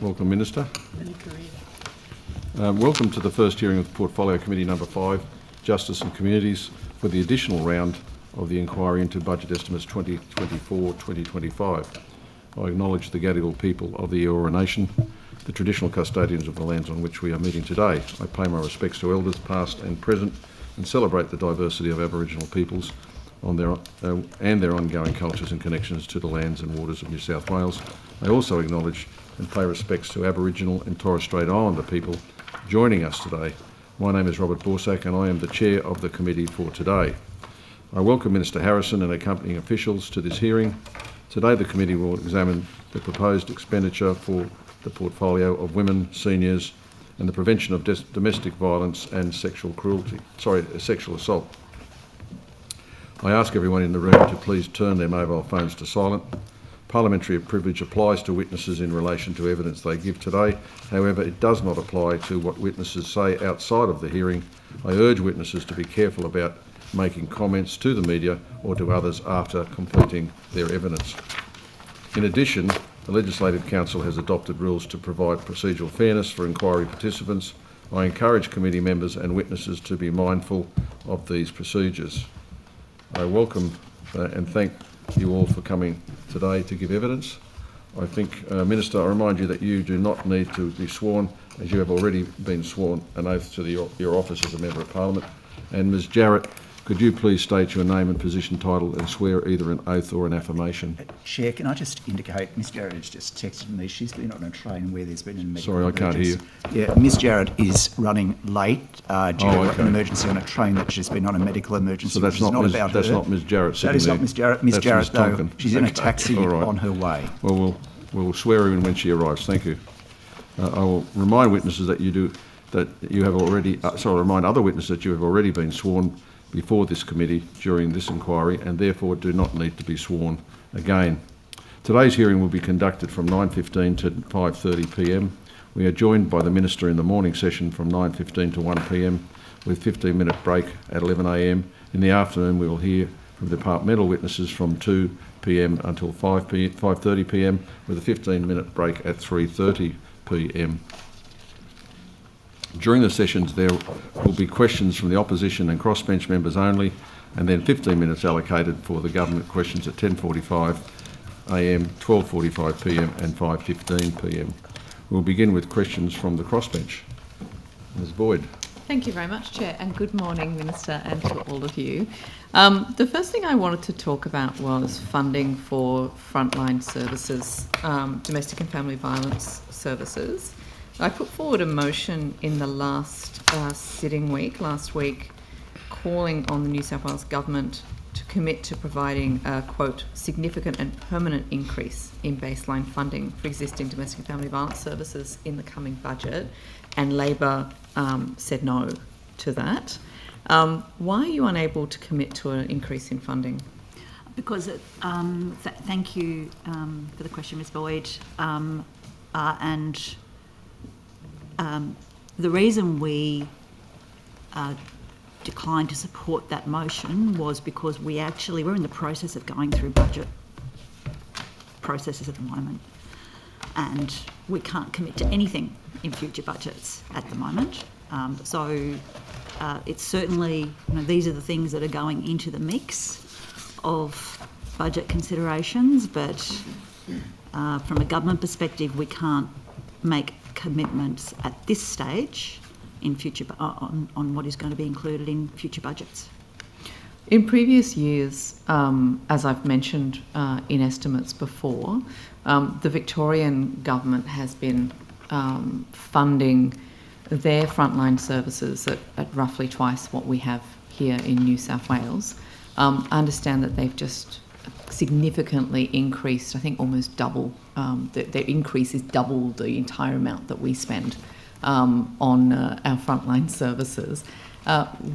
Welcome, Minister. Welcome to the first hearing of the Portfolio Committee number 5, Justice and Communities, for the additional round of the inquiry into budget estimates 2024-2025. I acknowledge the Gadigal people of the Eora Nation, the traditional custodians of the lands on which we are meeting today. I pay my respects to elders past and present and celebrate the diversity of Aboriginal peoples and their ongoing cultures and connections to the lands and waters of New South Wales. I also acknowledge and pay respects to Aboriginal and Torres Strait Islander people joining us today. My name is Robert Borsak and I am the Chair of the committee for today. I welcome Minister Harrison and accompanying officials to this hearing. Today the committee will examine the proposed expenditure for the portfolio of women, seniors and the prevention of domestic violence and sexual assault. I ask everyone in the room to please turn their mobile phones to silent. Parliamentary privilege applies to witnesses in relation to evidence they give today. However, it does not apply to what witnesses say outside of the hearing. I urge witnesses to be careful about making comments to the media or to others after completing their evidence. In addition, the Legislative Council has adopted rules to provide procedural fairness for inquiry participants. I encourage committee members and witnesses to be mindful of these procedures. I welcome and thank you all for coming today to give evidence. I think, Minister, I remind you that you do not need to be sworn, as you have already been sworn an oath to your office as a Member of Parliament. And Ms Jarrett, could you please state your name and position, title and swear either an oath or an affirmation? Chair, can I just indicate, Ms Jarrett has just texted me, she's been on a train where there's been an medical emergency. Sorry, I can't hear you. Yeah, Ms Jarrett is running late due to an emergency on a train that's just been on a medical emergency. So that's not Ms Jarrett sitting there? That is not Ms Jarrett. Ms Jarrett, though, she's in a taxi on her way. Well, we'll swear her in when she arrives. Thank you. I will remind witnesses that remind other witnesses that you have already been sworn before this committee during this inquiry and therefore do not need to be sworn again. Today's hearing will be conducted from 9:15 to 5:30pm. We are joined by the Minister in the morning session from 9:15 to 1pm with 15-minute break at 11am. In the afternoon we will hear from departmental witnesses from 2pm until 5:30pm with a 15-minute break at 3:30pm. During the sessions there will be questions from the opposition and crossbench members only, and then 15 minutes allocated for the government questions at 10:45am, 12:45pm and 5:15pm. We'll begin with questions from the crossbench. Ms Boyd. Thank you very much, Chair, and good morning, Minister, and to all of you. The first thing I wanted to talk about was funding for frontline services, domestic and family violence services. I put forward a motion in the last week, calling on the New South Wales Government to commit to providing a, quote, significant and permanent increase in baseline funding for existing domestic and family violence services in the coming budget, and Labor said no to that. Why are you unable to commit to an increase in funding? Because, thank you for the question, Ms Boyd, the reason we declined to support that motion was because we're in the process of going through budget processes at the moment, and we can't commit to anything in future budgets at the moment. It's certainly, these are the things that are going into the mix of budget considerations, but from a government perspective, we can't make commitments at this stage in future on what is going to be included in future budgets. In previous years, as I've mentioned in estimates before, the Victorian government has been funding their frontline services at roughly twice what we have here in New South Wales. I understand that they've just significantly increased, I think almost double, their increase is double the entire amount that we spend on our frontline services.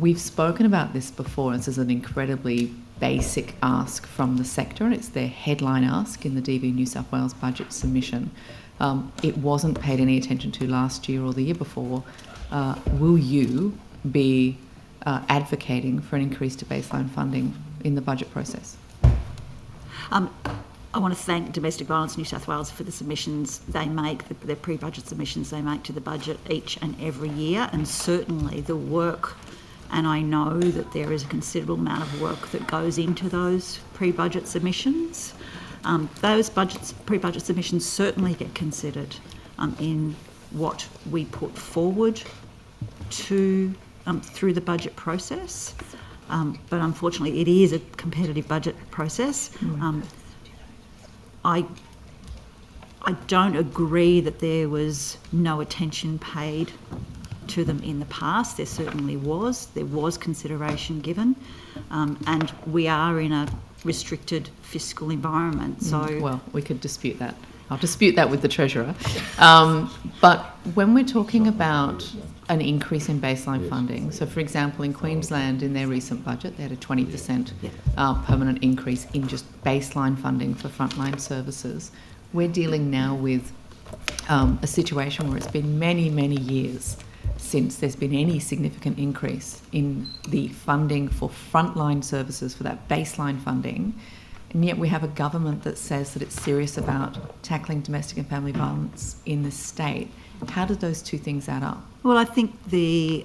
We've spoken about this before. This is an incredibly basic ask from the sector, and it's their headline ask in the DV New South Wales budget submission. It wasn't paid any attention to last year or the year before. Will you be advocating for an increase to baseline funding in the budget process? I want to thank Domestic Violence New South Wales for the submissions they make, the pre-budget submissions they make to the budget each and every year, and certainly the work, and I know that there is a considerable amount of work that goes into those pre-budget submissions. Those pre-budget submissions certainly get considered in what we put forward to through the budget process, but unfortunately it is a competitive budget process. I don't agree that there was no attention paid to them in the past. There certainly was. There was consideration given, and we are in a restricted fiscal environment. So, well, we could dispute that. I'll dispute that with the Treasurer. But when we're talking about an increase in baseline funding, so for example, in Queensland, in their recent budget, they had a 20% permanent increase in just baseline funding for frontline services. We're dealing now with a situation where it's been many, many years since there's been any significant increase in the funding for frontline services, for that baseline funding. And yet we have a government that says that it's serious about tackling domestic and family violence in the state. How do those two things add up? well, I think the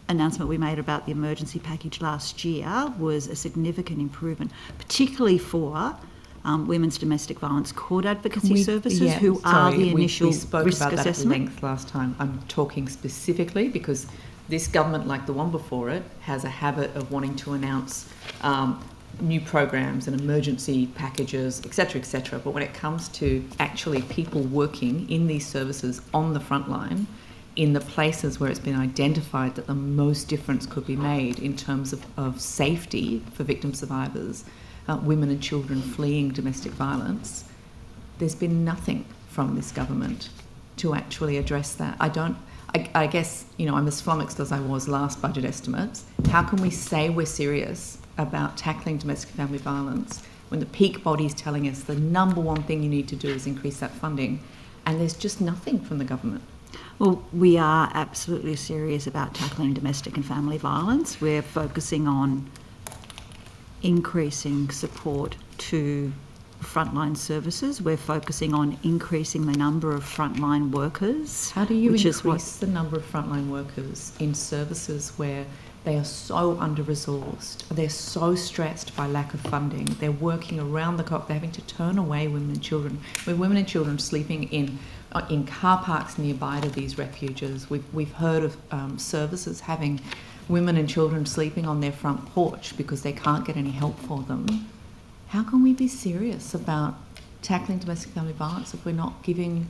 announcement we made about the emergency package last year was a significant improvement, particularly for women's domestic violence court advocacy services, who are the initial we spoke risk about assessment. that at length last time. I'm talking specifically because this government, like the one before it, has a habit of wanting to announce new programs and emergency packages, etc., etc. But when it comes to actually people working in these services on the front line, in the places where it's been identified that the most difference could be made in terms of safety for victim survivors, women and children fleeing domestic violence, there's been nothing from this government to actually address that. I guess, you know, I'm as flummoxed as I was last budget estimates. How can we say we're serious about tackling domestic and family violence when the peak body's telling us the number one thing you need to do is increase that funding, and there's just nothing from the government? Well, we are absolutely serious about tackling domestic and family violence. We're focusing on increasing support to frontline services. We're focusing on increasing the number of frontline workers. How do you increase the number of frontline workers in services where they are so under-resourced, they're so stressed by lack of funding, they're working around the clock, they're having to turn away women and children, with women and children sleeping in car parks nearby to these refuges. We've heard of services having women and children sleeping on their front porch because they can't get any help for them. How can we be serious about tackling domestic family violence if we're not giving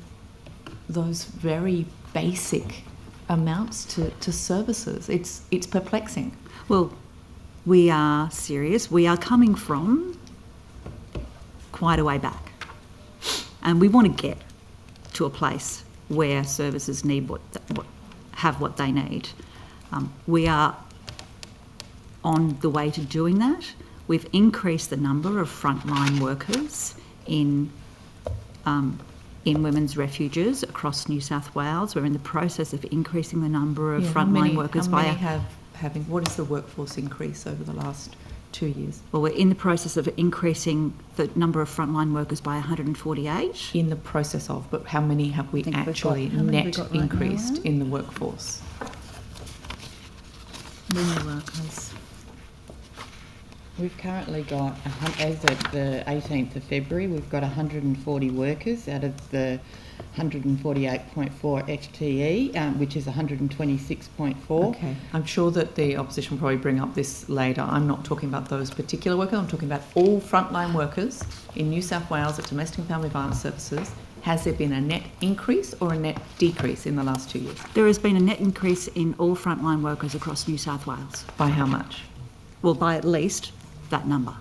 those very basic amounts to services? It's perplexing. Well, we are serious. We are coming from quite a way back, and we want to get to a place where services need have what they need. We are on the way to doing that. We've increased the number of frontline workers in women's refuges across New South Wales. We're in the process of increasing the number of frontline workers what is the workforce increase over the last 2 years? Well, we're in the process of increasing the number of frontline workers by 148. In the process of, but how many have we actually net increased in the workforce? Many workers. We've currently got, as at the 18th of February, we've got 140 workers out of the 148.4 FTE, which is 126.4. Okay. I'm sure that the opposition will probably bring up this later. I'm not talking about those particular workers. I'm talking about all frontline workers in New South Wales at domestic and family violence services. Has there been a net increase or a net decrease in the last 2 years? There has been a net increase in all frontline workers across New South Wales. By how much? Well, by at least that number.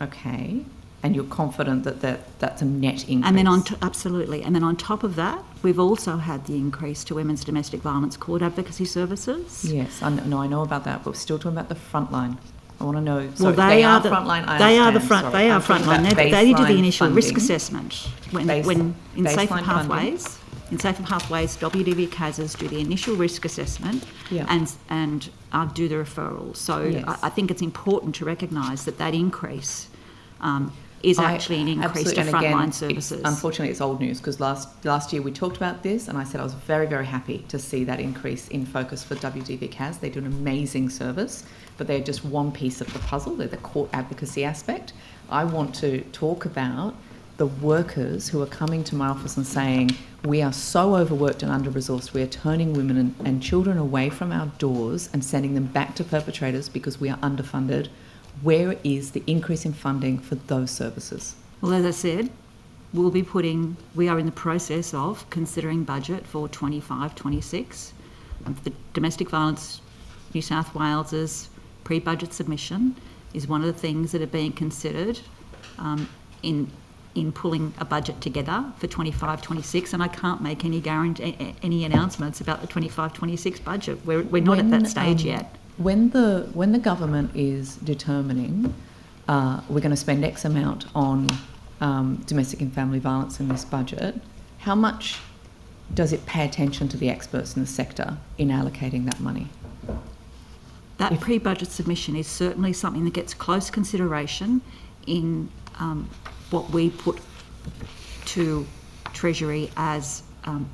Okay. And you're confident that that's a net increase? And then absolutely. And then on top of that, we've also had the increase to women's domestic violence court advocacy services. Yes, I know about that, but we're still talking about the front line. I want to know. Well, they are frontline. They are frontline. They do the initial risk assessment when in Safer Pathways. In Safer Pathways, WDV CASs do the initial risk assessment and do the referrals. So yes. I think it's important to recognise that increase is actually an increase to absolutely, and frontline again, services. Unfortunately, it's old news because last year we talked about this and I said I was very, very happy to see that increase in focus for WDV CAS. They do an amazing service, but they're just one piece of the puzzle. They're the court advocacy aspect. I want to talk about the workers who are coming to my office and saying, we are so overworked and under-resourced, we are turning women and children away from our doors and sending them back to perpetrators because we are underfunded. Where is the increase in funding for those services? Well, as I said, we are in the process of considering budget for 25-26. The Domestic Violence New South Wales's pre-budget submission is one of the things that are being considered in pulling a budget together for 25-26, and I can't make any announcements about the 25-26 budget. We're not at that stage yet. When the government is determining we're going to spend X amount on domestic and family violence in this budget, how much does it pay attention to the experts in the sector in allocating that money? That pre-budget submission is certainly something that gets close consideration in what we put to Treasury as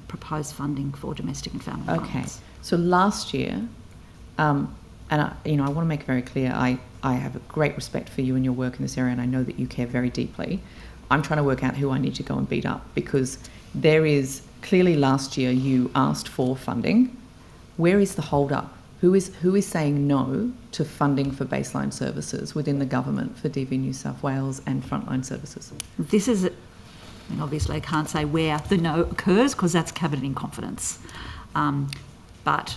proposed funding for domestic and family violence. Okay, so last year, and I want to make it very clear, I have a great respect for you and your work in this area, and I know that you care very deeply. I'm trying to work out who I need to go and beat up, because there is clearly last year you asked for funding. Where is the hold up? Who is saying no to funding for baseline services within the government for DV New South Wales and frontline services? This is, obviously I can't say where the no occurs because that's covered in confidence. But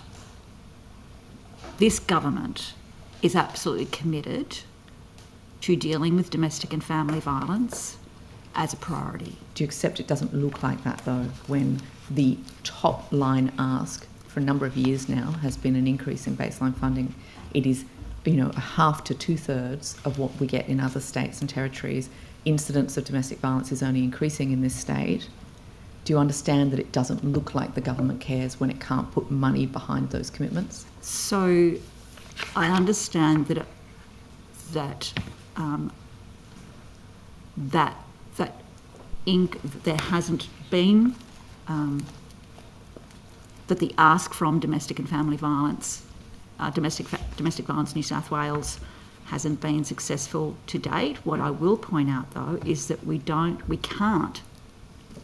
this government is absolutely committed to dealing with domestic and family violence as a priority. Do you accept it doesn't look like that though, when the top line ask for a number of years now has been an increase in baseline funding? It is, a half to 2/3 of what we get in other states and territories. Incidents of domestic violence is only increasing in this state. Do you understand that it doesn't look like the government cares when it can't put money behind those commitments? So I understand that there hasn't been that the ask from domestic and family violence, domestic violence New South Wales hasn't been successful to date. What I will point out though is that we can't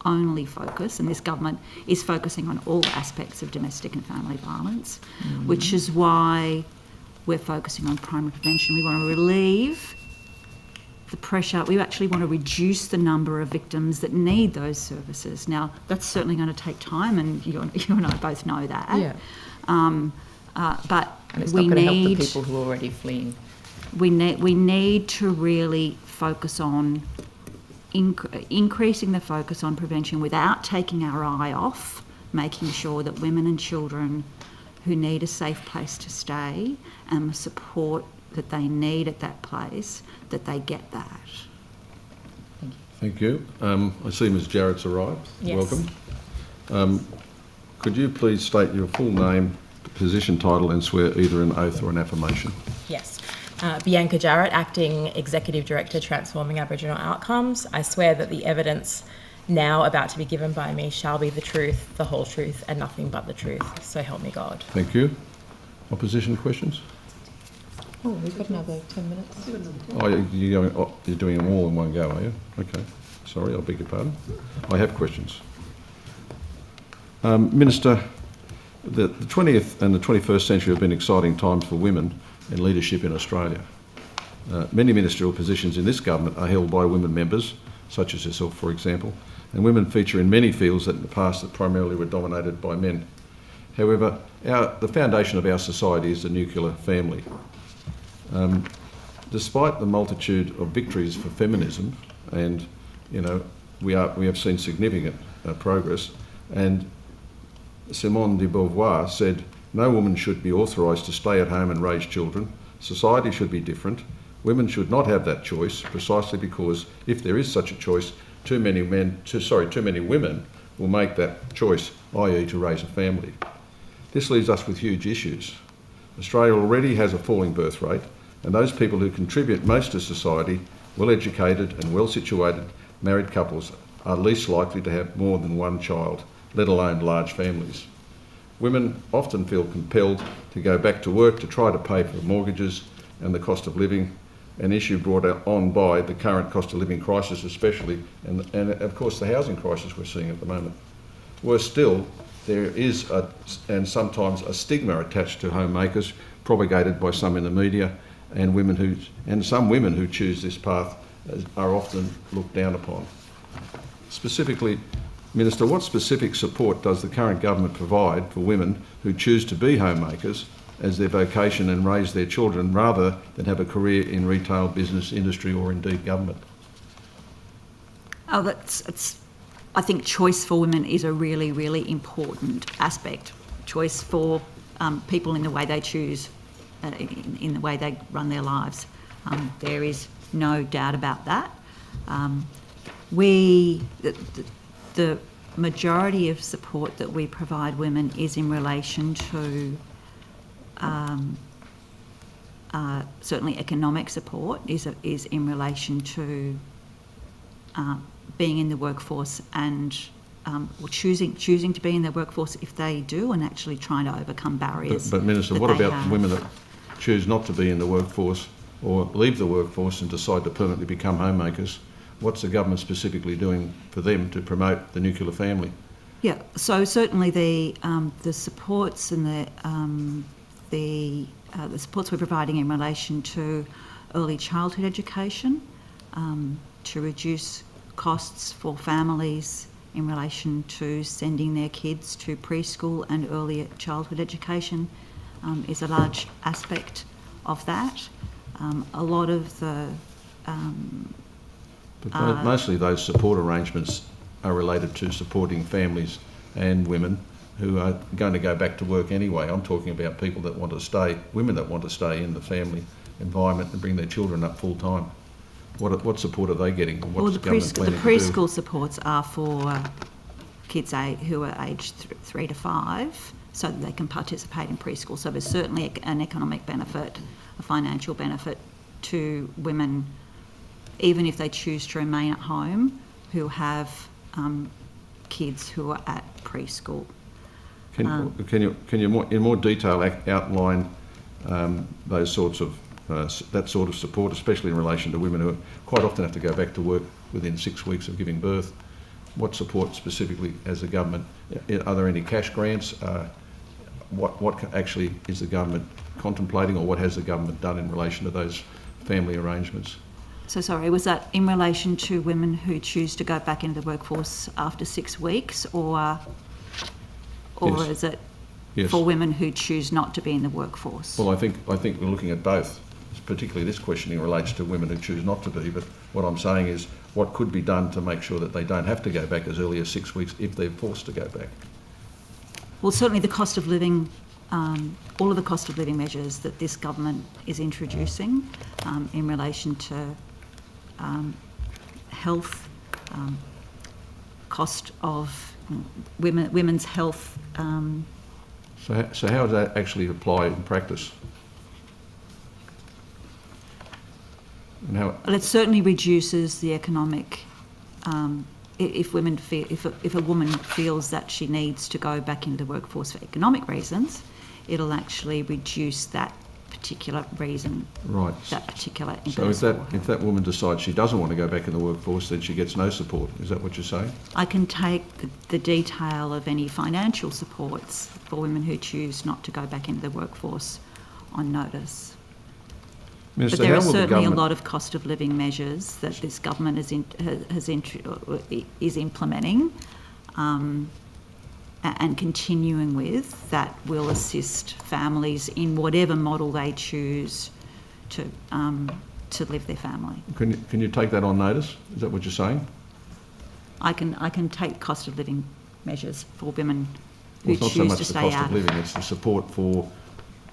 only focus, and this government is focusing on all aspects of domestic and family violence, which is why we're focusing on primary prevention. We want to relieve the pressure. We actually want to reduce the number of victims that need those services. Now, that's certainly going to take time, and you and I both know that. Yeah. But And it's we not going to help need the people who are already fleeing. we need to really focus on increasing the focus on prevention without taking our eye off making sure that women and children who need a safe place to stay and the support that they need at that place, that they get that. Thank you. I see Ms Jarrett's arrived. Yes. Welcome. Could you please state your full name, position, title, and swear either an oath or an affirmation? Yes. Bianca Jarrett, Acting Executive Director, Transforming Aboriginal Outcomes. I swear that the evidence now about to be given by me shall be the truth, the whole truth, and nothing but the truth. So help me God. Thank you. Opposition questions? Oh, we've got another 10 minutes. You're doing them all in one go, are you? Okay. Sorry, I beg your pardon. I have questions. Minister, the 20th and the 21st century have been exciting times for women in leadership in Australia. Many ministerial positions in this government are held by women members, such as yourself, for example, and women feature in many fields that in the past that primarily were dominated by men. However, the foundation of our society is the nuclear family. Despite the multitude of victories for feminism, and we have seen significant progress, and Simone de Beauvoir said, "No woman should be authorised to stay at home and raise children. Society should be different. Women should not have that choice, precisely because if there is such a choice, too many women will make that choice, i.e. to raise a family." This leaves us with huge issues. Australia already has a falling birth rate, and those people who contribute most to society well-educated and well-situated married couples are least likely to have more than one child, let alone large families. Women often feel compelled to go back to work to try to pay for mortgages and the cost of living, an issue brought on by the current cost of living crisis especially, and of course the housing crisis we're seeing at the moment. Worse still, there is and sometimes a stigma attached to homemakers, propagated by some in the media, and some women who choose this path are often looked down upon. Specifically, Minister, what specific support does the current government provide for women who choose to be homemakers as their vocation and raise their children rather than have a career in retail, business, industry or indeed government? I think choice for women is a really, really important aspect. Choice for people in the way they choose, in the way they run their lives. There is no doubt about that. The majority of support that we provide women is in relation to certainly economic support is in relation to being in the workforce and or choosing to be in the workforce if they do, and actually trying to overcome barriers. But Minister, what about women that choose not to be in the workforce or leave the workforce and decide to permanently become homemakers? What's the government specifically doing for them to promote the nuclear family? Yeah, so certainly the supports and the supports we're providing in relation to early childhood education, to reduce costs for families in relation to sending their kids to preschool and early childhood education is a large aspect of that. A lot of the But mostly those support arrangements are related to supporting families and women who are going to go back to work anyway. I'm talking about people that want to stay, women that want to stay in the family environment and bring their children up full time. What support are they getting? Well, the preschool supports are for kids who are aged 3 to 5, so that they can participate in preschool. So there's certainly an economic benefit, a financial benefit to women, even if they choose to remain at home, who have kids who are at preschool. Can you in more detail outline those sorts of that sort of support, especially in relation to women who quite often have to go back to work within 6 weeks of giving birth? What support specifically as the government? Are there any cash grants? What actually is the government contemplating, or what has the government done in relation to those family arrangements? So sorry, was that in relation to women who choose to go back into the workforce after 6 weeks, or Yes. is it Yes. for women who choose not to be in the workforce? Well, I think we're looking at both. Particularly this questioning relates to women who choose not to be, but what I'm saying is what could be done to make sure that they don't have to go back as early as 6 weeks if they're forced to go back? Well, certainly the cost of living, all of the cost of living measures that this government is introducing in relation to health, cost of women's health. So how does that actually apply in practice? And how? Well, it certainly reduces the economic. If a woman feels that she needs to go back into the workforce for economic reasons, it'll actually reduce that particular reason. Right. That particular. So if that woman decides she doesn't want to go back in the workforce, then she gets no support. Is that what you're saying? I can take the detail of any financial supports for women who choose not to go back into the workforce on notice. Minister, But there how are will the certainly a government- lot of cost of living measures that this government is implementing and continuing with that will assist families in whatever model they choose to live their family. Can you take that on notice? Is that what you're saying? I can take cost of living measures for women who Well, it's not so choose much to the stay cost out. of living, it's the support for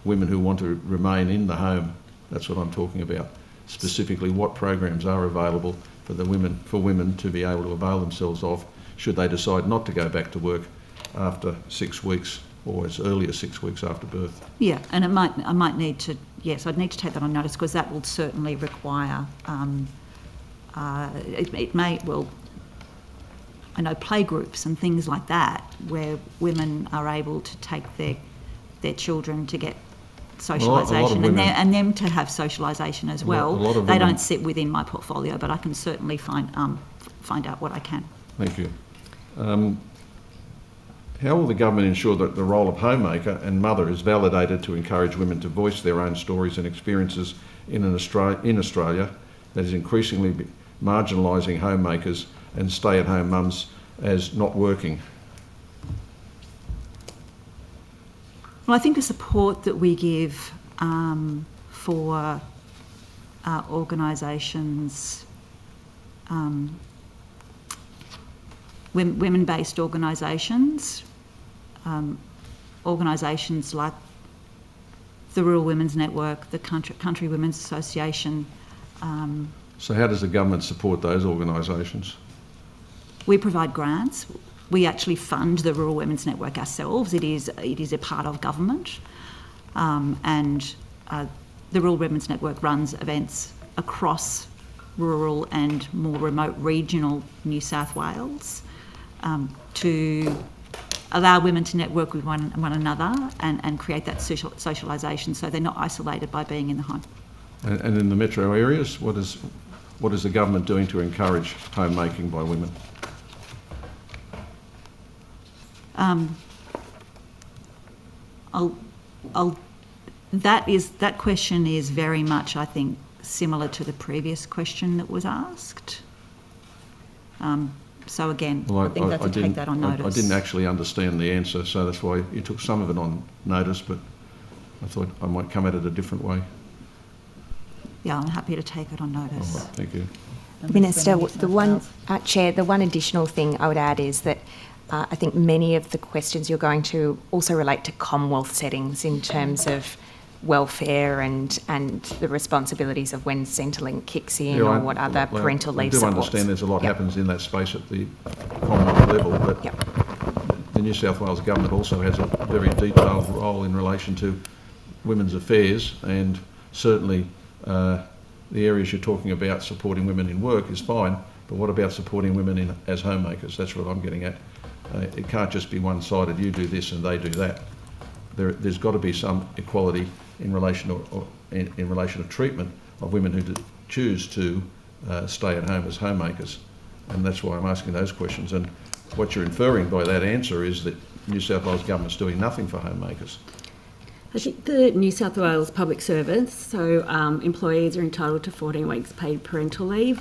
women who want to remain in the home. That's what I'm talking about. Specifically, what programs are available for women to be able to avail themselves of should they decide not to go back to work after 6 weeks or as early as 6 weeks after birth? Yeah, and I'd need to take that on notice because that will certainly require it may, well, I know playgroups and things like that where women are able to take their children to get socialisation women, and them to have socialisation as well. A lot of they women, don't sit within my portfolio, but I can certainly find out what I can. Thank you. How will the government ensure that the role of homemaker and mother is validated to encourage women to voice their own stories and experiences in Australia that is increasingly marginalising homemakers and stay-at-home mums as not working? Well, I think the support that we give for organisations, women-based organisations, organisations like the Rural Women's Network, the Country Women's Association. So how does the government support those organisations? We provide grants. We actually fund the Rural Women's Network ourselves. It is a part of government, and the Rural Women's Network runs events across rural and more remote regional New South Wales to allow women to network with one another and create that socialisation so they're not isolated by being in the home. And in the metro areas, what is the government doing to encourage homemaking by women? That question is very much, I think, similar to the previous question that was asked. So again, Well, I think that's to take that on notice. I didn't actually understand the answer, so that's why you took some of it on notice, but I thought I might come at it a different way. Yeah, I'm happy to take it on notice. All right, thank you. Minister, Chair, the one additional thing I would add is that I think many of the questions you're going to also relate to Commonwealth settings in terms of welfare and the responsibilities of when Centrelink kicks in or what other parental leave supports. I do understand there's a lot happens in that space at the Commonwealth level, but the New South Wales Government also has a very detailed role in relation to women's affairs, and certainly the areas you're talking about supporting women in work is fine, but what about supporting women as homemakers? That's what I'm getting at. It can't just be one-sided, you do this and they do that. There's got to be some equality in relation to treatment of women who choose to stay at home as homemakers, and that's why I'm asking those questions. And what you're inferring by that answer is that New South Wales Government's doing nothing for homemakers. I think the New South Wales Public Service, so employees are entitled to 14 weeks paid parental leave,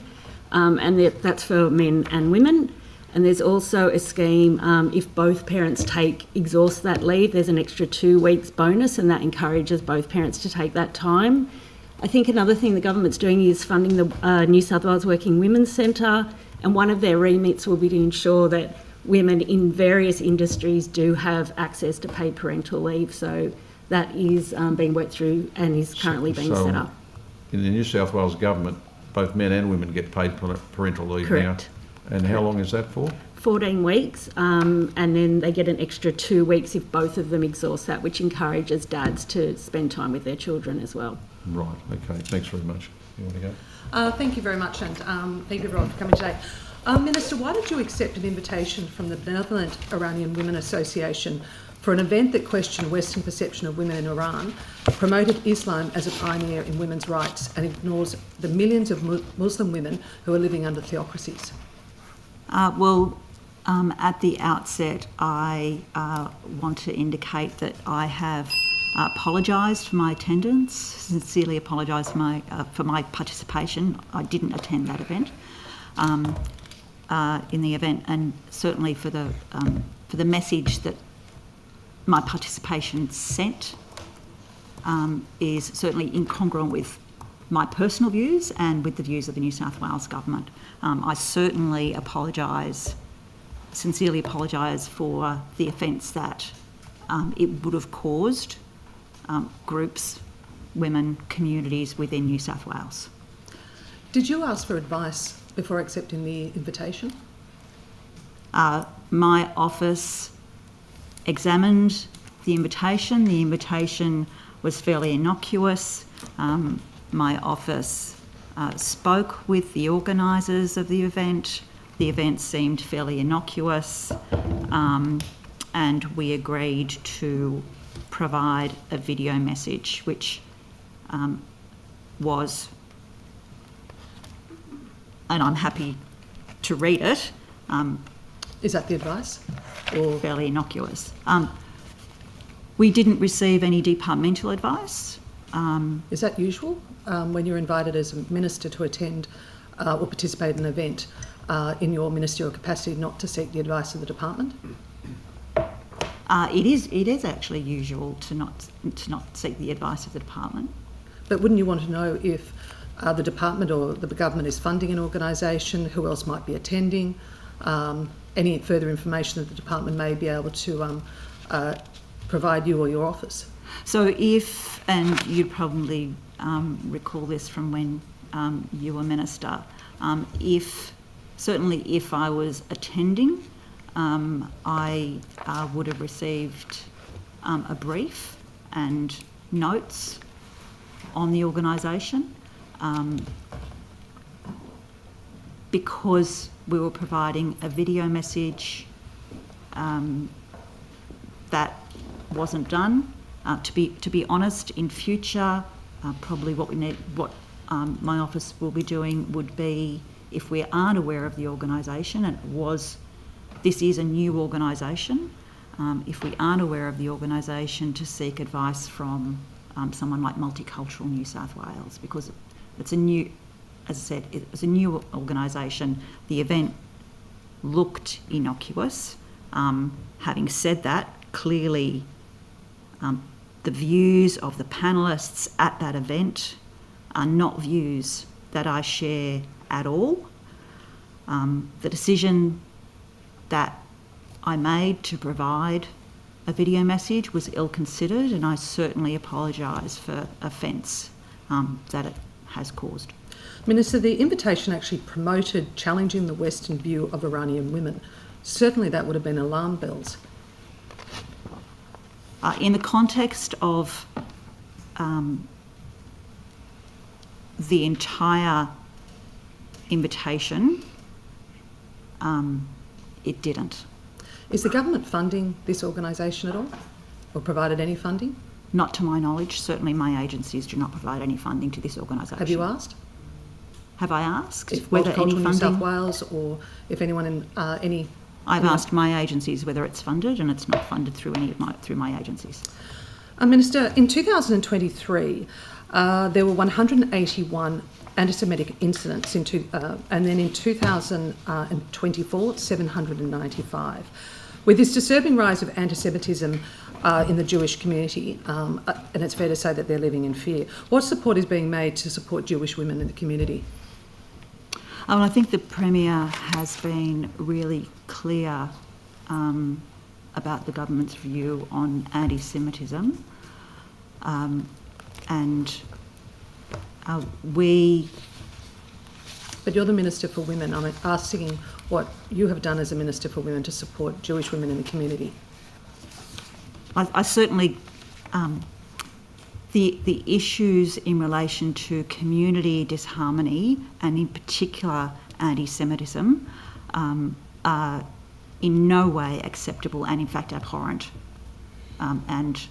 and that's for men and women. And there's also a scheme, if both parents exhaust that leave, there's an extra 2 weeks bonus, and that encourages both parents to take that time. I think another thing the government's doing is funding the New South Wales Working Women's Centre, and one of their remits will be to ensure that women in various industries do have access to paid parental leave. So that is being worked through and is currently being set up. In the New South Wales Government, both men and women get paid parental leave Correct. now. And how long is that for? 14 weeks, and then they get an extra 2 weeks if both of them exhaust that, which encourages dads to spend time with their children as well. Right, okay, thanks very much. You want to go? Thank you very much, and thank you everyone for coming today. Minister, why did you accept an invitation from the Benevolent Iranian Women Association for an event that questioned Western perception of women in Iran, promoted Islam as a pioneer in women's rights, and ignores the millions of Muslim women who are living under theocracies? At the outset, I want to indicate that I have apologised for my attendance, sincerely apologised for my participation. I didn't attend that event, in the event, and certainly for the message that my participation sent is certainly incongruent with my personal views and with the views of the New South Wales Government. I certainly sincerely apologise for the offence that it would have caused groups, women, communities within New South Wales. Did you ask for advice before accepting the invitation? My office examined the invitation. The invitation was fairly innocuous. My office spoke with the organisers of the event. The event seemed fairly innocuous, and we agreed to provide a video message, which was, and I'm happy to read it, Is that the advice? Or fairly innocuous. We didn't receive any departmental advice. is that usual when you're invited as a minister to attend or participate in an event in your ministerial capacity, not to seek the advice of the department? It is actually usual to not seek the advice of the department. But wouldn't you want to know if the department or the government is funding an organisation, who else might be attending, any further information that the department may be able to provide you or your office? So if, and you'd probably recall this from when you were minister, certainly if I was attending, I would have received a brief and notes on the organisation. Because we were providing a video message, that wasn't done. To be honest, in future, probably what my office will be doing would be, if we aren't aware of the organisation, and this is a new organisation, if we aren't aware of the organisation, to seek advice from someone like Multicultural New South Wales, because it's a new, as I said, it's a new organisation. The event looked innocuous. Having said that, clearly the views of the panellists at that event are not views that I share at all. The decision that I made to provide a video message was ill-considered, and I certainly apologise for offence that it has caused. Minister, the invitation actually promoted challenging the Western view of Iranian women. Certainly that would have been alarm bells. In the context of the entire invitation, it didn't. Is the government funding this organisation at all, or provided any funding? Not to my knowledge. Certainly my agencies do not provide any funding to this organisation. Have you asked? Have I asked If whether any Multicultural New South funding? Wales, or if anyone in any... I've asked my agencies whether it's funded, and it's not funded through through my agencies. Minister, in 2023, there were 181 anti-Semitic incidents, and then in 2024, 795. With this disturbing rise of anti-Semitism in the Jewish community, and it's fair to say that they're living in fear, what support is being made to support Jewish women in the community? Well, I think the Premier has been really clear about the government's view on anti-Semitism, and we... But you're the Minister for Women. I'm asking what you have done as a Minister for Women to support Jewish women in the community. I certainly... The issues in relation to community disharmony, and in particular anti-Semitism, are in no way acceptable, and in fact abhorrent. And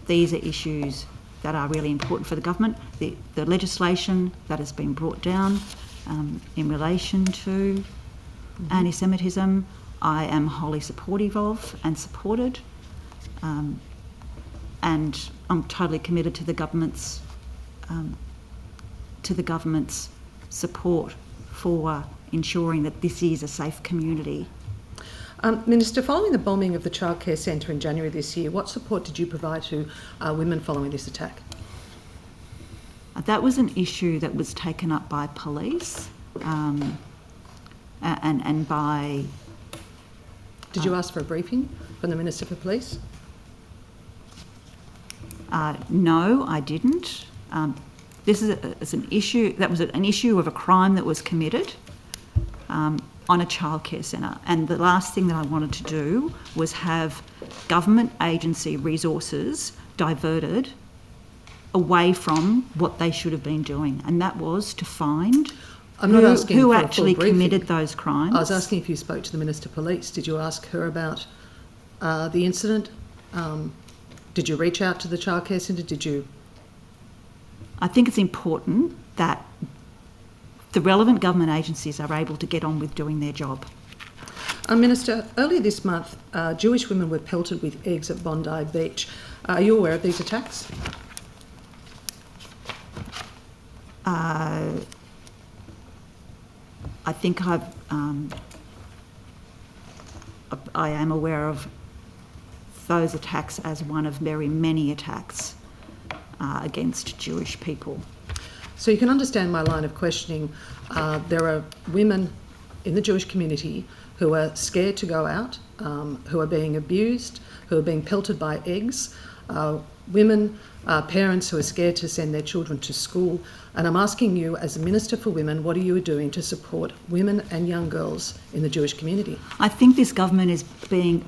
these are issues that are really important for the government. The legislation that has been brought down in relation to anti-Semitism, I am wholly supportive of and supported. And I'm totally committed to the government's support for ensuring that this is a safe community. Minister, following the bombing of the childcare centre in January this year, what support did you provide to women following this attack? That was an issue that was taken up by police and by... Did you ask for a briefing from the Minister for Police? No, I didn't. This is an issue that was an issue of a crime that was committed on a childcare centre, and the last thing that I wanted to do was have government agency resources diverted away from what they should have been doing, and that was to find I'm not asking who for a full actually briefing. committed those crimes. I was asking if you spoke to the Minister of Police. Did you ask her about the incident? Did you reach out to the childcare centre? Did you? I think it's important that the relevant government agencies are able to get on with doing their job. Minister, earlier this month, Jewish women were pelted with eggs at Bondi Beach. Are you aware of these attacks? I think I am aware of those attacks as one of very many attacks against Jewish people. So you can understand my line of questioning. There are women in the Jewish community who are scared to go out, who are being abused, who are being pelted by eggs, women, parents who are scared to send their children to school. And I'm asking you, as a Minister for Women, what are you doing to support women and young girls in the Jewish community? I think this government is being...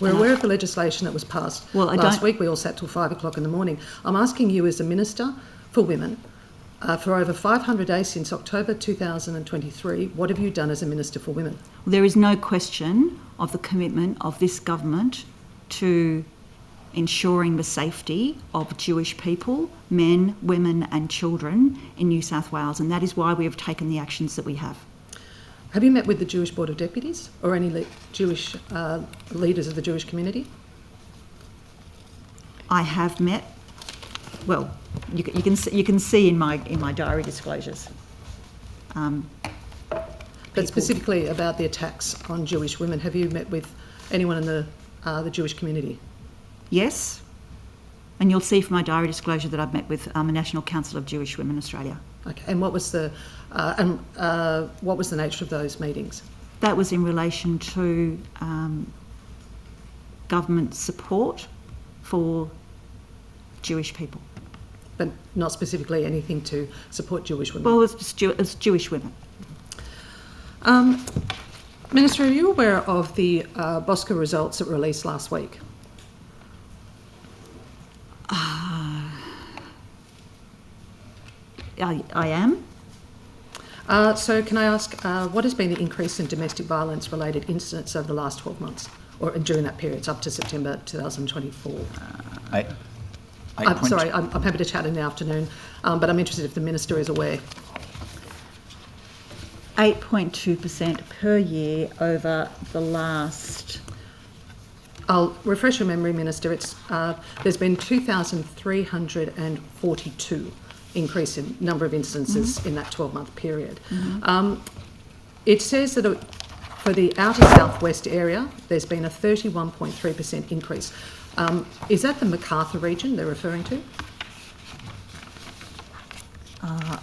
We're aware of the legislation that was passed last week. We all sat till 5 o'clock in the morning. I'm asking you, as a Minister for Women, for over 500 days since October 2023, what have you done as a Minister for Women? There is no question of the commitment of this government to ensuring the safety of Jewish people, men, women and children in New South Wales, and that is why we have taken the actions that we have. Have you met with the Jewish Board of Deputies or any Jewish leaders of the Jewish community? I have met, well, you can see in my diary disclosures. But specifically about the attacks on Jewish women, have you met with anyone in the Jewish community? Yes, and you'll see from my diary disclosure that I've met with the National Council of Jewish Women Australia. Okay, and what was the nature of those meetings? That was in relation to government support for Jewish people. But not specifically anything to support Jewish women? Well, it's Jewish women. Minister, are you aware of the Bosca results that were released last week? I am. So can I ask, what has been the increase in domestic violence related incidents over the last 12 months, or during that period, up to September 2024? I'm sorry, I'm happy to chat in the afternoon, but I'm interested if the Minister is aware. 8.2% per year over the last... I'll refresh your memory, Minister. There's been 2,342 increase in number of instances in that 12-month period. It says that for the outer southwest area, there's been a 31.3% increase. Is that the Macarthur region they're referring to?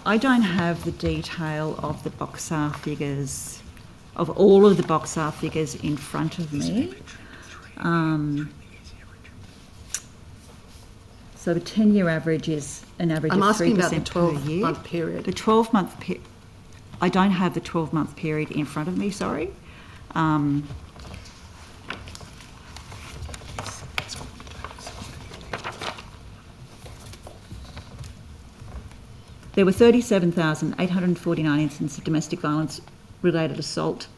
I don't have the detail of the Boxar figures, of all of the Boxar figures in front of me. So the 10-year average is an average of 3% per year. I'm asking about the 12-month period. The 12-month period, I don't have the 12-month period in front of me, sorry. There were 37,849 incidents of domestic violence-related assault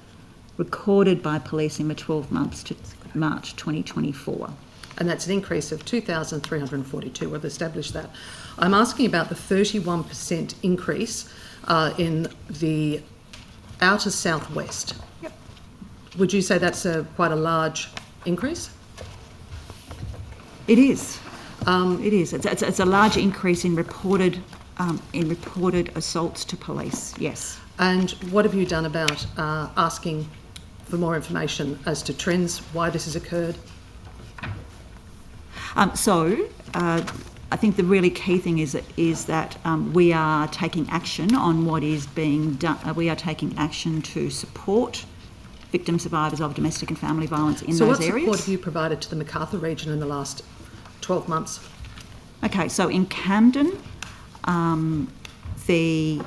recorded by police in the 12 months to March 2024. And that's an increase of 2,342. We've established that. I'm asking about the 31% increase in the outer southwest. Yep. Would you say that's quite a large increase? It is. It is. It's a large increase in reported assaults to police. Yes. And what have you done about asking for more information as to trends, why this has occurred? I think the really key thing is that we are taking action on what is being done. We are taking action to support victim survivors of domestic and family violence in those areas. So what support have you provided to the Macarthur region in the last 12 months? Okay, so in Camden, the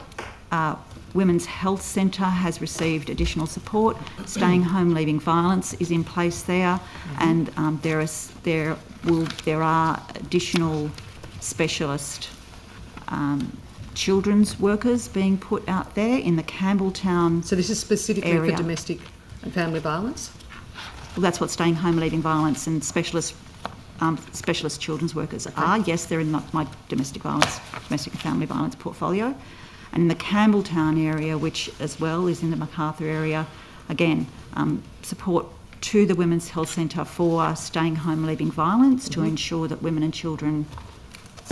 Women's Health Centre has received additional support. Staying Home Leaving Violence is in place there, and there are additional specialist children's workers being put out there in the Campbelltown. So this is specifically area. for domestic and family violence? Well, that's what staying home, leaving violence and specialist children's workers are. Yes, they're in my domestic and family violence portfolio. And in the Campbelltown area, which as well is in the Macarthur area, again, support to the Women's Health Centre for staying home, leaving violence to ensure that women and children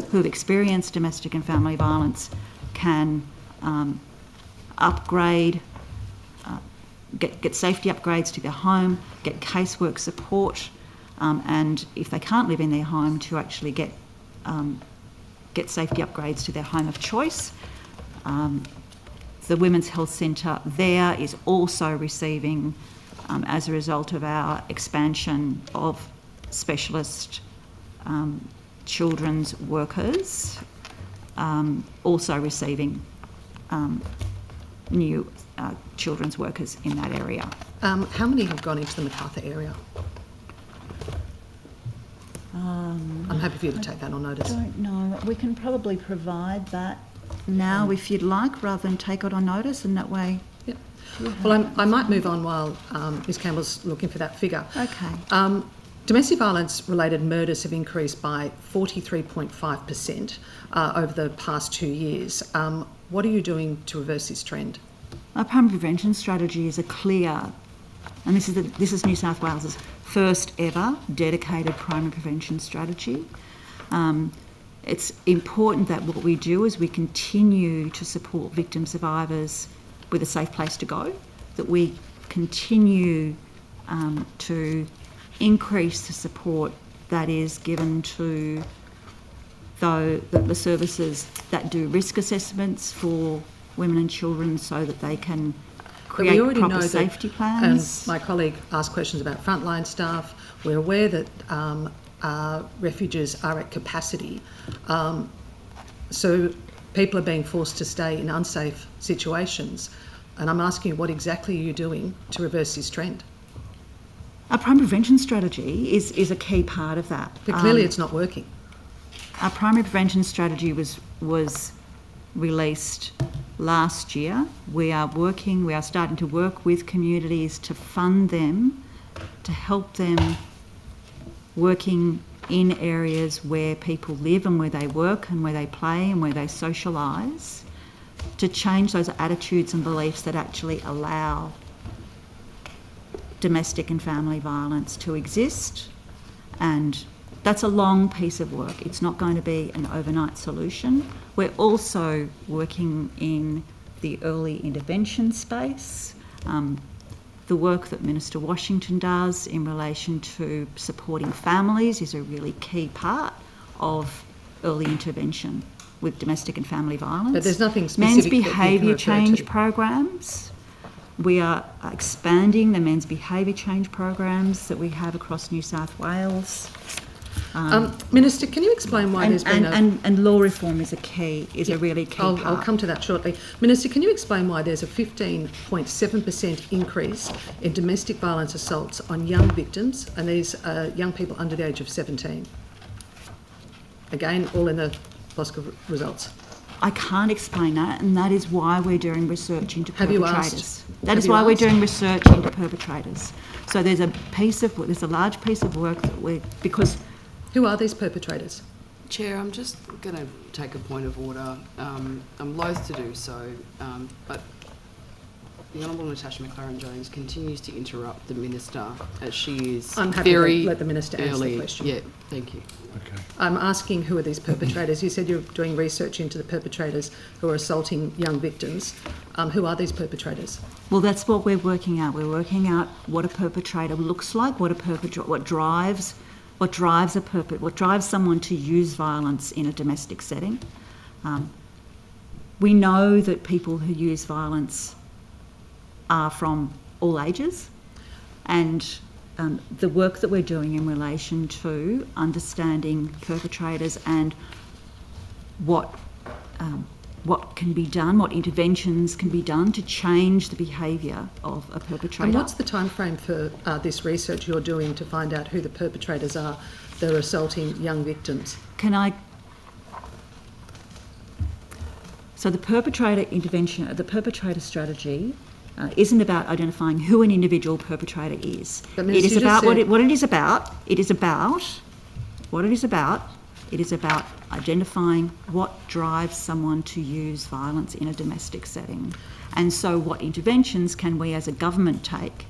who have experienced domestic and family violence can upgrade, get safety upgrades to their home, get casework support, and if they can't live in their home, to actually get safety upgrades to their home of choice. The Women's Health Centre there is also receiving, as a result of our expansion of specialist children's workers, also receiving new children's workers in that area. How many have gone into the Macarthur area? I'm happy for you to take that on notice. I don't know. We can probably provide that now if you'd like, rather than take it on notice, and that way. Yep. Well, I might move on while Ms Campbell's looking for that figure. Okay. Domestic violence related murders have increased by 43.5% over the past 2 years. What are you doing to reverse this trend? Our primary prevention strategy is a clear, and this is New South Wales's first ever dedicated primary prevention strategy. It's important that what we do is we continue to support victim survivors with a safe place to go, that we continue to increase the support that is given to the services that do risk assessments for women and children, so that they can create proper safety plans. My colleague asked questions about frontline staff. We're aware that refuges are at capacity. So people are being forced to stay in unsafe situations. And I'm asking you, what exactly are you doing to reverse this trend? Our primary prevention strategy is a key part of that. But clearly it's not working. Our primary prevention strategy was released last year. We are starting to work with communities to fund them, to help them working in areas where people live and where they work and where they play and where they socialise, to change those attitudes and beliefs that actually allow domestic and family violence to exist. And that's a long piece of work. It's not going to be an overnight solution. We're also working in the early intervention space. The work that Minister Washington does in relation to supporting families is a really key part of early intervention with domestic and family violence. But there's nothing Men's specific that you can behaviour refer change to. programs. We are expanding the men's behaviour change programs that we have across New South Wales. Minister, can you explain why there's been and law reform is a really key part. I'll come to that shortly. Minister, can you explain why there's a 15.7% increase in domestic violence assaults on young victims, and these are young people under the age of 17? Again, all in the BOSCA results. I can't explain that, and that is why we're doing research into Have you perpetrators. asked? That is Have you why we're asked? doing research into perpetrators. So there's a large piece of work that because. Who are these perpetrators? Chair, I'm just going to take a point of order. I'm loath to do so, but the Honourable Natasha McLaren-Jones continues to interrupt the Minister as she is I'm happy very to let the Minister answer the question. Yeah, thank you. Okay. I'm asking who are these perpetrators. You said you're doing research into the perpetrators who are assaulting young victims. Who are these perpetrators? Well, that's what we're working out. We're working out what a perpetrator looks like, what drives someone to use violence in a domestic setting. We know that people who use violence are from all ages, and the work that we're doing in relation to understanding perpetrators and what can be done, what interventions can be done to change the behaviour of a perpetrator. And what's the time frame for this research you're doing to find out who the perpetrators are that are assaulting young victims? Can I So the perpetrator intervention, the perpetrator strategy isn't about identifying who an individual perpetrator is. But It Minister, is you just about said- what it is about. It is about identifying what drives someone to use violence in a domestic setting. And so what interventions can we as a government take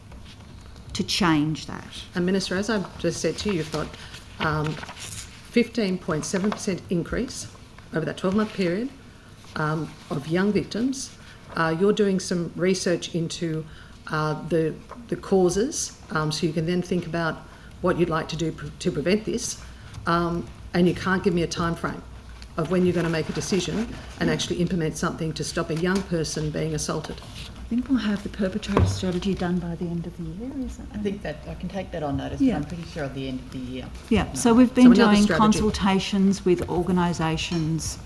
to change that? And Minister, as I've just said to you, you've got 15.7% increase over that 12-month period of young victims. You're doing some research into the causes, so you can then think about what you'd like to do to prevent this. And you can't give me a time frame of when you're going to make a decision and actually implement something to stop a young person being assaulted. I think we'll have the perpetrator strategy done by the end of the year, is that I think that I can take that on notice, Yeah. but I'm pretty sure at the end of the year. Yeah, so we've been So another doing strategy. consultations with organisations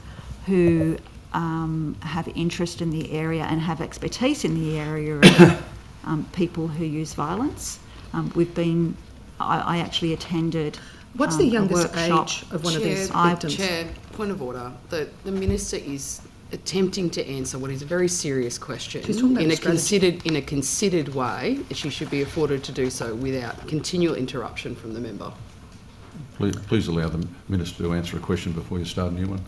who have interest in the area and have expertise in the area of people who use violence. I actually attended What's the a youngest workshop. age of one of these Chair, victims? Chair, point of order. The Minister is attempting to answer what is a very serious question She's talking about in a a strategy. considered way. She should be afforded to do so without continual interruption from the member. Please allow the Minister to answer a question before you start a new one.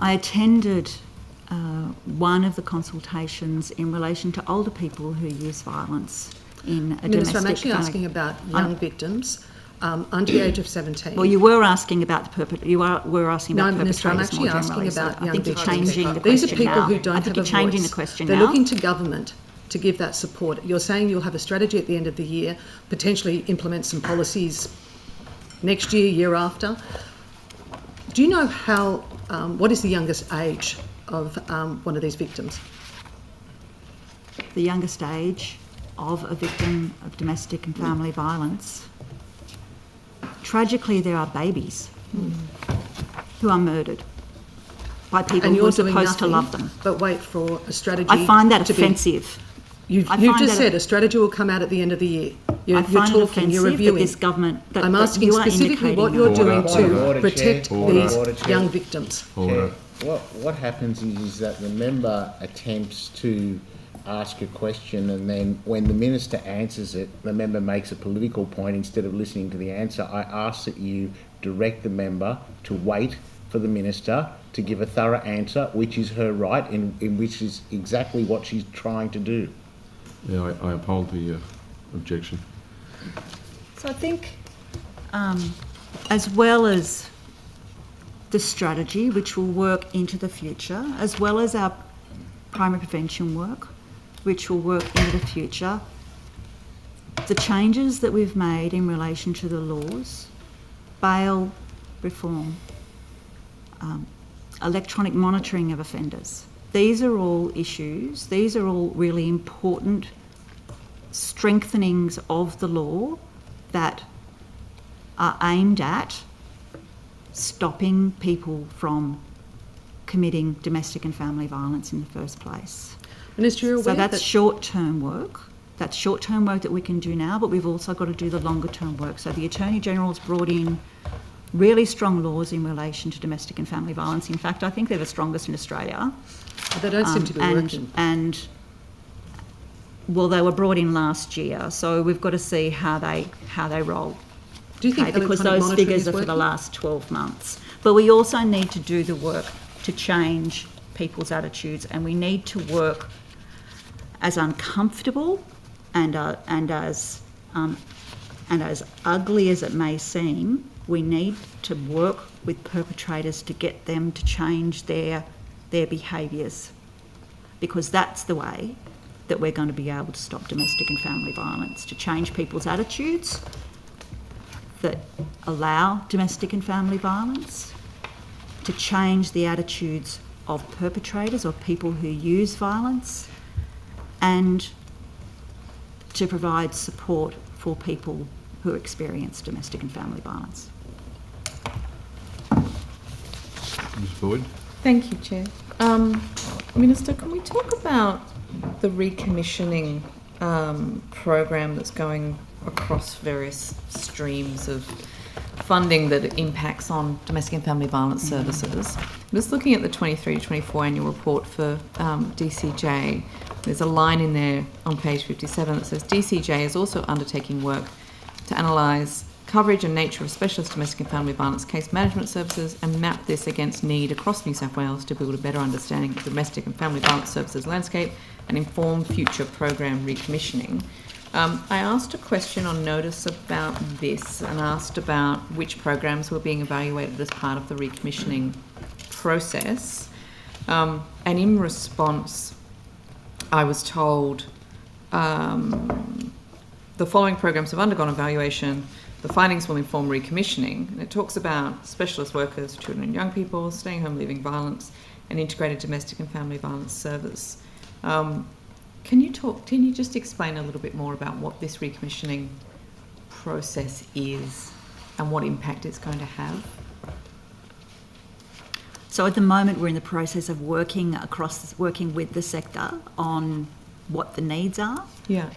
I attended one of the consultations in relation to older people who use violence in a Minister, I'm domestic actually family. asking about young victims under the age of 17. Well, you were asking about the were asking No, about Minister, I'm perpetrators actually more asking generally. So about I young think you're victims. changing the These are question people now. who don't I think have you're a changing voice. the question They're now. looking to government to give that support. You're saying you'll have a strategy at the end of the year, potentially implement some policies next year, year after. Do you know what is the youngest age of one of these victims? The youngest age of a victim of domestic and family violence. Tragically, there are babies who are murdered by people And who you're are doing supposed to nothing love them. but wait for a strategy. I find that to be- offensive. You've I just find that- said a strategy will come out at the end of the year. You're I find it talking, offensive you're that reviewing. this government. I'm asking specifically what you're doing to protect these Order, Chair. young victims. Order. What happens is that the member attempts to ask a question, and then when the minister answers it, the member makes a political point instead of listening to the answer. I ask that you direct the member to wait for the minister to give a thorough answer, which is her right, in which is exactly what she's trying to do. Yeah, I uphold the objection. So I think, as well as the strategy, which will work into the future, as well as our primary prevention work, which will work into the future, the changes that we've made in relation to the laws, bail reform, electronic monitoring of offenders, these are all issues, these are all really important strengthenings of the law that are aimed at stopping people from committing domestic and family violence in the first place. Minister, you're aware So that's that short-term work. That's short-term work that we can do now, but we've also got to do the longer-term work. So the Attorney-General's brought in really strong laws in relation to domestic and family violence. In fact, I think they're the strongest in Australia. they don't seem to be working. Well, they were brought in last year, so we've got to see how they roll. Do you think Because electronic those monitoring figures is are for the working? last 12 months. But we also need to do the work to change people's attitudes, and we need to work as uncomfortable and as ugly as it may seem. We need to work with perpetrators to get them to change their behaviours, because that's the way that we're going to be able to stop domestic and family violence, to change people's attitudes that allow domestic and family violence, to change the attitudes of perpetrators or people who use violence, and to provide support for people who experience domestic and family violence. Ms Boyd? Thank you, Chair. Minister, can we talk about the recommissioning program that's going across various streams of funding that impacts on domestic and family violence services. I'm just looking at the 23 to 24 annual report for DCJ. There's a line in there on page 57 that says DCJ is also undertaking work to analyse coverage and nature of specialist domestic and family violence case management services and map this against need across New South Wales to build a better understanding of the domestic and family violence services landscape and inform future program recommissioning. I asked a question on notice about this and asked about which programs were being evaluated as part of the recommissioning process. And in response, I was told the following programs have undergone evaluation. The findings will inform recommissioning. And it talks about specialist workers, children and young people, staying home, leaving violence, and integrated domestic and family violence service. Can you just explain a little bit more about what this recommissioning process is and what impact it's going to have? So at the moment, we're in the process of working with the sector on what the needs are. Yeah.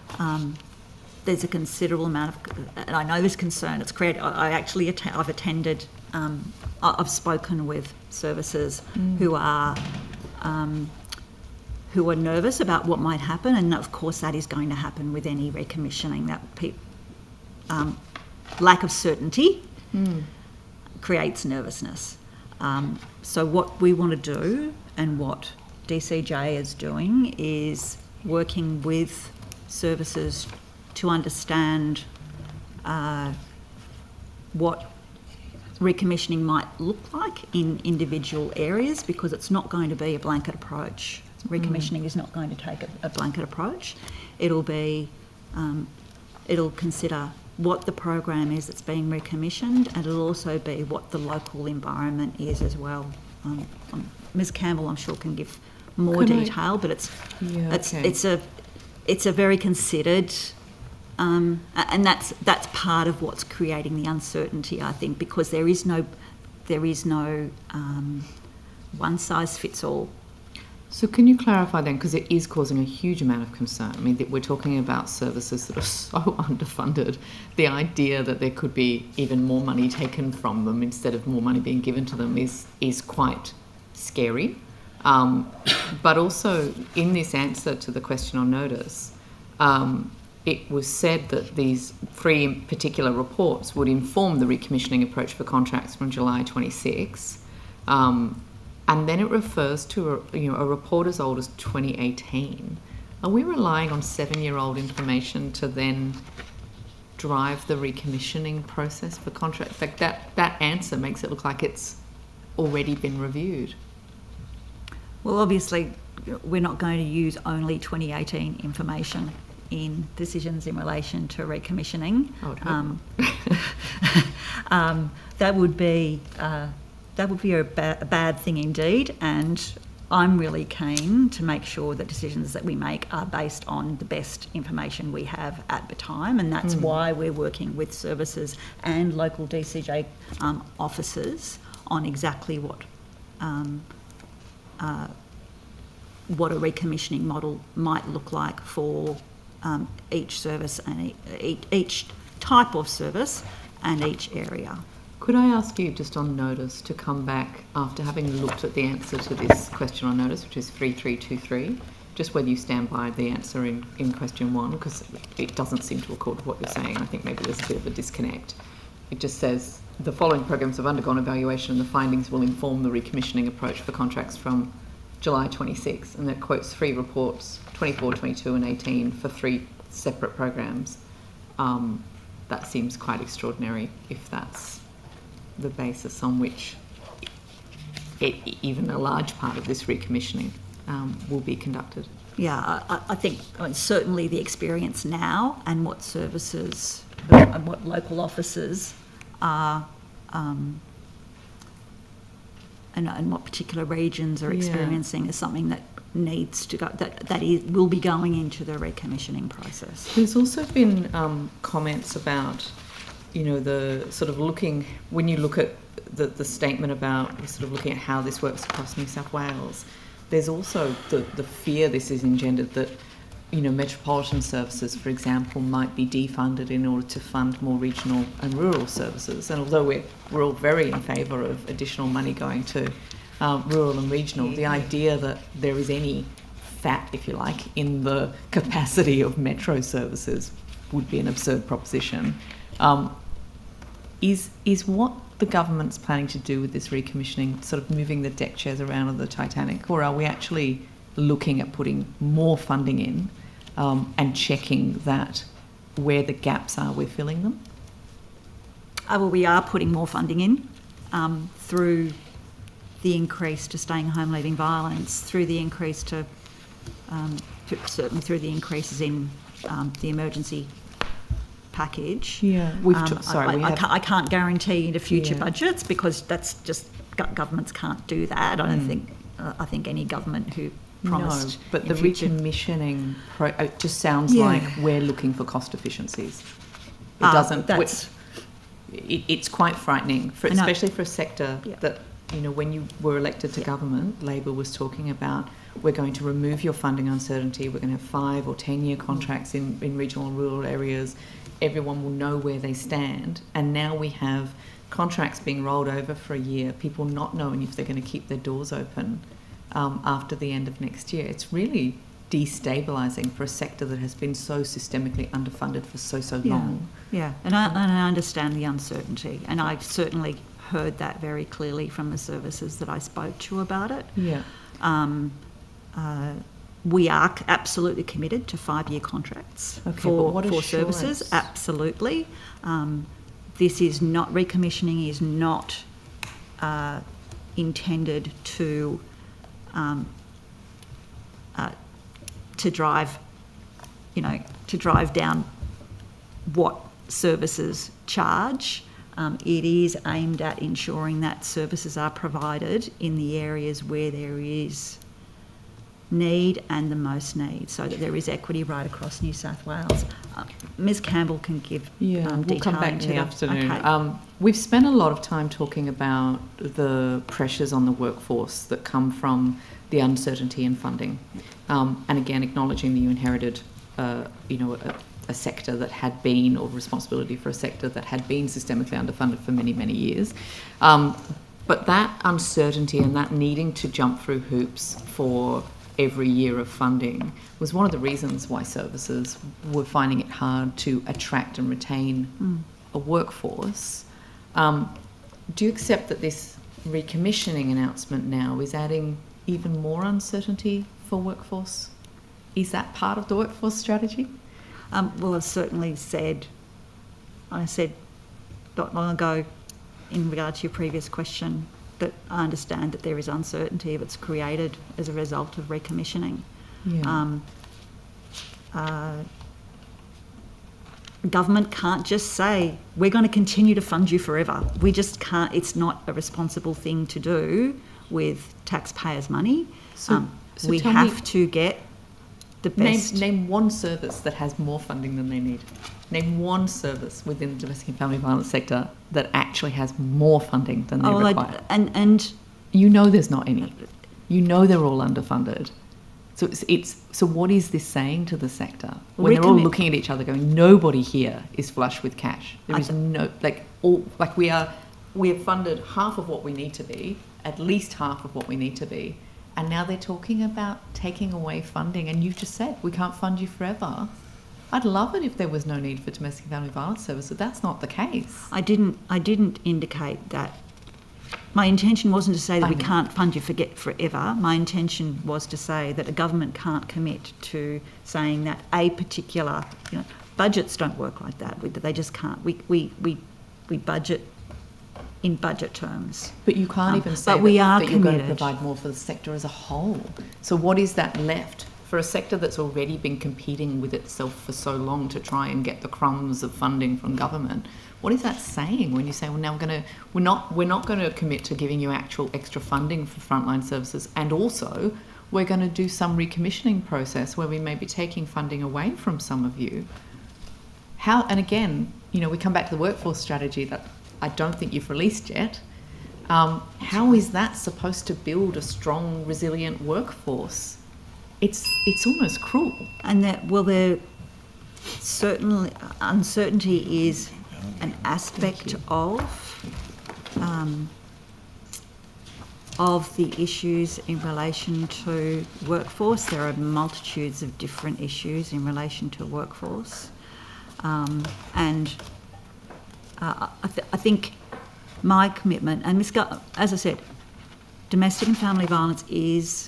There's a considerable amount of, and I know this concern. It's created. I've attended. I've spoken with services who are nervous about what might happen, and of course that is going to happen with any recommissioning. That lack of certainty creates nervousness. So what we want to do, and what DCJ is doing, is working with services to understand what recommissioning might look like in individual areas, because it's not going to be a blanket approach. Recommissioning is not going to take a blanket approach. It'll be, it'll consider what the program is that's being recommissioned, and it'll also be what the local environment is as well. Ms. Campbell, I'm sure, can give more detail, but it's a very considered, and that's part of what's creating the uncertainty, I think, because there is no one size fits all. So can you clarify then, because it is causing a huge amount of concern. I mean, we're talking about services that are so underfunded. The idea that there could be even more money taken from them instead of more money being given to them is quite scary. But also, in this answer to the question on notice, it was said that these 3 particular reports would inform the recommissioning approach for contracts from July 26. And then it refers to a report as old as 2018. Are we relying on 7-year-old information to then drive the recommissioning process for contracts? Like that answer makes it look like it's already been reviewed. Well, obviously, we're not going to use only 2018 information in decisions in relation to recommissioning. That would be a bad thing indeed, and I'm really keen to make sure that decisions that we make are based on the best information we have at the time, and that's why we're working with services and local DCJ officers on exactly what a recommissioning model might look like for each service and each type of service and each area. Could I ask you, just on notice, to come back after having looked at the answer to this question on notice, which is 3323, just whether you stand by the answer in question 1, because it doesn't seem to accord with what you're saying. I think maybe there's a bit of a disconnect. It just says, the following programs have undergone evaluation and the findings will inform the recommissioning approach for contracts from July 26, and that quotes 3 reports, 24, 22 and 18, for 3 separate programs. That seems quite extraordinary if that's the basis on which even a large part of this recommissioning will be conducted. Yeah, I think certainly the experience now and what services and what local officers are and what particular regions are experiencing is something that needs to go, will be going into the recommissioning process. There's also been comments about, the sort of when you look at the statement about sort of looking at how this works across New South Wales, there's also the fear this is engendered that metropolitan services, for example, might be defunded in order to fund more regional and rural services. And although we're all very in favour of additional money going to rural and regional, the idea that there is any fat, if you like, in the capacity of metro services would be an absurd proposition. Is what the government's planning to do with this recommissioning sort of moving the deck chairs around on the Titanic, or are we actually looking at putting more funding in and checking that where the gaps are, we're filling them? Well, we are putting more funding in through the increase to staying home, leaving violence, through the increase to certainly through the increases in the emergency package. Yeah, I can't guarantee into future budgets because that's just governments can't do that. I don't think. I think any government who promised. No, but the recommissioning it just sounds like we're looking for cost efficiencies. It doesn't. It's quite frightening, especially for a sector that, when you were elected to government, Labor was talking about, we're going to remove your funding uncertainty, we're going to have 5 or 10 year contracts in regional and rural areas, everyone will know where they stand. And now we have contracts being rolled over for a year, people not knowing if they're going to keep their doors open after the end of next year. It's really destabilising for a sector that has been so systemically underfunded for so long. Yeah, and I understand the uncertainty, and I certainly heard that very clearly from the services that I spoke to about it. Yeah. We are absolutely committed to 5-year contracts for services. Absolutely. This is not, recommissioning is not intended to drive down what services charge. It is aimed at ensuring that services are provided in the areas where there is need and the most need, so that there is equity right across New South Wales. Ms Campbell can give detail. We'll come back in the afternoon. Okay. We've spent a lot of time talking about the pressures on the workforce that come from the uncertainty in funding, and again acknowledging that you inherited a sector that had been, or responsibility for a sector that had been systemically underfunded for many, many years. But that uncertainty and that needing to jump through hoops for every year of funding was one of the reasons why services were finding it hard to attract and retain a workforce. Do you accept that this recommissioning announcement now is adding even more uncertainty for workforce? Is that part of the workforce strategy? Well, I've certainly said not long ago in regard to your previous question that I understand that there is uncertainty that's created as a result of recommissioning. Yeah. Government can't just say, we're going to continue to fund you forever. We just can't. It's not a responsible thing to do with taxpayers' money. So we have to get the best. Name one service that has more funding than they need. Name one service within the domestic and family violence sector that actually has more funding than they require. And you know there's not any. You know they're all underfunded. So so what is this saying to the sector when they're all looking at each other going, nobody here is flush with cash. There is we have funded half of what we need to be, at least half of what we need to be, and now they're talking about taking away funding, and you've just said we can't fund you forever. I'd love it if there was no need for domestic and family violence services. That's not the case. I didn't indicate that. My intention wasn't to say that we can't fund you forever. My intention was to say that a government can't commit to saying that a particular, budgets don't work like that. They just can't. We budget in budget terms. But you can't even say that you're going to provide more for the sector as a whole. So what is that left for a sector that's already been competing with itself for so long to try and get the crumbs of funding from government? What is that saying when you say, well, now we're not going to commit to giving you actual extra funding for frontline services, and also we're going to do some recommissioning process where we may be taking funding away from some of you? How? And again, we come back to the workforce strategy that I don't think you've released yet. How is that supposed to build a strong, resilient workforce it's almost cruel. And that, well, there certainly uncertainty is an aspect of the issues in relation to workforce. There are multitudes of different issues in relation to workforce. I think my commitment, and as I said, domestic and family violence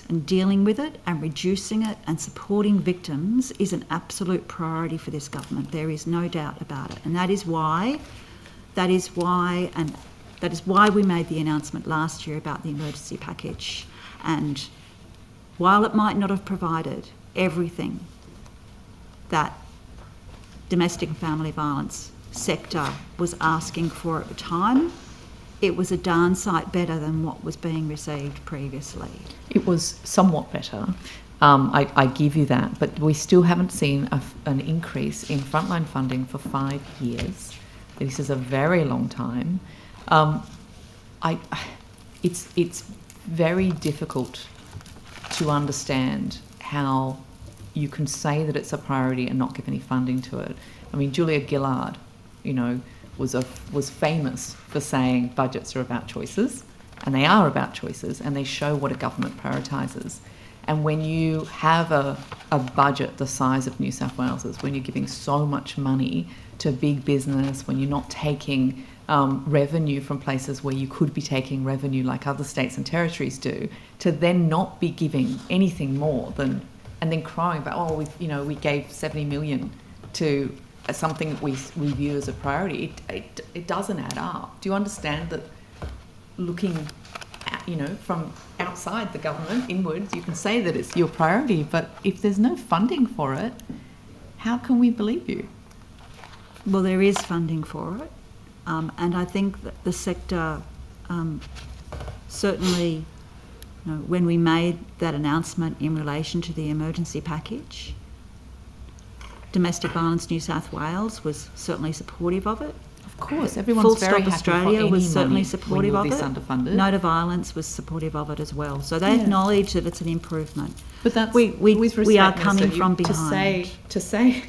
and dealing with it and reducing it and supporting victims is an absolute priority for this government. There is no doubt about it. And that is why we made the announcement last year about the emergency package. And while it might not have provided everything that domestic and family violence sector was asking for at the time, it was a darn sight better than what was being received previously. It was somewhat better. I give you that, but we still haven't seen an increase in frontline funding for 5 years. This is a very long time. It's very difficult to understand how you can say that it's a priority and not give any funding to it. I mean, Julia Gillard, was famous for saying budgets are about choices, and they are about choices, and they show what a government prioritises. And when you have a budget the size of New South Wales's, when you're giving so much money to big business, when you're not taking revenue from places where you could be taking revenue like other states and territories do, to then not be giving anything more than, and then crying about, we gave 70 million to something that we view as a priority, it doesn't add up. Do you understand that looking at, from outside the government inwards, you can say that it's your priority, but if there's no funding for it, how can we believe you? Well, there is funding for it, and I think that the sector certainly, when we made that announcement in relation to the emergency package, Domestic Violence New South Wales was certainly supportive of it. Of course, everyone's very happy Australia for any was certainly money supportive when of you're it. this underfunded. No to Violence was supportive of it as well. So they acknowledge that it's an improvement. But that's we with respect, we are Minister, coming from behind. To say,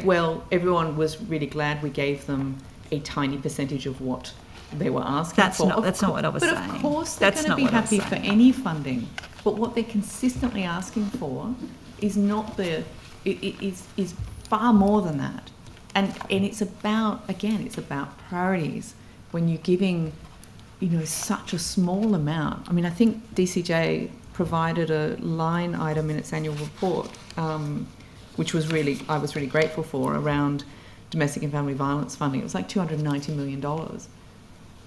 well, everyone was really glad we gave them a tiny percentage of what they were asking for. That's not what I was saying. But of course they're going to be happy for any funding. But what they're consistently asking for is not is far more than that. And it's about, again, it's about priorities. When you're giving, such a small amount. I mean, I think DCJ provided a line item in its annual report, which I was really grateful for, around domestic and family violence funding. It was like $290 million.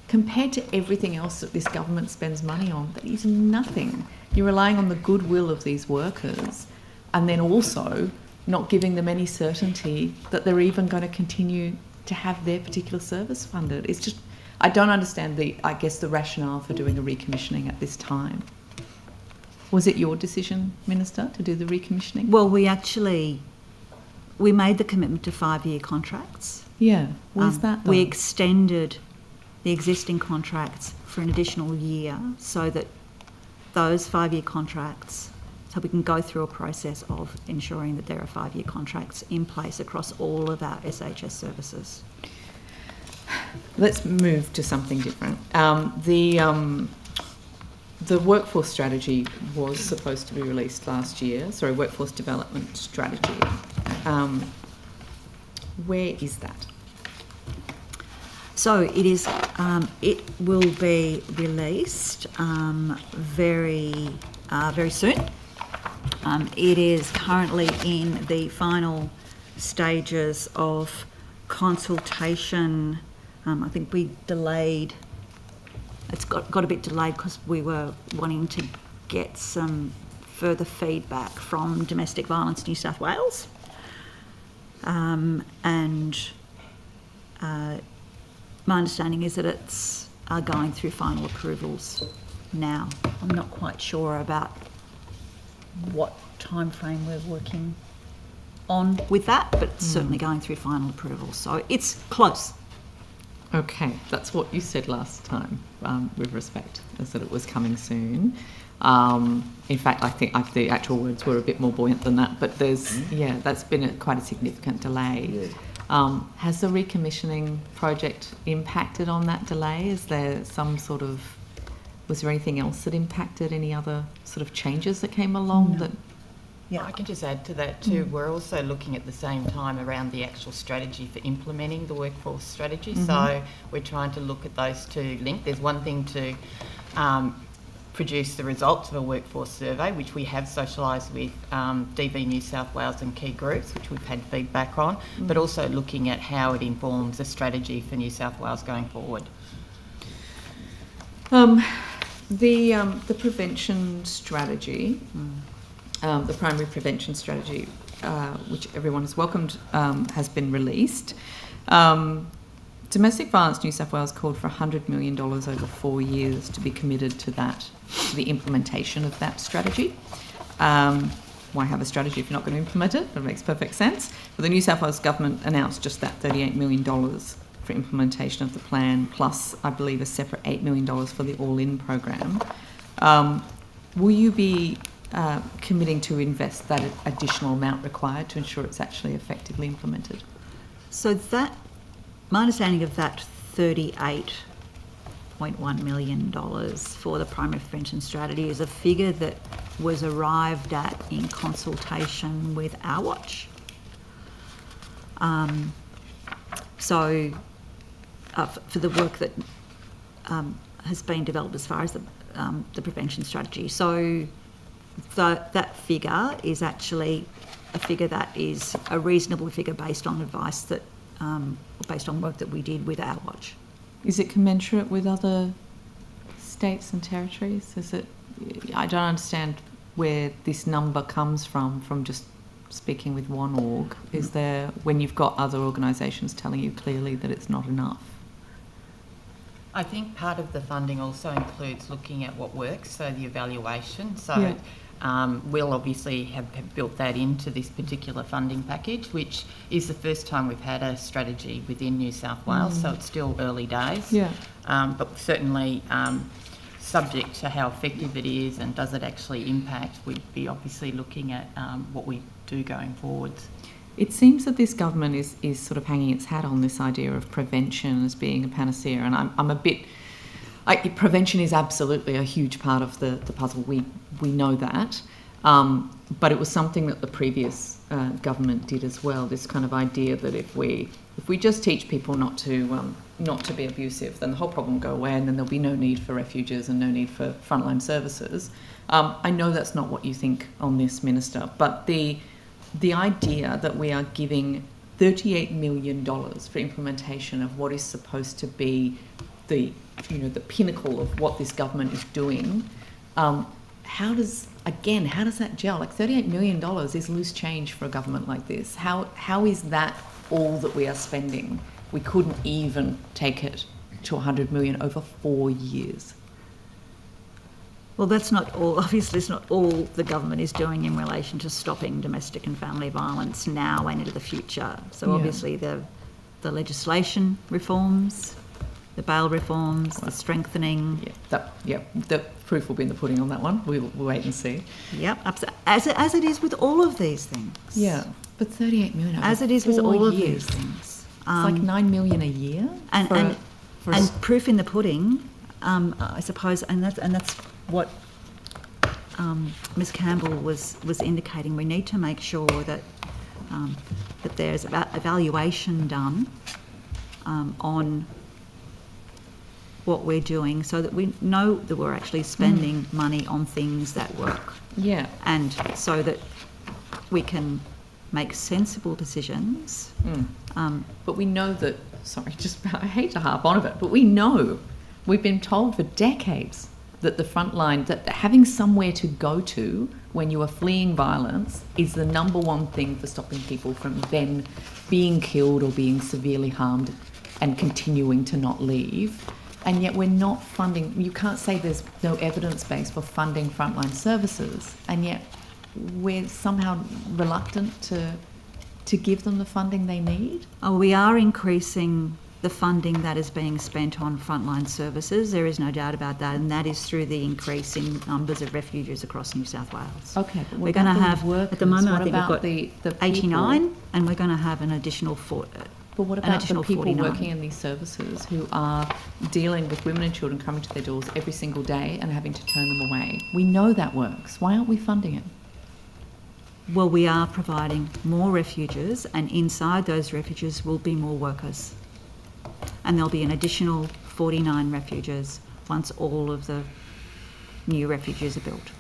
Compared to everything else that this government spends money on, that is nothing. You're relying on the goodwill of these workers, and then also not giving them any certainty that they're even going to continue to have their particular service funded. It's just, I don't understand the rationale for doing a recommissioning at this time. Was it your decision, Minister, to do the recommissioning? Well, we made the commitment to 5-year contracts. Yeah, where's that though? We extended the existing contracts for an additional year so that those 5-year contracts, so we can go through a process of ensuring that there are 5-year contracts in place across all of our SHS services. Let's move to something different. The workforce strategy was supposed to be released last year. Sorry, workforce development strategy. Where is that? So it is. It will be released very soon. It is currently in the final stages of consultation. I think we delayed. It's got a bit delayed because we were wanting to get some further feedback from Domestic Violence New South Wales. My understanding is that it's going through final approvals now. I'm not quite sure about what time frame we're working on with that, but it's certainly going through final approvals. So it's close. Okay, that's what you said last time, with respect, is that it was coming soon. In fact, I think the actual words were a bit more buoyant than that, but that's been quite a significant delay. Yeah. Has the recommissioning project impacted on that delay? Is there was there anything else that impacted, any other sort of changes that came along that? Yeah, I can just add to that too. We're also looking at the same time around the actual strategy for implementing the workforce strategy. So we're trying to look at those two linked. There's one thing to produce the results of a workforce survey, which we have socialised with DV New South Wales and key groups, which we've had feedback on, but also looking at how it informs a strategy for New South Wales going forward. The prevention strategy, the primary prevention strategy, which everyone has welcomed, has been released. Domestic Violence New South Wales called for $100 million over 4 years to be committed to the implementation of that strategy. Why have a strategy if you're not going to implement it? That makes perfect sense. But the New South Wales government announced just that $38 million for implementation of the plan, plus I believe a separate $8 million for the All-In program. Will you be committing to invest that additional amount required to ensure it's actually effectively implemented? So my understanding of that $38.1 million for the primary prevention strategy is a figure that was arrived at in consultation with Our Watch. For the work that has been developed as far as the prevention strategy. So that figure is actually a figure that is a reasonable figure based on advice that, based on work that we did with Our Watch. Is it commensurate with other states and territories? I don't understand where this number comes from just speaking with one org. Is there, when you've got other organisations telling you clearly that it's not enough? I think part of the funding also includes looking at what works, so the evaluation. So we'll obviously have built that into this particular funding package, which is the first time we've had a strategy within New South Wales, so it's still early days. Yeah. But certainly subject to how effective it is and does it actually impact, we'd be obviously looking at what we do going forwards. It seems that this government is sort of hanging its hat on this idea of prevention as being a panacea, and I'm a bit... prevention is absolutely a huge part of the puzzle. We know that, but it was something that the previous government did as well. This kind of idea that if we just teach people not to be abusive, then the whole problem will go away, and then there'll be no need for refuges and no need for frontline services. I know that's not what you think on this, Minister, but the idea that we are giving $38 million for implementation of what is supposed to be the pinnacle of what this government is doing, how does that gel? Like $38 million is loose change for a government like this. How is that all that we are spending? We couldn't even take it to $100 million over 4 years. Well, that's not all. Obviously, it's not all the government is doing in relation to stopping domestic and family violence now and into the future. So obviously the legislation reforms, the bail reforms, the strengthening. The proof will be in the pudding on that one. We'll wait and see. Yep, as it is with all of these things. Yeah, but 38 million over as it is with all of these things. It's like 9 million a year. And proof in the pudding, I suppose, and that's what Ms. Campbell was indicating. We need to make sure that there's evaluation done on what we're doing, so that we know that we're actually spending money on things that work. Yeah. And so that we can make sensible decisions. But we know that, I hate to harp on it, but we know, we've been told for decades that the front line, that having somewhere to go to when you are fleeing violence is the number one thing for stopping people from then being killed or being severely harmed and continuing to not leave. And yet we're not funding, you can't say there's no evidence base for funding frontline services, and yet we're somehow reluctant to give them the funding they need. We are increasing the funding that is being spent on frontline services. There is no doubt about that, and that is through the increase in numbers of refugees across New South Wales. Okay, but We're going to have, at the moment, I what think we've about got the 89, and we're going to have an additional But what about the people 49. working in these services who are dealing with women and children coming to their doors every single day and having to turn them away? We know that works. Why aren't we funding it? Well, we are providing more refuges, and inside those refuges will be more workers. And there'll be an additional 49 refuges once all of the new refuges are built.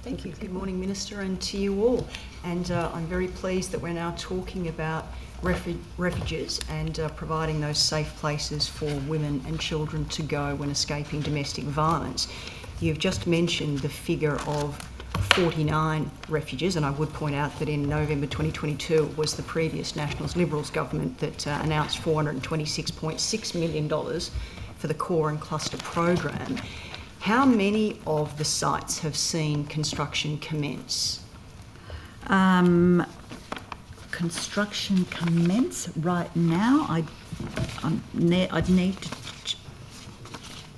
Thank you. Good morning, Minister, and to you all. And I'm very pleased that we're now talking about refuges and providing those safe places for women and children to go when escaping domestic violence. You've just mentioned the figure of 49 refuges, and I would point out that in November 2022 it was the previous Nationals Liberals government that announced $426.6 million for the core and cluster program. How many of the sites have seen construction commence? Construction commence right now. I'd need to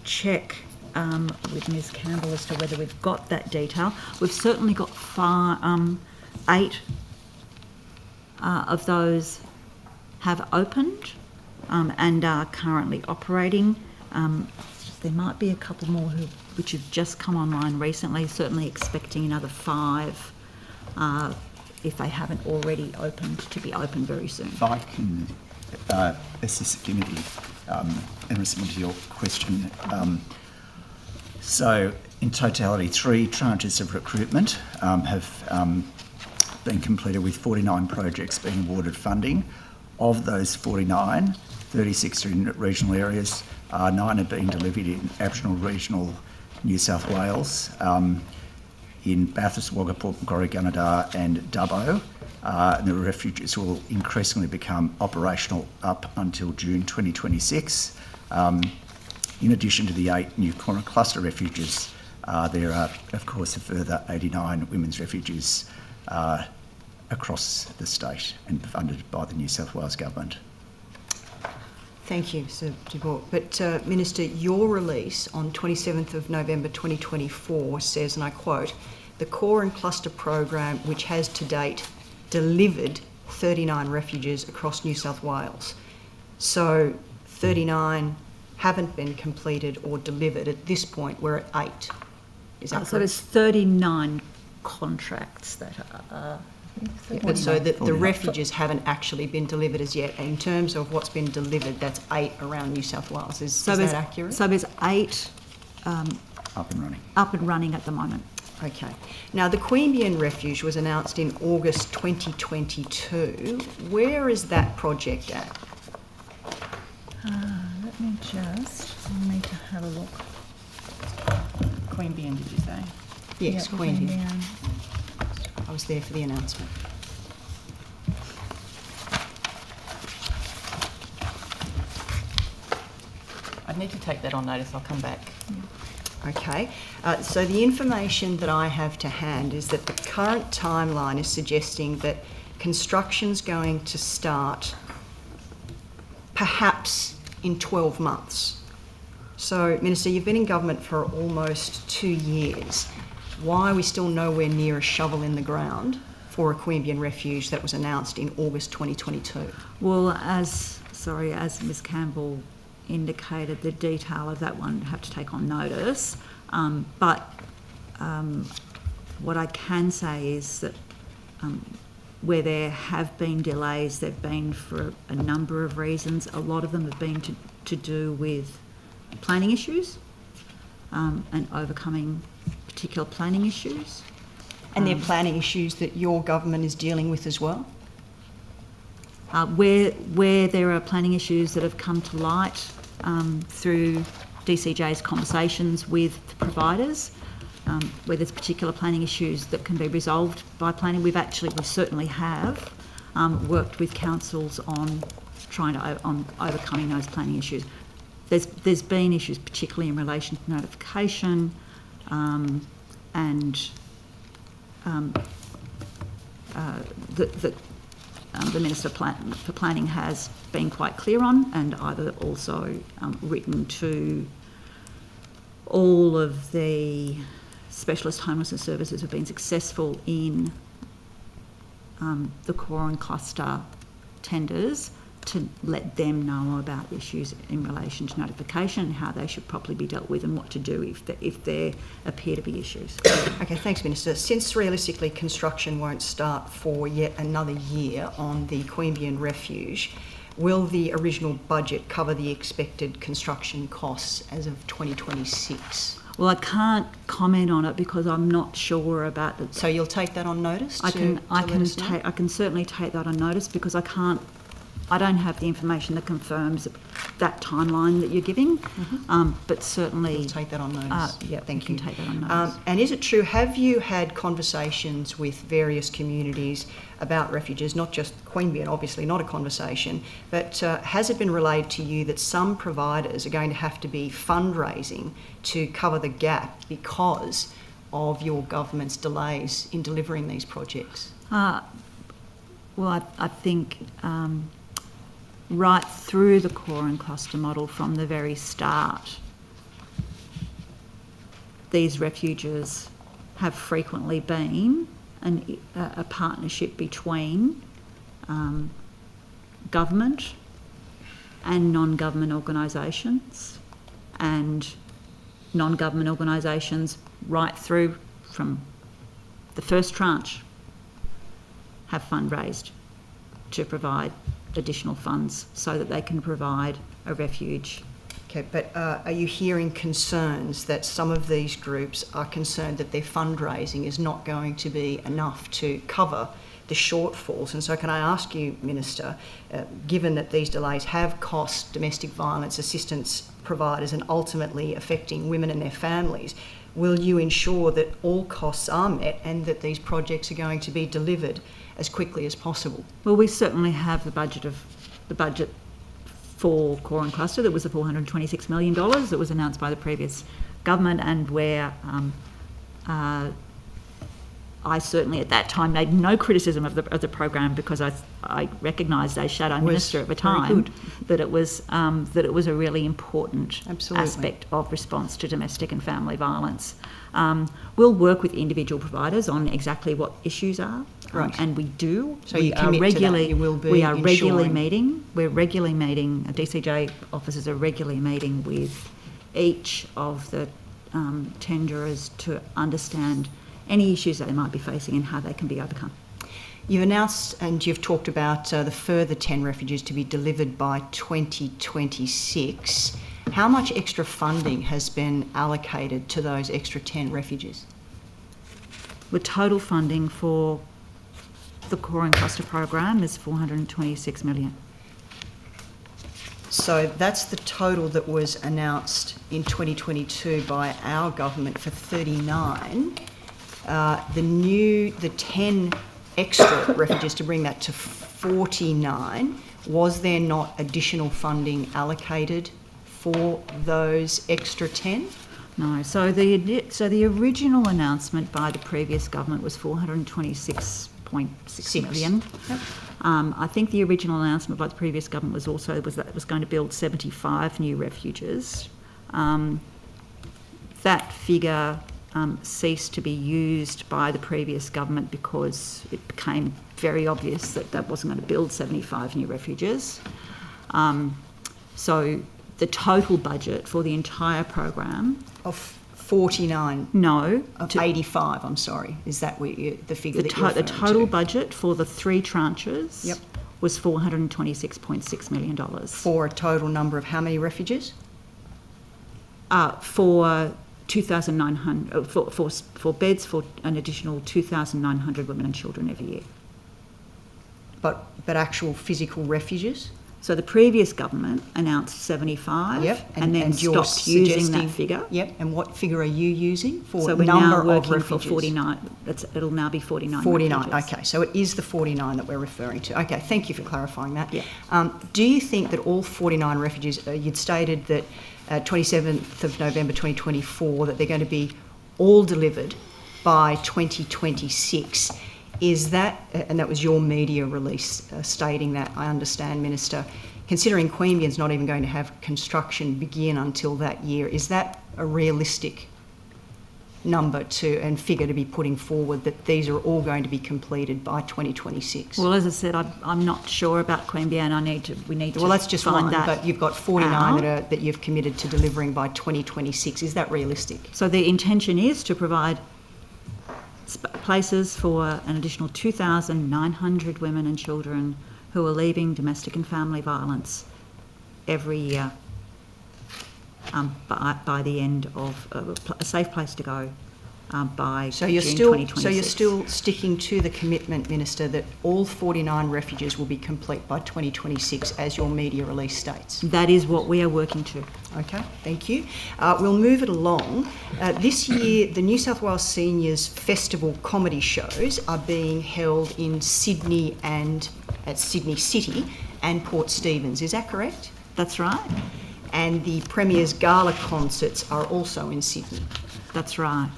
check with Ms Campbell as to whether we've got that detail. We've certainly got 8 of those have opened and are currently operating. There might be a couple more which have just come online recently, certainly expecting another 5 if they haven't already opened, to be open very soon. If I can assist the committee in responding to your question. So, in totality, 3 tranches of recruitment have been completed, with 49 projects being awarded funding. Of those 49, 36 are in regional areas, 9 are being delivered in Aboriginal regional New South Wales, in Bathurst, Wagga, Port Macquarie, Gunnedah and Dubbo. And the refuges will increasingly become operational up until June 2026. In addition to the 8 new core and cluster refuges, there are, of course, a further 89 women's refuges across the state and funded by the New South Wales Government. Thank you, Sir Dubois. But, Minister, your release on 27th of November 2024 says, and I quote, "The core and cluster program, which has to date delivered 39 refuges across New South Wales." So 39 haven't been completed or delivered. At this point, we're at 8. Is that So correct? there's 39 contracts that are... But so the refuges haven't actually been delivered as yet. In terms of what's been delivered, that's 8 around New South Wales. Is that accurate? So there's 8 Up and running. up and running at the moment. Okay. Now, the Queanbeyan Refuge was announced in August 2022. Where is that project at? Let me just... I need to have a look. Queanbeyan, did you say? Yes, Yeah, Queanbeyan. I was there for the announcement. I'd need to take that on notice. I'll come back. Okay. So the information that I have to hand is that the current timeline is suggesting that construction's going to start perhaps in 12 months. So, Minister, you've been in government for almost 2 years. Why are we still nowhere near a shovel in the ground for a Queanbeyan refuge that was announced in August 2022? Well, as Ms Campbell indicated, the detail of that one have to take on notice. But what I can say is that where there have been delays, they've been for a number of reasons. A lot of them have been to do with planning issues and overcoming particular planning issues. And they're planning issues that your government is dealing with as well? Where there are planning issues that have come to light through DCJ's conversations with the providers, where there's particular planning issues that can be resolved by planning, we certainly have worked with councils on on overcoming those planning issues. There's been issues, particularly in relation to notification and the Minister for Planning has been quite clear on, and either also written to all of the specialist homelessness services who have been successful in the core and cluster tenders, to let them know about issues in relation to notification, how they should properly be dealt with, and what to do if there appear to be issues. Okay, thanks, Minister. Since realistically construction won't start for yet another year on the Queanbeyan Refuge, will the original budget cover the expected construction costs as of 2026? Well, I can't comment on it because I'm not sure about it. So you'll take that on notice? I can certainly take that on notice because I don't have the information that confirms that timeline that you're giving, but certainly... We'll take that on notice. Yeah, thank you. Can take that on notice. And is it true, have you had conversations with various communities about refuges, not just Queanbeyan, obviously not a conversation, but has it been relayed to you that some providers are going to have to be fundraising to cover the gap because of your government's delays in delivering these projects? Well, I think... right through the core and cluster model from the very start, these refuges have frequently been a partnership between government and non-government organisations, and non-government organisations right through from the first tranche have fundraised to provide additional funds so that they can provide a refuge. Okay, but are you hearing concerns that some of these groups are concerned that their fundraising is not going to be enough to cover the shortfalls? And so can I ask you, Minister, given that these delays have cost domestic violence assistance providers and ultimately affecting women and their families, will you ensure that all costs are met and that these projects are going to be delivered as quickly as possible? Well, we certainly have the budget for core and cluster. That was the $426 million that was announced by the previous government, and where I certainly at that time made no criticism of the program because I recognised as Shadow Minister at the time that it was a really important aspect of response to domestic and family violence. We'll work with individual providers on exactly what issues are, and we do. So you commit to that, you will be we are regularly meeting. We're regularly meeting. DCJ officers are regularly meeting with each of the tenderers to understand any issues that they might be facing and how they can be overcome. You've announced and you've talked about the further 10 refuges to be delivered by 2026. How much extra funding has been allocated to those extra 10 refuges? The total funding for the core and cluster program is $426 million. So that's the total that was announced in 2022 by our government for 39. The 10 extra refuges to bring that to 49, was there not additional funding allocated for those extra 10? No. So the original announcement by the previous government was $426.6 million. Yep. I think the original announcement by the previous government was that it was going to build 75 new refuges. That figure ceased to be used by the previous government because it became very obvious that wasn't going to build 75 new refuges. So the total budget for the entire program... Of 49? No. Of 85, I'm sorry. Is that the figure that you're referring to? The total budget for the three tranches was $426.6 million. For a total number of how many refuges? For 2,900 for beds for an additional 2,900 women and children every year. But actual physical refuges? So the previous government announced 75, and then stopped using that figure. Yep. And what figure are you using for so we're number now working of refuges? For 49. It'll now be 49. 49. refuges. Okay. So it is the 49 that we're referring to. Okay. Thank you for clarifying that. Yeah. Do you think that all 49 refuges? You'd stated that 27th of November 2024 that they're going to be all delivered by 2026. is that, and that was your media release stating that, I understand, Minister, considering Queanbeyan's not even going to have construction begin until that year, is that a realistic number and figure to be putting forward, that these are all going to be completed by 2026? Well, as I said, I'm not sure about Queanbeyan. We need to Well, that's just find one, that but you've got 49 out. that you've committed to delivering by 2026. Is that realistic? So the intention is to provide places for an additional 2,900 women and children who are leaving domestic and family violence every year by the end of a safe place to go by So you're June still 2026. so you're still sticking to the commitment, Minister, that all 49 refuges will be complete by 2026, as your media release states. That is what we are working to. Okay, thank you. We'll move it along. This year, the New South Wales Seniors Festival comedy shows are being held in Sydney and at Sydney City and Port Stephens. Is that correct? That's right. And the Premier's Gala concerts are also in Sydney. That's right.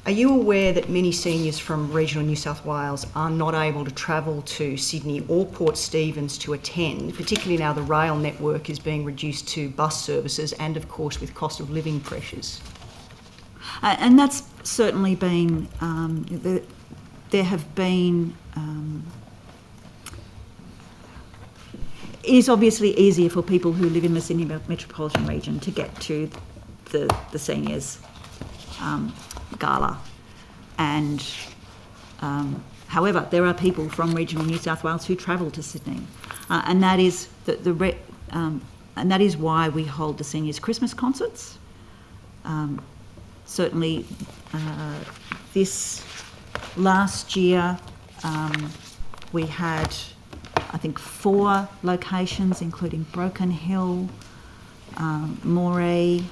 Are you aware that many seniors from regional New South Wales are not able to travel to Sydney or Port Stephens to attend, particularly now the rail network is being reduced to bus services and, of course, with cost of living pressures? And that's certainly been, there have been, it is obviously easier for people who live in the Sydney metropolitan region to get to the seniors gala. And however, there are people from regional New South Wales who travel to Sydney, and that is and that is why we hold the seniors Christmas concerts. Certainly, this last year we had, I think, 4 locations, including Broken Hill, Moree,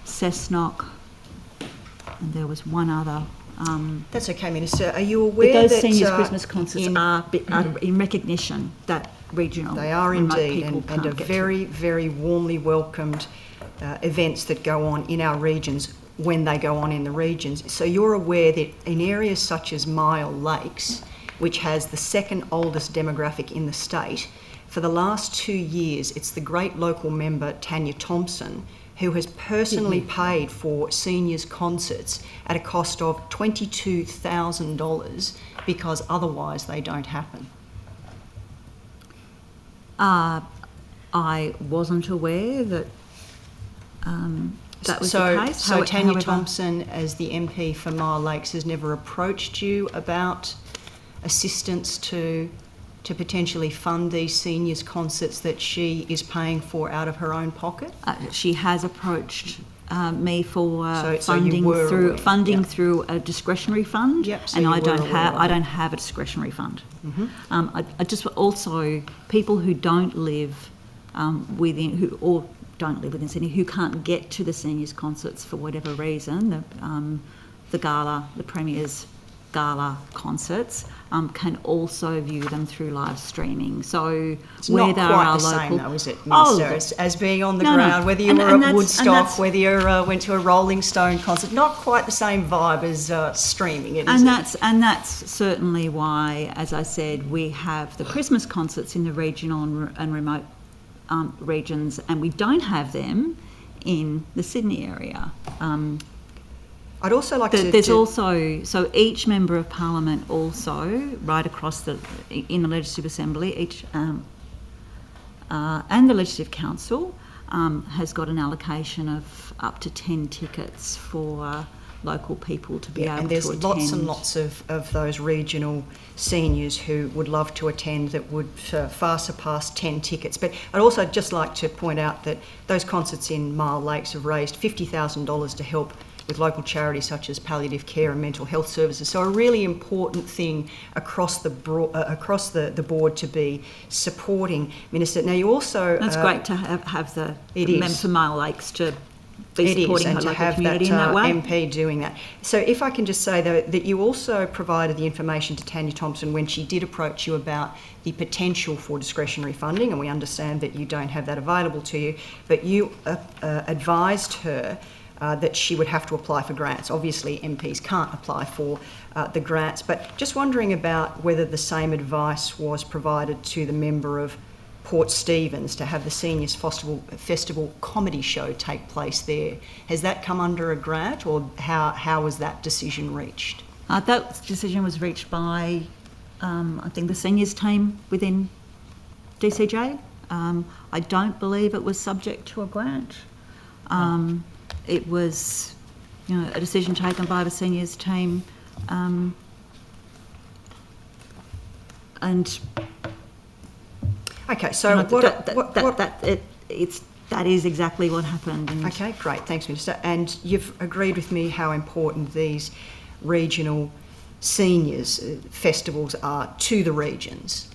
Cessnock, and there was one other. That's okay, Minister. Are you aware But those that seniors' Christmas concerts are in recognition that regional they are remote indeed, people and can't are get very, very warmly welcomed events that go on in our regions when they go on in the regions. So you're aware that in areas such as Mile Lakes, which has the second oldest demographic in the state, for the last 2 years, it's the great local member Tanya Thompson who has personally paid for seniors' concerts at a cost of $22,000 because otherwise they don't happen. I wasn't aware that that was the case. So Tanya However, Thompson, as the MP for Mile Lakes, has never approached you about assistance to potentially fund these seniors' concerts that she is paying for out of her own pocket? she has approached me for So you funding were through aware, through a discretionary fund, Yep, so and you I were don't aware have of I it. don't have a discretionary fund. I just also people who don't live don't live within Sydney, who can't get to the seniors' concerts for whatever reason, the Premier's Gala concerts, can also view them through live streaming. So It's where not there quite are the local, same though, is it, Minister? As being on the ground, whether you were at Woodstock, whether you went to a Rolling Stone concert, not quite the same vibe as streaming it, is it? And that's certainly why, as I said, we have the Christmas concerts in the regional and remote regions, and we don't have them in the Sydney area. I'd also like to... There's also, so each member of parliament also, right across in the Legislative Assembly, and the Legislative Council has got an allocation of up to 10 tickets for local people to be able to attend. And there's lots and lots of those regional seniors who would love to attend that would far surpass 10 tickets. But I'd also just like to point out that those concerts in Mile Lakes have raised $50,000 to help with local charities such as palliative care and mental health services. So a really important thing across the board to be supporting, Minister. Now you also... That's great to have the member for Mile Lakes to be supporting her local community in that way. MP doing that. So if I can just say that you also provided the information to Tanya Thompson when she did approach you about the potential for discretionary funding, and we understand that you don't have that available to you, but you advised her that she would have to apply for grants. Obviously, MPs can't apply for the grants, but just wondering about whether the same advice was provided to the member of Port Stephens to have the Seniors Festival comedy show take place there. Has that come under a grant, or how was that decision reached? That decision was reached by, I think, the seniors team within DCJ. I don't believe it was subject to a grant. It was, a decision taken by the seniors team, and okay. So that is exactly what happened. And okay, great. Thanks, Minister. And you've agreed with me how important these regional seniors festivals are to the regions.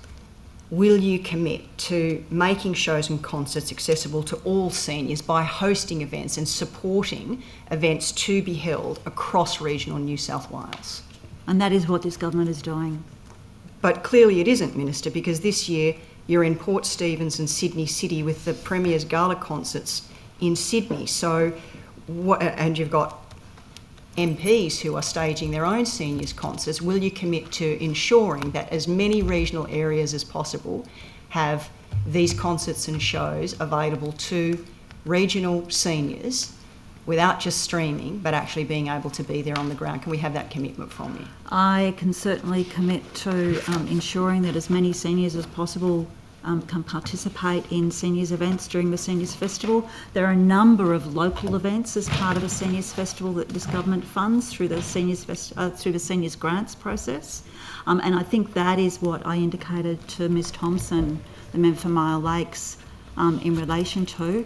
Will you commit to making shows and concerts accessible to all seniors by hosting events and supporting events to be held across regional New South Wales? And that is what this government is doing. But clearly it isn't, Minister, because this year you're in Port Stephens and Sydney City with the Premier's Gala concerts in Sydney. So, and you've got MPs who are staging their own seniors concerts. Will you commit to ensuring that as many regional areas as possible have these concerts and shows available to regional seniors without just streaming, but actually being able to be there on the ground? Can we have that commitment from you? I can certainly commit to ensuring that as many seniors as possible can participate in seniors events during the Seniors Festival. There are a number of local events as part of the Seniors Festival that this government funds through the Seniors Grants process. And I think that is what I indicated to Ms Thompson, the member for Mile Lakes, in relation to.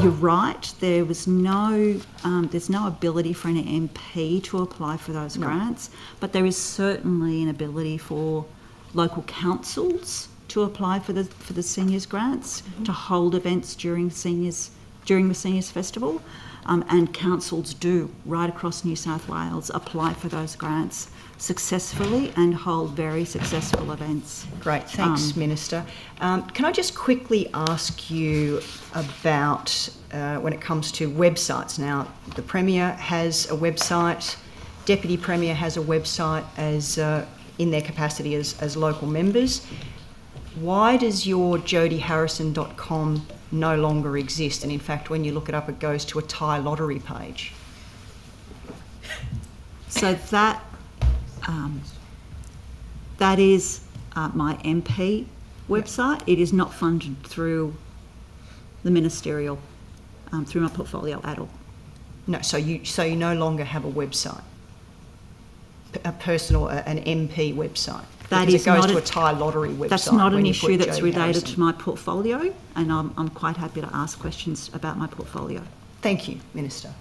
You're right, there's no ability for an MP to apply for those grants, but there is certainly an ability for local councils to apply for the seniors grants, to hold events during the Seniors Festival, and councils do right across New South Wales apply for those grants successfully and hold very successful events. Great, thanks, Minister. Can I just quickly ask you about when it comes to websites? Now, the Premier has a website, Deputy Premier has a website as in their capacity as local members. Why does your jodieharrison.com no longer exist? And in fact, when you look it up, it goes to a Thai lottery page. So that is my MP website. It is not funded through the ministerial, through my portfolio at all. No, so you no longer have a website, an MP website. That because is it goes not to a Thai lottery website. That's not an when you issue put that's Jodie related Harrison. to my portfolio, and I'm quite happy to ask questions about my portfolio. Thank you, Minister.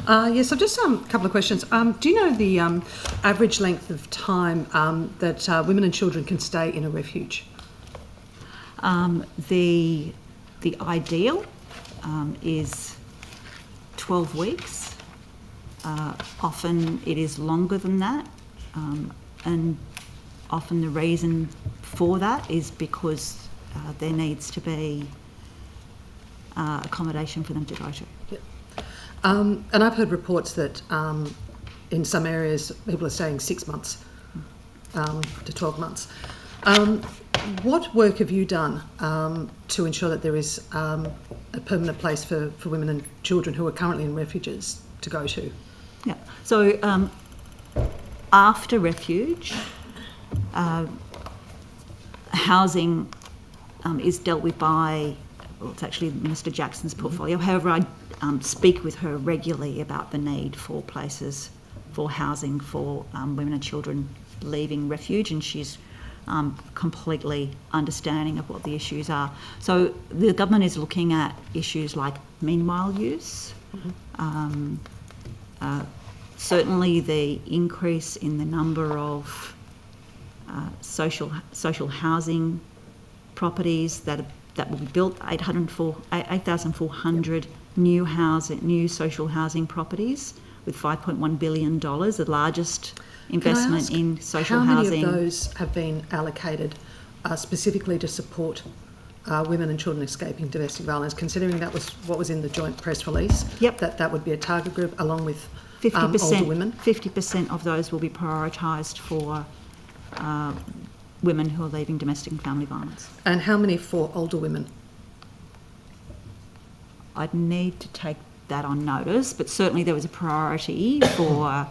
Yes, I've just a couple of questions. Do you know the average length of time that women and children can stay in a refuge? The ideal is 12 weeks. Often it is longer than that, and often the reason for that is because there needs to be accommodation for them to go to. Yep. And I've heard reports that in some areas people are staying 6 months to 12 months. What work have you done to ensure that there is a permanent place for women and children who are currently in refuges to go to? Yeah. So after refuge, housing is dealt with by, well, it's actually Minister Jackson's portfolio. However, I speak with her regularly about the need for places for housing for women and children leaving refuge, and she's completely understanding of what the issues are. So the government is looking at issues like meanwhile use. Certainly the increase in the number of social housing properties that will be built, 8,400 new social housing properties with $5.1 billion, the largest investment in social housing. How many of those have been allocated specifically to support women and children escaping domestic violence, considering that was what was in the joint press release, Yep. that would be a target group along with 50%, older women? 50% of those will be prioritised for women who are leaving domestic and family violence. And how many for older women? I'd need to take that on notice, but certainly there was a priority for,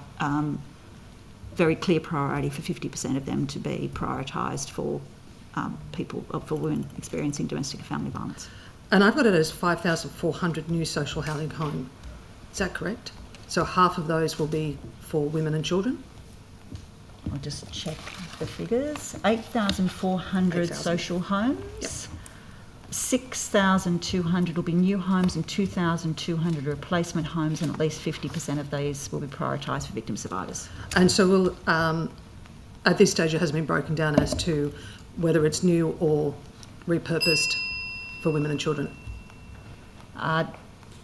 very clear priority for 50% of them to be prioritised for for women experiencing domestic and family violence. And I've got it as 5,400 new social housing homes. Is that correct? So half of those will be for women and children? I'll just check the figures. 8,400 8,000. social homes. 6,200 will be new homes and 2,200 replacement homes, and at least 50% of these will be prioritised for victim survivors. And so will, at this stage, it hasn't been broken down as to whether it's new or repurposed for women and children?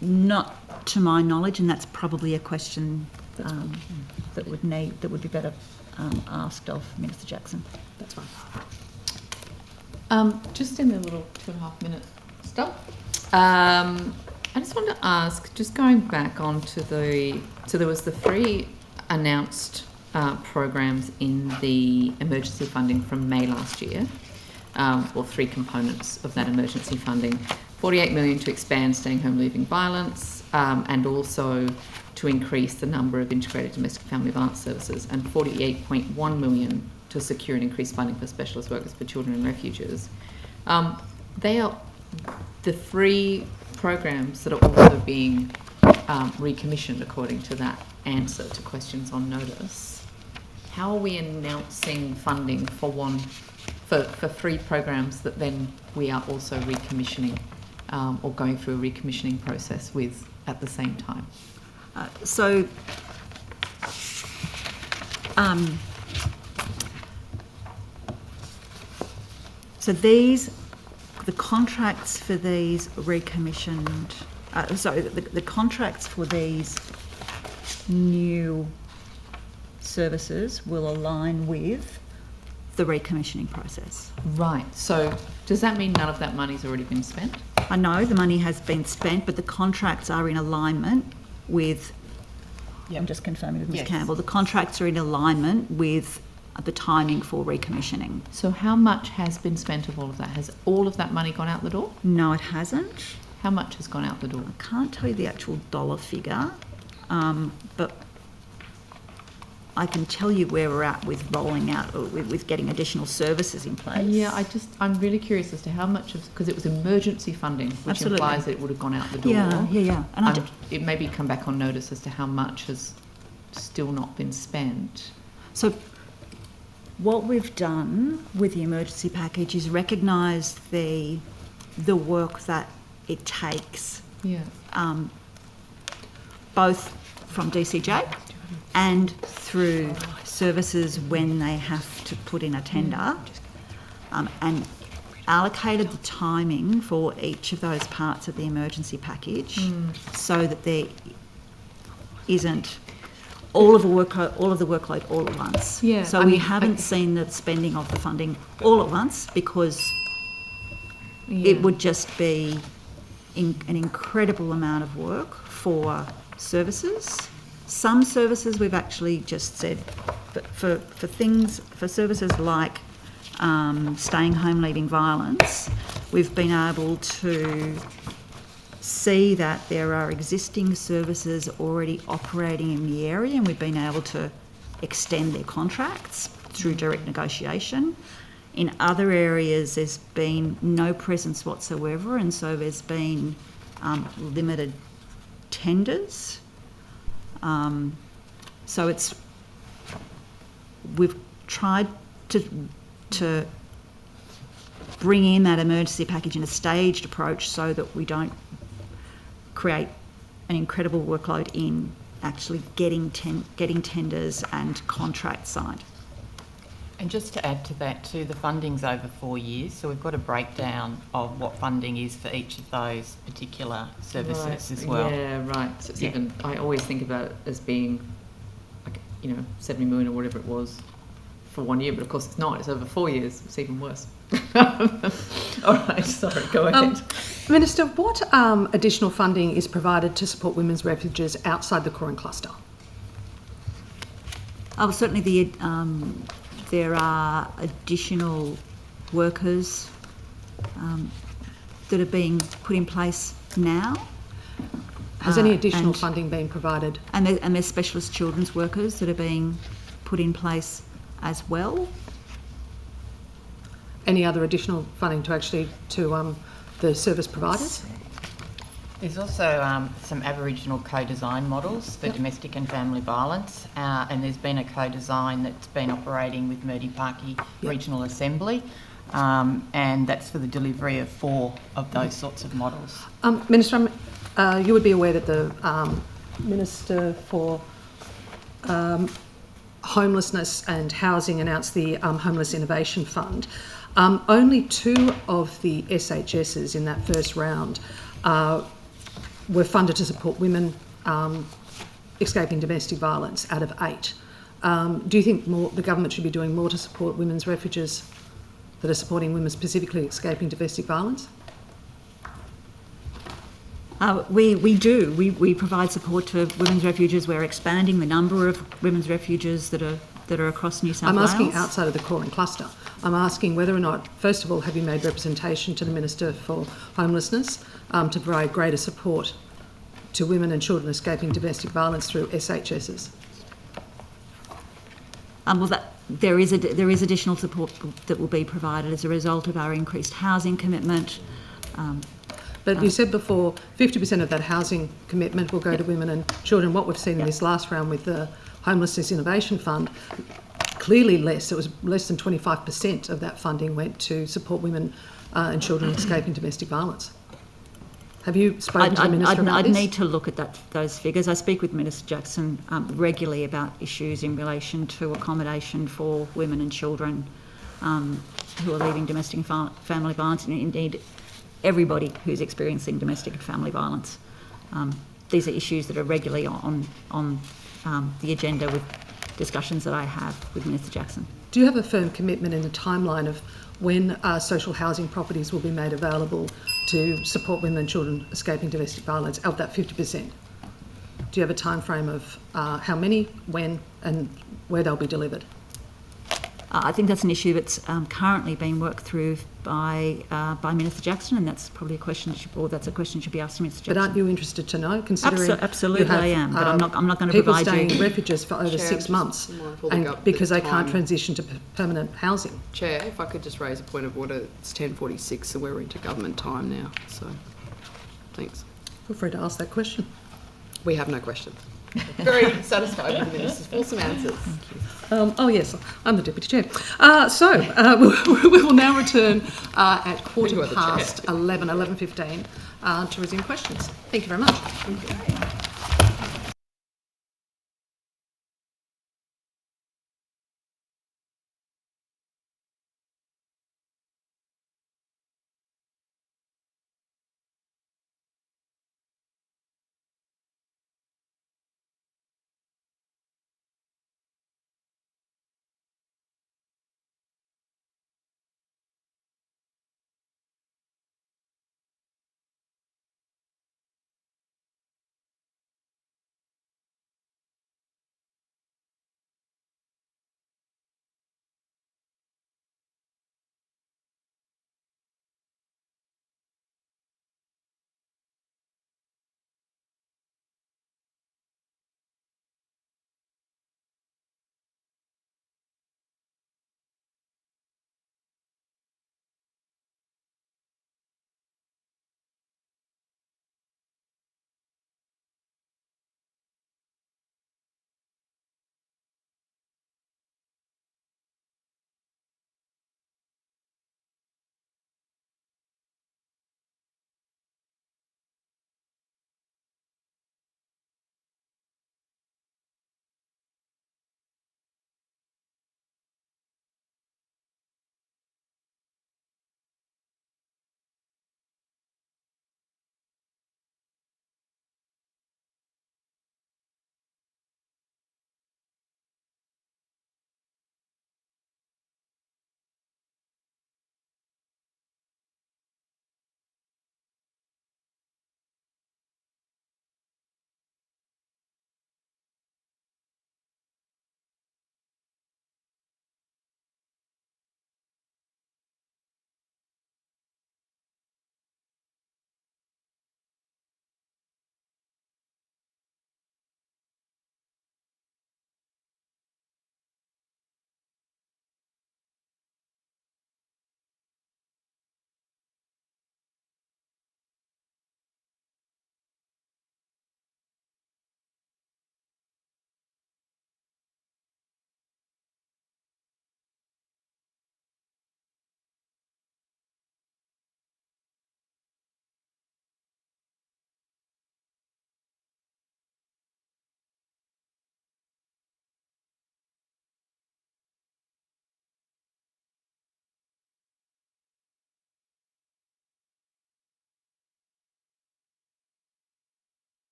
Not to my knowledge, and that's probably a question that would be better asked of Minister Jackson. That's fine. Just in the little 2.5 minute stuff, I just wanted to ask, just going back onto so there was the 3 announced programs in the emergency funding from May last year, or 3 components of that emergency funding. 48 million to expand staying home leaving violence, and also to increase the number of integrated domestic family violence services, and 48.1 million to secure and increase funding for specialist workers for children and refugees. They are the 3 programs that are also being recommissioned according to that answer to questions on notice. How are we announcing funding for for 3 programs that then we are also recommissioning or going through a recommissioning process with at the same time? So the contracts for these recommissioned, the contracts for these new services will align with the recommissioning process. Right. So does that mean none of that money's already been spent? I know the money has been spent, but the contracts are in alignment with, I'm just confirming with Ms. Yes. Campbell, the contracts are in alignment with the timing for recommissioning. So how much has been spent of all of that? Has all of that money gone out the door? No, it hasn't. How much has gone out the door? I can't tell you the actual dollar figure, but I can tell you where we're at with rolling out, or with getting additional services in place. Yeah, I'm really curious as to how much of, because it was emergency funding, which Absolutely. implies that it would have gone out the door. Yeah. And it maybe come back on notice as to how much has still not been spent. So what we've done with the emergency package is recognise the work that it takes, Yeah. both from DCJ and through services when they have to put in a tender, and allocated the timing for each of those parts of the emergency package so that there isn't all of the workload all at once. Yeah, So we haven't seen the spending of the funding all at once, because it would just be an incredible amount of work for services. Some services we've actually just said, but for services like staying home leaving violence, we've been able to see that there are existing services already operating in the area, and we've been able to extend their contracts through direct negotiation. In other areas, there's been no presence whatsoever, and so there's been limited tenders. So we've tried to bring in that emergency package in a staged approach so that we don't create an incredible workload in actually getting tenders and contracts signed. And just to add to that too, the funding's over 4 years, so we've got a breakdown of what funding is for each of those particular services as well. Yeah, right. So it's even, I always think about it as being like, 70 million or whatever it was for 1 year, but of course it's not. It's over 4 years. It's even worse. All right, sorry, go ahead. Minister, what additional funding is provided to support women's refuges outside the Corin cluster? Certainly there are additional workers that are being put in place now. Has any additional and- funding been provided? And there's specialist children's workers that are being put in place as well. Any other additional funding to the service providers? There's also some Aboriginal co-design models for domestic and family violence, and there's been a co-design that's been operating with Murdi-Parky Regional Assembly, and that's for the delivery of 4 of those sorts of models. Minister, you would be aware that the Minister for Homelessness and Housing announced the Homeless Innovation Fund. Only 2 of the SHSs in that first round were funded to support women escaping domestic violence out of 8. Do you think the government should be doing more to support women's refuges that are supporting women specifically escaping domestic violence? We do. We provide support to women's refuges. We're expanding the number of women's refuges that are across New South Wales. I'm asking outside of the Corin cluster. I'm asking whether or not, first of all, have you made representation to the Minister for Homelessness to provide greater support to women and children escaping domestic violence through SHSs? There is additional support that will be provided as a result of our increased housing commitment. But you said before 50% of that housing commitment will go to women and children. What we've seen in this last round with the Homelessness Innovation Fund, clearly less. It was less than 25% of that funding went to support women and children escaping domestic violence. Have you spoken to the Minister about this? I'd need to look at those figures. I speak with Minister Jackson regularly about issues in relation to accommodation for women and children who are leaving domestic and family violence, and indeed everybody who's experiencing domestic and family violence. These are issues that are regularly on the agenda with discussions that I have with Minister Jackson. Do you have a firm commitment in the timeline of when social housing properties will be made available to support women and children escaping domestic violence of that 50%? Do you have a time frame of how many, when and where they'll be delivered? I think that's an issue that's currently being worked through by Minister Jackson, and that's probably a question should be asked to Minister Jackson. But aren't you interested to know, considering absolutely you have, I am, but I'm not going to people provide staying you. in refuges for over Chair, 6 months, and because they can't transition to permanent housing? Chair, if I could just raise a point of order, it's 10:46, so we're into government time now, so thanks. Feel free to ask that question. We have no question. Very satisfied with the Minister's fulsome answers. Oh yes, I'm the Deputy Chair. We will now return at quarter You are the past 11:15 to resume questions. Thank you very much.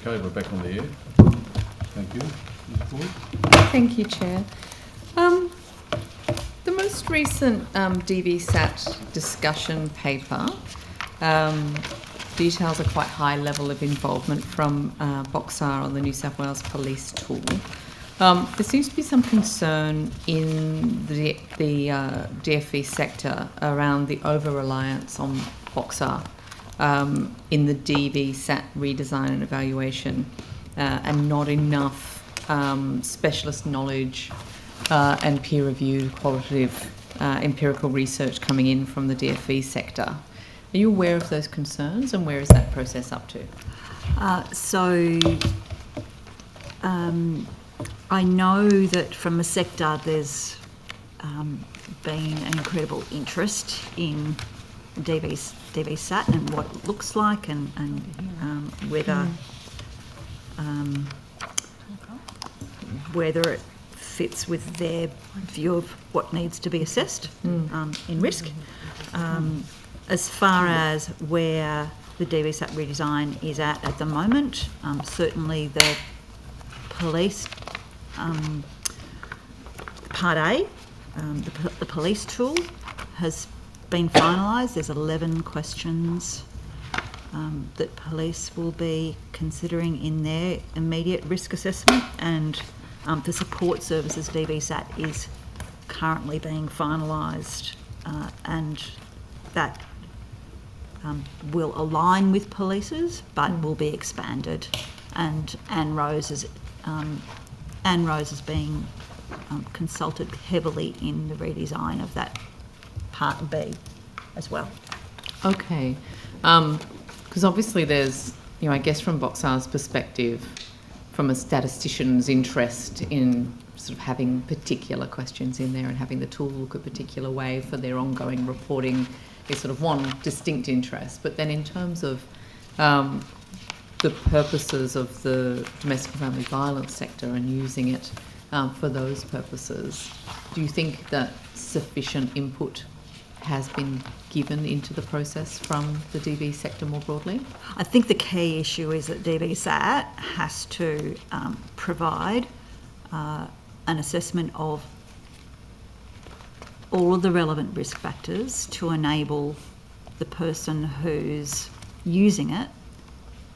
Okay, we're back on the air. Thank you. Ms. Boyd? Thank you, Chair. The most recent DVSAT discussion paper details a quite high level of involvement from Boxar on the New South Wales police tool. There seems to be some concern in the DFE sector around the over-reliance on Boxar in the DVSAT redesign and evaluation, and not enough specialist knowledge and peer-reviewed qualitative empirical research coming in from the DFE sector. Are you aware of those concerns, and where is that process up to? I know that from the sector there's been an incredible interest in DVSAT and what it looks like and whether it fits with their view of what needs to be assessed in risk. As far as where the DVSAT redesign is at the moment, certainly the police, Part A, the police tool has been finalised. There's 11 questions that police will be considering in their immediate risk assessment, and the support services DVSAT is currently being finalised, and that will align with police's, but will be expanded. And Anne Rose is being consulted heavily in the redesign of that Part B as well. Okay, because obviously there's, I guess from Boxar's perspective, from a statistician's interest in sort of having particular questions in there and having the tool look a particular way for their ongoing reporting is sort of one distinct interest. But then in terms of the purposes of the domestic and family violence sector and using it for those purposes, do you think that sufficient input has been given into the process from the DV sector more broadly? I think the key issue is that DVSAT has to provide an assessment of all of the relevant risk factors to enable the person who's using it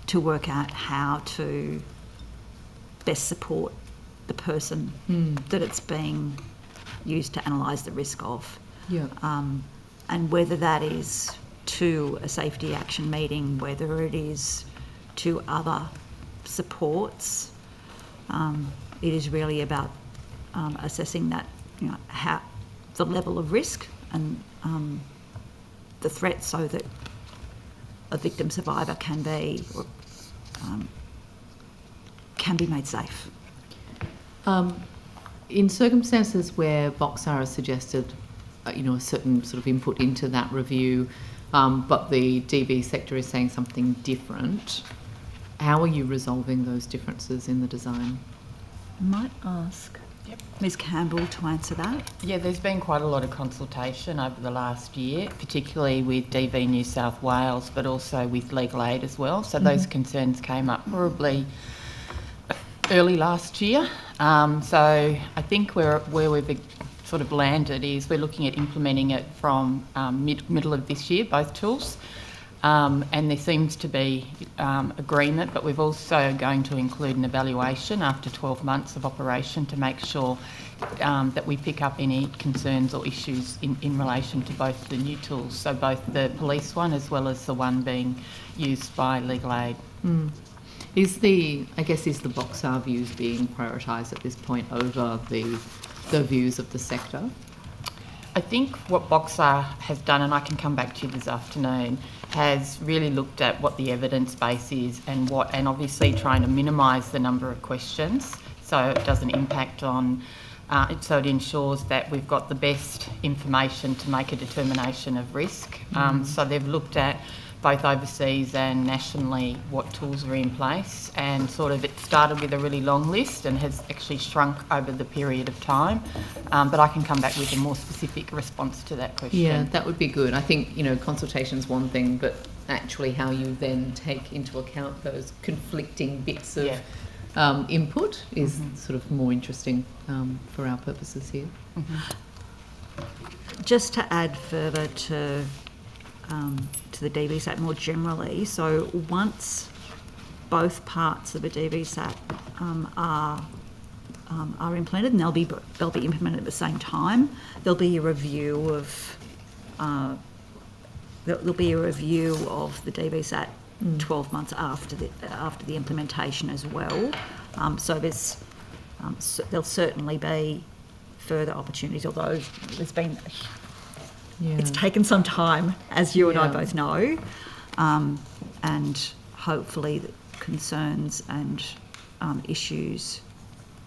to work out how to best support the person that it's being used to analyse the risk of. Yeah. And whether that is to a safety action meeting, whether it is to other supports, it is really about assessing that, how the level of risk and the threat, so that a victim survivor can be made safe. In circumstances where Boxar has suggested, a certain sort of input into that review, but the DV sector is saying something different, how are you resolving those differences in the design? I might ask Ms Campbell to answer that. Yeah, there's been quite a lot of consultation over the last year, particularly with DV New South Wales, but also with legal aid as well. So those concerns came up probably early last year. So I think where we've sort of landed is we're looking at implementing it from middle of this year, both tools. And there seems to be agreement, but we're also going to include an evaluation after 12 months of operation to make sure that we pick up any concerns or issues in relation to both the new tools, so both the police one as well as the one being used by legal aid. Is the Boxar views being prioritised at this point over the views of the sector? I think what Boxar has done, and I can come back to you this afternoon, has really looked at what the evidence base is and obviously trying to minimise the number of questions so it doesn't impact on, so it ensures that we've got the best information to make a determination of risk. So they've looked at both overseas and nationally, what tools are in place, and sort of it started with a really long list and has actually shrunk over the period of time. But I can come back with a more specific response to that question. Yeah, that would be good. I think, consultation's one thing, but actually how you then take into account those conflicting bits of input is sort of more interesting for our purposes here. Just to add further to the DVSAT more generally, so once both parts of a DVSAT are implemented, and they'll be implemented at the same time, there'll be a review of the DVSAT 12 months after the implementation as well. So there'll certainly be further opportunities, although there's been it's taken some time, as you and I both know, and hopefully the concerns and issues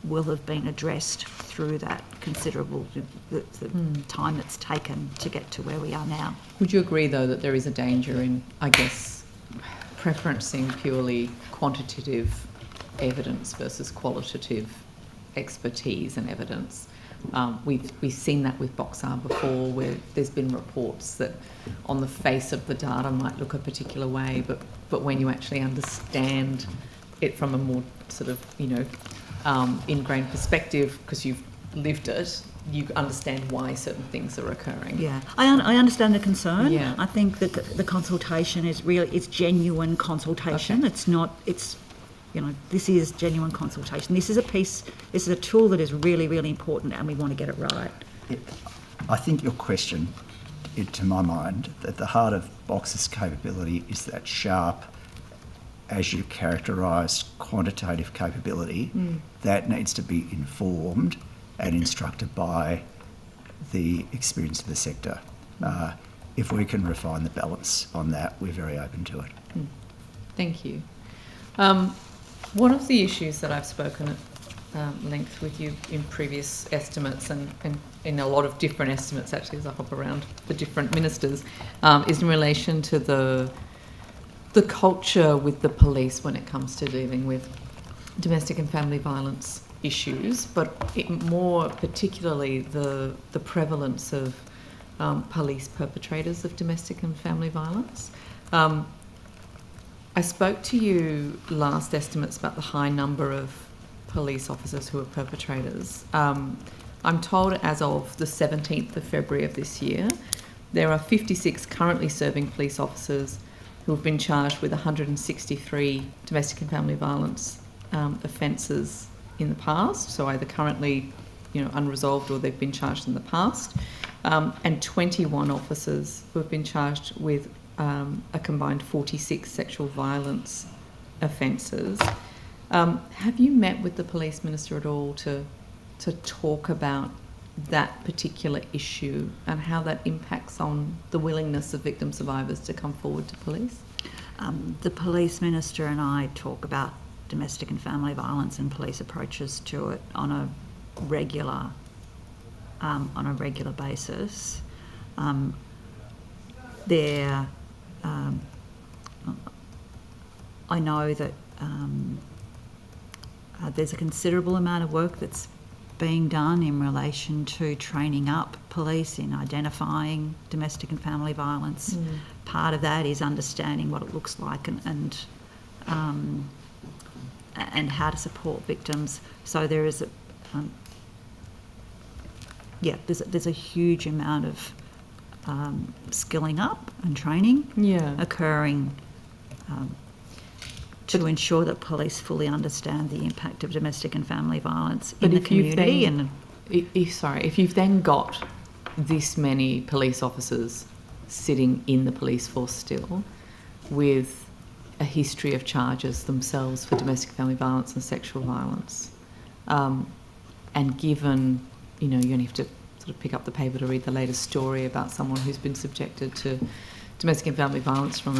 will have been addressed through that considerable the time that's taken to get to where we are now. Would you agree, though, that there is a danger in, I guess, preferencing purely quantitative evidence versus qualitative expertise and evidence? We've seen that with Boxar before, where there's been reports that on the face of the data might look a particular way, but when you actually understand it from a more sort of, ingrained perspective, because you've lived it, you understand why certain things are occurring. Yeah, I understand the concern. Yeah. I think that the consultation is really, it's genuine consultation. Okay. This is genuine consultation. This is a tool that is really, really important, and we want to get it right. I think your question, to my mind, at the heart of Box's capability is that sharp, as you characterised, quantitative capability that needs to be informed and instructed by the experience of the sector. If we can refine the balance on that, we're very open to it. Thank you. One of the issues that I've spoken at length with you in previous estimates and in a lot of different estimates, actually, as I hop around the different ministers, is in relation to the culture with the police when it comes to dealing with domestic and family violence issues, but more particularly the prevalence of police perpetrators of domestic and family violence. I spoke to you last estimates about the high number of police officers who are perpetrators. I'm told as of the 17th of February of this year, there are 56 currently serving police officers who have been charged with 163 domestic and family violence offences in the past, so either currently unresolved or they've been charged in the past, and 21 officers who have been charged with a combined 46 sexual violence offences. Have you met with the police minister at all to talk about that particular issue and how that impacts on the willingness of victim survivors to come forward to police? The police minister and I talk about domestic and family violence and police approaches to it on a regular basis. I know that there's a considerable amount of work that's being done in relation to training up police in identifying domestic and family violence. Part of that is understanding what it looks like and how to support victims. So there is there's a huge amount of skilling up and training occurring to ensure that police fully understand the impact of domestic and family violence in the community. If you've then got this many police officers sitting in the police force still with a history of charges themselves for domestic family violence and sexual violence, and given, you only have to sort of pick up the paper to read the latest story about someone who's been subjected to domestic and family violence from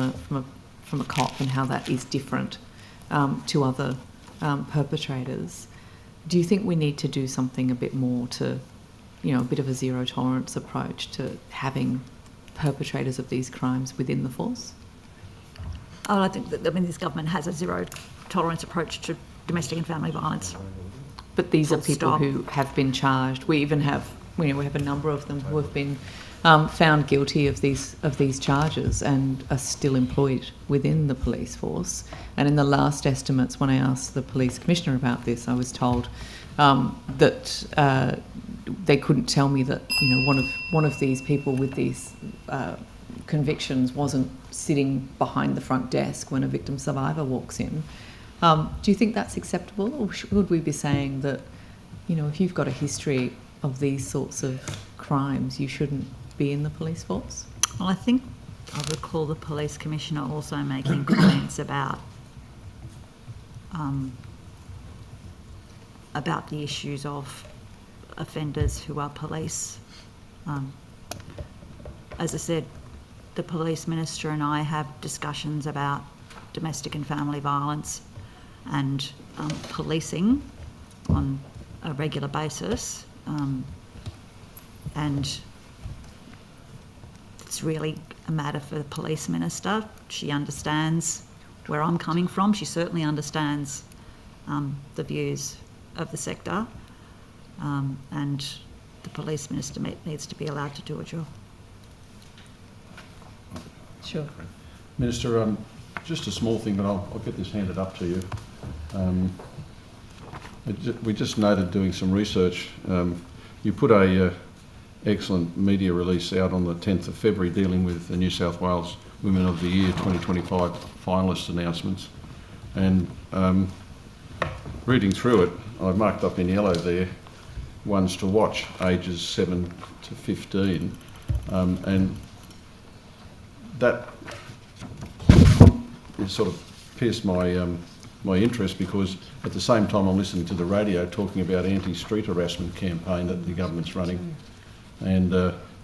a cop and how that is different to other perpetrators. Do you think we need to do something a bit more to, a bit of a zero tolerance approach to having perpetrators of these crimes within the force? Oh, I think that, this government has a zero tolerance approach to domestic and family violence. But these are Full people stop. who have been charged. We even have, we have a number of them who have been found guilty of these charges and are still employed within the police force. And in the last estimates, when I asked the police commissioner about this, I was told that they couldn't tell me that one of these people with these convictions wasn't sitting behind the front desk when a victim survivor walks in. Do you think that's acceptable, or should we be saying that, if you've got a history of these sorts of crimes, you shouldn't be in the police force? Well, I think I recall the police commissioner also making comments about the issues of offenders who are police. As I said, the police minister and I have discussions about domestic and family violence and policing on a regular basis, and it's really a matter for the police minister. She understands where I'm coming from. She certainly understands the views of the sector, and the police minister needs to be allowed to do a job. Sure. Minister, just a small thing, but I'll get this handed up to you. We just noted doing some research. You put a excellent media release out on the 10th of February dealing with the New South Wales Women of the Year 2025 finalist announcements. And reading through it, I've marked up in yellow there, ones to watch, ages 7 to 15. And that is sort of pierced my interest, because at the same time I'm listening to the radio talking about anti-street harassment campaign that the government's running, and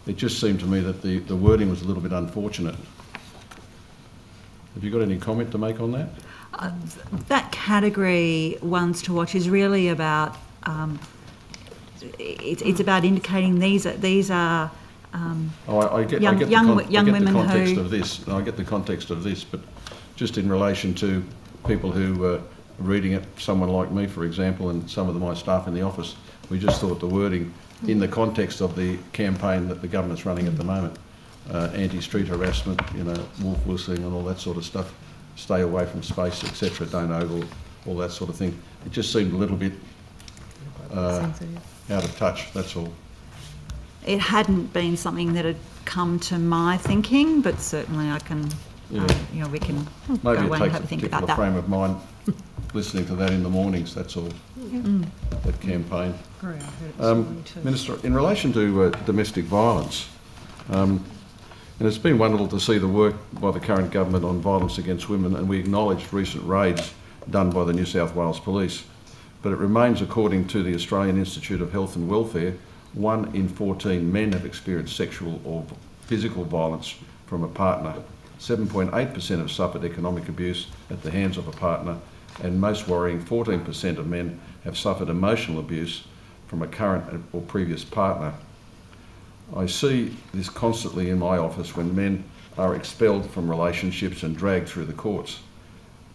it just seemed to me that the wording was a little bit unfortunate. Have you got any comment to make on that? That category, ones to watch, is really about it's about indicating these are I get young the women context who of this. I get the context of this, but just in relation to people who are reading it, someone like me, for example, and some of my staff in the office, we just thought the wording, in the context of the campaign that the government's running at the moment, anti-street harassment, wolf whistling and all that sort of stuff, stay away from space, etc., don't ogle, all that sort of thing. It just seemed a little bit out of touch, that's all. It hadn't been something that had come to my thinking, but certainly I can, we can Maybe go it away and takes have a a think particular about that. frame of mind listening to that in the mornings, that's all, that campaign. Minister, in relation to domestic violence, and it's been wonderful to see the work by the current government on violence against women, and we acknowledge recent raids done by the New South Wales Police, but it remains, according to the Australian Institute of Health and Welfare, 1 in 14 men have experienced sexual or physical violence from a partner. 7.8% have suffered economic abuse at the hands of a partner, and most worrying, 14% of men have suffered emotional abuse from a current or previous partner. I see this constantly in my office when men are expelled from relationships and dragged through the courts.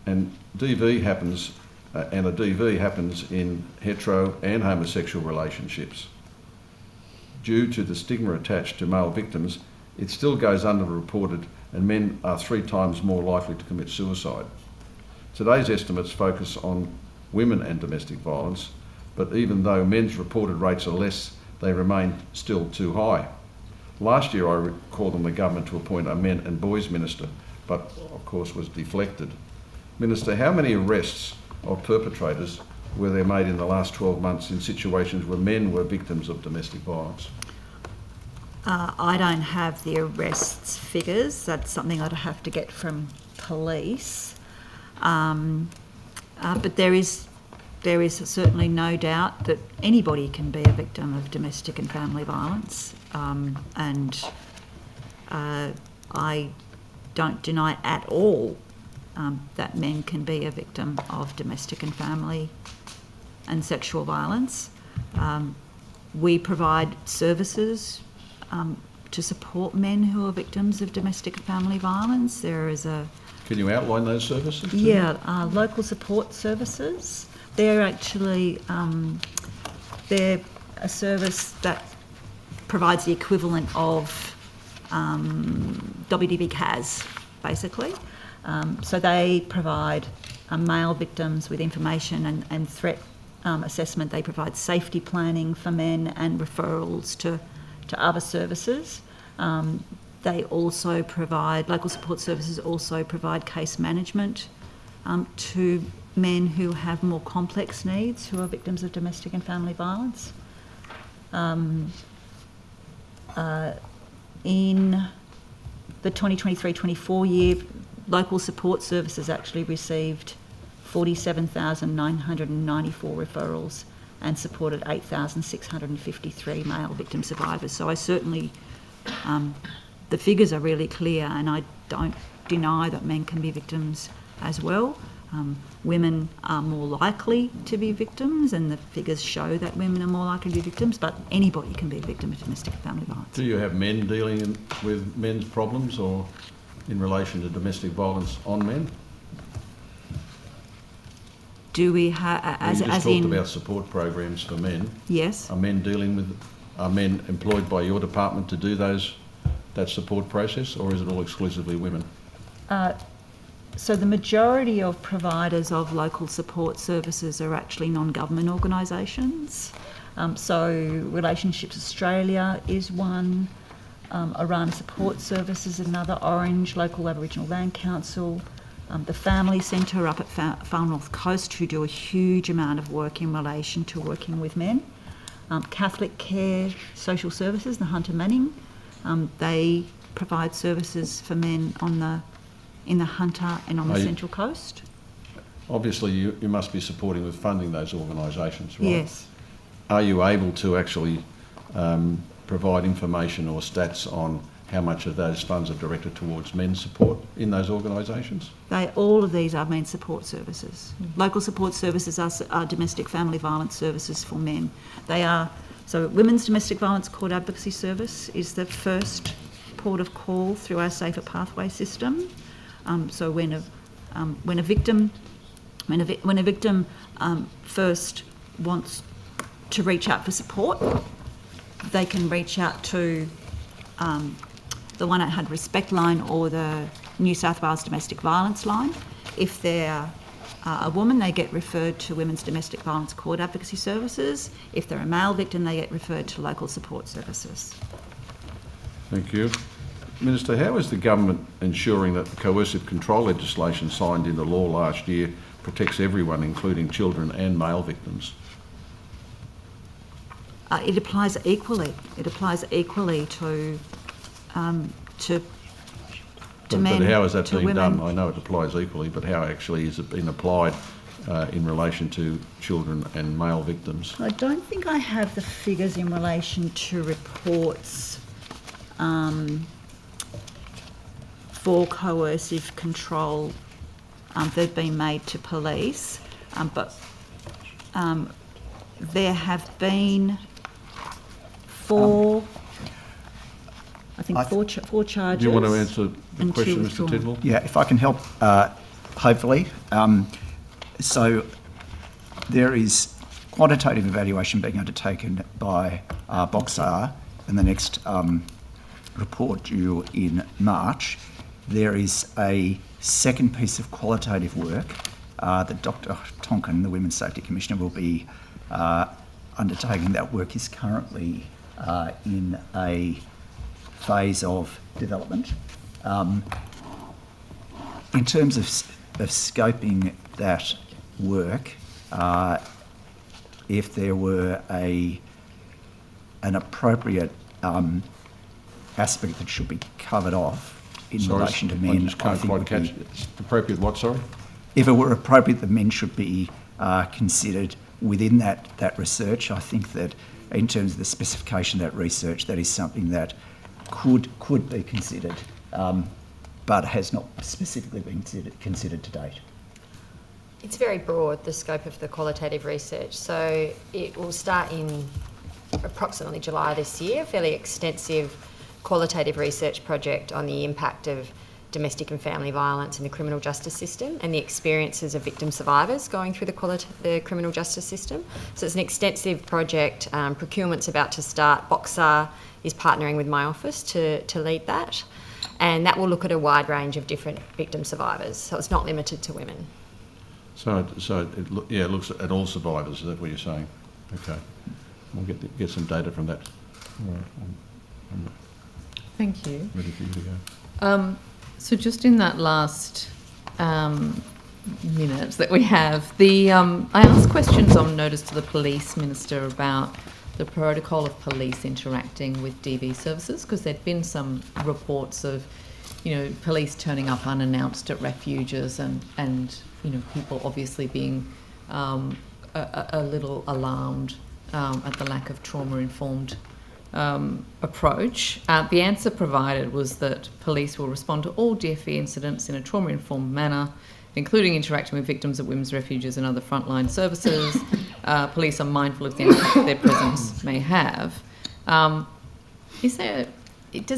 And DV happens, and a DV happens in hetero and homosexual relationships. Due to the stigma attached to male victims, it still goes underreported, and men are 3 times more likely to commit suicide. Today's estimates focus on women and domestic violence, but even though men's reported rates are less, they remain still too high. Last year I called on the government to appoint a men and boys minister, but of course was deflected. Minister, how many arrests of perpetrators were there made in the last 12 months in situations where men were victims of domestic violence? I don't have the arrests figures. That's something I'd have to get from police. But there is certainly no doubt that anybody can be a victim of domestic and family violence, and I don't deny at all that men can be a victim of domestic and family and sexual violence. We provide services to support men who are victims of domestic and family violence. There is a Can you outline those services? Yeah, local support services. They're actually they're a service that provides the equivalent of WDB CAS, basically. So they provide male victims with information and threat assessment. They provide safety planning for men and referrals to other services. They also provide, local support services also provide case management to men who have more complex needs, who are victims of domestic and family violence. In the 2023-24 year, local support services actually received 47,994 referrals and supported 8,653 male victim survivors. So I certainly, the figures are really clear, and I don't deny that men can be victims as well. Women are more likely to be victims, and the figures show that women are more likely to be victims, but anybody can be a victim of domestic and family violence. Do you have men dealing with men's problems or in relation to domestic violence on men? Do we have, You just talked about support programs for men. Yes. Are men employed by your department to do that support process, or is it all exclusively women? So the majority of providers of local support services are actually non-government organisations. So Relationships Australia is one, Iran Support Services is another, Orange, Local Aboriginal Land Council, the Family Centre up at Far North Coast, who do a huge amount of work in relation to working with men. Catholic Care Social Services, the Hunter Manning, they provide services for men in the Hunter and on the Central Coast. Obviously, you must be supporting with funding those organisations, right? Yes. Are you able to actually provide information or stats on how much of those funds are directed towards men's support in those organisations? All of these are men's support services. Local support services are domestic family violence services for men. So Women's Domestic Violence Court Advocacy Service is the first port of call through our Safer Pathway system. So when a victim first wants to reach out for support, they can reach out to the 1-800 Respect line or the New South Wales Domestic Violence line. If they're a woman, they get referred to Women's Domestic Violence Court Advocacy Services. If they're a male victim, they get referred to local support services. Thank you. Minister, how is the government ensuring that the coercive control legislation signed into law last year protects everyone, including children and male victims? It applies equally. It applies equally to men, But how is that to being women. done? I know it applies equally, but how actually is it being applied in relation to children and male victims? I don't think I have the figures in relation to reports for coercive control that have been made to police, but there have been four charges. Do you want to answer the and question, two Mr. withdrawn. Tidwell? Yeah, if I can help, hopefully. So there is quantitative evaluation being undertaken by Boxar, and the next report due in March. There is a second piece of qualitative work that Dr. Tonkin, the Women's Safety Commissioner, will be undertaking. That work is currently in a phase of development. In terms of scoping that work, if there were an appropriate aspect that should be covered off in relation to men, I just can't quite catch it. Appropriate what, sorry? If it were appropriate that men should be considered within that research, I think that in terms of the specification of that research, that is something that could be considered, but has not specifically been considered to date. It's very broad, the scope of the qualitative research. So it will start in approximately July this year, a fairly extensive qualitative research project on the impact of domestic and family violence in the criminal justice system and the experiences of victim survivors going through the criminal justice system. So it's an extensive project. Procurement's about to start. Boxer is partnering with my office to lead that. And that will look at a wide range of different victim survivors. So it's not limited to women. So it looks at all survivors, is that what you're saying? Okay. We'll get some data from that. All right. I'm Thank you. ready for you to go. So just in that last minute that we have, I asked questions on notice to the Police Minister about the protocol of police interacting with DV services, because there'd been some reports of, police turning up unannounced at refuges and people obviously being a little alarmed at the lack of trauma-informed approach. The answer provided was that police will respond to all DFE incidents in a trauma-informed manner, including interacting with victims at women's refuges and other frontline services. Police are mindful of the impact their presence may have. Does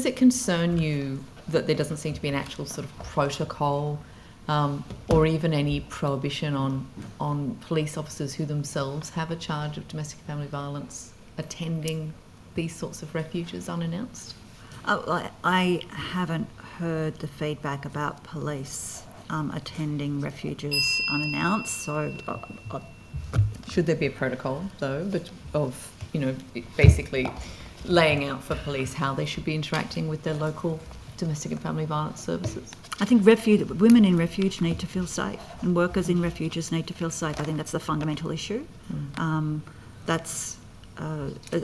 it concern you that there doesn't seem to be an actual sort of protocol or even any prohibition on police officers who themselves have a charge of domestic and family violence attending these sorts of refuges unannounced? I haven't heard the feedback about police attending refuges unannounced, so should there be a protocol though, of basically laying out for police how they should be interacting with their local domestic and family violence services? I think women in refuge need to feel safe, and workers in refuges need to feel safe. I think that's the fundamental issue. That's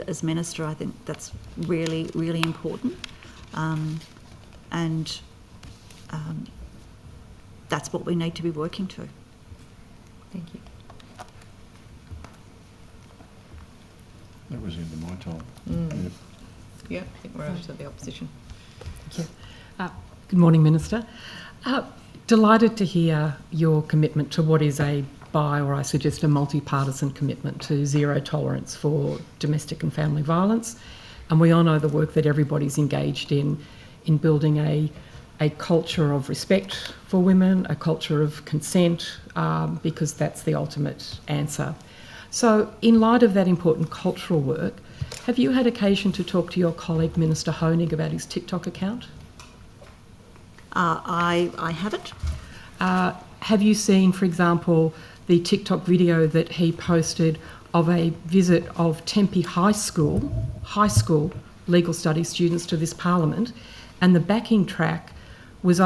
as Minister, I think that's really, really important, and that's what we need to be working to. Thank you. That was the end of my time. Yeah, I think we're over to the opposition. Thank you. Good morning, Minister. Delighted to hear your commitment to what is a I suggest a multi-partisan commitment to zero tolerance for domestic and family violence. And we all know the work that everybody's engaged in building a culture of respect for women, a culture of consent, because that's the ultimate answer. So in light of that important cultural work, have you had occasion to talk to your colleague, Minister Honig, about his TikTok account? I haven't. Have you seen, for example, the TikTok video that he posted of a visit of Tempe High School legal studies students to this parliament, and the backing track was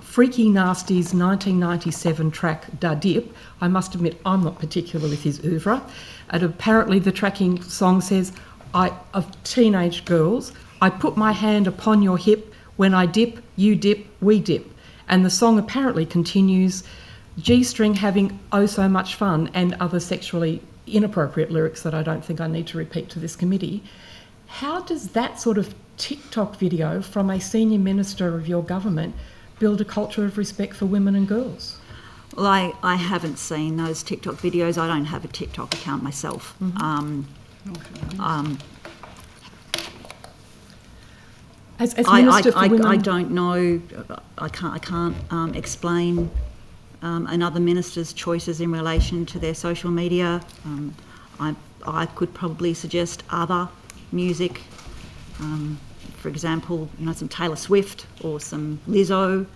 Freaky Nasty's 1997 track Da Dip. I must admit I'm not particular with his oeuvre, and apparently the tracking song says, of teenage girls, I put my hand upon your hip, when I dip, you dip, we dip. And the song apparently continues, G-string having oh so much fun, and other sexually inappropriate lyrics that I don't think I need to repeat to this committee. How does that sort of TikTok video from a senior minister of your government build a culture of respect for women and girls? Well, I haven't seen those TikTok videos. I don't have a TikTok account myself. As Minister for Women, I don't know. I can't explain another minister's choices in relation to their social media. I could probably suggest other music, for example, some Taylor Swift or some Lizzo.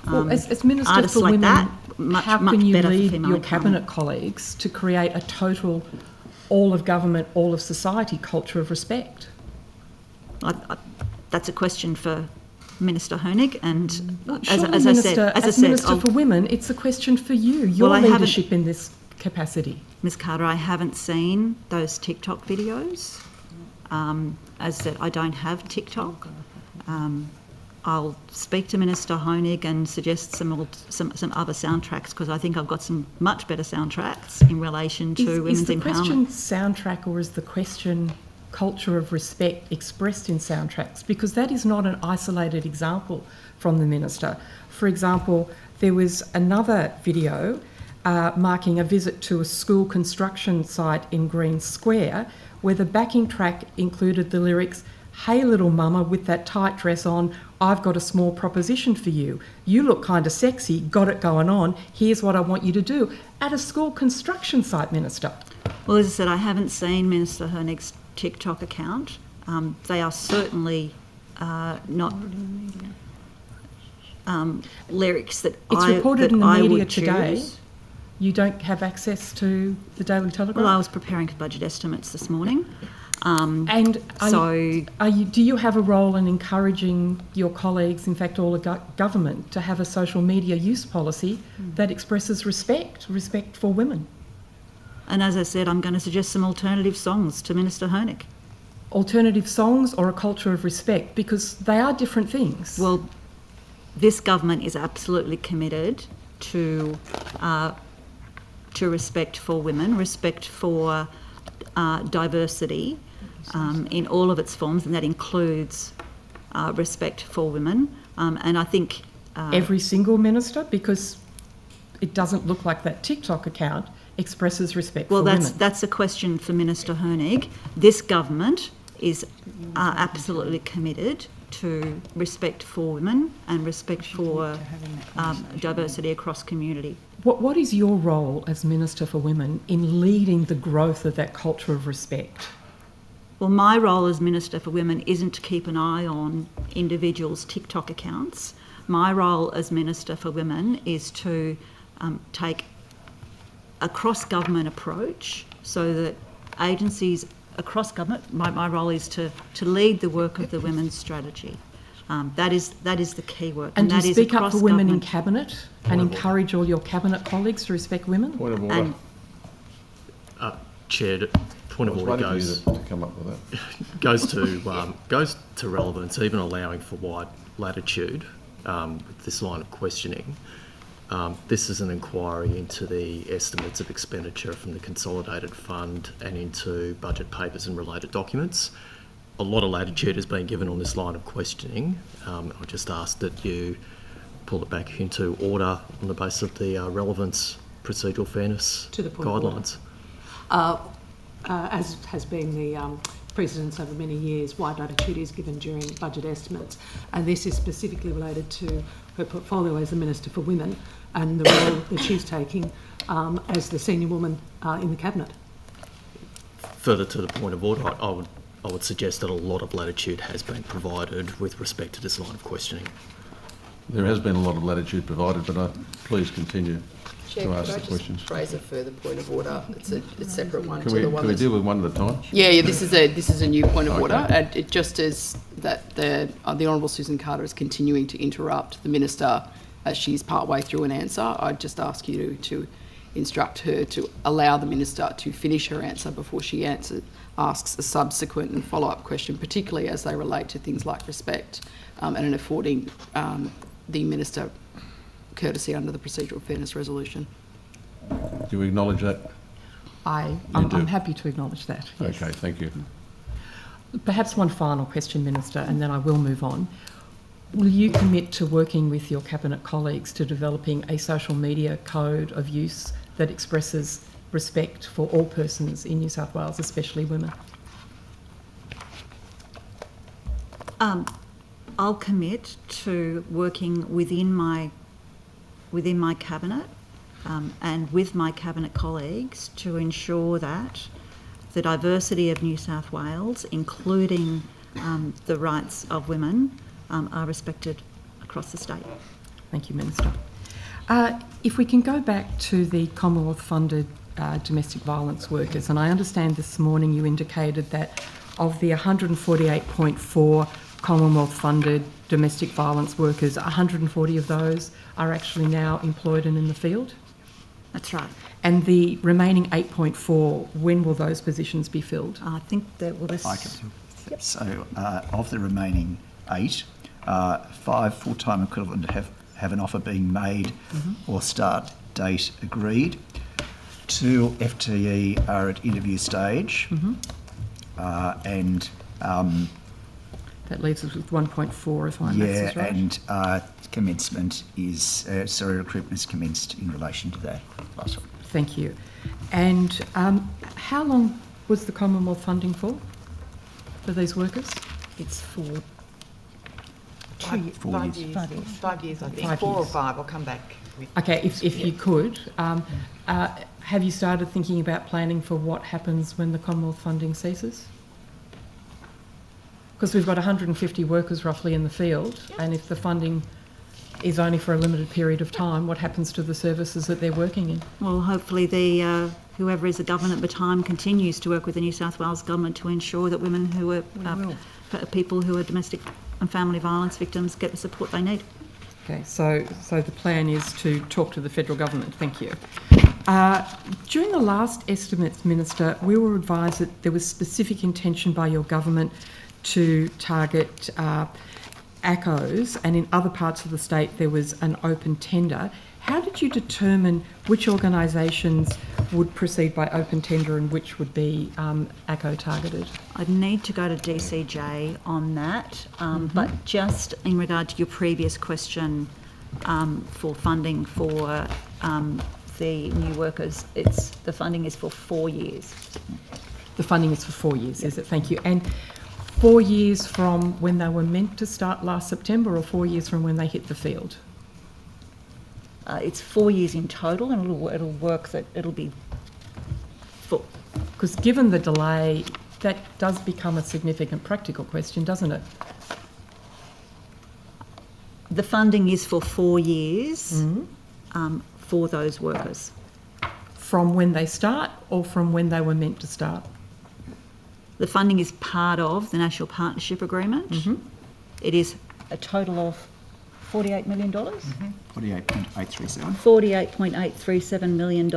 As Minister artists for like Women, that, how much can you better for lead female your empowerment. cabinet colleagues to create a total, all of government, all of society culture of respect? That's a question for Minister Honig, and As Minister for Women, it's a question for you, your leadership in this capacity. Ms Carter, I haven't seen those TikTok videos. As I said, I don't have TikTok. I'll speak to Minister Honig and suggest some other soundtracks, because I think I've got some much better soundtracks in relation to women's empowerment. Is the question soundtrack, or is the question culture of respect expressed in soundtracks? Because that is not an isolated example from the Minister. For example, there was another video marking a visit to a school construction site in Green Square, where the backing track included the lyrics, "Hey little mama with that tight dress on, I've got a small proposition for you. You look kind of sexy, got it going on. Here's what I want you to do at a school construction site, Minister. Well, as I said, I haven't seen Minister Hoenig's TikTok account. They are certainly not lyrics that It's I reported in the I media would today. choose. You don't have access to the Daily Telegraph? Well, I was preparing for budget estimates this morning. And do you have a role in encouraging your colleagues, in fact all of government, to have a social media use policy that expresses respect for women? And as I said, I'm going to suggest some alternative songs to Minister Hoenig. Alternative songs or a culture of respect, because they are different things. Well, this government is absolutely committed to respect for women, respect for diversity in all of its forms, and that includes respect for women. And I think every single minister, because it doesn't look like that TikTok account expresses respect for women. Well, that's a question for Minister Hoenig. This government is absolutely committed to respect for women and respect for diversity across community. What is your role as Minister for Women in leading the growth of that culture of respect? Well, my role as Minister for Women isn't to keep an eye on individuals' TikTok accounts. My role as Minister for Women is to take a cross-government approach so that agencies across government, my role is to lead the work of the women's strategy. That is the key work. And do that you is speak up for women in across-government. Cabinet and encourage all your Cabinet colleagues to respect women? Point of order. Chair, point of order goes to come up with that. goes to relevance, even allowing for wide latitude with this line of questioning. This is an inquiry into the estimates of expenditure from the Consolidated Fund and into budget papers and related documents. A lot of latitude has been given on this line of questioning. I just ask that you pull it back into order on the basis of the relevance, procedural fairness To the point of order. guidelines. As has been the precedence over many years, wide latitude is given during budget estimates, and this is specifically related to her portfolio as the Minister for Women and the role that she's taking as the senior woman in the Cabinet. Further to the point of order, I would suggest that a lot of latitude has been provided with respect to this line of questioning. There has been a lot of latitude provided, but please continue Chair, to ask could I the just questions. raise a further point of order? It's a separate one Can to we, the one can we that's... deal with one at a time? Yeah, this is a new point of Okay. order, and it just is that the Honourable Susan Carter is continuing to interrupt the Minister as she's partway through an answer. I'd just ask you to instruct her to allow the Minister to finish her answer before she asks a subsequent and follow-up question, particularly as they relate to things like respect and in affording the Minister courtesy under the Procedural Fairness Resolution. Do you acknowledge that? I'm happy to acknowledge that. Yes. Okay, thank you. Perhaps one final question, Minister, and then I will move on. Will you commit to working with your Cabinet colleagues to developing a social media code of use that expresses respect for all persons in New South Wales, especially women? I'll commit to working within my Cabinet and with my Cabinet colleagues to ensure that the diversity of New South Wales, including the rights of women, are respected across the state. Thank you, Minister. If we can go back to the Commonwealth-funded domestic violence workers, and I understand this morning you indicated that of the 148.4 Commonwealth-funded domestic violence workers, 140 of those are actually now employed and in the field? That's right. And the remaining 8.4, when will those positions be filled? I think that will... I can. Yep. So, of the remaining 8, 5 full-time equivalent have an offer being made or start date agreed. 2 FTE are at interview stage, and that leaves us with 1.4 if my maths is right. and commencement is recruitment is commenced in relation to that last one. Thank you. And how long was the Commonwealth funding for these workers? It's for 5 years. 5 years, I think. 5 4 or years. 5. I'll come back with. Okay, if you could, have you started thinking about planning for what happens when the Commonwealth funding ceases? Because we've got 150 workers roughly in the field, and if the funding is only for a limited period of time, what happens to the services that they're working in? Well, hopefully whoever is the government at the time continues to work with the New South Wales government to ensure that women who are people who are domestic and family violence victims get the support they need. Okay, so the plan is to talk to the federal government. Thank you. During the last estimates, Minister, we were advised that there was specific intention by your government to target ACCOs, and in other parts of the state there was an open tender. How did you determine which organisations would proceed by open tender and which would be ACCO targeted? I'd need to go to DCJ on that, but just in regard to your previous question for funding for the new workers, the funding is for 4 years. The funding is for 4 years, is it? Thank you. And 4 years from when they were meant to start last September, or 4 years from when they hit the field? It's 4 years in total, and it'll work that it'll be full. Because given the delay, that does become a significant practical question, doesn't it? The funding is for 4 years for those workers. From when they start or from when they were meant to start? The funding is part of the National Partnership Agreement. It is a total of $48 million. 48.837. $48.837 million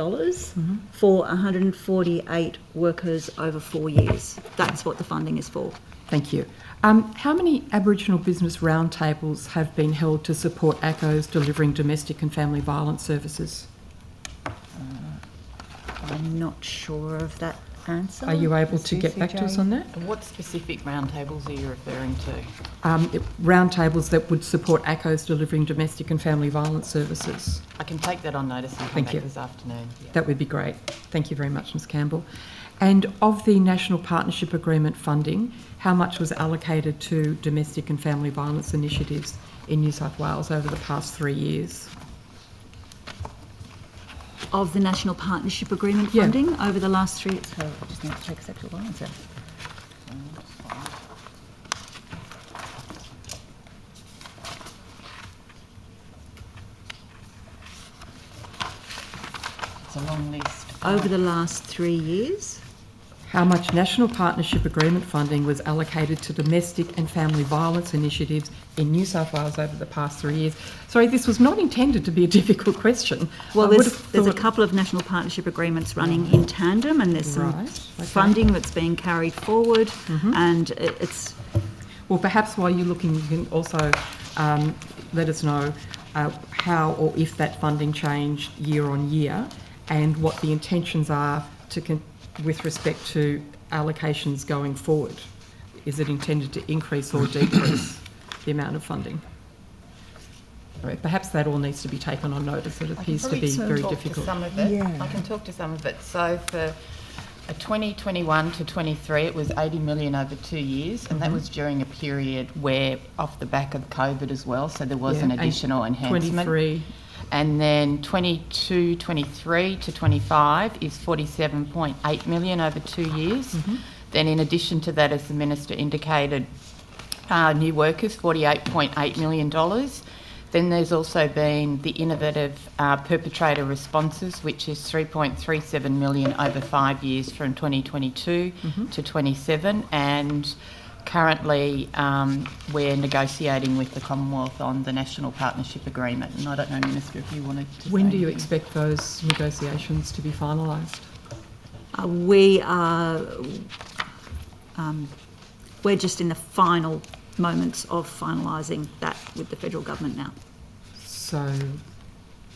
for 148 workers over 4 years. That's what the funding is for. Thank you. How many Aboriginal business roundtables have been held to support ACCOs delivering domestic and family violence services? I'm not sure of that answer. Are you able to get back to us on that? What specific roundtables are you referring to? Roundtables that would support ACCOs delivering domestic and family violence services. I can take that on notice and come Thank back you. this afternoon. Yeah. That would be great. Thank you very much, Ms Campbell. And of the National Partnership Agreement funding, how much was allocated to domestic and family violence initiatives in New South Wales over the past 3 years? Of the National Partnership Agreement funding over the last 3 years. So I just need to check sexual violence out. It's a long list. Over the last 3 years. How much National Partnership Agreement funding was allocated to domestic and family violence initiatives in New South Wales over the past 3 years? Sorry, this was not intended to be a difficult question. Well, there's a couple of National Partnership Agreements running in tandem, and there's some funding that's being carried forward, and it's... Well, perhaps while you're looking, you can also let us know how or if that funding changed year on year, and what the intentions are with respect to allocations going forward. Is it intended to increase or decrease the amount of funding? All right, perhaps that all needs to be taken on notice. It appears to be very difficult. I can talk to some of it. So for 2021 to 23, it was 80 million over 2 years, and that was during a period where, off the back of COVID as well, so there was an additional enhancement. 23. And then 22, 23 to 25 is 47.8 million over 2 years. Then in addition to that, as the Minister indicated, new workers, $48.8 million. Then there's also been the innovative perpetrator responses, which is 3.37 million over 5 years from 2022 to 27. And currently, we're negotiating with the Commonwealth on the National Partnership Agreement. And I don't know, Minister, if you wanted to When say do you anything. expect those negotiations to be finalised? We're just in the final moments of finalising that with the federal government now. So,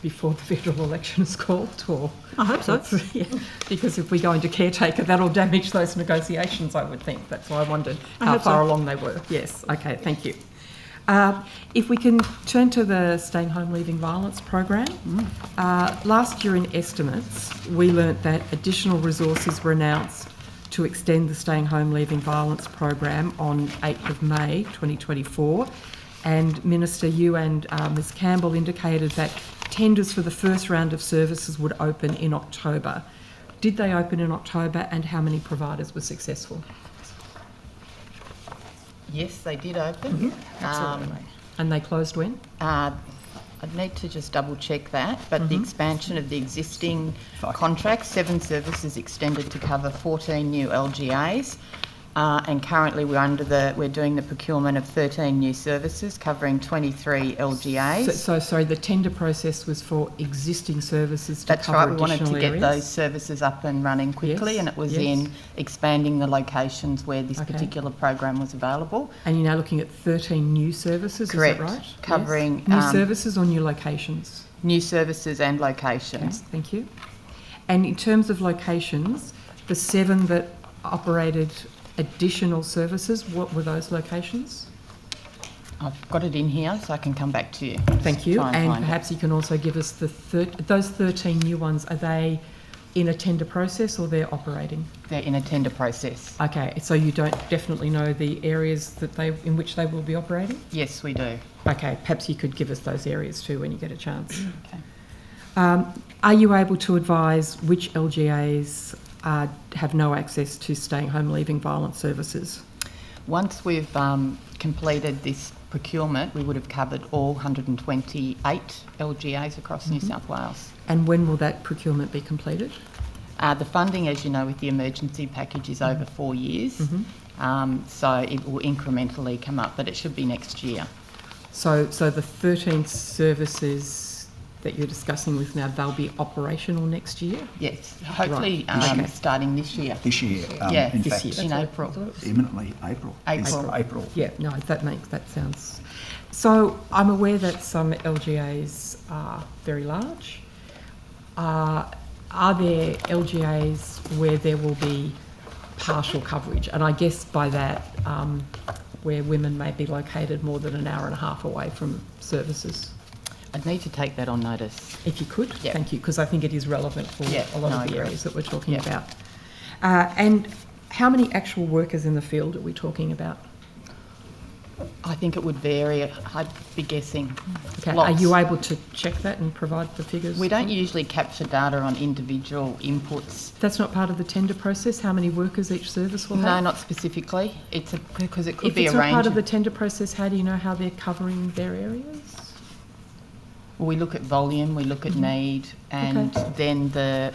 before the federal election is called, or? I hope so. Yeah, because if we go into caretaker, that'll damage those negotiations, I would think. That's why I wondered how far along they were. Yes, okay, thank you. If we can turn to the Staying Home Leaving Violence program. Last year in estimates, we learnt that additional resources were announced to extend the Staying Home Leaving Violence program on 8th of May 2024, And Minister, you and Ms Campbell indicated that tenders for the first round of services would open in October. Did they open in October, and how many providers were successful? Yes, they did open. And they closed when? I'd need to just double check that, but the expansion of the existing contracts, 7 services extended to cover 14 new LGAs, and currently we're doing the procurement of 13 new services covering 23 LGAs. So sorry, the tender process was for existing services to That's cover right, we additional wanted to areas? get those services up and running quickly, Yes, and it was yes. in expanding the locations where this Okay. particular program was available. And you're now looking at 13 new services, Correct. is that right? Covering, Yes. New services or new locations? New services and locations. Okay, thank you. And in terms of locations, the 7 that operated additional services, what were those locations? I've got it in here, so I can come back to you. Thank you. Try And find it. perhaps you can also give us those 13 new ones, are they in a tender process or they're operating? They're in a tender process. Okay, so you don't definitely know the areas in which they will be operating? Yes, we do. Okay, perhaps you could give us those areas too when you get a chance. Okay. Are you able to advise which LGAs have no access to staying home leaving violence services? Once we've completed this procurement, we would have covered all 128 LGAs across New South Wales. And when will that procurement be completed? The funding, as you know, with the emergency package is over 4 years, so it will incrementally come up, but it should be next year. So the 13 services that you're discussing with now, they'll be operational next year? Yes, hopefully Right. starting this year. This year, Yeah, in this fact, year. In April. imminently April. April. Yeah, no, that sounds... So I'm aware that some LGAs are very large. Are there LGAs where there will be partial coverage? And I guess by that, where women may be located more than an hour and a half away from services? I'd need to take that on notice. If you could, Yep. thank you, because I think it is relevant for a lot of the I agree. areas that we're talking Yep. about. And how many actual workers in the field are we talking about? I think it would vary. I'd be guessing. Okay, Lots. are you able to check that and provide the figures? We don't usually capture data on individual inputs. That's not part of the tender process, how many workers each service will have? No, not specifically. Because it could If be it's a not range part of the tender process, how do you know how they're covering their areas? Well, we look at volume, we look at need, and then the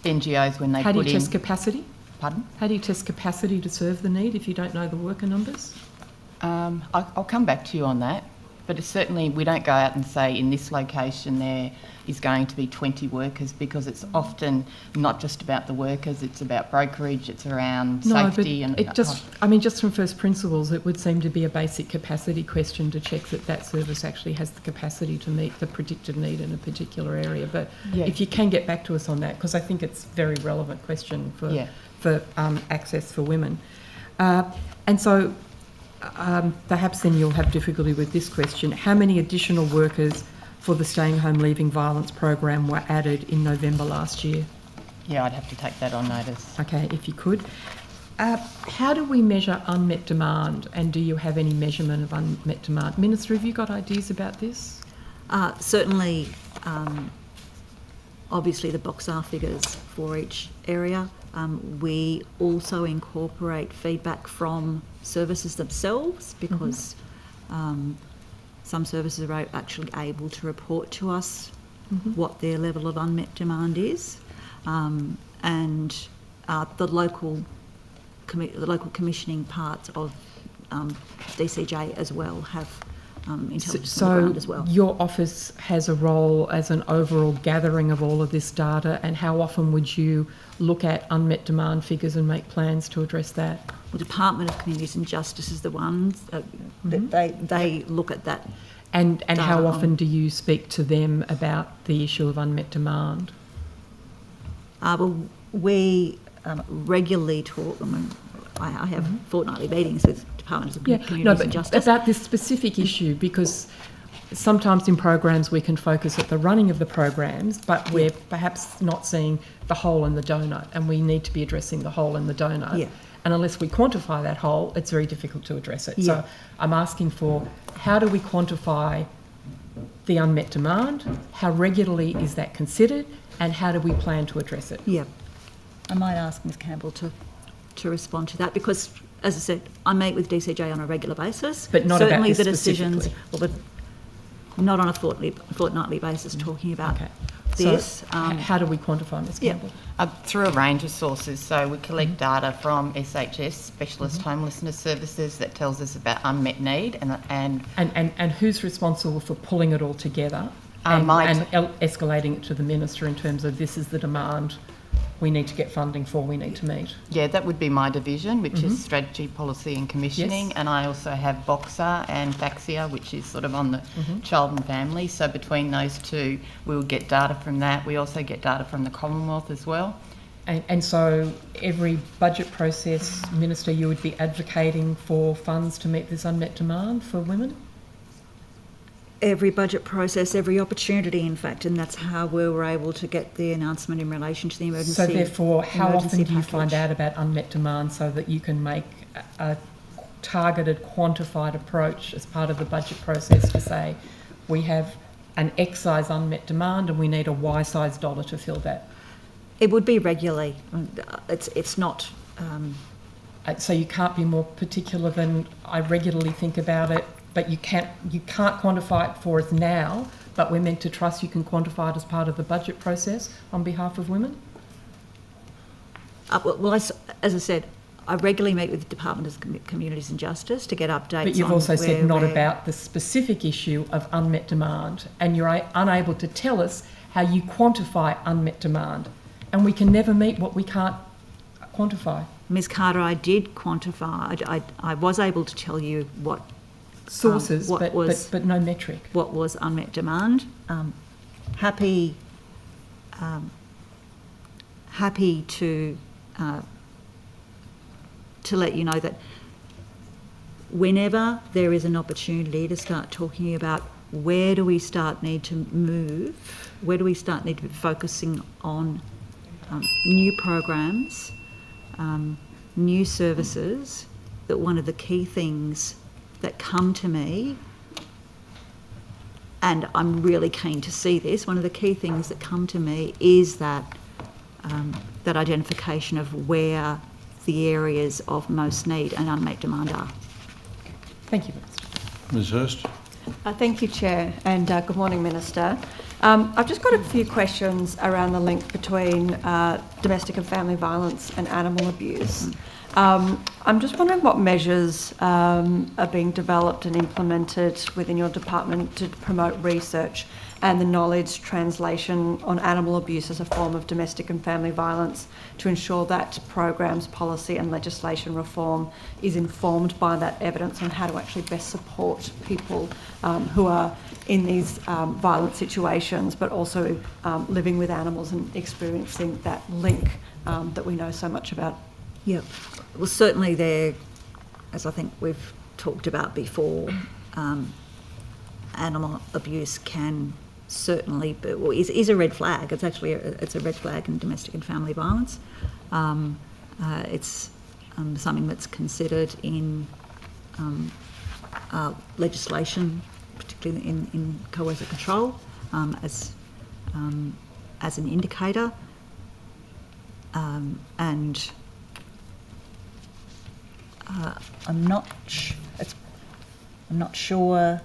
NGOs, when they How do put you in... test capacity? Pardon? How do you test capacity to serve the need if you don't know the worker numbers? I'll come back to you on that, but it's certainly, we don't go out and say in this location there is going to be 20 workers, because it's often not just about the workers, it's about brokerage, it's around safety. No, but just from first principles, it would seem to be a basic capacity question to check that service actually has the capacity to meet the predicted need in a particular area. But if you can get back to us on that, because I think it's a very relevant question for access for women. And so perhaps then you'll have difficulty with this question. How many additional workers for the Staying Home Leaving Violence program were added in November last year? Yeah, I'd have to take that on notice. Okay, if you could. How do we measure unmet demand, and do you have any measurement of unmet demand? Minister, have you got ideas about this? Certainly, obviously the boxar figures for each area. We also incorporate feedback from services themselves, because some services are actually able to report to us what their level of unmet demand is, and the local commissioning parts of DCJ as well have intelligence on the ground as well. Your office has a role as an overall gathering of all of this data, and how often would you look at unmet demand figures and make plans to address that? The Department of Communities and Justice is the ones that they look at that. And how often do you speak to them about the issue of unmet demand? Well, we regularly talk. I have fortnightly meetings with Department of Communities and Justice. About this specific issue, because sometimes in programs we can focus at the running of the programs, but we're perhaps not seeing the hole in the donut, and we need to be addressing the hole in the donut. Yeah. And unless we quantify that hole, it's very difficult to address it. So I'm asking for, how do we quantify the unmet demand? How regularly is that considered? And how do we plan to address it? Yeah. I might ask Ms Campbell to respond to that, because, as I said, I meet with DCJ on a regular basis. But not certainly about this the decisions, specifically. well, but not on a fortnightly basis talking about this. So how do we quantify, Ms Campbell? Through a range of sources. So we collect data from SHS, Specialist Homelessness Services, that tells us about unmet need And who's responsible for pulling it all together and escalating it to the Minister in terms of, this is the demand we need to get funding for, we need to meet? Yeah, that would be my division, which is Strategy, Policy and Commissioning. Yes. And I also have Boxer and Faxia, which is sort of on the child and family. So between those two, we will get data from that. We also get data from the Commonwealth as well. And so every budget process, Minister, you would be advocating for funds to meet this unmet demand for women? Every budget process, every opportunity, in fact, and that's how we were able to get the announcement in relation to the emergency. So therefore, how emergency often do you package. find out about unmet demand so that you can make a targeted, quantified approach as part of the budget process to say, we have an X size unmet demand and we need a Y size dollar to fill that? It would be regularly. It's not... So you can't be more particular than, I regularly think about it, but you can't quantify it for us now, but we're meant to trust you can quantify it as part of the budget process on behalf of women? Well, as I said, I regularly meet with the Department of Communities and Justice to get updates. But you've also said not about the specific issue of unmet demand, and you're unable to tell us how you quantify unmet demand, and we can never meet what we can't quantify. Ms Carter, I did quantify. I was able to tell you what sources, but no metric. What was unmet demand? Happy to let you know that whenever there is an opportunity to start talking about where do we need to move, where do we need to be focusing on new programs, new services, that one of the key things that come to me, and I'm really keen to see this, one of the key things that come to me is that that identification of where the areas of most need and unmet demand are. Thank you, Minister. Ms Hurst. Thank you, Chair, and good morning, Minister. I've just got a few questions around the link between domestic and family violence and animal abuse. I'm just wondering what measures are being developed and implemented within your department to promote research and the knowledge translation on animal abuse as a form of domestic and family violence to ensure that programs, policy and legislation reform is informed by that evidence on how to actually best support people who are in these violent situations, but also living with animals and experiencing that link that we know so much about. Yep. Well, certainly there, as I think we've talked about before, animal abuse can certainly be, well, is a red flag. It's actually it's a red flag in domestic and family violence. It's something that's considered in legislation, particularly in coercive control, as an indicator, and I'm not sure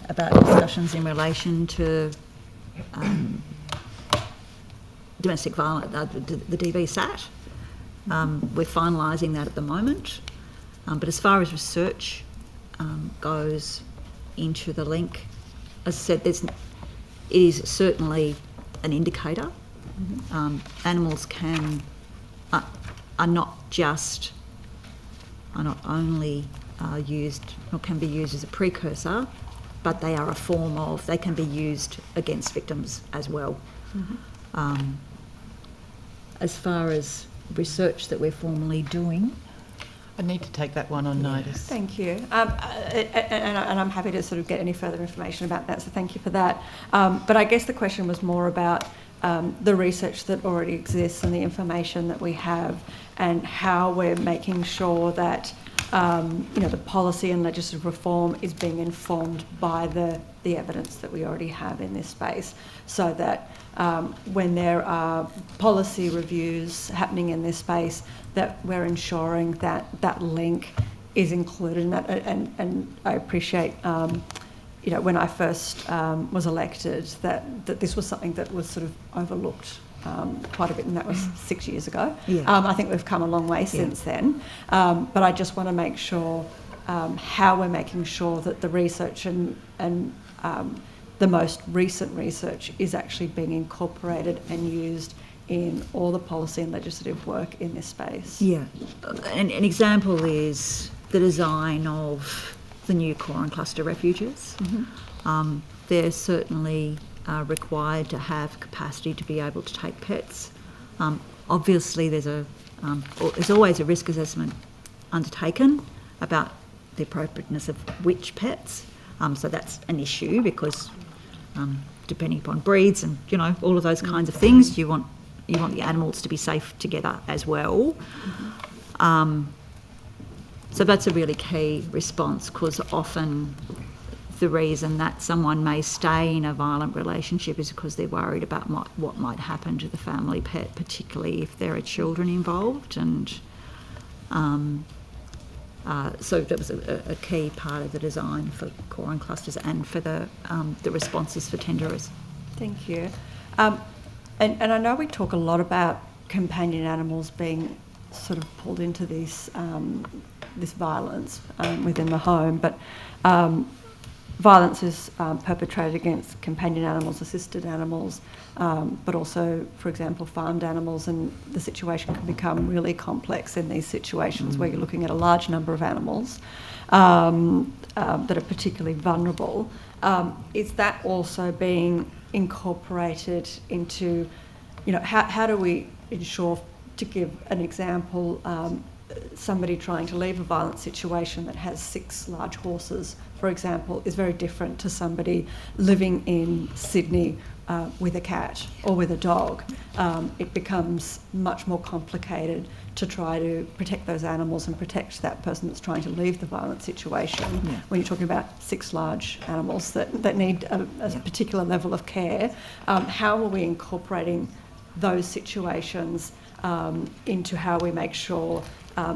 about discussions in relation to domestic violence, the DV SAT. We're finalising that at the moment, but as far as research goes into the link, as I said, it is certainly an indicator. Animals are not only used, or can be used as a precursor, but they are a form of, they can be used against victims as well. As far as research that we're formally doing, I need to take that one on notice. Thank you. And I'm happy to sort of get any further information about that, so thank you for that. But I guess the question was more about the research that already exists and the information that we have, and how we're making sure that the policy and legislative reform is being informed by the evidence that we already have in this space, so that when there are policy reviews happening in this space, that we're ensuring that that link is included in that. And I appreciate, when I first was elected, that this was something that was sort of overlooked quite a bit, and that was 6 years ago. Yeah. I think we've come a long way since then, but I just want to make sure how we're making sure that the research and the most recent research is actually being incorporated and used in all the policy and legislative work in this space. Yeah. An example is the design of the new core and cluster refuges. Mm-hmm. They're certainly required to have capacity to be able to take pets. Obviously, there's always a risk assessment undertaken about the appropriateness of which pets. So that's an issue, because depending upon breeds and all of those kinds of things, you want the animals to be safe together as well. So that's a really key response, because often the reason that someone may stay in a violent relationship is because they're worried about what might happen to the family pet, particularly if there are children involved. And so that was a key part of the design for core and clusters, and for the responses for tenderers. Thank you. And I know we talk a lot about companion animals being sort of pulled into this violence within the home, but violence is perpetrated against companion animals, assisted animals, but also, for example, farmed animals, and the situation can become really complex in these situations where you're looking at a large number of animals that are particularly vulnerable. Is that also being incorporated into, how do we ensure, to give an example, somebody trying to leave a violent situation that has 6 large horses, for example, is very different to somebody living in Sydney with a cat or with a dog. It becomes much more complicated to try to protect those animals and protect that person that's trying to leave the violent situation. Yeah. When you're talking about 6 large animals that need a particular level of care, how are we incorporating those situations into how we make sure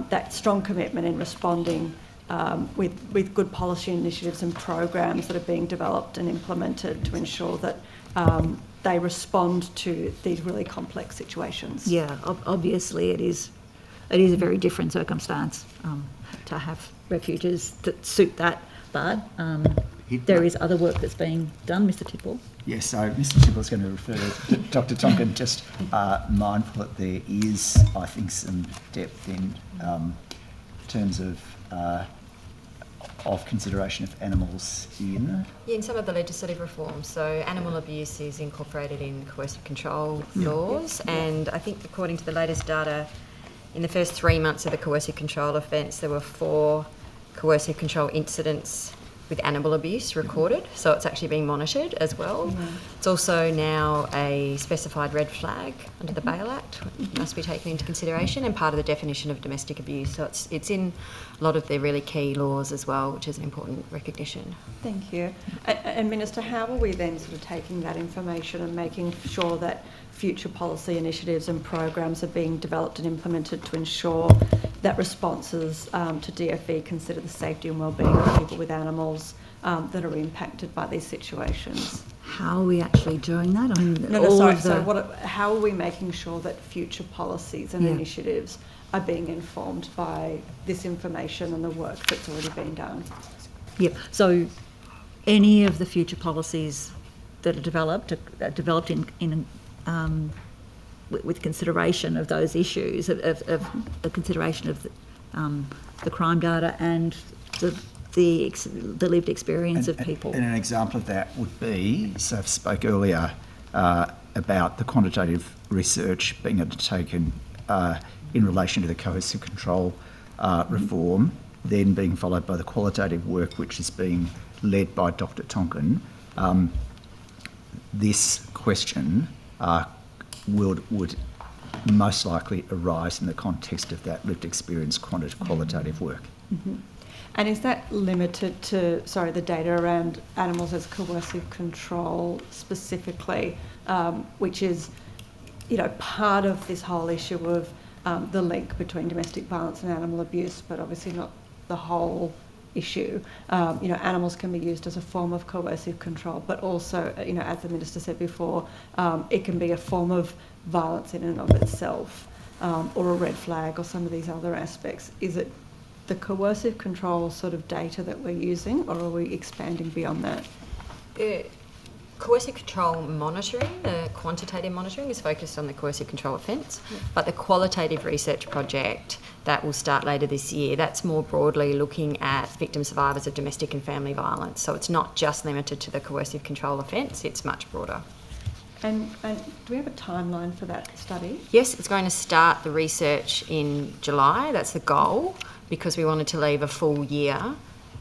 that strong commitment in responding with good policy initiatives and programs that are being developed and implemented to ensure that they respond to these really complex situations? Yeah, obviously it is a very different circumstance to have refuges that suit that, but there is other work that's being done, Mr. Tipple. Yes, so Mr. Tipple is going to refer to Dr. Tonkin, just mindful that there is, I think, some depth in terms of consideration of animals in... Yeah, in some of the legislative reforms. So animal abuse is incorporated in coercive control laws, and I think according to the latest data, in the first 3 months of the coercive control offence, there were 4 coercive control incidents with animal abuse recorded, so it's actually being monitored as well. It's also now a specified red flag under the Bail Act, must be taken into consideration, and part of the definition of domestic abuse. So it's in a lot of the really key laws as well, which is an important recognition. Thank you. And Minister, how are we then sort of taking that information and making sure that future policy initiatives and programs are being developed and implemented to ensure that responses to DFE consider the safety and wellbeing of people with animals that are impacted by these situations? How are we actually doing that? I mean, how are we making sure that future policies and initiatives are being informed by this information and the work that's already been done? Yep. So any of the future policies that are developed in with consideration of those issues, of the consideration of the crime data and the lived experience of people. And an example of that would be, so I spoke earlier about the quantitative research being undertaken in relation to the coercive control reform, then being followed by the qualitative work which is being led by Dr. Tonkin. This question would most likely arise in the context of that lived experience qualitative work. Mm-hmm. And is that limited to, the data around animals as coercive control specifically, which is, part of this whole issue of the link between domestic violence and animal abuse, but obviously not the whole issue. Animals can be used as a form of coercive control, but also, as the Minister said before, it can be a form of violence in and of itself, or a red flag, or some of these other aspects. Is it the coercive control sort of data that we're using, or are we expanding beyond that? The coercive control monitoring, the quantitative monitoring, is focused on the coercive control offence, but the qualitative research project that will start later this year, that's more broadly looking at victim survivors of domestic and family violence. So it's not just limited to the coercive control offence, it's much broader. And do we have a timeline for that study? Yes, it's going to start the research in July, that's the goal, because we wanted to leave a full year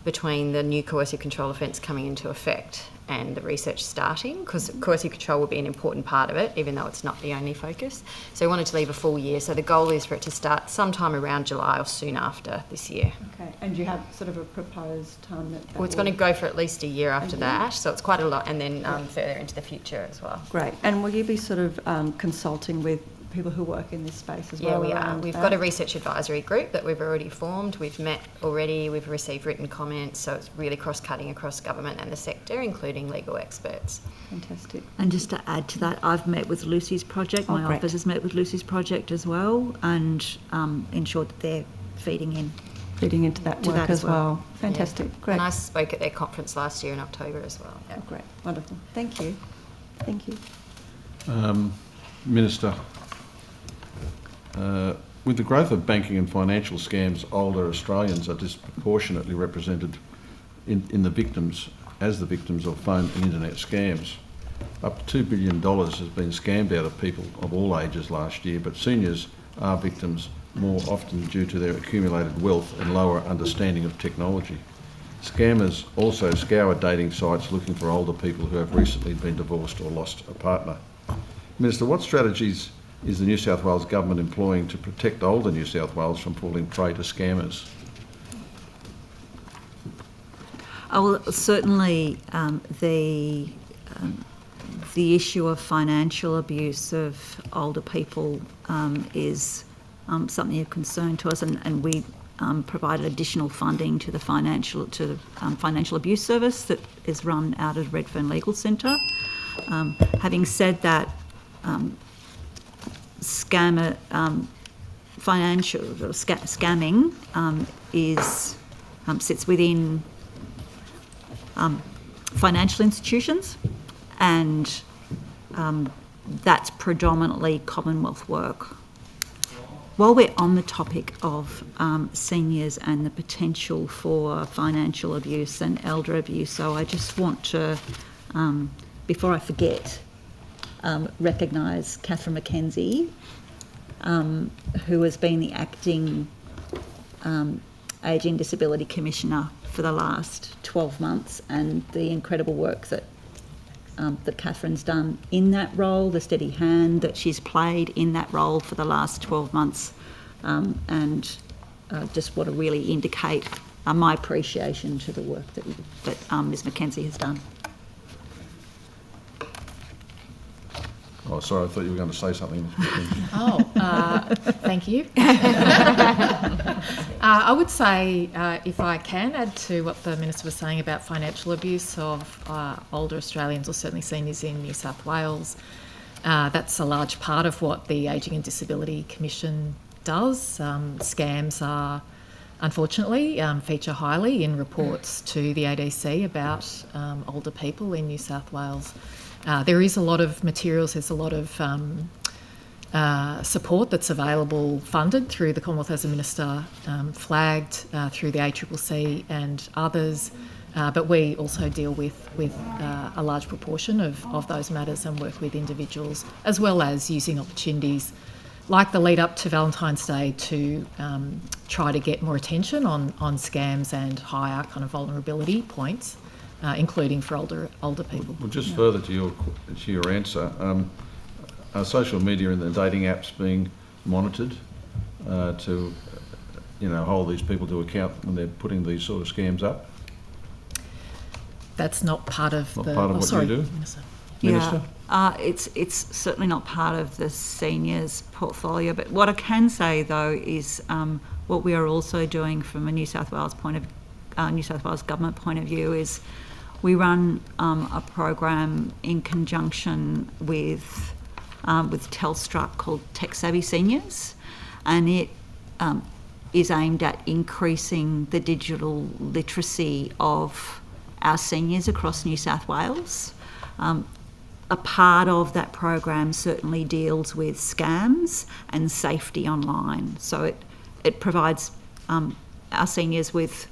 between the new coercive control offence coming into effect and the research starting, because coercive control will be an important part of it, even though it's not the only focus. So we wanted to leave a full year. So the goal is for it to start sometime around July or soon after this year. Okay, and do you have sort of a proposed time that Well, it's going to go for at least a year after that, so it's quite a lot, and then further into the future as well. Great. And will you be sort of consulting with people who work in this space as well? Yeah, we are. We've got a research advisory group that we've already formed. We've met already. We've received written comments. So it's really cross-cutting across government and the sector, including legal experts. Fantastic. And just to add to that, I've met with Lucy's project. My office has met with Lucy's project as well, and ensured that they're feeding into that work as well. Fantastic. Yeah. Great. And I spoke at their conference last year in October as well. Yeah. Oh, great. Wonderful. Thank you. Thank you. Minister, with the growth of banking and financial scams, older Australians are disproportionately represented in the victims as the victims of phone and internet scams. Up to $2 billion has been scammed out of people of all ages last year, but seniors are victims more often due to their accumulated wealth and lower understanding of technology. Scammers also scour dating sites looking for older people who have recently been divorced or lost a partner. Minister, what strategies is the New South Wales Government employing to protect older New South Wales from falling prey to scammers? Well, certainly the issue of financial abuse of older people is something of concern to us, and we provided additional funding to the financial abuse service that is run out of Redfern Legal Centre. Having said that, scamming sits within financial institutions, and that's predominantly Commonwealth work. While we're on the topic of seniors and the potential for financial abuse and elder abuse, so I just want to, before I forget, recognise Catherine McKenzie, who has been the acting Ageing Disability Commissioner for the last 12 months, and the incredible work that Catherine's done in that role, the steady hand that she's played in that role for the last 12 months, and just want to really indicate my appreciation to the work that Ms McKenzie has done. Oh, sorry, I thought you were going to say something. Thank you. I would say, if I can add to what the Minister was saying about financial abuse of older Australians, or certainly seniors in New South Wales, that's a large part of what the Ageing and Disability Commission does. Scams are, unfortunately, feature highly in reports to the ADC about older people in New South Wales. There is a lot of materials, there's a lot of support that's available, funded through the Commonwealth as a Minister, flagged through the ACCC and others, but we also deal with a large proportion of those matters and work with individuals, as well as using opportunities like the lead up to Valentine's Day to try to get more attention on scams and higher kind of vulnerability points. Including for older people. Well, just further to your answer, are social media and the dating apps being monitored to, hold these people to account when they're putting these sort of scams up? That's not part of Not the... part of what sorry, you do? Minister. Minister? Yeah, it's certainly not part of the seniors portfolio. But what I can say though is what we are also doing from a New South Wales government point of view is we run a program in conjunction with Telstra called Tech Savvy Seniors, and it is aimed at increasing the digital literacy of our seniors across New South Wales. A part of that program certainly deals with scams and safety online. So it provides our seniors with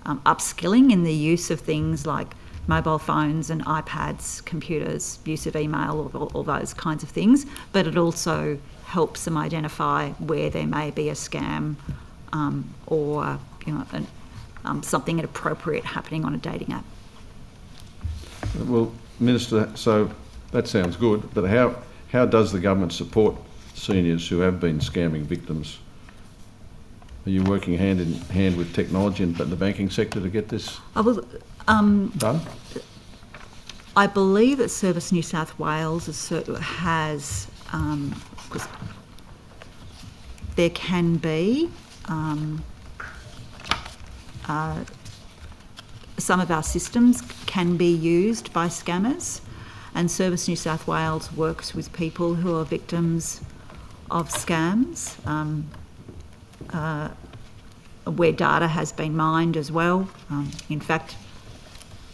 upskilling in the use of things like mobile phones and iPads, computers, use of email, all those kinds of things. But it also helps them identify where there may be a scam or something inappropriate happening on a dating app. Well, Minister, so that sounds good, but how does the government support seniors who have been scamming victims? Are you working hand in hand with technology and the banking sector to get this done? I believe that Service New South Wales has because there can be some of our systems can be used by scammers, and Service New South Wales works with people who are victims of scams, where data has been mined as well. In fact,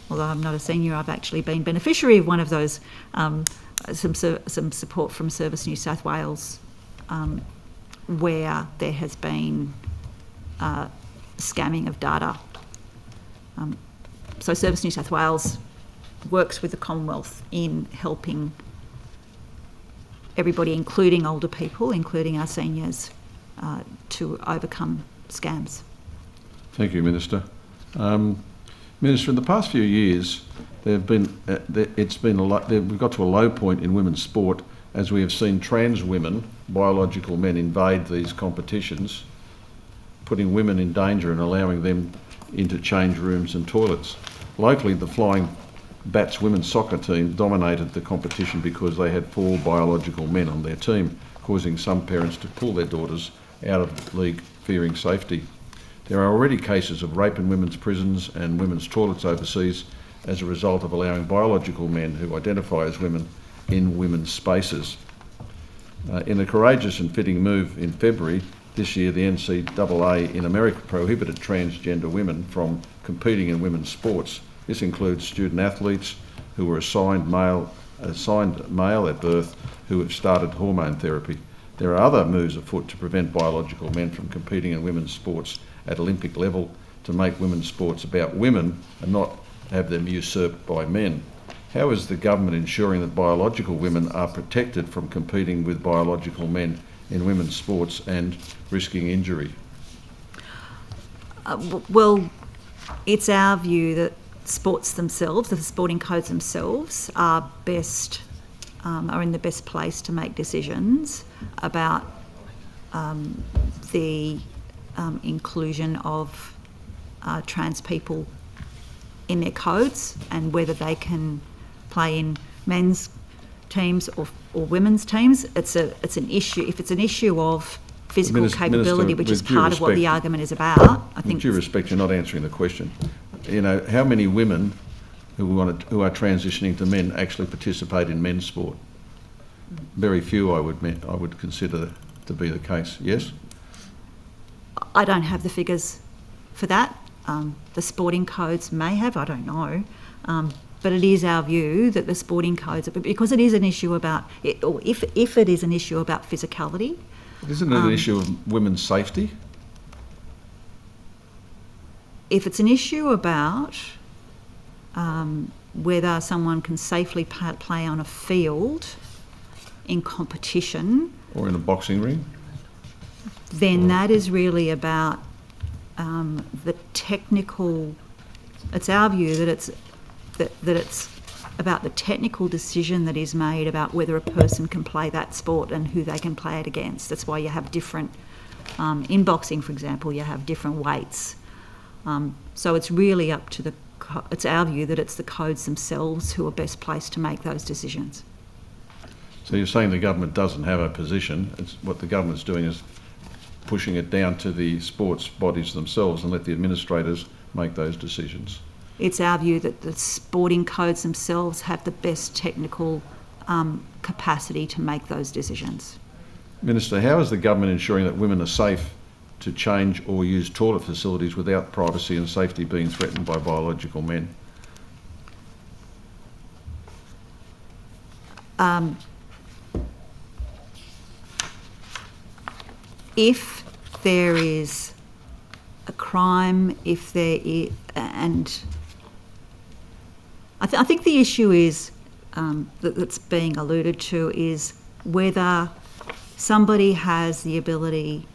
although I'm not a senior, I've actually been beneficiary of one of those, some support from Service New South Wales, where there has been scamming of data. So Service New South Wales works with the Commonwealth in helping everybody, including older people, including our seniors, to overcome scams. Thank you, Minister. Minister, in the past few years, we've got to a low point in women's sport as we have seen trans women, biological men, invade these competitions, putting women in danger and allowing them into change rooms and toilets. Locally, the Flying Bats women's soccer team dominated the competition because they had 4 biological men on their team, causing some parents to pull their daughters out of the league, fearing safety. There are already cases of rape in women's prisons and women's toilets overseas as a result of allowing biological men who identify as women in women's spaces. In a courageous and fitting move in February this year, the NCAA in America prohibited transgender women from competing in women's sports. This includes student athletes who were assigned male at birth who have started hormone therapy. There are other moves afoot to prevent biological men from competing in women's sports at Olympic level, to make women's sports about women and not have them usurped by men. How is the government ensuring that biological women are protected from competing with biological men in women's sports and risking injury? Well, it's our view that sports themselves, the sporting codes themselves, are in the best place to make decisions about the inclusion of trans people in their codes and whether they can play in men's teams or women's teams. It's an issue. If it's an issue of physical capability, which is part of what the argument is about, I think. With due respect, you're not answering the question. How many women who are transitioning to men actually participate in men's sport? Very few, I would consider to be the case. Yes. I don't have the figures for that. The sporting codes may have, I don't know. But it is our view that the sporting codes, because it is an issue about, or if it is an issue about physicality. Isn't it an issue of women's safety? If it's an issue about whether someone can safely play on a field in competition. Or in a boxing ring. Then that is really about the technical. It's our view that it's about the technical decision that is made about whether a person can play that sport and who they can play it against. That's why you have different, in boxing, for example, you have different weights. So it's really up to it's our view that it's the codes themselves who are best placed to make those decisions. So you're saying the government doesn't have a position. What the government's doing is pushing it down to the sports bodies themselves and let the administrators make those decisions. It's our view that the sporting codes themselves have the best technical capacity to make those decisions. Minister, how is the government ensuring that women are safe to change or use toilet facilities without privacy and safety being threatened by biological men? If there is a crime, if there is, and I think the issue is that's being alluded to is whether somebody has the ability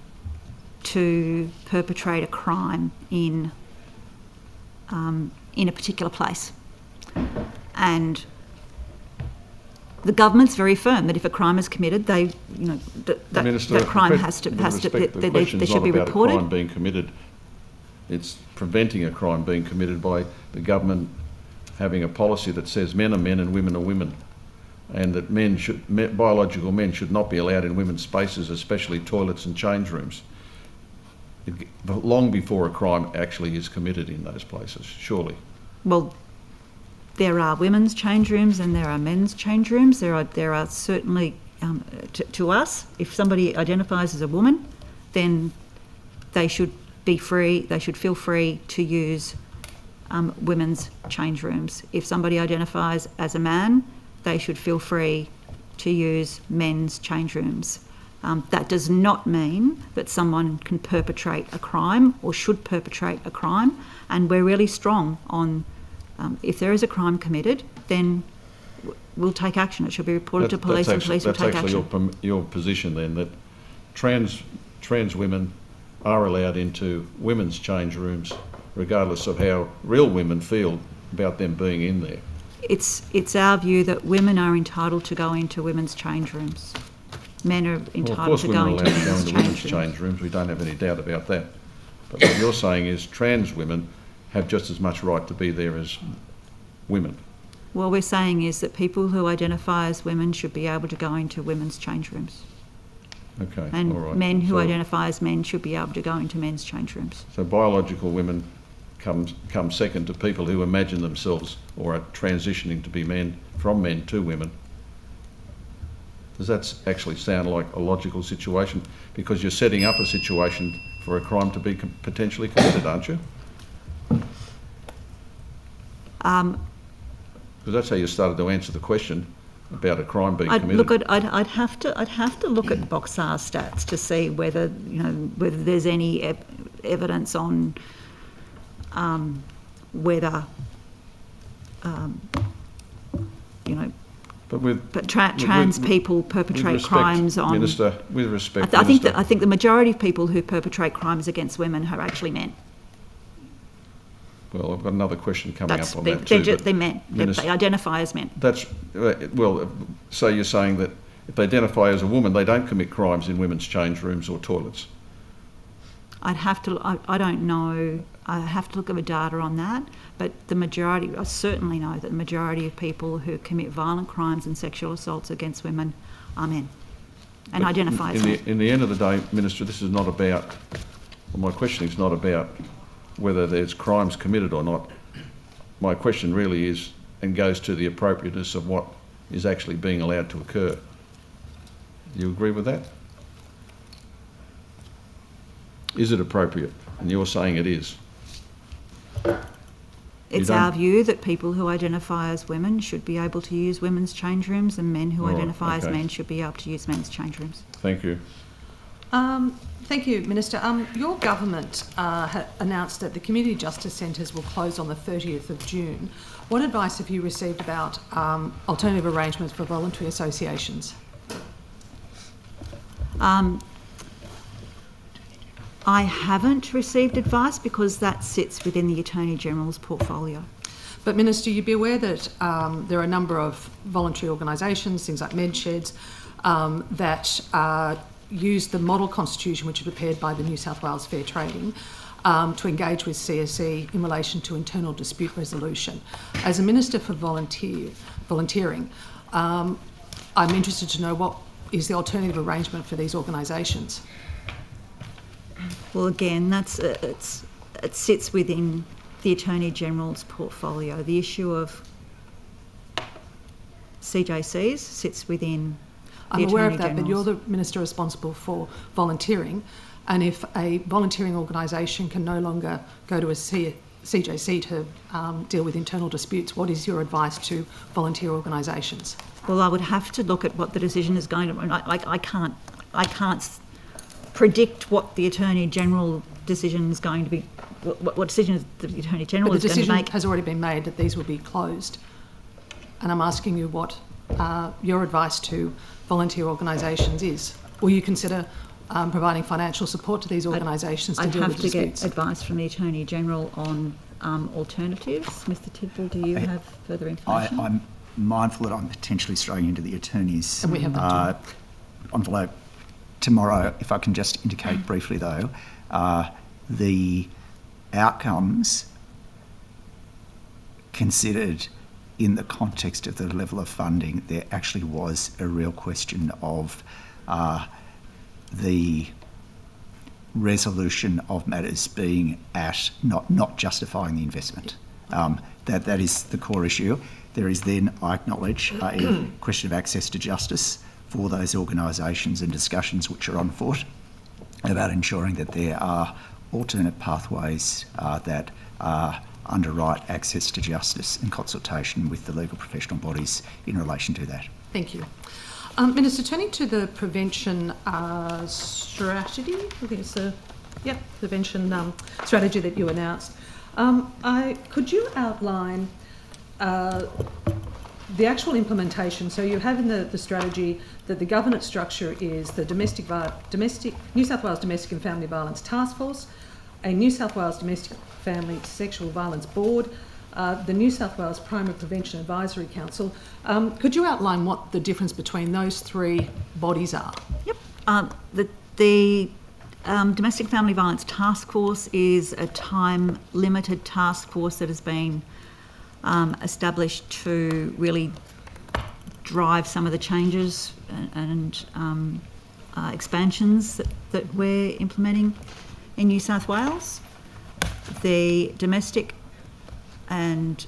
to perpetrate a crime in a particular place, and the government's very firm that if a crime is committed, that crime has to there should be reported. A crime being committed. It's preventing a crime being committed by the government having a policy that says men are men and women are women, and that biological men should not be allowed in women's spaces, especially toilets and change rooms. Long before a crime actually is committed in those places, surely. Well, there are women's change rooms and there are men's change rooms. There are certainly, to us, if somebody identifies as a woman, then they should be free, they should feel free to use women's change rooms. If somebody identifies as a man, they should feel free to use men's change rooms. That does not mean that someone can perpetrate a crime or should perpetrate a crime, and we're really strong on if there is a crime committed, then we'll take action. It should be reported to police and police will take action. That's actually your position then, that trans women are allowed into women's change rooms regardless of how real women feel about them being in there. It's our view that women are entitled to go into women's change rooms. Men are entitled to go into women's change rooms. We don't have any doubt about that. But what you're saying is trans women have just as much right to be there as women. What we're saying is that people who identify as women should be able to go into women's change rooms. Okay, and all right. Men who identify as men should be able to go into men's change rooms. So biological women come second to people who imagine themselves or are transitioning to be men, from men to women. Does that actually sound like a logical situation? Because you're setting up a situation for a crime to be potentially committed, aren't you? Because that's how you started to answer the question about a crime being committed. I'd have to look at Boxar stats to see whether there's any evidence on whether trans people perpetrate crimes on. Minister, with respect, I think the majority of people who perpetrate crimes against women are actually men. Well, I've got another question coming up on that too. They're men. They identify as men. So you're saying that if they identify as a woman, they don't commit crimes in women's change rooms or toilets? I don't know. I have to look at the data on that. But I certainly know that the majority of people who commit violent crimes and sexual assaults against women are men and identify as men. In the end of the day, Minister, this is not about, my questioning is not about whether there's crimes committed or not. My question really is, and goes to the appropriateness of what is actually being allowed to occur. Do you agree with that? Is it appropriate? And you're saying it is. It's our view that people who identify as women should be able to use women's change rooms, and men who identify as men should be able to use men's change rooms. Thank you. Thank you, Minister. Your government announced that the community justice centres will close on the 30th of June. What advice have you received about alternative arrangements for voluntary associations? I haven't received advice because that sits within the Attorney General's portfolio. But Minister, you'd be aware that there are a number of voluntary organisations, things like MedSheds, that use the model constitution which is prepared by the New South Wales Fair Trading to engage with CSE in relation to internal dispute resolution. As a Minister for volunteering, I'm interested to know what is the alternative arrangement for these organisations. Well, again, it sits within the Attorney General's portfolio. The issue of CJCs sits within the I'm aware Attorney of that, but General's. you're the Minister responsible for volunteering, and if a volunteering organisation can no longer go to a CJC to deal with internal disputes, what is your advice to volunteer organisations? Well, I would have to look at what the decision is going to. I can't predict what the Attorney General decision is going to be. What decision the Attorney General is going to make? The decision has already been made that these will be closed, and I'm asking you what your advice to volunteer organisations is. Will you consider providing financial support to these organisations to deal with disputes? I'd have to get advice from the Attorney General on alternatives. Mr Tidball, do you have further information? I'm mindful that I'm potentially straying into the attorney's And we have that envelope tomorrow. If I can just indicate briefly, though, the outcomes considered in the context of the level of funding, there actually was a real question of the resolution of matters being at not justifying the investment. That is the core issue. There is then, I acknowledge, a question of access to justice for those organisations and discussions which are on foot about ensuring that there are alternate pathways that underwrite access to justice in consultation with the legal professional bodies in relation to that. Thank you. Minister, turning to the prevention strategy, I think it's the prevention strategy that you announced. Could you outline the actual implementation? So you have in the strategy that the governance structure is the New South Wales Domestic and Family Violence Task Force, a New South Wales Domestic Family Sexual Violence Board, the New South Wales Primary Prevention Advisory Council. Could you outline what the difference between those three bodies are? Yep. The Domestic Family Violence Task Force is a time-limited task force that has been established to really drive some of the changes and expansions that we're implementing in New South Wales. The Domestic and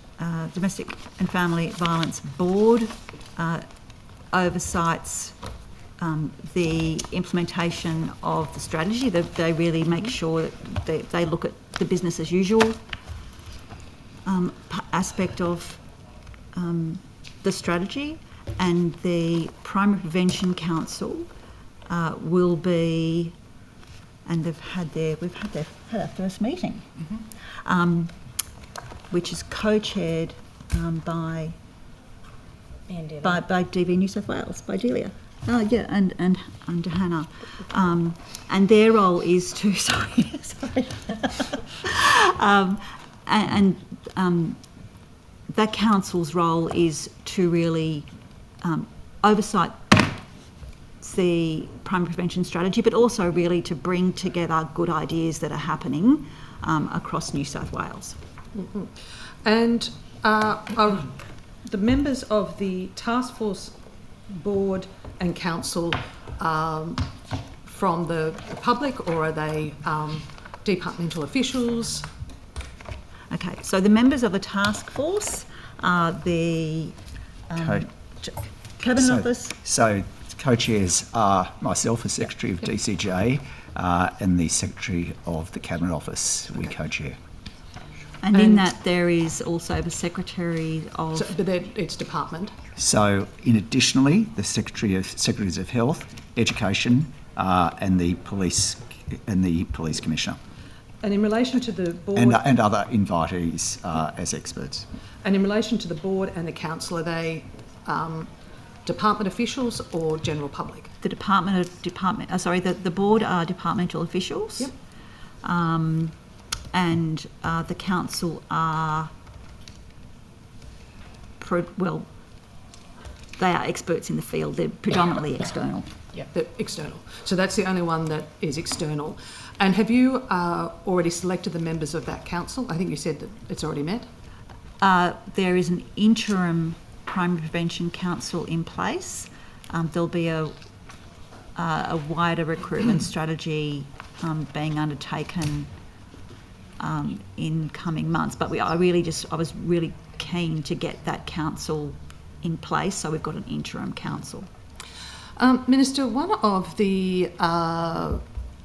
Family Violence Board oversights the implementation of the strategy. They really make sure that they look at the business as usual aspect of the strategy, and the Primary Prevention Council will be, and we've had our first meeting, which is co-chaired by DV New South Wales, by Delia. And under Hannah. And their role is to, that council's role is to really oversight the primary prevention strategy, but also really to bring together good ideas that are happening across New South Wales. Mm-hmm. And are the members of the task force, board and council from the public, or are they departmental officials? Okay, so the members of the task force are the Cabinet Office. So co-chairs are myself as Secretary of DCJ and the Secretary of the Cabinet Office. We co-chair. And in that there is also the Secretary of... So, but it's department. So additionally, the Secretaries of Health, Education and the Police Commissioner. And in relation to the board... And other invitees as experts. And in relation to the board and the council, are they department officials or general public? The the board are departmental officials. Yep. And the council are they are experts in the field. They're predominantly external. They're external. So that's the only one that is external. And have you already selected the members of that council? I think you said that it's already met. There is an interim primary prevention council in place. There'll be a wider recruitment strategy being undertaken in coming months. But I was really keen to get that council in place, so we've got an interim council. Minister, one of the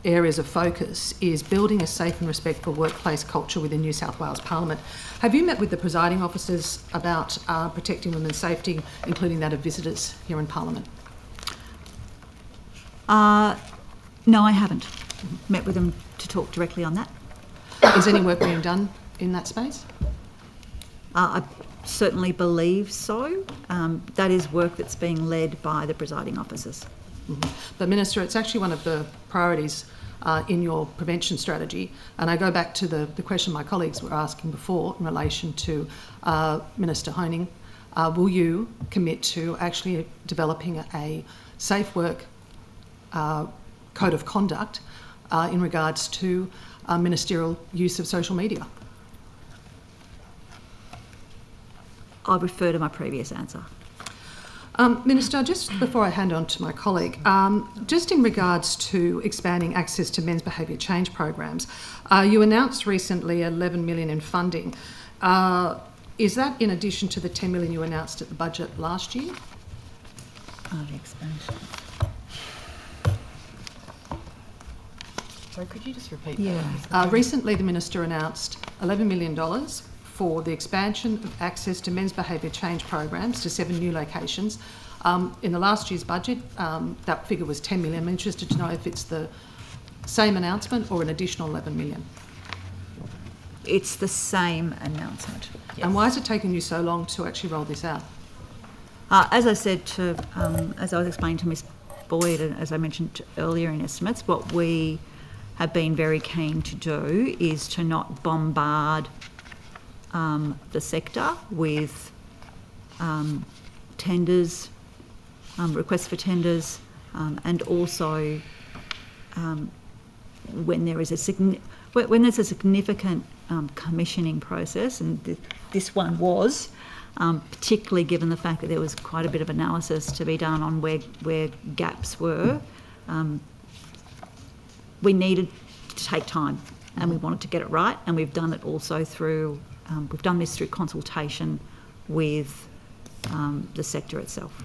areas of focus is building a safe and respectful workplace culture within New South Wales Parliament. Have you met with the presiding officers about protecting women's safety, including that of visitors here in Parliament? No, I haven't met with them to talk directly on that. Is any work being done in that space? I certainly believe so. That is work that's being led by the presiding officers. Mm-hmm. But Minister, it's actually one of the priorities in your prevention strategy. And I go back to the question my colleagues were asking before in relation to Minister Honing. Will you commit to actually developing a safe work code of conduct in regards to ministerial use of social media? I'll refer to my previous answer. Minister, just before I hand on to my colleague, just in regards to expanding access to men's behaviour change programs, you announced recently 11 million in funding. Is that in addition to the 10 million you announced at the budget last year? The expansion. Sorry, could you just repeat Yeah. that? Recently, the Minister announced $11 million for the expansion of access to men's behaviour change programs to 7 new locations. In the last year's budget, that figure was 10 million. I'm interested to know if it's the same announcement or an additional 11 million. It's the same announcement. Yes. And why has it taken you so long to actually roll this out? As I said to, as I was explaining to Ms Boyd, and as I mentioned earlier in estimates, what we have been very keen to do is to not bombard the sector with tenders, requests for tenders, and also when there's a significant commissioning process, and this one was, particularly given the fact that there was quite a bit of analysis to be done on where gaps were. We needed to take time, and we wanted to get it right, and we've done it also through we've done this through consultation with the sector itself.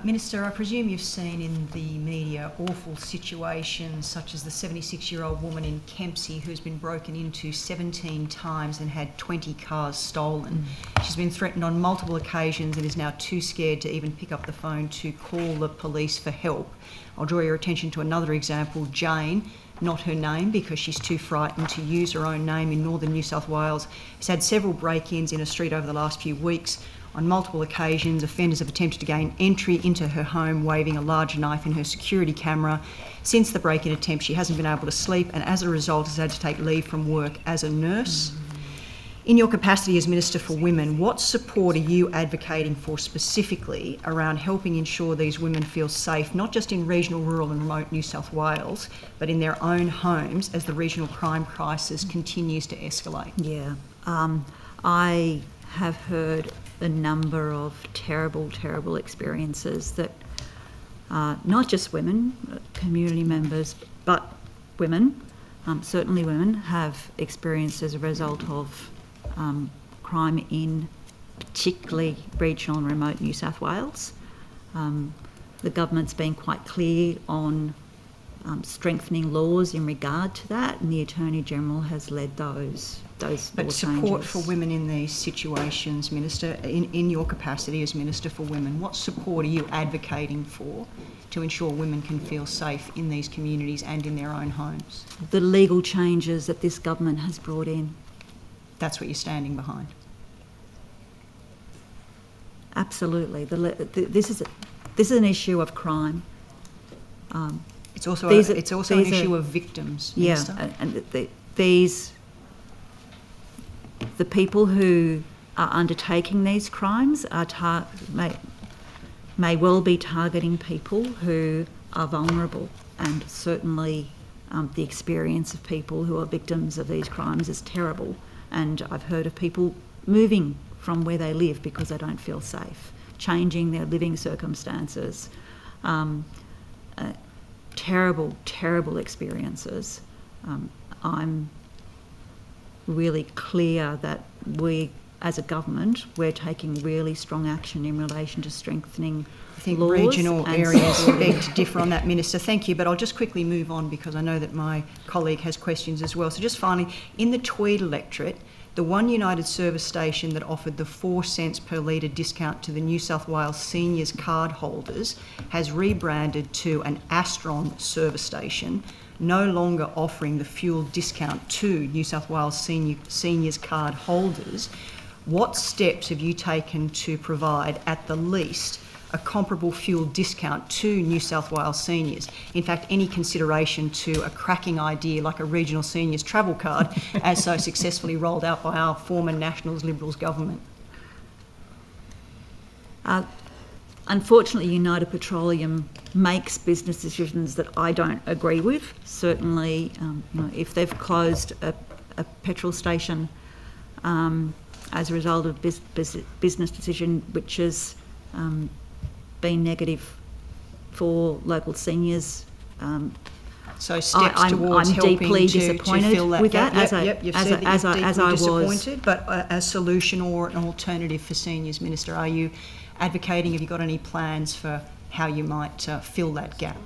Minister, I presume you've seen in the media awful situations such as the 76-year-old woman in Kempsey who's been broken into 17 times and had 20 cars stolen. She's been threatened on multiple occasions and is now too scared to even pick up the phone to call the police for help. I'll draw your attention to another example, Jane, not her name because she's too frightened to use her own name in northern New South Wales. She's had several break-ins in a street over the last few weeks. On multiple occasions, offenders have attempted to gain entry into her home, waving a large knife in her security camera. Since the break-in attempt, she hasn't been able to sleep and as a result has had to take leave from work as a nurse. In your capacity as Minister for Women, what support are you advocating for specifically around helping ensure these women feel safe, not just in regional, rural and remote New South Wales, but in their own homes as the regional crime crisis continues to escalate? Yeah, I have heard a number of terrible, terrible experiences that not just women, community members, but women, certainly women, have experienced as a result of crime in particularly regional and remote New South Wales. The government's been quite clear on strengthening laws in regard to that, and the Attorney-General has led those But support for women in these situations, Minister, in your capacity as Minister for Women, what support are you advocating for to ensure women can feel safe in these communities and in their own homes? The legal changes that this government has brought in. That's what you're standing behind? Absolutely. This is an issue of crime. It's also an issue of victims, Minister. Yeah, and the people who are undertaking these crimes may well be targeting people who are vulnerable, and certainly the experience of people who are victims of these crimes is terrible. And I've heard of people moving from where they live because they don't feel safe, changing their living circumstances. Terrible, terrible experiences. I'm really clear that we, as a government, we're taking really strong action in relation to strengthening I think laws regional and areas supporting- beg to differ on that, Minister. Thank you, but I'll just quickly move on because I know that my colleague has questions as well. So just finally, in the Tweed electorate, the one United service station that offered the 4 cents per litre discount to the New South Wales seniors card holders has rebranded to an Astron service station, no longer offering the fuel discount to New South Wales seniors card holders. What steps have you taken to provide, at the least, a comparable fuel discount to New South Wales seniors? In fact, any consideration to a cracking idea like a regional seniors travel card, as so successfully rolled out by our former Nationals Liberals government? Unfortunately, United Petroleum makes business decisions that I don't agree with. Certainly, if they've closed a petrol station as a result of business decision which has been negative for local seniors, so steps towards I'm helping deeply to disappointed fill that with gap. that. You've said that you're As I deeply was. disappointed, but a solution or an alternative for seniors, Minister, are you advocating? Have you got any plans for how you might fill that gap?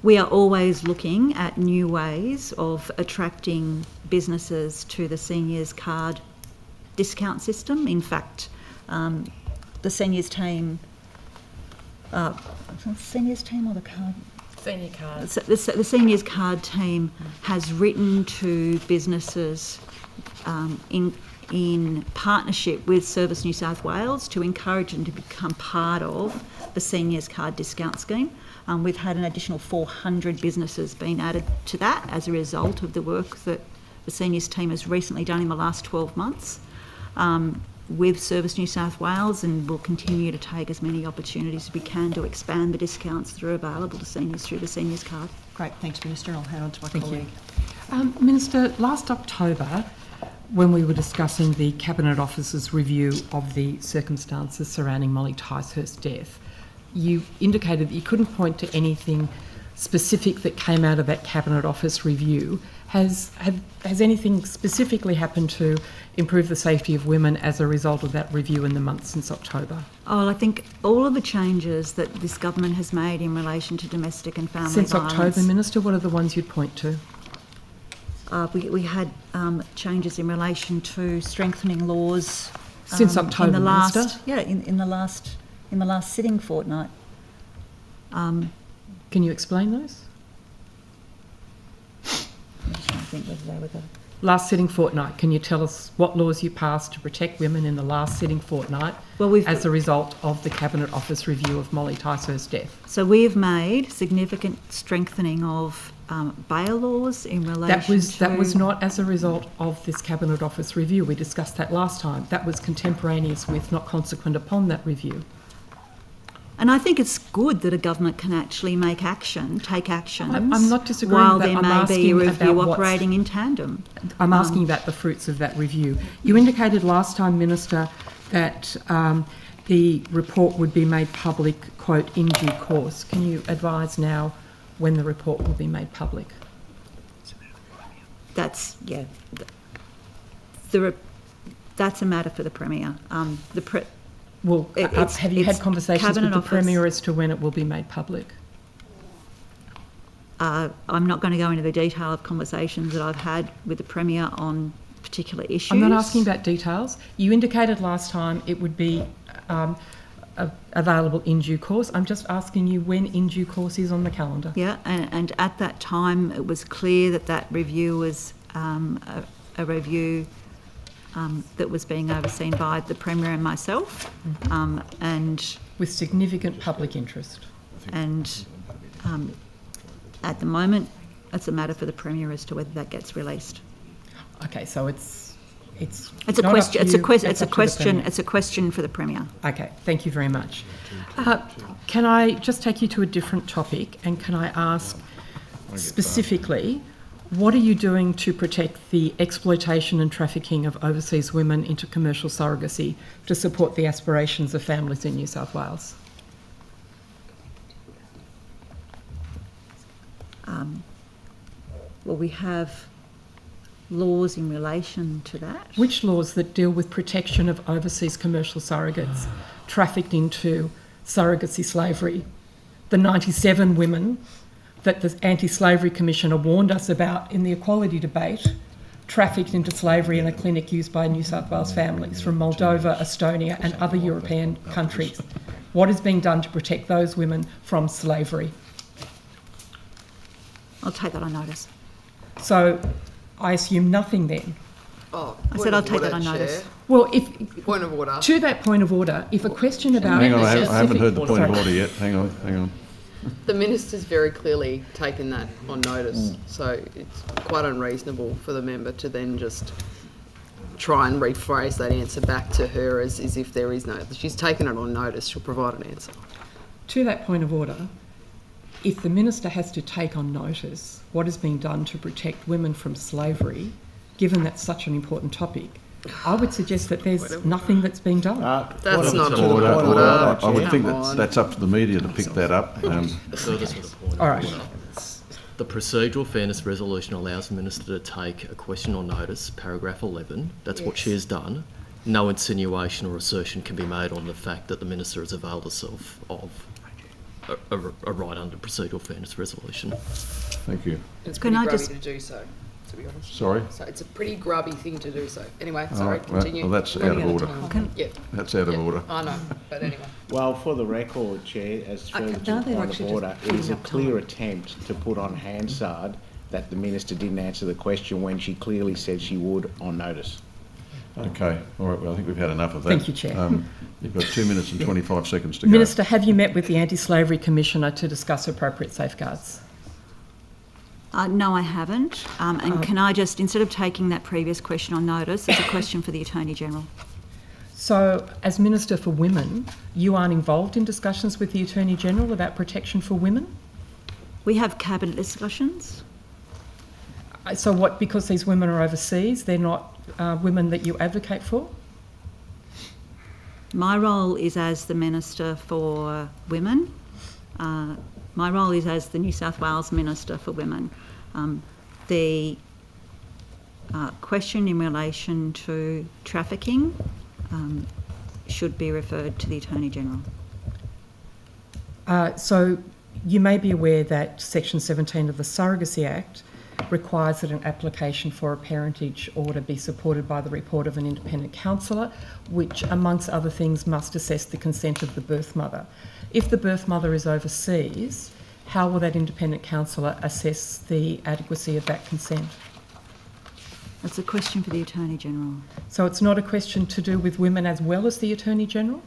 We are always looking at new ways of attracting businesses to the seniors card discount system. In fact, the seniors team, seniors team or the card? Senior card. The seniors card team has written to businesses in partnership with Service New South Wales to encourage them to become part of the seniors card discount scheme. We've had an additional 400 businesses being added to that as a result of the work that the seniors team has recently done in the last 12 months with Service New South Wales, and we'll continue to take as many opportunities as we can to expand the discounts that are available to seniors through the seniors card. Great, thanks, Minister. I'll hand on to my colleague. Minister, last October, when we were discussing the Cabinet Office's review of the circumstances surrounding Molly Ticehurst's death, you indicated that you couldn't point to anything specific that came out of that Cabinet Office review. Has anything specifically happened to improve the safety of women as a result of that review in the months since October? Oh, I think all of the changes that this government has made in relation to domestic and family Since violence. October, Minister, what are the ones you'd point to? We had changes in relation to strengthening laws. Since October, in the last, Minister? Yeah, in the last sitting fortnight. Can you explain those? I'm just trying to think whether they were the... Last sitting fortnight, can you tell us what laws you passed to protect women in the last sitting fortnight as a result of the Cabinet Office review of Molly Ticehurst's death? So we have made significant strengthening of bail laws in relation That was not as a result of this Cabinet Office review. We discussed that last time. That was contemporaneous with, not consequent upon that review. And I think it's good that a government can actually take actions. I'm not disagreeing while with that. there I'm may be a asking review about operating in tandem. I'm asking about the fruits of that review. You indicated last time, Minister, that the report would be made public, quote, in due course. Can you advise now when the report will be made public? That's a matter for the Premier. Have you had conversations with Cabinet the Office. Premier as to when it will be made public? I'm not going to go into the detail of conversations that I've had with the Premier on particular issues. I'm not asking about details. You indicated last time it would be available in due course. I'm just asking you when in due course is on the calendar. Yeah, and at that time it was clear that review was a review that was being overseen by the Premier and myself, and with significant public interest. And at the moment, it's a matter for the Premier as to whether that gets released. Okay, so it's It's It's a not up question. to It's a you, question. that's It's a up to the question. Premier. It's a question for the Premier. Okay, thank you very much. Can I just take you to a different topic, and can I ask specifically, what are you doing to protect the exploitation and trafficking of overseas women into commercial surrogacy to support the aspirations of families in New South Wales? Well, we have laws in relation to that. Which laws that deal with protection of overseas commercial surrogates trafficked into surrogacy slavery? The 97 women that the Anti-Slavery Commissioner warned us about in the equality debate trafficked into slavery in a clinic used by New South Wales families from Moldova, Estonia and other European countries. What is being done to protect those women from slavery? I'll take that on notice. So I assume nothing then. Oh, I said I'll take that on notice. Well, if Point of order. to that point of order, if a question about Hang on, I haven't heard the point of Sorry. order yet. Hang on. The minister's very clearly taken that on notice, so it's quite unreasonable for the member to then just try and rephrase that answer back to her as if there is no. She's taken it on notice. She'll provide an answer. To that point of order, if the minister has to take on notice what is being done to protect women from slavery, given that's such an important topic, I would suggest that there's nothing that's being done. That's not to the Order, point of order. order. I would think Come on. that's up to the media to pick that up. Further to the point of All right. order. The procedural fairness resolution allows the minister to take a question or notice, paragraph 11. That's what she has done. No insinuation or assertion can be made on the fact that the minister has availed herself of a right under procedural fairness resolution. Thank you. It's Can pretty I grubby just- to do so, to be honest. Sorry? So it's a pretty grubby thing to do so. Anyway, All sorry, right, well, continue. that's out of order. Yep. That's out of order. I know, but anyway. Well, for the record, Chair, as further to now the they're point of actually order, just it is a putting up clear time. attempt to put on Hansard that the minister didn't answer the question when she clearly said she would on notice. Okay, all right, well, I think we've had enough of that. Thank you, Chair. You've got 2 minutes and 25 seconds to go. Minister, have you met with the Anti-Slavery Commissioner to discuss appropriate safeguards? No, I haven't. And can I just, instead of taking that previous question on notice, there's a question for the Attorney General. So, as Minister for Women, you aren't involved in discussions with the Attorney General about protection for women? We have cabinet discussions. So what, because these women are overseas, they're not women that you advocate for? My role is as the Minister for Women. My role is as the New South Wales Minister for Women. The question in relation to trafficking should be referred to the Attorney General. So you may be aware that Section 17 of the Surrogacy Act requires that an application for a parentage order be supported by the report of an independent counsellor, which, amongst other things, must assess the consent of the birth mother. If the birth mother is overseas, how will that independent counsellor assess the adequacy of that consent? That's a question for the Attorney General. So it's not a question to do with women as well as the Attorney General?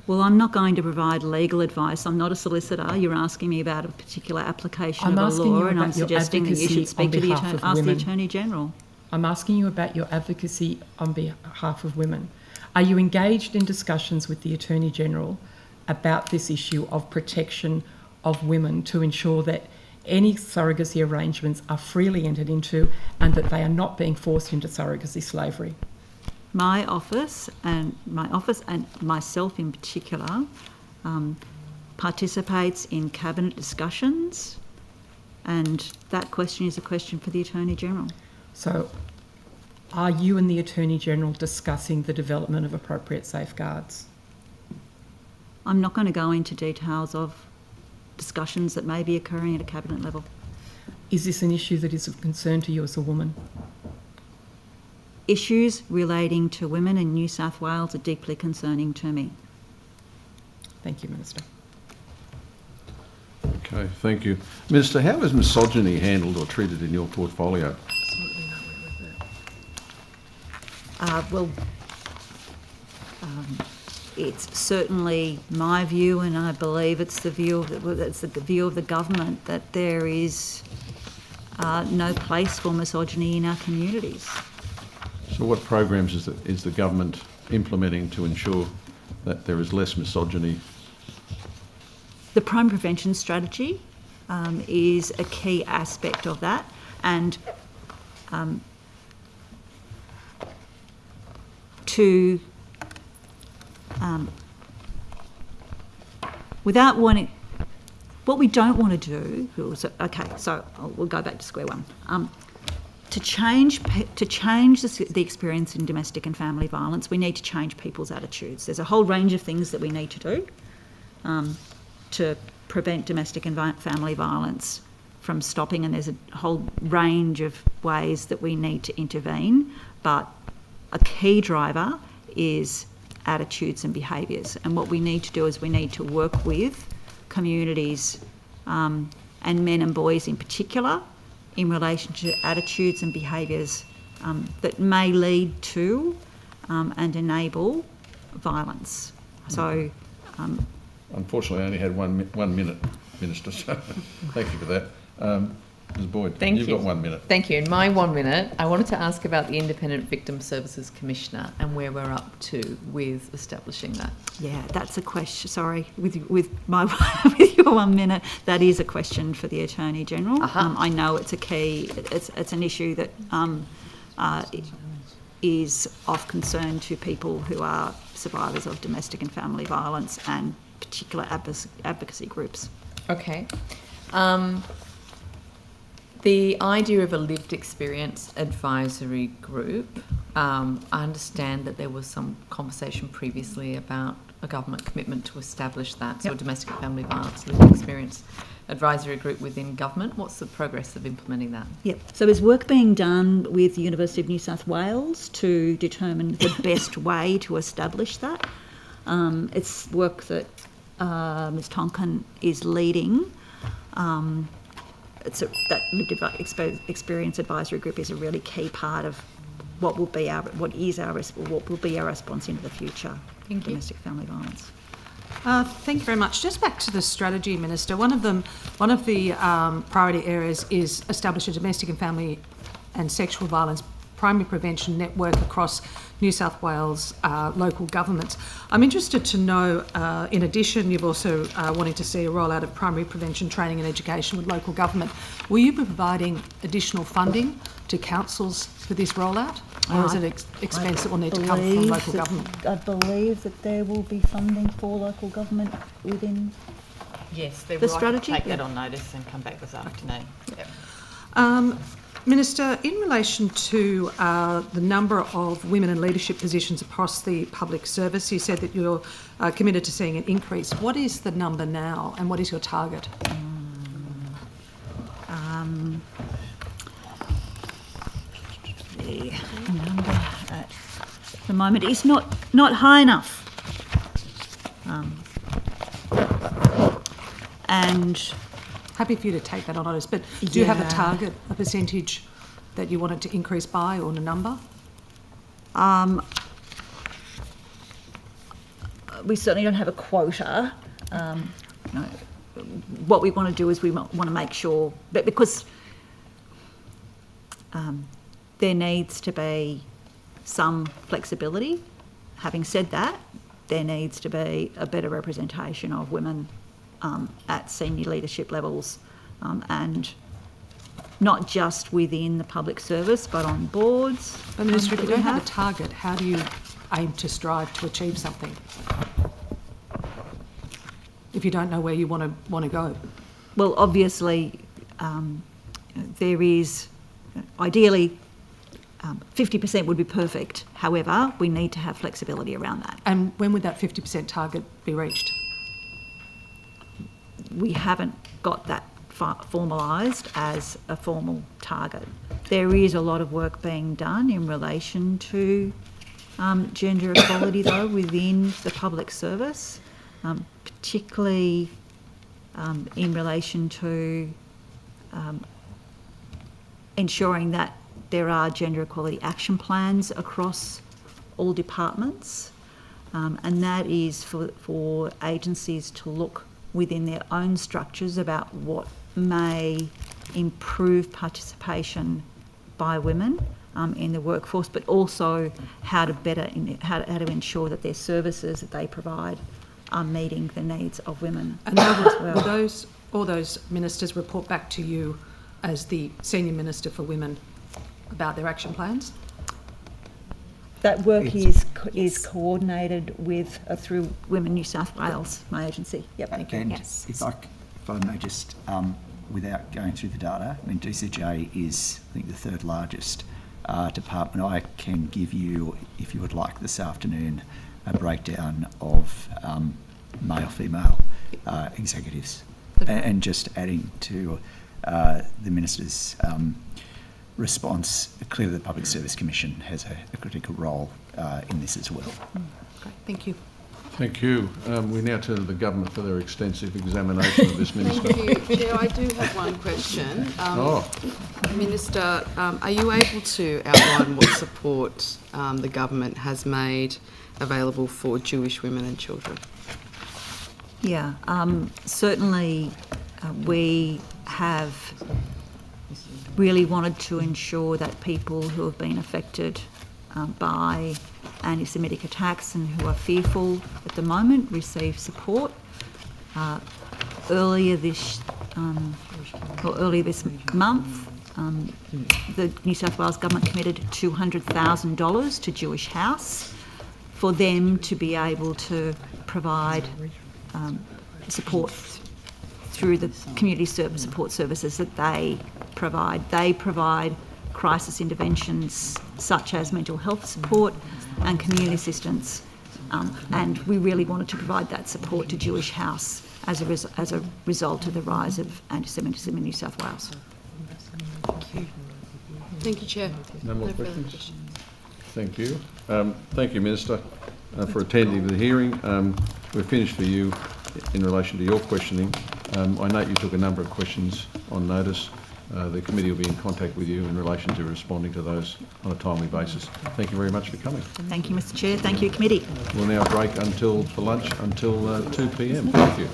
Well, I'm not going to provide legal advice. I'm not a solicitor. You're asking me about a particular application I'm of a asking you law, and I'm about your suggesting that you advocacy should speak on to the behalf of ask the women. Attorney General. I'm asking you about your advocacy on behalf of women. Are you engaged in discussions with the Attorney General about this issue of protection of women to ensure that any surrogacy arrangements are freely entered into and that they are not being forced into surrogacy slavery? My office and myself in particular participates in cabinet discussions, and that question is a question for the Attorney General. So are you and the Attorney General discussing the development of appropriate safeguards? I'm not going to go into details of discussions that may be occurring at a cabinet level. Is this an issue that is of concern to you as a woman? Issues relating to women in New South Wales are deeply concerning to me. Thank you, Minister. Okay, thank you. Minister, how is misogyny handled or treated in your portfolio? It's certainly my view, and I believe it's the view of the government, that there is no place for misogyny in our communities. So what programs is the government implementing to ensure that there is less misogyny? The crime prevention strategy is a key aspect of that, and without wanting, what we don't want to do, we'll go back to square one. To change the experience in domestic and family violence, we need to change people's attitudes. There's a whole range of things that we need to do to prevent domestic and family violence from stopping, and there's a whole range of ways that we need to intervene, but a key driver is attitudes and behaviours. And what we need to do is we need to work with communities and men and boys in particular in relation to attitudes and behaviours that may lead to and enable violence. So, unfortunately, I only had one minute, Minister, so thank you for that. Ms Boyd, Thank you've you. got 1 minute. Thank you. In my 1 minute, I wanted to ask about the Independent Victim Services Commissioner and where we're up to with establishing that. yeah, that's a question. Sorry, with your 1 minute, that is a question for the Attorney General. I know it's a key. It's an issue that is of concern to people who are survivors of domestic and family violence and particular advocacy groups. Okay. The idea of a lived experience advisory group, I understand that there was some conversation previously about a government commitment to establish that, so a domestic and family violence lived experience advisory group within government. What's the progress of implementing that? Yep. So there's work being done with the University of New South Wales to determine the best way to establish that. It's work that Ms Tonkin is leading. That lived experience advisory group is a really key part of what will be our response into the future. Thank you. Domestic family violence. Thank you very much. Just back to the strategy, Minister. One of the priority areas is establish a domestic and family and sexual violence primary prevention network across New South Wales local governments. I'm interested to know, in addition, you've also wanting to see a rollout of primary prevention training and education with local government. Will you be providing additional funding to councils for this rollout? Or is it an expense that will need to come from local government? I believe that there will be funding for local government within Yes, they the will strategy. take that on notice and come back this afternoon. Yep. Minister, in relation to the number of women in leadership positions across the public service, you said that you're committed to seeing an increase. What is the number now and what is your target? The number at the moment is not high enough. And happy for you to take that on notice, but do you have a target, a percentage that you want it to increase by, or a number? We certainly don't have a quota. No. What we want to do is we want to make sure that, because there needs to be some flexibility. Having said that, there needs to be a better representation of women at senior leadership levels, and not just within the public service, but on boards. But Minister, if you don't have a target, how do you aim to strive to achieve something? If you don't know where you want to go? Well, obviously, there is, ideally, 50% would be perfect. However, we need to have flexibility around that. And when would that 50% target be reached? We haven't got that formalised as a formal target. There is a lot of work being done in relation to gender equality, though, within the public service, particularly in relation to ensuring that there are gender equality action plans across all departments, and that is for agencies to look within their own structures about what may improve participation by women in the workforce, but also how to ensure that their services that they provide are meeting the needs of women. And will all those ministers report back to you as the Senior Minister for Women about their action plans? That work is coordinated with through Women New South Wales, my agency. Yep. Thank you. And if I may just, without going through the data, I mean, DCJ is, I think, the third largest department. I can give you, if you would like, this afternoon, a breakdown of male-female executives. And just adding to the Minister's response, clearly the Public Service Commission has a critical role in this as well. Great, thank you. Thank you. We now turn to the government for their extensive examination of this minister. Thank you, Chair. I do have one question. Minister, are you able to outline what support the government has made available for Jewish women and children? Yeah, certainly we have really wanted to ensure that people who have been affected by anti-Semitic attacks and who are fearful at the moment receive support. Earlier this month, the New South Wales government committed $200,000 to Jewish House for them to be able to provide support through the community support services that they provide. They provide crisis interventions such as mental health support and community assistance, and we really wanted to provide that support to Jewish House as a result of the rise of anti-Semitism in New South Wales. Thank you, Chair. No more questions? Thank you. Thank you, Minister, for attending the hearing. We're finished for you in relation to your questioning. I note you took a number of questions on notice. The committee will be in contact with you in relation to responding to those on a timely basis. Thank you very much for coming. Thank you, Mr. Chair. Thank you, committee. We'll now break for lunch until 2 p.m. Thank you.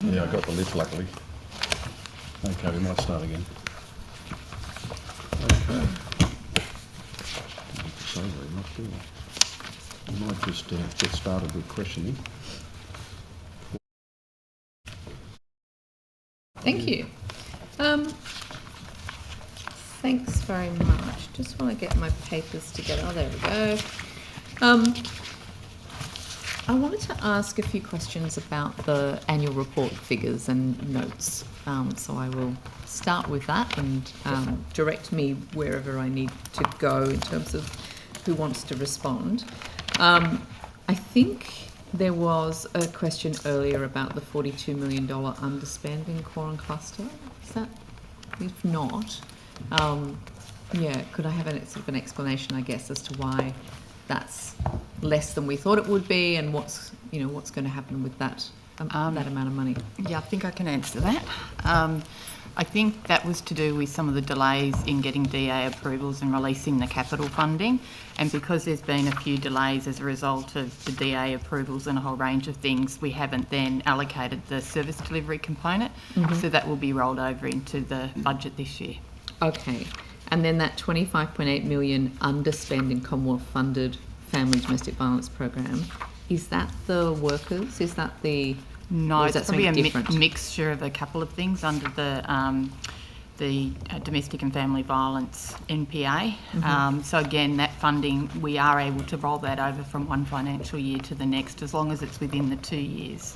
Yeah, I got the list luckily. Okay, we might start again. Okay. Didn't say very much, do I? We might just get started with questioning. Thank you. Thanks very much. Just want to get my papers together. Oh, there we go. I wanted to ask a few questions about the annual report figures and notes. So I will start with that and direct me wherever I need to go in terms of who wants to respond. I think there was a question earlier about the $42 million underspend in core and cluster. Is that, if not, could I have an explanation, I guess, as to why that's less than we thought it would be, and what's going to happen with that that amount of money? Yeah, I think I can answer that. I think that was to do with some of the delays in getting DA approvals and releasing the capital funding. And because there's been a few delays as a result of the DA approvals and a whole range of things, we haven't then allocated the service delivery component. So that will be rolled over into the budget this year. Okay. And then that $25.8 million underspend in Commonwealth funded family domestic violence program, is that the workers? Is that the... No, it's probably a mixture of a couple of things under the domestic and family violence NPA. So again, that funding, we are able to roll that over from one financial year to the next, as long as it's within the 2 years.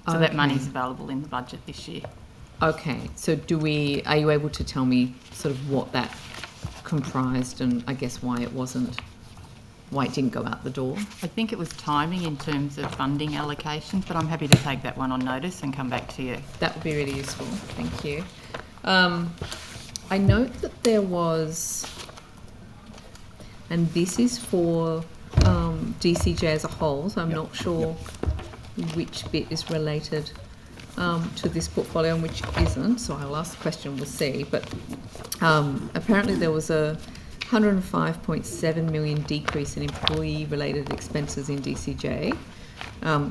So that money is available in the budget this year. Okay, so are you able to tell me sort of what that comprised, and I guess why it didn't go out the door? I think it was timing in terms of funding allocations, but I'm happy to take that one on notice and come back to you. That would be really useful. Thank you. I note that there was, and this is for DCJ as a whole, so I'm not sure which bit is related to this portfolio and which isn't, so I'll ask the question, we'll see. But apparently there was a $105.7 million decrease in employee-related expenses in DCJ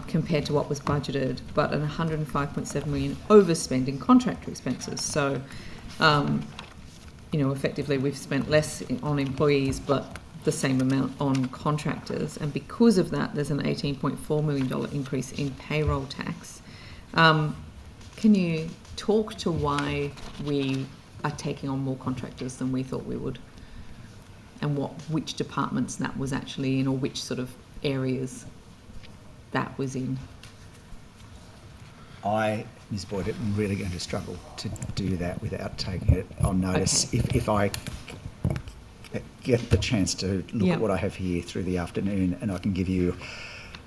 compared to what was budgeted, but an $105.7 million overspend in contractor expenses. So, effectively we've spent less on employees, but the same amount on contractors. And because of that, there's an $18.4 million increase in payroll tax. Can you talk to why we are taking on more contractors than we thought we would? And which departments that was actually in, or which sort of areas that was in? Ms. Boyd, I'm really going to struggle to do that without taking it on notice. Okay. If I get the chance to look at what I have here through the afternoon and I can give you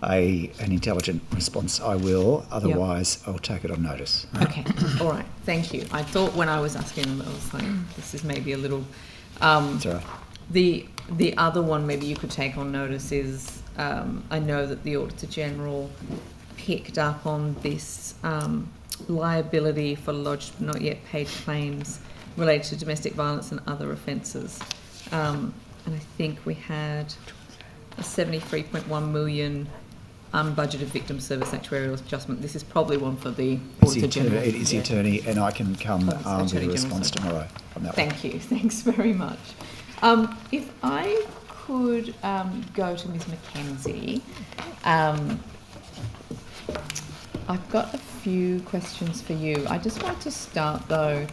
an intelligent response, I will. Otherwise, I'll take it on notice. Okay, all right, thank you. I thought when I was asking them, I was like, this is maybe a little... That's all right. The other one maybe you could take on notice is, I know that the Auditor General picked up on this liability for lodged but not yet paid claims related to domestic violence and other offences. And I think we had a $73.1 million unbudgeted victim service actuarial adjustment. This is probably one for the Auditor General. It is the Attorney, and I can come with a response tomorrow on that one. Thank you. Thanks very much. If I could go to Ms Mackenzie. I've got a few questions for you. I just want to start though.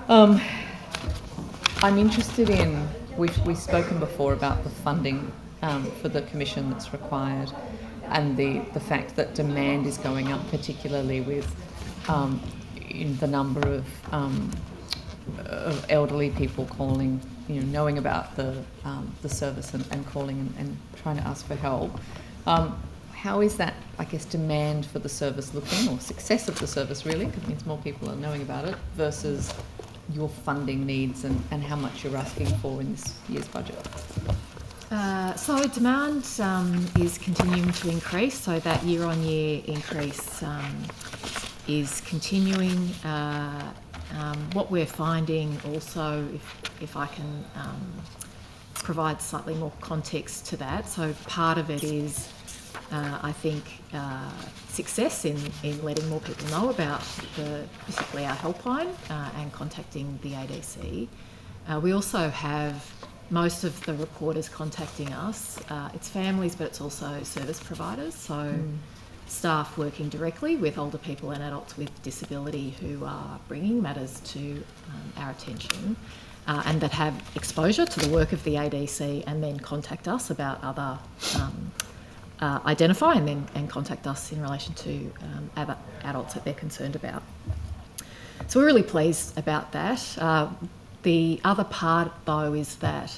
I'm interested in, we've spoken before about the funding for the commission that's required, and the fact that demand is going up, particularly with in the number of elderly people calling, knowing about the service and calling and trying to ask for help. How is that, I guess, demand for the service looking, or success of the service really, because it means more people are knowing about it, versus your funding needs and how much you're asking for in this year's budget? So demand is continuing to increase, so that year-on-year increase is continuing. What we're finding also, if I can provide slightly more context to that, so part of it is I think, success in letting more people know about particularly our helpline and contacting the ADC. We also have most of the reporters contacting us. It's families, but it's also service providers. So staff working directly with older people and adults with disability who are bringing matters to our attention and that have exposure to the work of the ADC and then contact us about other, identify and contact us in relation to other adults that they're concerned about. So we're really pleased about that. The other part, though, is that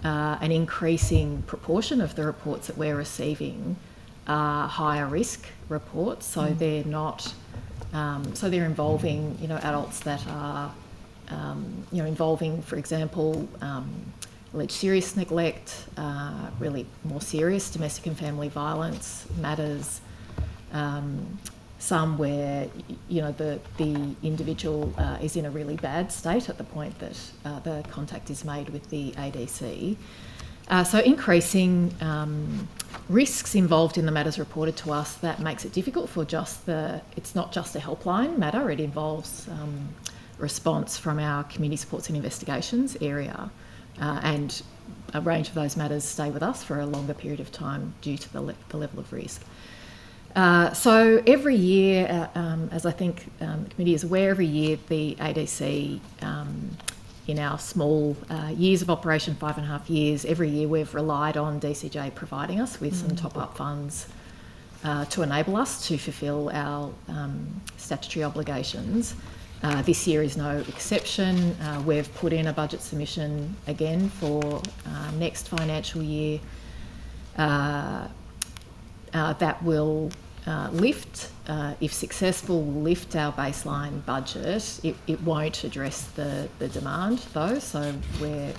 an increasing proportion of the reports that we're receiving are higher risk reports. So they're not. So they're involving, adults that are, involving, for example, alleged serious neglect, really more serious domestic and family violence matters. Some where, the individual is in a really bad state at the point that the contact is made with the ADC. So increasing risks involved in the matters reported to us, that makes it difficult for it's not just a helpline matter, it involves response from our community supports and investigations area, and a range of those matters stay with us for a longer period of time due to the level of risk. So every year, as I think the committee is aware, every year the ADC, in our small years of operation, 5.5 years, every year we've relied on DCJ providing us with some top-up funds to enable us to fulfil our statutory obligations. This year is no exception. We've put in a budget submission again for next financial year. That will lift, if successful, will lift our baseline budget. It won't address the demand though, so we're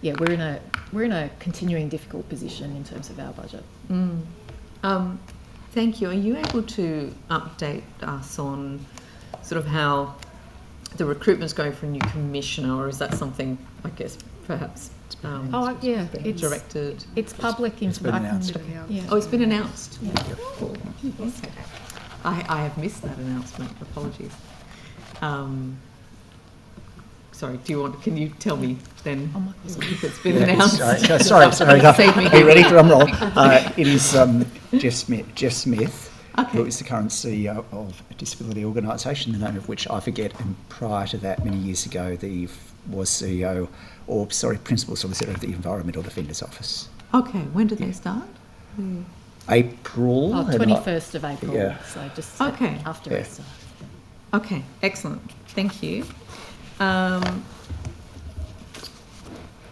in a continuing difficult position in terms of our budget. Thank you. Are you able to update us on sort of how the recruitment's going for a new commissioner, or is that something, I guess, perhaps it's directed? It's public information. Yeah. Oh, it's been announced? Yeah. Oh, okay. I have missed that announcement. Apologies. Sorry, can you tell me then if it's been announced? Sorry. Are you ready? Drum roll. It is Jeff Smith, who is the current CEO of a disability organisation, the name of which I forget, and prior to that, many years ago, was Principal Solicitor of the Environmental Defenders Office. Okay, when did they start? April. 21st of April, so just after Easter. Okay, excellent. Thank you.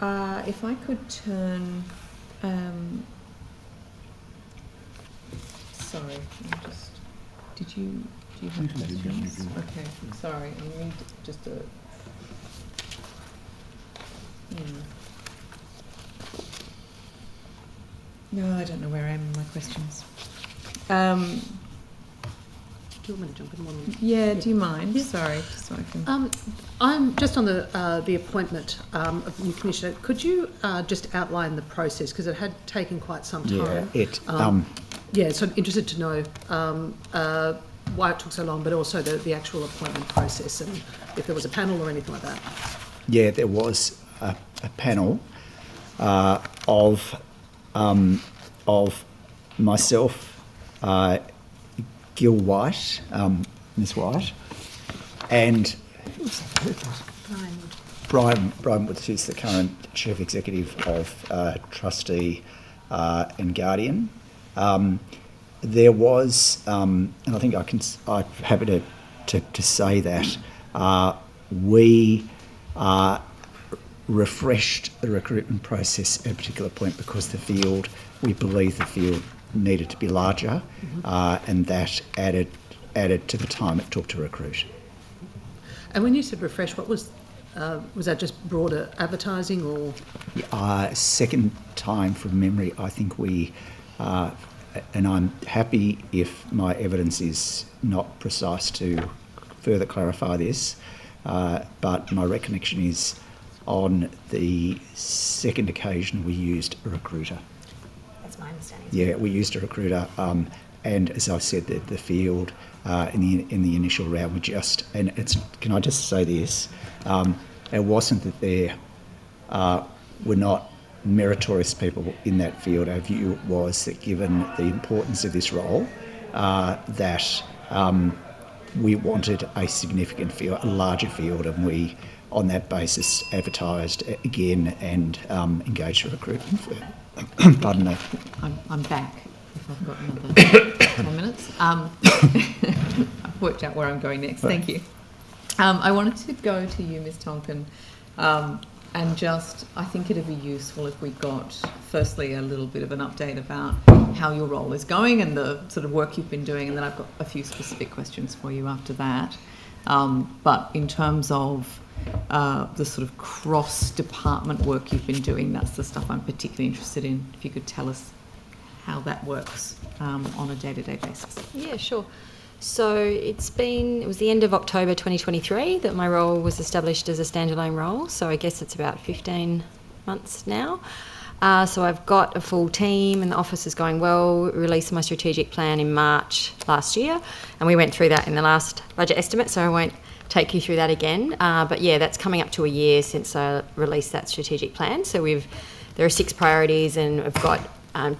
If I could turn... sorry, do you have questions? Okay, sorry, I need just a... No, I don't know where I am in my questions. Do you want me to jump in one? Yeah, do you mind? Yeah. Sorry, just so I can... I'm just on the appointment of the new commissioner. Could you just outline the process, because it had taken quite some time? So I'm interested to know why it took so long, but also the actual appointment process, and if there was a panel or anything like that. Yeah, there was a panel of myself, Gil White, Ms. White, and Brian Woods, who's the current Chief Executive of Trustee and Guardian. There was, and I think I'm happy to say that we refreshed the recruitment process at a particular point because we believe the field needed to be larger, and that added to the time it took to recruit. And when you said refresh, what was that just broader advertising or? Second time from memory, I think we, and I'm happy if my evidence is not precise to further clarify this, but my recollection is on the second occasion we used a recruiter. That's my understanding. Yeah, we used a recruiter, and as I said, the field in the initial round, can I just say this? It wasn't that there were not meritorious people in that field. Our view was that given the importance of this role, that we wanted a significant field, a larger field, and we, on that basis, advertised again and engaged a recruitment firm. Pardon me. I'm back, if I've got another 10 minutes. I've worked out where I'm going next. Thank you. I wanted to go to you, Ms. Tonkin, and just, I think it'd be useful if we got, firstly, a little bit of an update about how your role is going and the sort of work you've been doing, and then I've got a few specific questions for you after that. But in terms of the sort of cross-department work you've been doing, that's the stuff I'm particularly interested in. If you could tell us how that works on a day-to-day basis. Yeah, sure. So it was the end of October 2023 that my role was established as a standalone role. So I guess it's about 15 months now. So I've got a full team and the office is going well. We released my strategic plan in March last year, and we went through that in the last budget estimate, so I won't take you through that again. But yeah, that's coming up to a year since I released that strategic plan. So there are 6 priorities, and we've got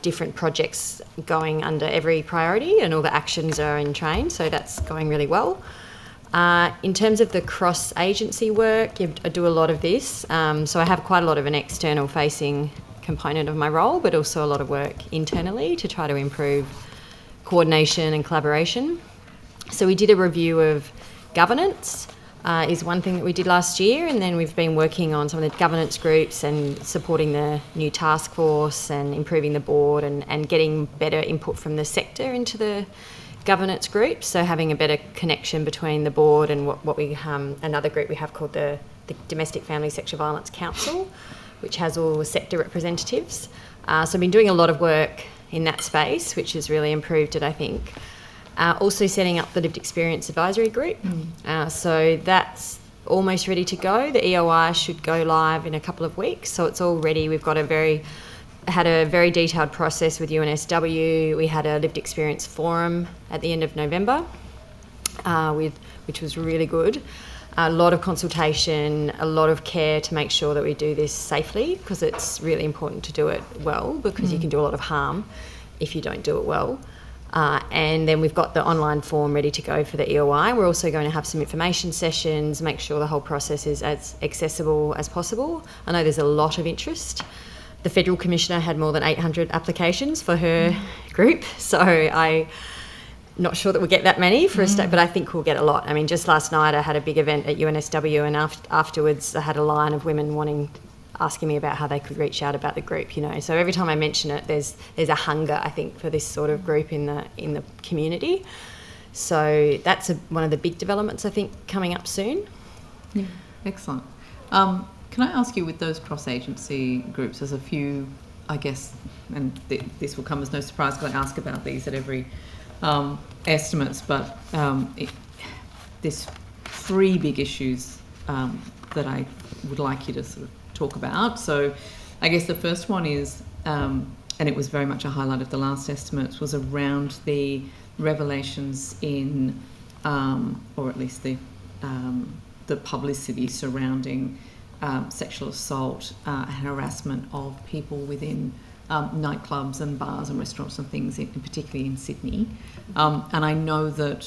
different projects going under every priority, and all the actions are in train, so that's going really well. In terms of the cross-agency work, I do a lot of this. So I have quite a lot of an external-facing component of my role, but also a lot of work internally to try to improve coordination and collaboration. So we did a review of governance, is one thing that we did last year, and then we've been working on some of the governance groups and supporting the new task force and improving the board and getting better input from the sector into the governance groups, so having a better connection between the board and what we another group we have called the Domestic Family Sexual Violence Council, which has all the sector representatives. So I've been doing a lot of work in that space, which has really improved it, I think. Also setting up the Lived Experience Advisory Group. So that's almost ready to go. The EOI should go live in a couple of weeks, so it's all ready. We've got had a very detailed process with UNSW. We had a Lived Experience Forum at the end of November, which was really good. A lot of consultation, a lot of care to make sure that we do this safely, because it's really important to do it well, because you can do a lot of harm if you don't do it well. And then we've got the online form ready to go for the EOI. We're also going to have some information sessions, make sure the whole process is as accessible as possible. I know there's a lot of interest. The Federal Commissioner had more than 800 applications for her group, so I'm not sure that we'll get that many for a state, but I think we'll get a lot. I mean, just last night I had a big event at UNSW, and afterwards I had a line of women asking me about how they could reach out about the group, So every time I mention it, there's a hunger, I think, for this sort of group in the community. So that's one of the big developments, I think, coming up soon. Yeah, excellent. Can I ask you, with those cross-agency groups, there's a few, I guess, and this will come as no surprise because I ask about these at every estimates, but there's 3 big issues that I would like you to sort of talk about. So I guess the first one is, and it was very much a highlight of the last estimates, was around the revelations in, or at least the publicity surrounding sexual assault and harassment of people within nightclubs and bars and restaurants and things, particularly in Sydney. And I know that,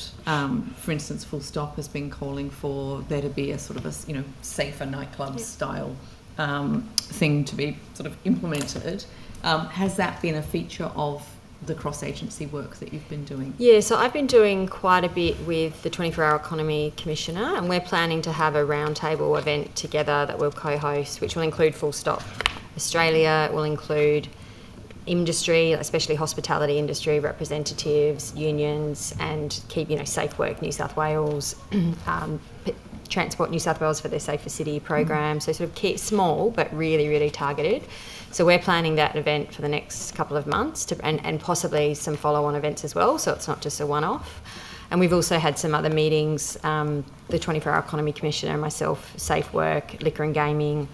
for instance, Full Stop has been calling for there to be a sort of a safer nightclub style thing to be sort of implemented. Has that been a feature of the cross-agency work that you've been doing? Yeah, so I've been doing quite a bit with the 24-Hour Economy Commissioner, and we're planning to have a roundtable event together that we'll co-host, which will include Full Stop Australia. It will include industry, especially hospitality industry representatives, unions, and keep Safe Work New South Wales, Transport New South Wales for their Safer City program. So sort of keep small but really, really targeted. So we're planning that event for the next couple of months and possibly some follow-on events as well, so it's not just a one-off. And we've also had some other meetings, the 24-Hour Economy Commissioner and myself, Safe Work, Liquor and Gaming,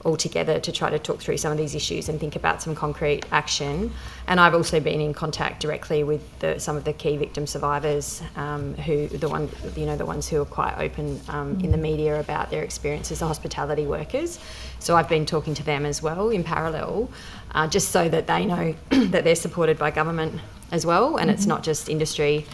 all together to try to talk through some of these issues and think about some concrete action. And I've also been in contact directly with some of the key victim survivors, the ones who are quite open in the media about their experiences as hospitality workers. So I've been talking to them as well in parallel, just so that they know that they're supported by government as well, and it's not just industry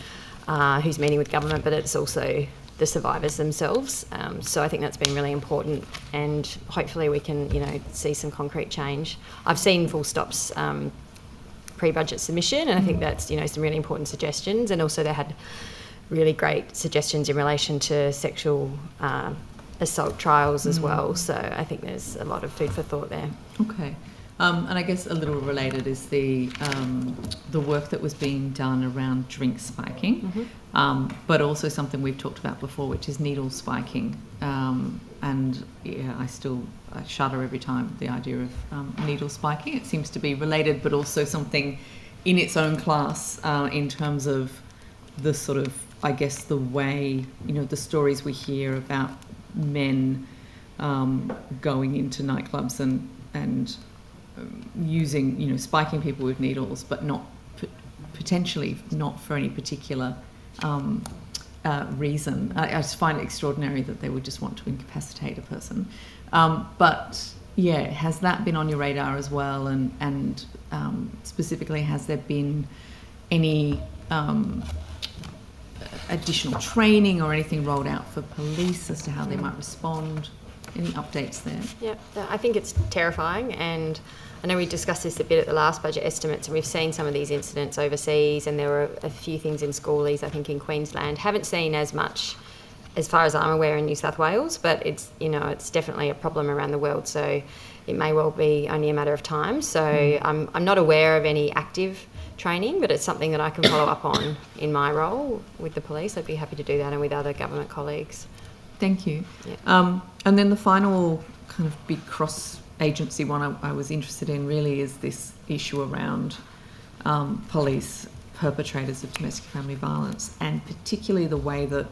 who's meeting with government, but it's also the survivors themselves. So I think that's been really important, and hopefully we can, see some concrete change. I've seen Full Stop's pre-budget submission, and I think that's, some really important suggestions, and also they had really great suggestions in relation to sexual assault trials as well. So I think there's a lot of food for thought there. Okay. And I guess a little related is the work that was being done around drink spiking, but also something we've talked about before, which is needle spiking. And yeah, I shudder every time the idea of needle spiking. It seems to be related, but also something in its own class in terms of the sort of, I guess, the way, the stories we hear about men going into nightclubs and using, spiking people with needles, but not potentially not for any particular reason. I just find it extraordinary that they would just want to incapacitate a person. But yeah, has that been on your radar as well? And specifically, has there been any additional training or anything rolled out for police as to how they might respond? Any updates there? Yeah, I think it's terrifying, and I know we discussed this a bit at the last budget estimates, and we've seen some of these incidents overseas, and there were a few things in schoolies, I think, in Queensland. Haven't seen as much, as far as I'm aware, in New South Wales, but it's, it's definitely a problem around the world, so it may well be only a matter of time. So I'm not aware of any active training, but it's something that I can follow up on in my role with the police. I'd be happy to do that, and with other government colleagues. Thank you. Yeah. And then the final kind of big cross-agency one I was interested in really is this issue around police perpetrators of domestic family violence, and particularly the way that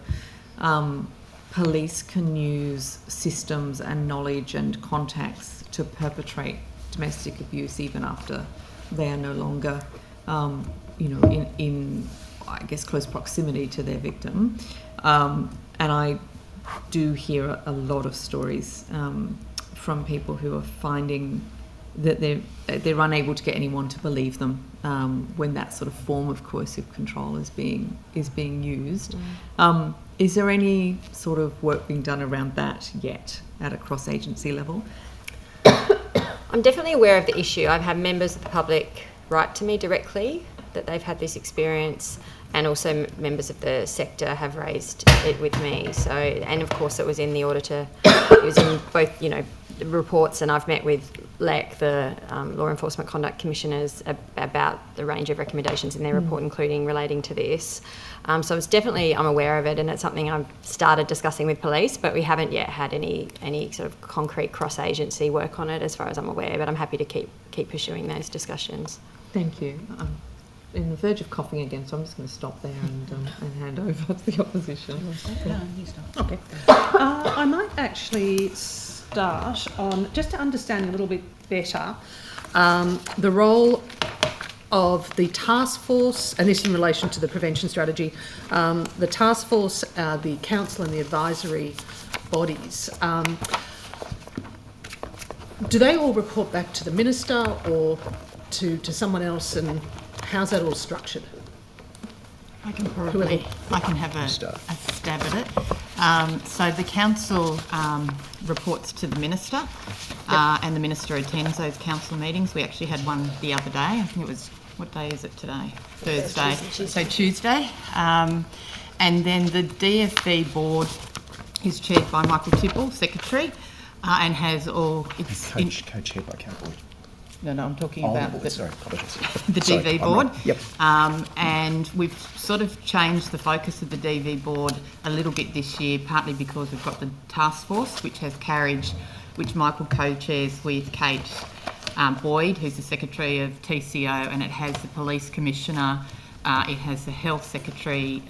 police can use systems and knowledge and contacts to perpetrate domestic abuse even after they are no longer, in I guess, close proximity to their victim. And I do hear a lot of stories from people who are finding that they're unable to get anyone to believe them when that sort of form of coercive control is being used. Is there any sort of work being done around that yet at a cross-agency level? I'm definitely aware of the issue. I've had members of the public write to me directly that they've had this experience, and also members of the sector have raised it with me. So, and of course it was in the auditor, it was in both, the reports, and I've met with LEC, the Law Enforcement Conduct Commissioners, about the range of recommendations in their report, including relating to this. So it's definitely, I'm aware of it, and it's something I've started discussing with police, but we haven't yet had any sort of concrete cross-agency work on it as far as I'm aware, but I'm happy to keep pursuing those discussions. Thank you. In the verge of coughing again, so I'm just going to stop there and hand over to the opposition. Okay. I might actually start on, just to understand a little bit better, the role of the task force, and this in relation to the prevention strategy, the task force, the council and the advisory bodies. Do they all report back to the minister or to someone else, and how's that all structured? I can have a stab at it. So the council reports to the minister, and the minister attends those council meetings. We actually had one the other day. I think it was, what day is it today? Thursday. So Tuesday. And then the DFB board is chaired by Michael Tibble, secretary, and has all its co-chaired by Campbell. No, I'm talking about the Sorry, DV board. Yep. And we've sort of changed the focus of the DV board a little bit this year, partly because we've got the task force, which has carriage, which Michael co-chairs with Kate Boyd, who's the secretary of TCO, and it has the police commissioner, it has the health secretary,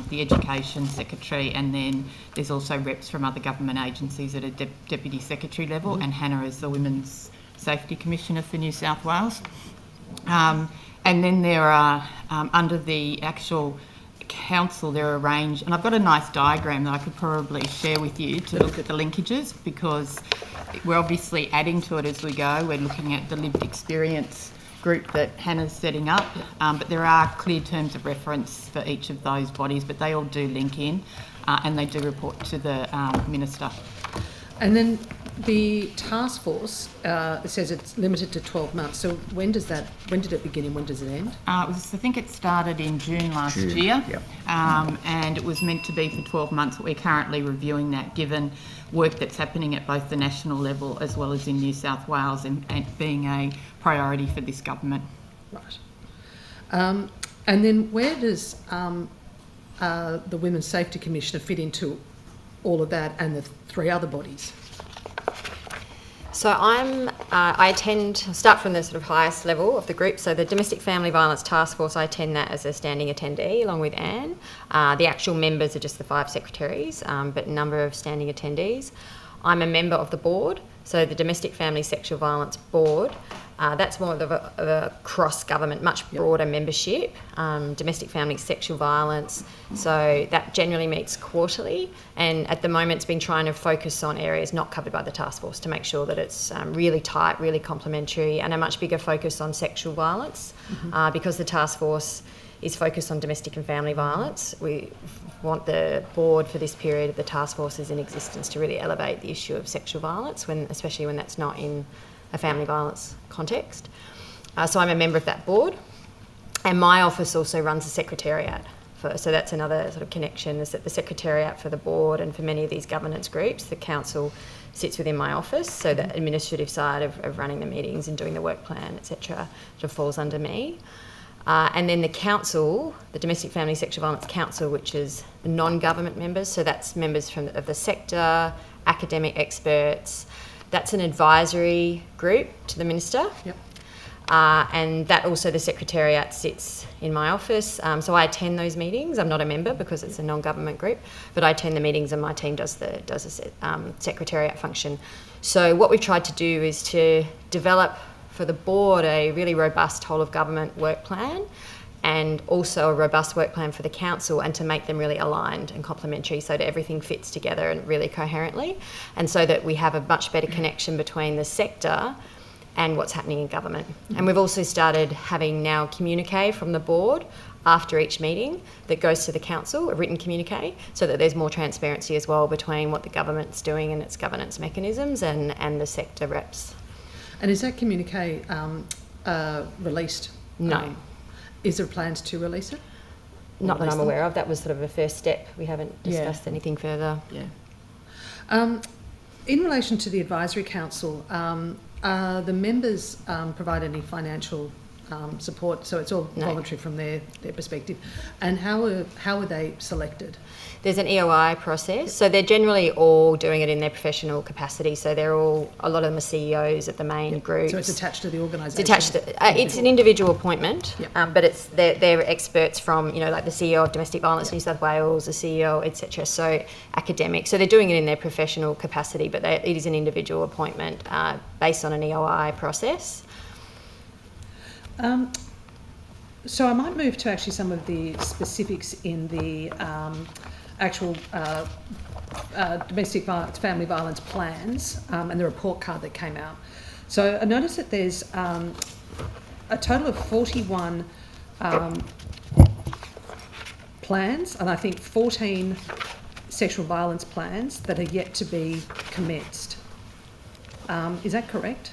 the education secretary, and then there's also reps from other government agencies at a deputy secretary level, and Hannah is the Women's Safety Commissioner for New South Wales. And then there are, under the actual council, there are a range, and I've got a nice diagram that I could probably share with you to look at the linkages, because we're obviously adding to it as we go. We're looking at the lived experience group that Hannah's setting up, but there are clear terms of reference for each of those bodies, but they all do link in, and they do report to the Minister. And then the task force, it says it's limited to 12 months. So when did it begin and when does it end? I think it started in June last year, and it was meant to be for 12 months. We're currently reviewing that, given work that's happening at both the national level as well as in New South Wales, and being a priority for this government. Right. And then where does the Women's Safety Commissioner fit into all of that and the three other bodies? So I start from the sort of highest level of the group. So the Domestic Family Violence Task Force, I attend that as a standing attendee along with Anne. The actual members are just the 5 secretaries, but a number of standing attendees. I'm a member of the board, so the Domestic Family Sexual Violence Board. That's more of a cross-government, much broader membership. Domestic family sexual violence, so that generally meets quarterly, and at the moment it's been trying to focus on areas not covered by the task force to make sure that it's really tight, really complementary, and a much bigger focus on sexual violence. Because the task force is focused on domestic and family violence, we want the board for this period of the task force is in existence to really elevate the issue of sexual violence, especially when that's not in a family violence context. So I'm a member of that board, and my office also runs a secretariat. So that's another sort of connection, is that the secretariat for the board and for many of these governance groups, the council sits within my office, so the administrative side of running the meetings and doing the work plan, etc., sort of falls under me. And then the council, the Domestic Family Sexual Violence Council, which is the non-government members, so that's members of the sector, academic experts. That's an advisory group to the Minister. And that also, the secretariat sits in my office. So I attend those meetings. I'm not a member because it's a non-government group, but I attend the meetings and my team does a secretariat function. So what we've tried to do is to develop for the board a really robust whole of government work plan, and also a robust work plan for the council, and to make them really aligned and complementary so that everything fits together and really coherently, and so that we have a much better connection between the sector and what's happening in government. And we've also started having now communique from the board after each meeting that goes to the council, a written communique, so that there's more transparency as well between what the government's doing and its governance mechanisms and the sector reps. And is that communique released? No. Is there plans to release it? Not that I'm aware of. That was sort of a first step. We haven't discussed anything further. In relation to the Advisory Council, are the members provide any financial support? So it's all voluntary from their perspective. And how are they selected? There's an EOI process, so they're generally all doing it in their professional capacity. So they're all, a lot of them are CEOs at the main groups. So it's attached to the organisation. It's an individual appointment, but they're experts from, like the CEO of Domestic Violence New South Wales, the CEO, etc. So academic. So they're doing it in their professional capacity, but it is an individual appointment based on an EOI process. So I might move to actually some of the specifics in the actual domestic violence, family violence plans and the report card that came out. So I noticed that there's a total of 41 plans, and I think 14 sexual violence plans that are yet to be commenced. Is that correct?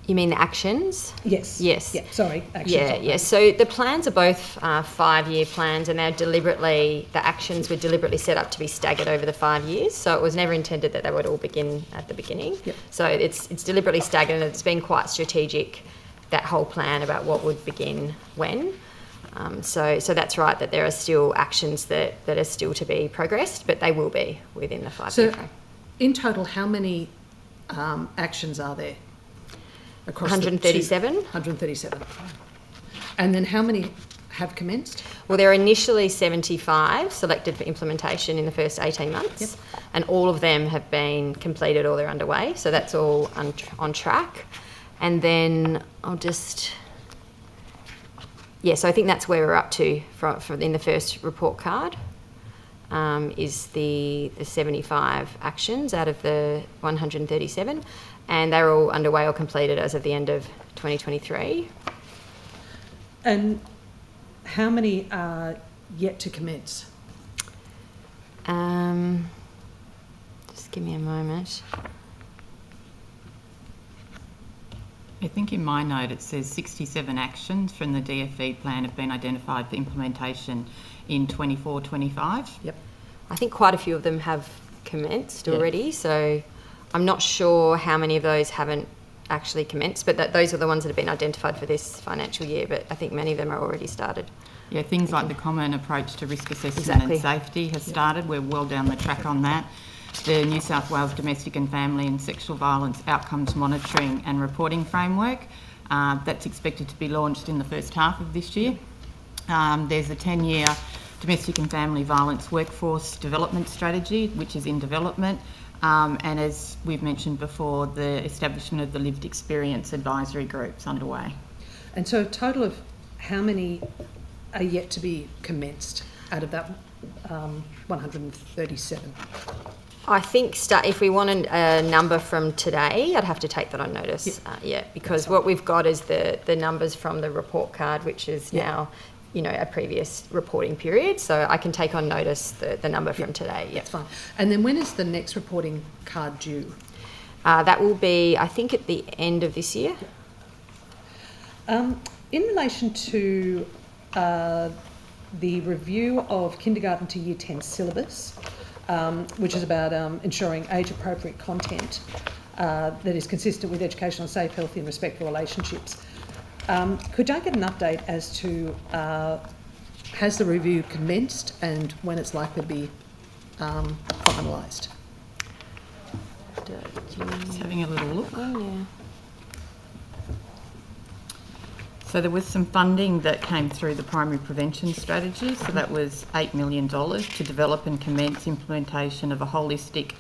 You mean the actions? Yes. Yes. Yeah, sorry. Actions. Yeah. So the plans are both 5-year plans, and the actions were deliberately set up to be staggered over the 5 years. So it was never intended that they would all begin at the beginning. Yep. So it's deliberately staggered, and it's been quite strategic, that whole plan about what would begin when. So that's right, that there are still actions that are still to be progressed, but they will be within the 5-year frame. In total, how many actions are there? across 137. 137. And then how many have commenced? Well, there are initially 75 selected for implementation in the first 18 months, and all of them have been completed or they're underway, so that's all on track. And then I'll just... so I think that's where we're up to for in the first report card, is the 75 actions out of the 137, and they're all underway or completed as of the end of 2023. And how many are yet to commence? Just give me a moment. I think in my note it says 67 actions from the DFE plan have been identified for implementation in 24-25. Yep. I think quite a few of them have commenced already, so I'm not sure how many of those haven't actually commenced, but those are the ones that have been identified for this financial year, but I think many of them are already started. Yeah, things like the common approach to risk assessment and safety has started. We're well down the track on that. The New South Wales Domestic and Family and Sexual Violence Outcomes Monitoring and Reporting Framework, that's expected to be launched in the first half of this year. There's a 10-year Domestic and Family Violence Workforce Development Strategy, which is in development. And as we've mentioned before, the establishment of the Lived Experience Advisory Group's underway. And so a total of how many are yet to be commenced out of that 137? I think if we want a number from today, I'd have to take that on notice. Because what we've got is the numbers from the report card, which is now, a previous reporting period. So I can take on notice the number from today. That's fine. And then when is the next reporting card due? That will be, I think, at the end of this year. In relation to the review of kindergarten to year 10 syllabus, which is about ensuring age-appropriate content that is consistent with educational, safe, healthy and respectful relationships. Could I get an update as to has the review commenced and when it's likely to be finalised? Just having a little look. So there was some funding that came through the primary prevention strategy. So that was $8 million to develop and commence implementation of a holistic,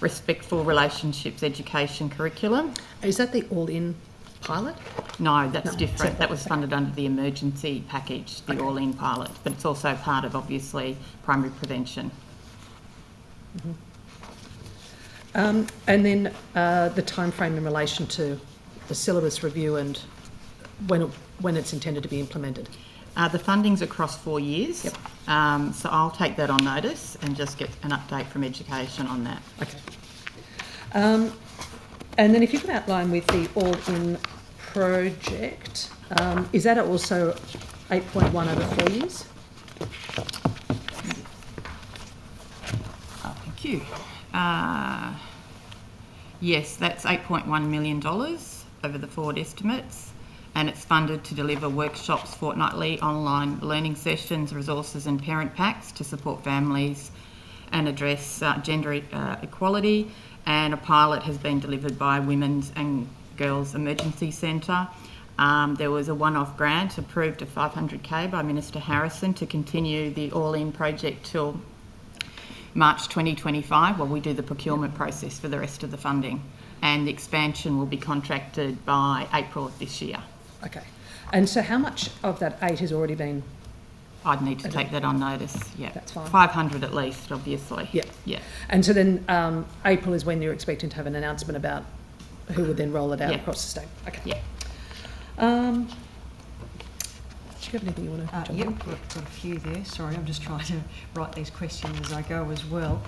respectful relationships education curriculum. Is that the all-in pilot? No, that's different. That was funded under the emergency package, the all-in pilot. But it's also part of, obviously, primary prevention. And then the timeframe in relation to the syllabus review and when it's intended to be implemented? The funding's across 4 years. So I'll take that on notice and just get an update from education on that. Okay. And then if you could outline with the all-in project, is that also 8.1 over 4 years? Thank you. Yes, that's $8.1 million over the forward estimates. And it's funded to deliver workshops, fortnightly online learning sessions, resources and parent packs to support families and address gender equality. And a pilot has been delivered by Women's and Girls Emergency Centre. There was a one-off grant approved of $500K by Minister Harrison to continue the all-in project till March 2025 while we do the procurement process for the rest of the funding. And the expansion will be contracted by April of this year. Okay. And so how much of that 8 has already been? I'd need to take that on notice, That's fine. 500 at least, obviously. Yeah. And so then April is when you're expecting to have an announcement about who would then roll it out across the state? Okay. Yeah. Do you have anything you want to jump in? Yep, got a few there. Sorry, I'm just trying to write these questions as I go as well.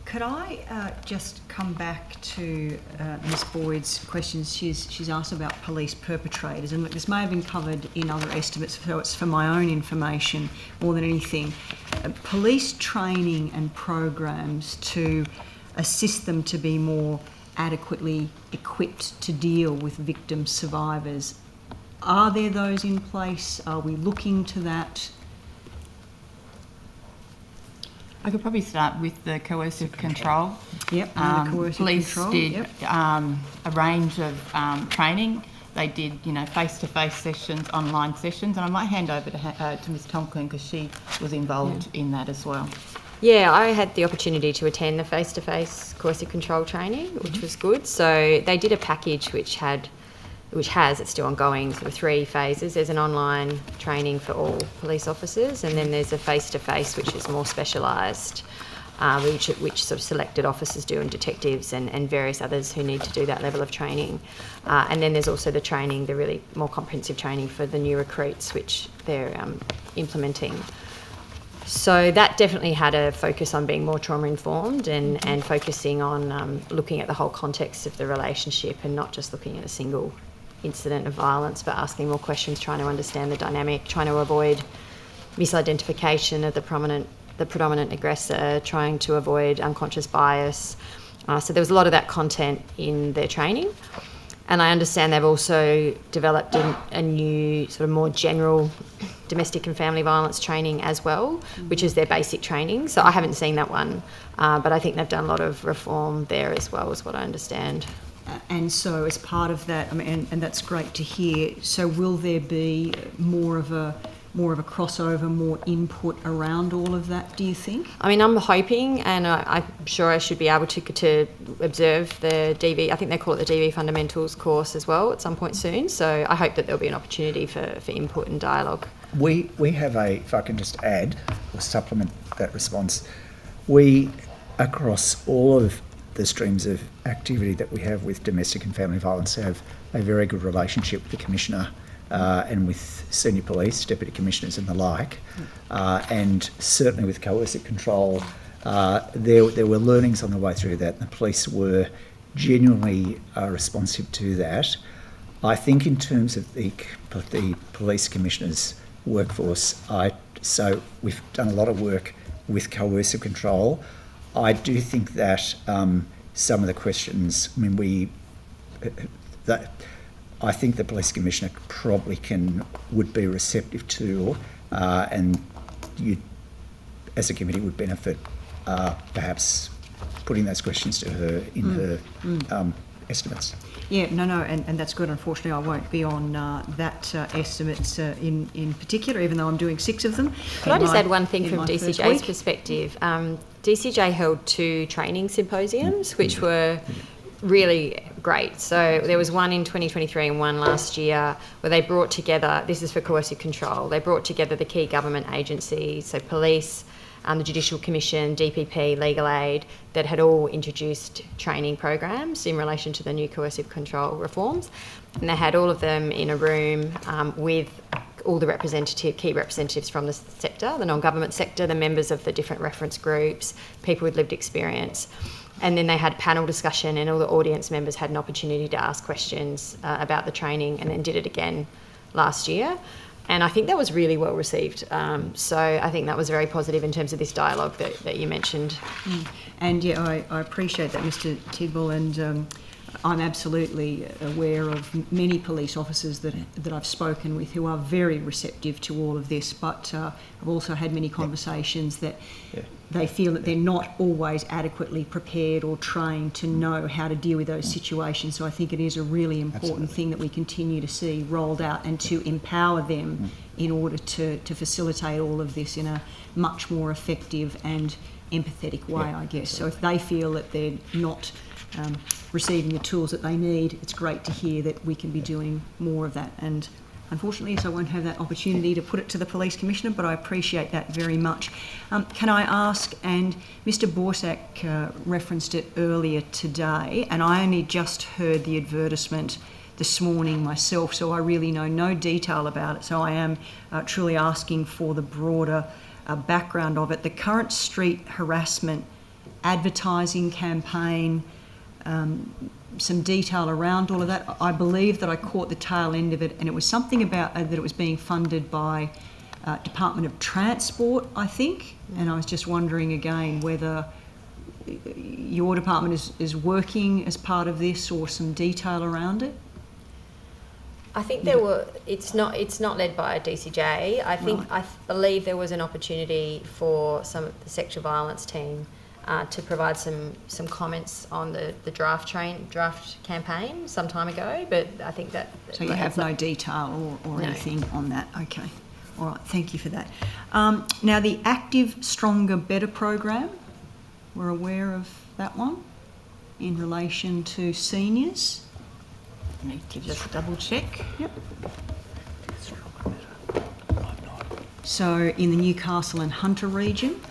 Could I just come back to Ms Boyd's questions? She's asked about police perpetrators, and look, this may have been covered in other estimates, so it's for my own information more than anything. Police training and programs to assist them to be more adequately equipped to deal with victim survivors. Are there those in place? Are we looking to that? I could probably start with the coercive control. Yep, the coercive police control. did Yep. a range of training. They did, face-to-face sessions, online sessions, and I might hand over to Ms Tonkin because she was involved in that as well. Yeah, I had the opportunity to attend the face-to-face coercive control training, which was good. So they did a package which has, it's still ongoing, sort of 3 phases. There's an online training for all police officers, and then there's a face-to-face which is more specialised, which sort of selected officers do, and detectives and various others who need to do that level of training. And then there's also the training, the really more comprehensive training for the new recruits, which they're implementing. So that definitely had a focus on being more trauma-informed and focusing on looking at the whole context of the relationship and not just looking at a single incident of violence, but asking more questions, trying to understand the dynamic, trying to avoid misidentification of the predominant aggressor, trying to avoid unconscious bias. So there was a lot of that content in their training. And I understand they've also developed a new sort of more general domestic and family violence training as well, which is their basic training. So I haven't seen that one, but I think they've done a lot of reform there as well, is what I understand. And so as part of that, and that's great to hear, so will there be more of a crossover, more input around all of that, do you think? I mean, I'm hoping, and I'm sure I should be able to observe the DV, I think they call it the DV Fundamentals course as well at some point soon, so I hope that there'll be an opportunity for input and dialogue. We have if I can just add or supplement that response, we, across all of the streams of activity that we have with domestic and family violence, have a very good relationship with the Commissioner and with senior police, deputy commissioners and the like, and certainly with coercive control. There were learnings on the way through that, and the police were genuinely responsive to that. I think in terms of the police commissioners' workforce, so we've done a lot of work with coercive control. I do think that some of the questions, I think the police commissioner probably would be receptive to, and you, as a committee, would benefit perhaps putting those questions to her in her estimates. Yeah, no, and that's good. Unfortunately, I won't be on that estimates in particular, even though I'm doing 6 of them. Could I just add one thing from DCJ's perspective? DCJ held 2 training symposiums, which were really great. So there was one in 2023 and one last year where they brought together, this is for coercive control, they brought together the key government agencies, so police, the Judicial Commission, DPP, Legal Aid, that had all introduced training programs in relation to the new coercive control reforms. And they had all of them in a room with all the key representatives from the sector, the non-government sector, the members of the different reference groups, people with lived experience. And then they had panel discussion, and all the audience members had an opportunity to ask questions about the training, and then did it again last year. And I think that was really well received. So I think that was very positive in terms of this dialogue that you mentioned. And yeah, I appreciate that, Mr. Tidwell, and I'm absolutely aware of many police officers that I've spoken with who are very receptive to all of this, but I've also had many conversations that they feel that they're not always adequately prepared or trained to know how to deal with those situations. So I think it is a really important thing that we continue to see rolled out, and to empower them in order to facilitate all of this in a much more effective and empathetic way, I guess. So if they feel that they're not receiving the tools that they need, it's great to hear that we can be doing more of that. And unfortunately, so I won't have that opportunity to put it to the Police Commissioner, but I appreciate that very much. Can I ask, and Mr. Borsak referenced it earlier today, and I only just heard the advertisement this morning myself, so I really know no detail about it, so I am truly asking for the broader background of it. The current street harassment advertising campaign, some detail around all of that. I believe that I caught the tail end of it, and it was something about that it was being funded by Department of Transport, I think, and I was just wondering again whether your department is working as part of this, or some detail around it. I think there were. It's not led by a DCJ. I believe there was an opportunity for some of the sexual violence team to provide some comments on the draft campaign some time ago. But I think that. So you have no detail or No. anything on that? Okay. All right. Thank you for that. Now the Active, Stronger, Better program. We're aware of that one in relation to seniors. Need to just double check. Yep. So in the Newcastle and Hunter region.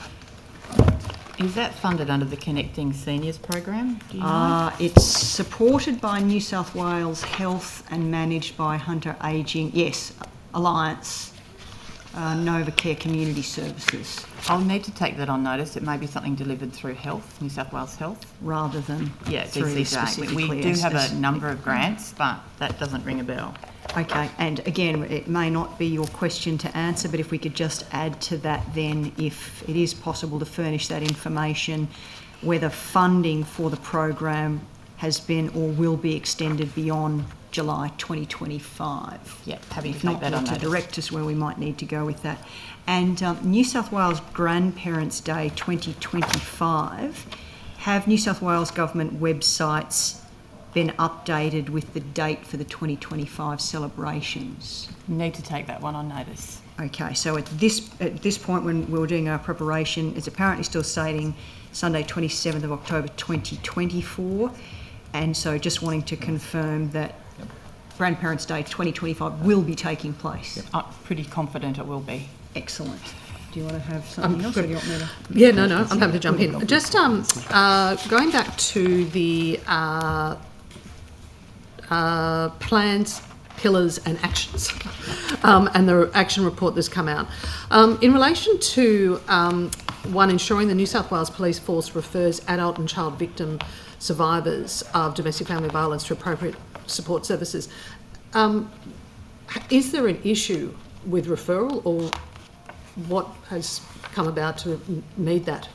Is that funded under the Connecting Seniors program? Do you know? It's supported by New South Wales Health and managed by Hunter Ageing, yes, Alliance, Novacare Community Services. I'll need to take that on notice. It may be something delivered through Health, New South Wales Health. Rather than through DCJ. specifically. We do have a number of grants, but that doesn't ring a bell. Okay, and again, it may not be your question to answer, but if we could just add to that then, if it is possible to furnish that information, whether funding for the program has been or will be extended beyond July 2025. Yeah, happy to If take not, that on to notice. direct us where we might need to go with that. And New South Wales Grandparents' Day 2025, have New South Wales government websites been updated with the date for the 2025 celebrations? Need to take that one on notice. Okay, so at this point when we were doing our preparation, it's apparently still stating Sunday 27th of October 2024, and so just wanting to confirm that Grandparents' Day 2025 will be taking place. I'm pretty confident it will be. Excellent. Do you want to have something else, or do you want me to? Yeah, no, I'm happy to jump in. Just going back to the plans, pillars and actions, and the action report that's come out. In relation to one, ensuring the New South Wales Police Force refers adult and child victim survivors of domestic family violence to appropriate support services. Is there an issue with referral, or what has come about to need that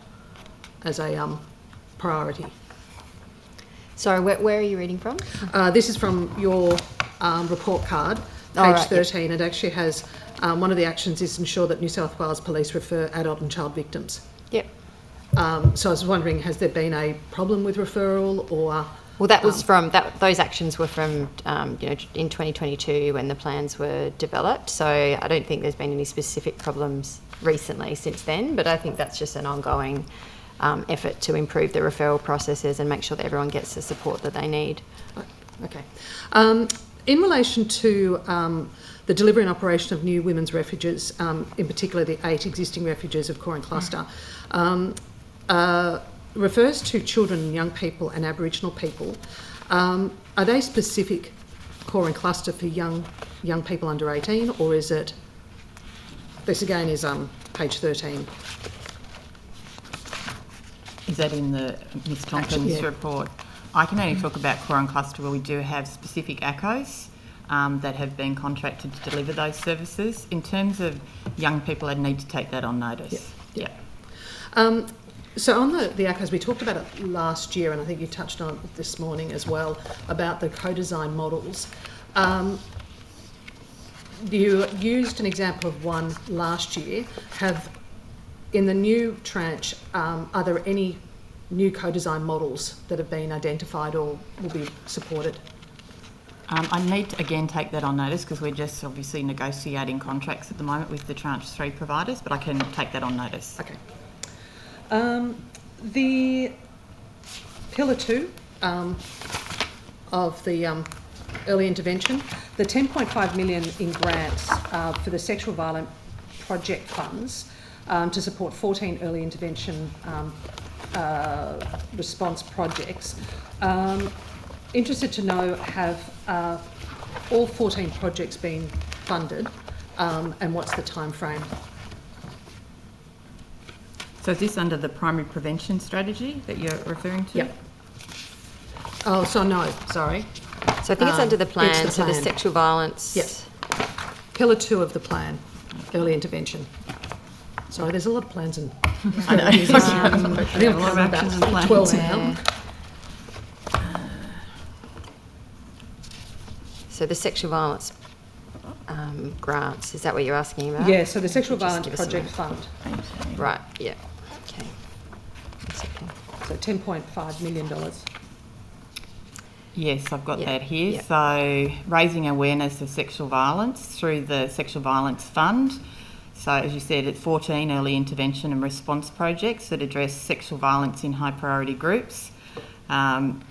as a priority? Sorry, where are you reading from? This is from your report card, page Oh, right, 13. It actually has one of the actions is ensure that New South Wales Police refer adult and child victims. Yep. So I was wondering, has there been a problem with referral, or? Well, that was from those actions were from in 2022 when the plans were developed. So I don't think there's been any specific problems recently since then. But I think that's just an ongoing effort to improve the referral processes and make sure that everyone gets the support that they need. Okay. In relation to the delivery and operation of new women's refuges, in particular the 8 existing refuges of Corin Cluster, refers to children and young people and Aboriginal people. Are they specific Corin Cluster for young people under 18, or is it? This again is page 13. Is that in the Ms Tompkins report? I can only talk about Corin Cluster where we do have specific ACOs that have been contracted to deliver those services. In terms of young people, I'd need to take that on notice. Yeah. So on the ACOs, we talked about it last year, and I think you touched on it this morning as well, about the co-design models. You used an example of one last year. In the new tranche, are there any new co-design models that have been identified or will be supported? I need to again take that on notice because we're just obviously negotiating contracts at the moment with the tranche 3 providers, but I can take that on notice. Okay. The Pillar 2 of the early intervention, the 10.5 million in grants for the sexual violence project funds to support 14 early intervention response projects. Interested to know, have all 14 projects been funded, and what's the time frame? So is this under the primary prevention strategy that you're referring to? Yep. Oh, so no, sorry. So I think it's under the plan, it's the so the plan. sexual violence. Yes. Pillar 2 of the plan, early intervention. Sorry, there's a lot of plans and. I know. I think I've covered about 12 now. So the sexual violence grants. Is that what you're asking about? Yeah, so the Sexual Just Violence give us a Project moment. Fund. Right, yeah. Okay. 1 second. So $10.5 million. Yes, I've got Yeah, that here. yeah. So raising awareness of sexual violence through the Sexual Violence Fund. So as you said, it's 14 early intervention and response projects that address sexual violence in high priority groups. And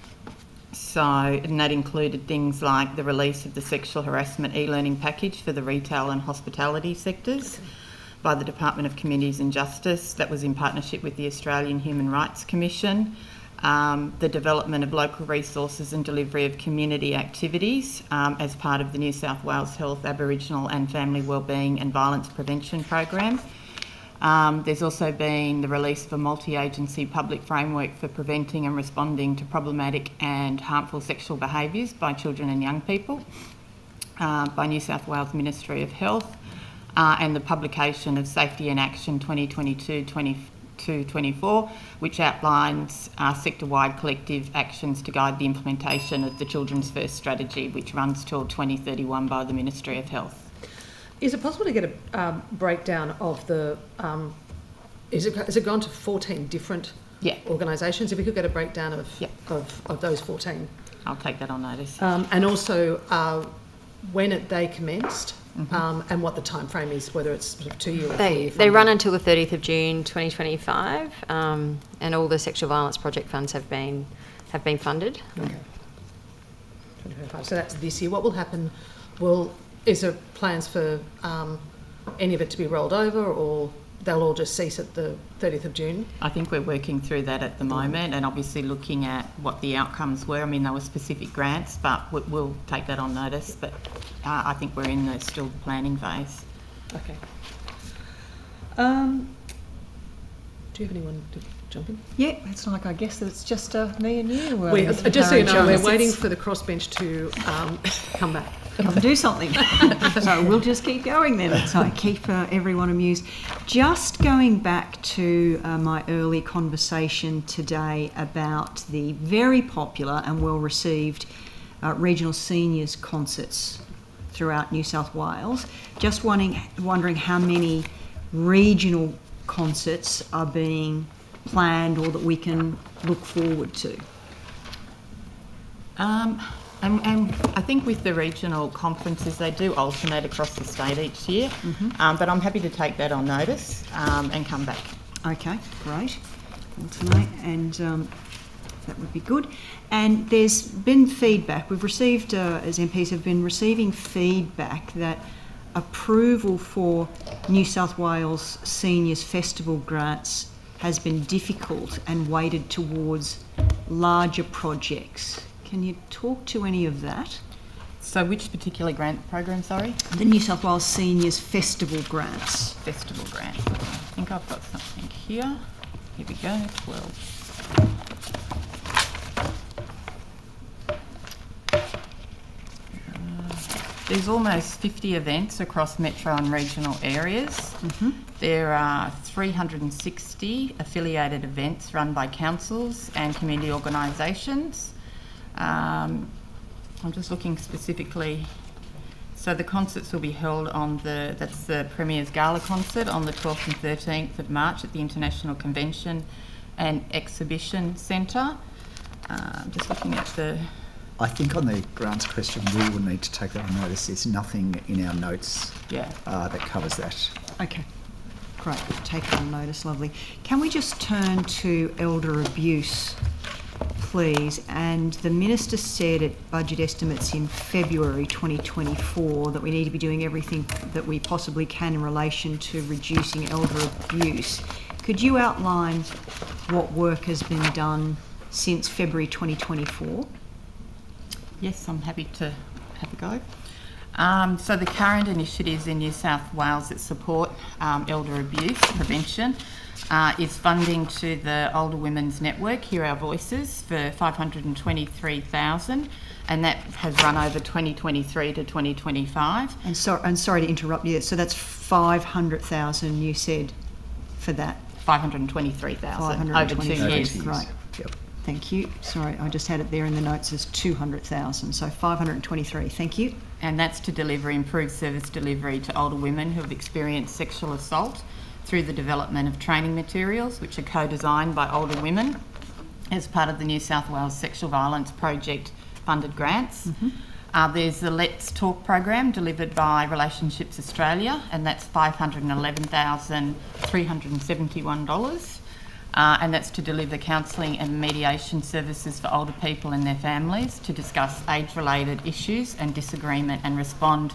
that included things like the release of the sexual harassment e-learning package for the retail and hospitality sectors by the Department of Communities and Justice. That was in partnership with the Australian Human Rights Commission. The development of local resources and delivery of community activities as part of the New South Wales Health, Aboriginal and Family Wellbeing and Violence Prevention Program. There's also been the release of a multi-agency public framework for preventing and responding to problematic and harmful sexual behaviours by children and young people by New South Wales Ministry of Health, and the publication of Safety in Action 2022-24, which outlines sector-wide collective actions to guide the implementation of the Children's First strategy, which runs till 2031 by the Ministry of Health. Is it possible to get a breakdown of the... has it gone to 14 different organisations? If we could get a breakdown of those 14. I'll take that on notice. And also when they commenced and what the time frame is, whether it's sort of 2 year or 4 year. They run until the 30th of June 2025, and all the sexual violence project funds have been funded. Okay. 2025. So that's this year. What will happen? Is there plans for any of it to be rolled over, or they'll all just cease at the 30th of June? I think we're working through that at the moment, and obviously looking at what the outcomes were. I mean, there were specific grants, but we'll take that on notice. But I think we're in the still planning phase. Okay. Do you have anyone to jump in? Yeah, it's like, I guess it's just me and you. Just so you know, we're waiting for the crossbench to come back. Come and do something. So we'll just keep going then. So keep everyone amused. Just going back to my early conversation today about the very popular and well-received regional seniors concerts throughout New South Wales. Just wondering how many regional concerts are being planned or that we can look forward to. And I think with the regional conferences, they do alternate across the state each year. But I'm happy to take that on notice and come back. Okay, great. Alternate, and that would be good. And there's been feedback. We've received, as MPs have been receiving feedback that approval for New South Wales Seniors Festival grants has been difficult and weighted towards larger projects. Can you talk to any of that? So which particular grant program, sorry? The New South Wales Seniors Festival grants. Festival grants. I think I've got something here. Here we go, 12. There's almost 50 events across metro and regional areas. There are 360 affiliated events run by councils and community organisations. I'm just looking specifically. So the concerts will be held on that's the Premier's Gala concert on the 12th and 13th of March at the International Convention and Exhibition Centre. Just looking at the... I think on the grants question, we will need to take that on notice. There's nothing in our notes that covers that. Okay, great. Take it on notice, lovely. Can we just turn to elder abuse, please? And the Minister said at budget estimates in February 2024 that we need to be doing everything that we possibly can in relation to reducing elder abuse. Could you outline what work has been done since February 2024? Yes, I'm happy to have a go. So the current initiatives in New South Wales that support elder abuse prevention is funding to the Older Women's Network, Hear Our Voices, for $523,000, and that has run over 2023 to 2025. And sorry to interrupt you, so that's $500,000 you said for that? $523,000 over 2 years. Right. Yep. Thank you. Sorry, I just had it there in the notes as 200,000, so 523. Thank you. And that's to deliver improved service delivery to older women who have experienced sexual assault through the development of training materials, which are co-designed by older women as part of the New South Wales Sexual Violence Project funded grants. There's the Let's Talk program delivered by Relationships Australia, and that's $511,371. And that's to deliver counselling and mediation services for older people and their families to discuss age-related issues and disagreement and respond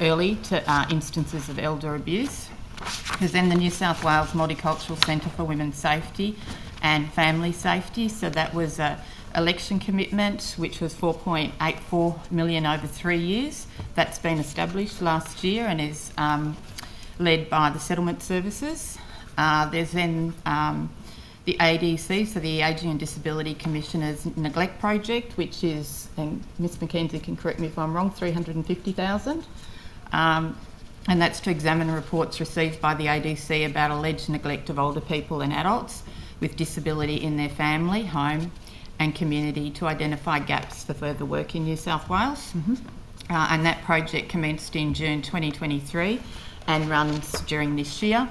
early to instances of elder abuse. There's then the New South Wales Multicultural Centre for Women's Safety and Family Safety. So that was a election commitment, which was $4.84 million over 3 years. That's been established last year and is led by the Settlement Services. There's then the ADC, so the Ageing and Disability Commissioner's Neglect Project, which is, and Ms McKenzie can correct me if I'm wrong, $350,000. And that's to examine reports received by the ADC about alleged neglect of older people and adults with disability in their family, home and community to identify gaps for further work in New South Wales. And that project commenced in June 2023 and runs during this year.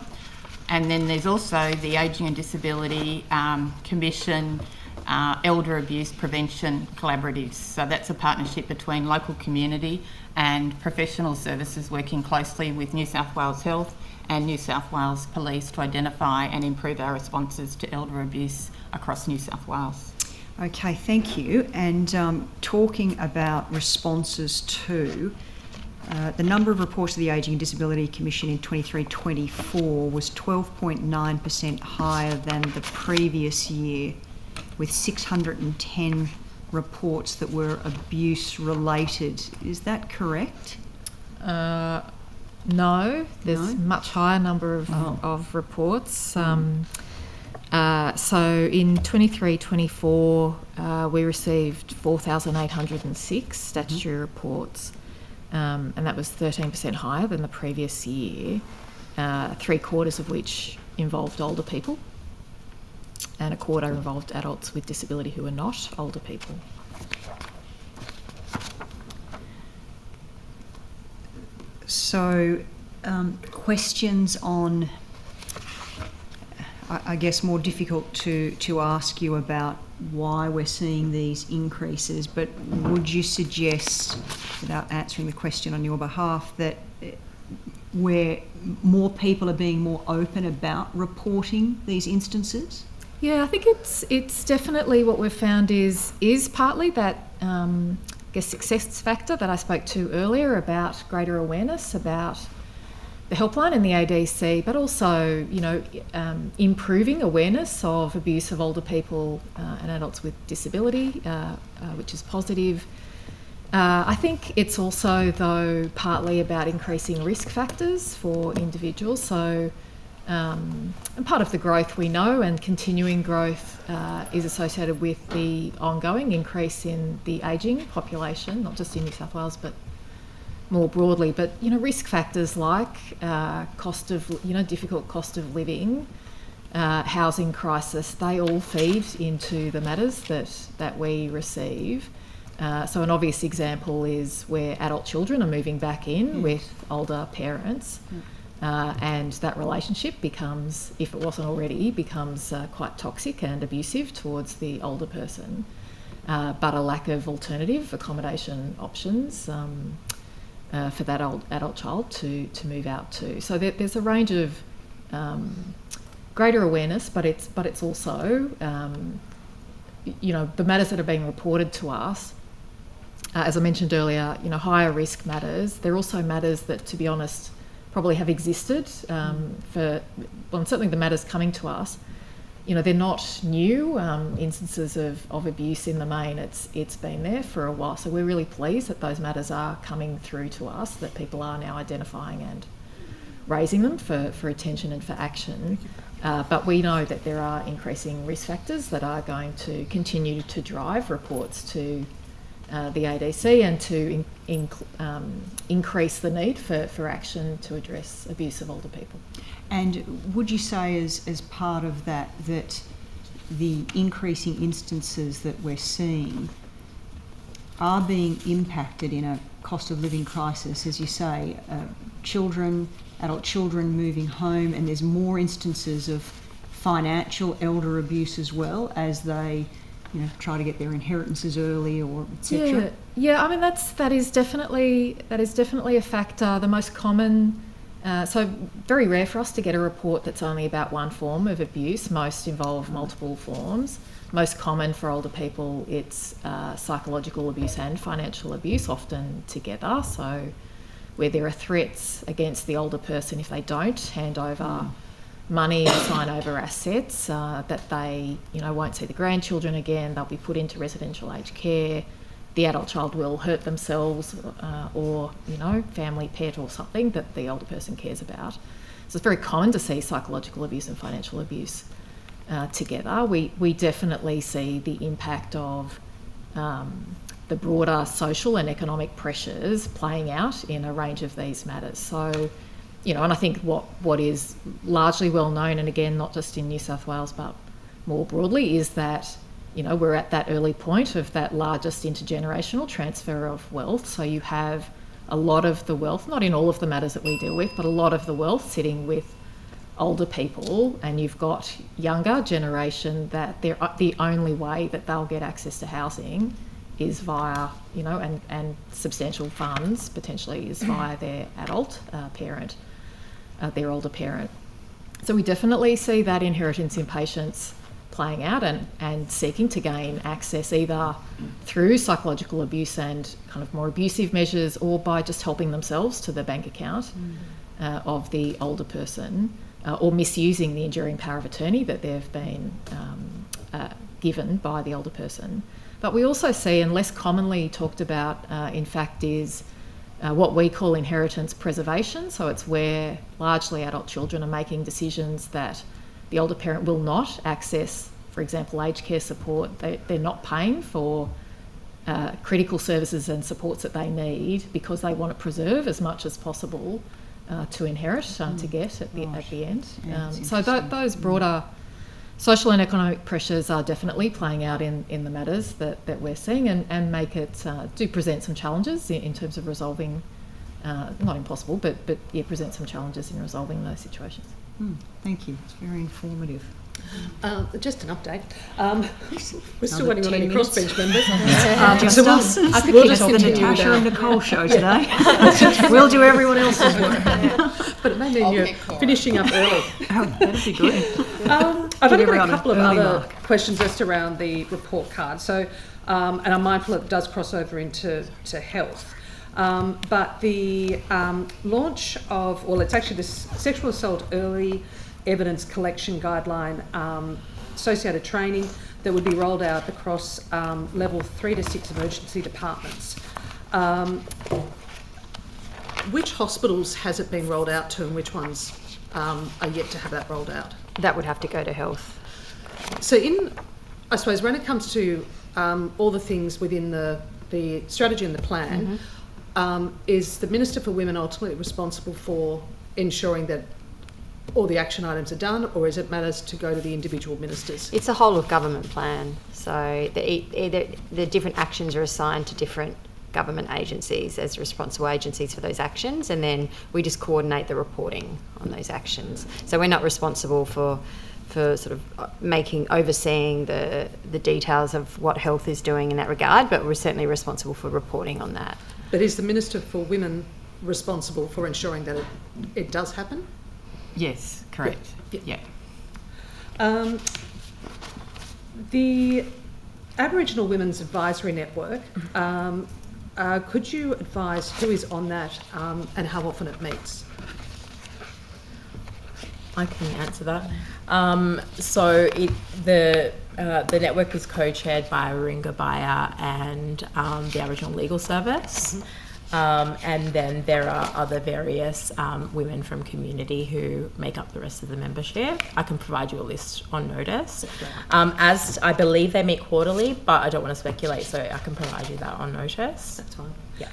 And then there's also the Ageing and Disability Commission Elder Abuse Prevention Collaboratives. So that's a partnership between local community and professional services working closely with New South Wales Health and New South Wales Police to identify and improve our responses to elder abuse across New South Wales. Okay, thank you. And talking about responses to the number of reports to the Ageing and Disability Commission in 23-24 was 12.9% higher than the previous year, with 610 reports that were abuse related. Is that correct? No, there's much higher number of reports. So in 23-24, we received 4,806 statutory reports. And that was 13% higher than the previous year, 3/4 of which involved older people, and 1/4 involved adults with disability who are not older people. So, questions on, I guess, more difficult to ask you about why we're seeing these increases, but would you suggest, without answering the question on your behalf, that where more people are being more open about reporting these instances? Yeah, I think it's definitely what we've found is partly that I guess success factor that I spoke to earlier about greater awareness about the helpline and the ADC, but also, improving awareness of abuse of older people and adults with disability, which is positive. I think it's also, though, partly about increasing risk factors for individuals. So, and part of the growth we know and continuing growth is associated with the ongoing increase in the ageing population, not just in New South Wales, but more broadly, but risk factors like difficult cost of living, housing crisis, they all feed into the matters that we receive. So an obvious example is where adult children are moving back in with older parents, and that relationship becomes, if it wasn't already, becomes quite toxic and abusive towards the older person, but a lack of alternative accommodation options for that adult child to move out to. So there's a range of greater awareness, but it's also the matters that are being reported to us. As I mentioned earlier, higher risk matters. They're also matters that, to be honest, probably have existed certainly the matters coming to us. They're not new instances of abuse in the main. It's been there for a while. So we're really pleased that those matters are coming through to us, that people are now identifying and raising them for attention and for action. But we know that there are increasing risk factors that are going to continue to drive reports to the ADC and to increase the need for action to address abuse of older people. And would you say as part of that the increasing instances that we're seeing are being impacted in a cost of living crisis, as you say, adult children moving home, and there's more instances of financial elder abuse as well as they, try to get their inheritances early or etc. Yeah. I mean that is definitely a factor. The most common. So very rare for us to get a report that's only about one form of abuse. Most involve multiple forms. Most common for older people, it's psychological abuse and financial abuse, often together. So where there are threats against the older person if they don't hand over money or sign over assets, that they won't see the grandchildren again, they'll be put into residential aged care, the adult child will hurt themselves or family pet or something that the older person cares about. So it's very common to see psychological abuse and financial abuse together. We definitely see the impact of the broader social and economic pressures playing out in a range of these matters. So, and I think what is largely well known, and again, not just in New South Wales, but more broadly, is that, we're at that early point of that largest intergenerational transfer of wealth. So you have a lot of the wealth, not in all of the matters that we deal with, but a lot of the wealth sitting with older people, and you've got younger generation that the only way that they'll get access to housing is via, and substantial funds potentially is via their adult parent, their older parent. So we definitely see that inheritance impatience playing out and seeking to gain access either through psychological abuse and kind of more abusive measures, or by just helping themselves to the bank account of the older person, or misusing the enduring power of attorney that they've been given by the older person. But we also see, and less commonly talked about, in fact, is what we call inheritance preservation. So it's where largely adult children are making decisions that the older parent will not access, for example, aged care support. They're not paying for critical services and supports that they need because they want to preserve as much as possible to inherit, to get at the end. So those broader social and economic pressures are definitely playing out in the matters that we're seeing, and make it do present some challenges in terms of resolving, not impossible, but present some challenges in resolving those situations. Thank you. It's very informative. Just an update. We're still waiting on any crossbench members. So we'll just the Natasha and Nicole show today. We'll do everyone else's work. But it may mean you're finishing up early. That'd be good. I've only got a couple of other questions just around the report card. So, and I'm mindful it does cross over into health. But the launch of, well, it's actually the sexual assault early evidence collection guideline, associated training that would be rolled out across level 3 to 6 emergency departments. Which hospitals has it been rolled out to, and which ones are yet to have that rolled out? That would have to go to health. So I suppose when it comes to all the things within the strategy and the plan, is the Minister for Women ultimately responsible for ensuring that all the action items are done, or is it matters to go to the individual ministers? It's a whole of government plan. So the different actions are assigned to different government agencies as responsible agencies for those actions, and then we just coordinate the reporting on those actions. So we're not responsible for sort of overseeing the details of what health is doing in that regard, but we're certainly responsible for reporting on that. But is the Minister for Women responsible for ensuring that it does happen? Yes, correct. Yeah. The Aboriginal Women's Advisory Network, could you advise who is on that and how often it meets? I can answer that. So the network is co-chaired by Warringah Bayer and the Aboriginal Legal Service. And then there are other various women from community who make up the rest of the membership. I can provide you a list on notice. As I believe they meet quarterly, but I don't want to speculate, so I can provide you that on notice. That's fine. Yeah.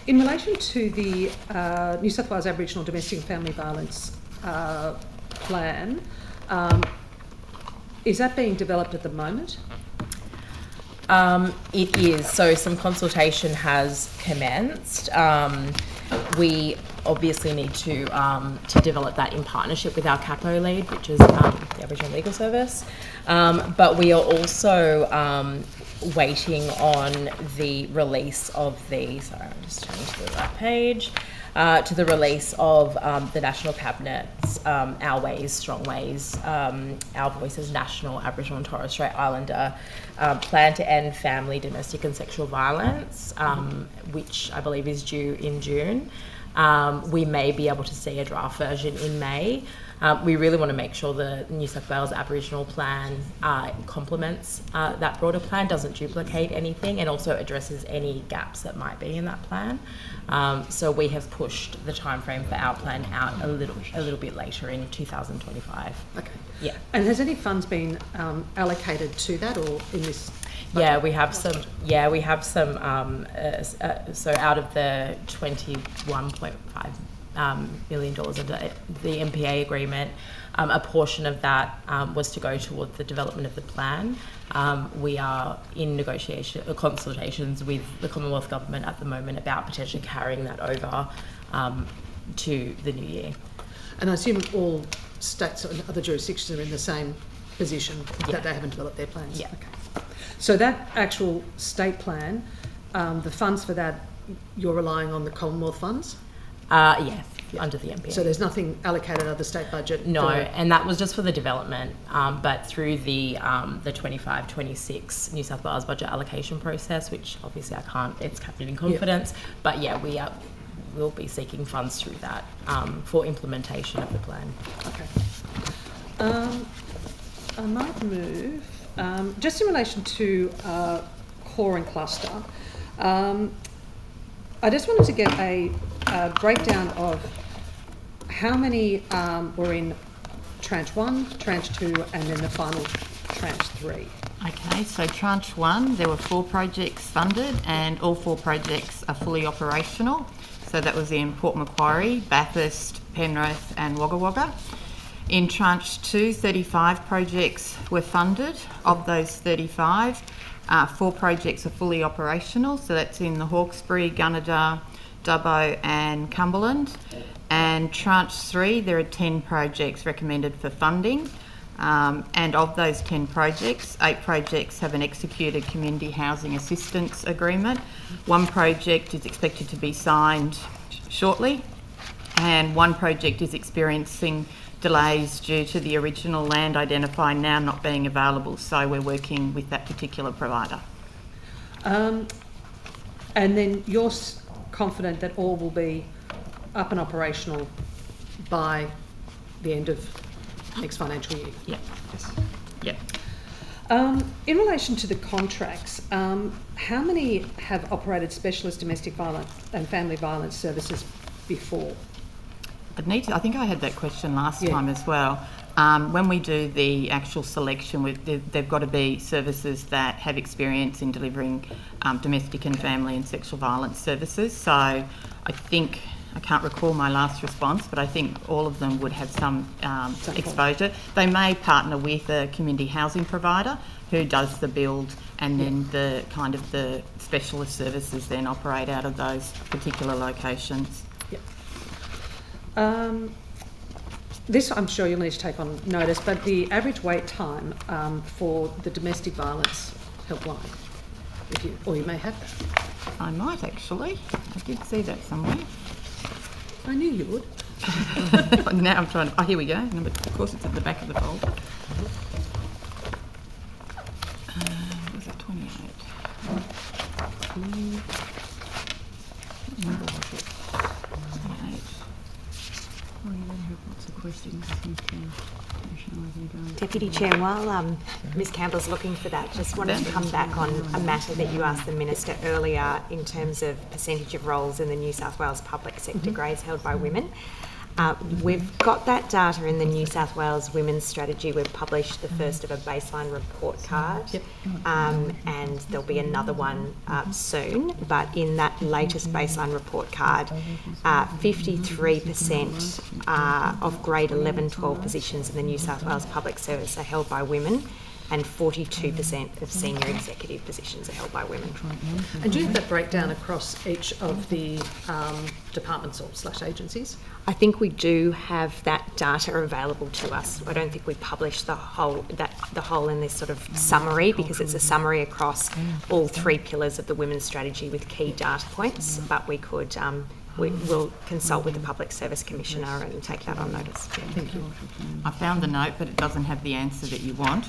In relation to the New South Wales Aboriginal Domestic and Family Violence plan, is that being developed at the moment? It is. So some consultation has commenced. We obviously need to develop that in partnership with our CAPO lead, which is the Aboriginal Legal Service. But we are also waiting on the release of the, sorry, I'm just turning to the right page, to the release of the National Cabinet's Our Ways, Strong Ways, Our Voices National Aboriginal and Torres Strait Islander Plan to End Family, Domestic and Sexual Violence, which I believe is due in June. We may be able to see a draft version in May. We really want to make sure the New South Wales Aboriginal plan complements that broader plan, doesn't duplicate anything, and also addresses any gaps that might be in that plan. So we have pushed the timeframe for our plan out a little bit later in 2025. Okay. Yeah. And has any funds been allocated to that, or in this? Yeah, we have some. Yeah, we have some. So out of the $21.5 million under the MPA agreement, a portion of that was to go towards the development of the plan. We are in consultations with the Commonwealth Government at the moment about potentially carrying that over to the new year. And I assume all states and other jurisdictions are in the same position, that they haven't developed their plans? Yeah. Okay. So that actual state plan, the funds for that, you're relying on the Commonwealth funds? Yes, under the MPA. So there's nothing allocated out of the state budget? No, and that was just for the development, but through the 25-26 New South Wales budget allocation process, which obviously I can't, it's kept in confidence, but yeah, we'll be seeking funds through that for implementation of the plan. Okay. I might move, just in relation to core and cluster, I just wanted to get a breakdown of how many were in tranche 1, tranche 2, and then the final tranche 3. Okay, so tranche 1, there were 4 projects funded and all 4 projects are fully operational. So that was in Port Macquarie, Bathurst, Penrith and Wagga Wagga. In tranche 2, 35 projects were funded. Of those 35, 4 projects are fully operational. So that's in the Hawkesbury, Gunnedah, Dubbo and Cumberland. And tranche 3, there are 10 projects recommended for funding. And of those 10 projects, 8 projects have an executed community housing assistance agreement. 1 project is expected to be signed shortly, and 1 project is experiencing delays due to the original land identifier now not being available, so we're working with that particular provider. And then you're confident that all will be up and operational by the end of next financial year? Yeah. Yes. Yeah. In relation to the contracts, how many have operated specialist domestic violence and family violence services before? I think I had that question last time as well. When we do the actual selection, they've got to be services that have experience in delivering domestic and family and sexual violence services. So I think, I can't recall my last response, but I think all of them would have some exposure. They may partner with a community housing provider who does the build, and then the kind of the specialist services then operate out of those particular locations. This I'm sure you'll need to take on notice, but the average wait time for the domestic violence helpline, or you may have that. I might actually. I did see that somewhere. I knew you would. Now I'm trying to... Oh, here we go. Of course, it's at the back of the folder. Was it 28? Deputy Chair, while Ms Campbell's looking for that, just wanted to come back on a matter that you asked the Minister earlier in terms of percentage of roles in the New South Wales public sector grades held by women. We've got that data in the New South Wales Women's Strategy. We've published the first of a baseline report card, and there'll be another one soon. But in that latest baseline report card, 53% of grade 11-12 positions in the New South Wales Public Service are held by women, and 42% of senior executive positions are held by women. And do you have that breakdown across each of the departments or / agencies? I think we do have that data available to us. I don't think we publish the whole in this sort of summary, because it's a summary across all 3 pillars of the women's strategy with key data points. But we could, we'll consult with the Public Service Commissioner and take that on notice. Thank you. I found the note, but it doesn't have the answer that you want.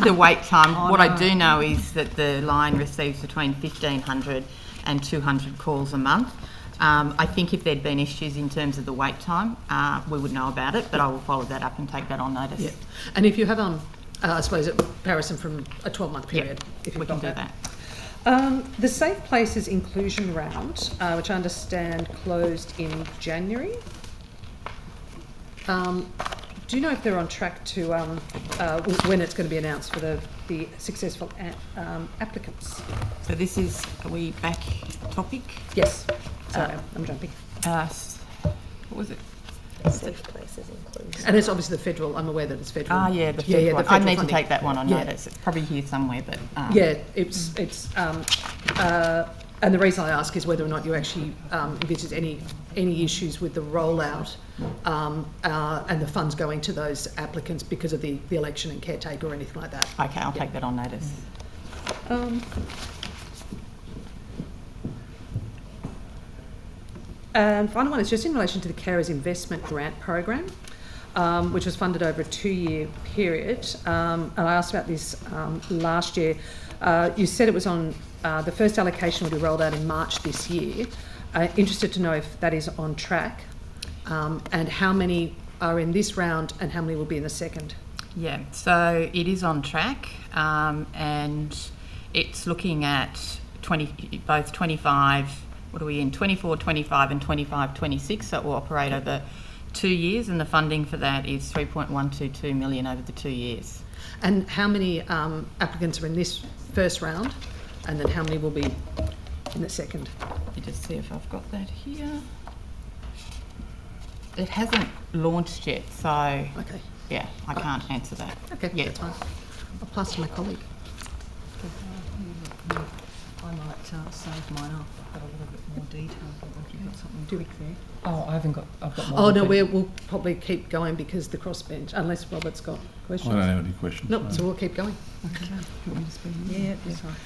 The wait time. What I do know is that the line receives between 1,500 and 200 calls a month. I think if there'd been issues in terms of the wait time, we would know about it, but I will follow that up and take that on notice. Yeah. And if you have, I suppose, a comparison from a 12-month period, if we can do that. The Safe Places inclusion round, which I understand closed in January. Do you know if they're on track to, when it's going to be announced for the successful applicants? So this is, are we back topic? Yes. Sorry, I'm jumping. What was it? Safe Places inclusion. And it's obviously the federal. I'm aware that it's federal. Ah, yeah, the federal. the federal I need funding. to take that one on notice. It's probably here somewhere, but it's and the reason I ask is whether or not you actually envisage any issues with the rollout and the funds going to those applicants because of the election and caretaker or anything like that. Okay, I'll take that on notice. And final one is just in relation to the Carers Investment Grant Program, which was funded over a 2-year period. And I asked about this last year. You said it was on, the first allocation will be rolled out in March this year. Interested to know if that is on track, and how many are in this round and how many will be in the second. Yeah, so it is on track, and it's looking at both 25, what are we in, 24, 25 and 25, 26, so it will operate over 2 years, and the funding for that is 3.122 million over the 2 years. And how many applicants are in this first round, and then how many will be in the second? Let me just see if I've got that here. It hasn't launched yet, so okay. Yeah, I can't answer that. Okay, yet. that's fine. I'll pass to my colleague. I might save mine up. I've got a little bit more detail. If you've got something quick there. Oh, I've got more. Oh no, we'll probably keep going because the crossbench, unless Robert's got questions. I don't have any questions. Nope, so we'll keep going. Okay. You want me to speak? Yeah, that's right.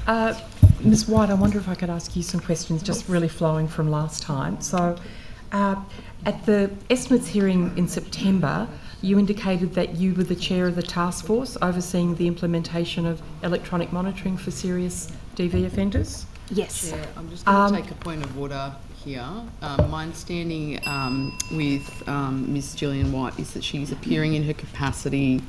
That'll be good. Ms. White, I wonder if I could ask you some questions, just really flowing from last time. So, at the estimates hearing in September, you indicated that you were the chair of the task force overseeing the implementation of electronic monitoring for serious DV offenders. Yes. Yeah, I'm just going to take a point of order here. My understanding with Ms. Gillian White is that she's appearing in her capacity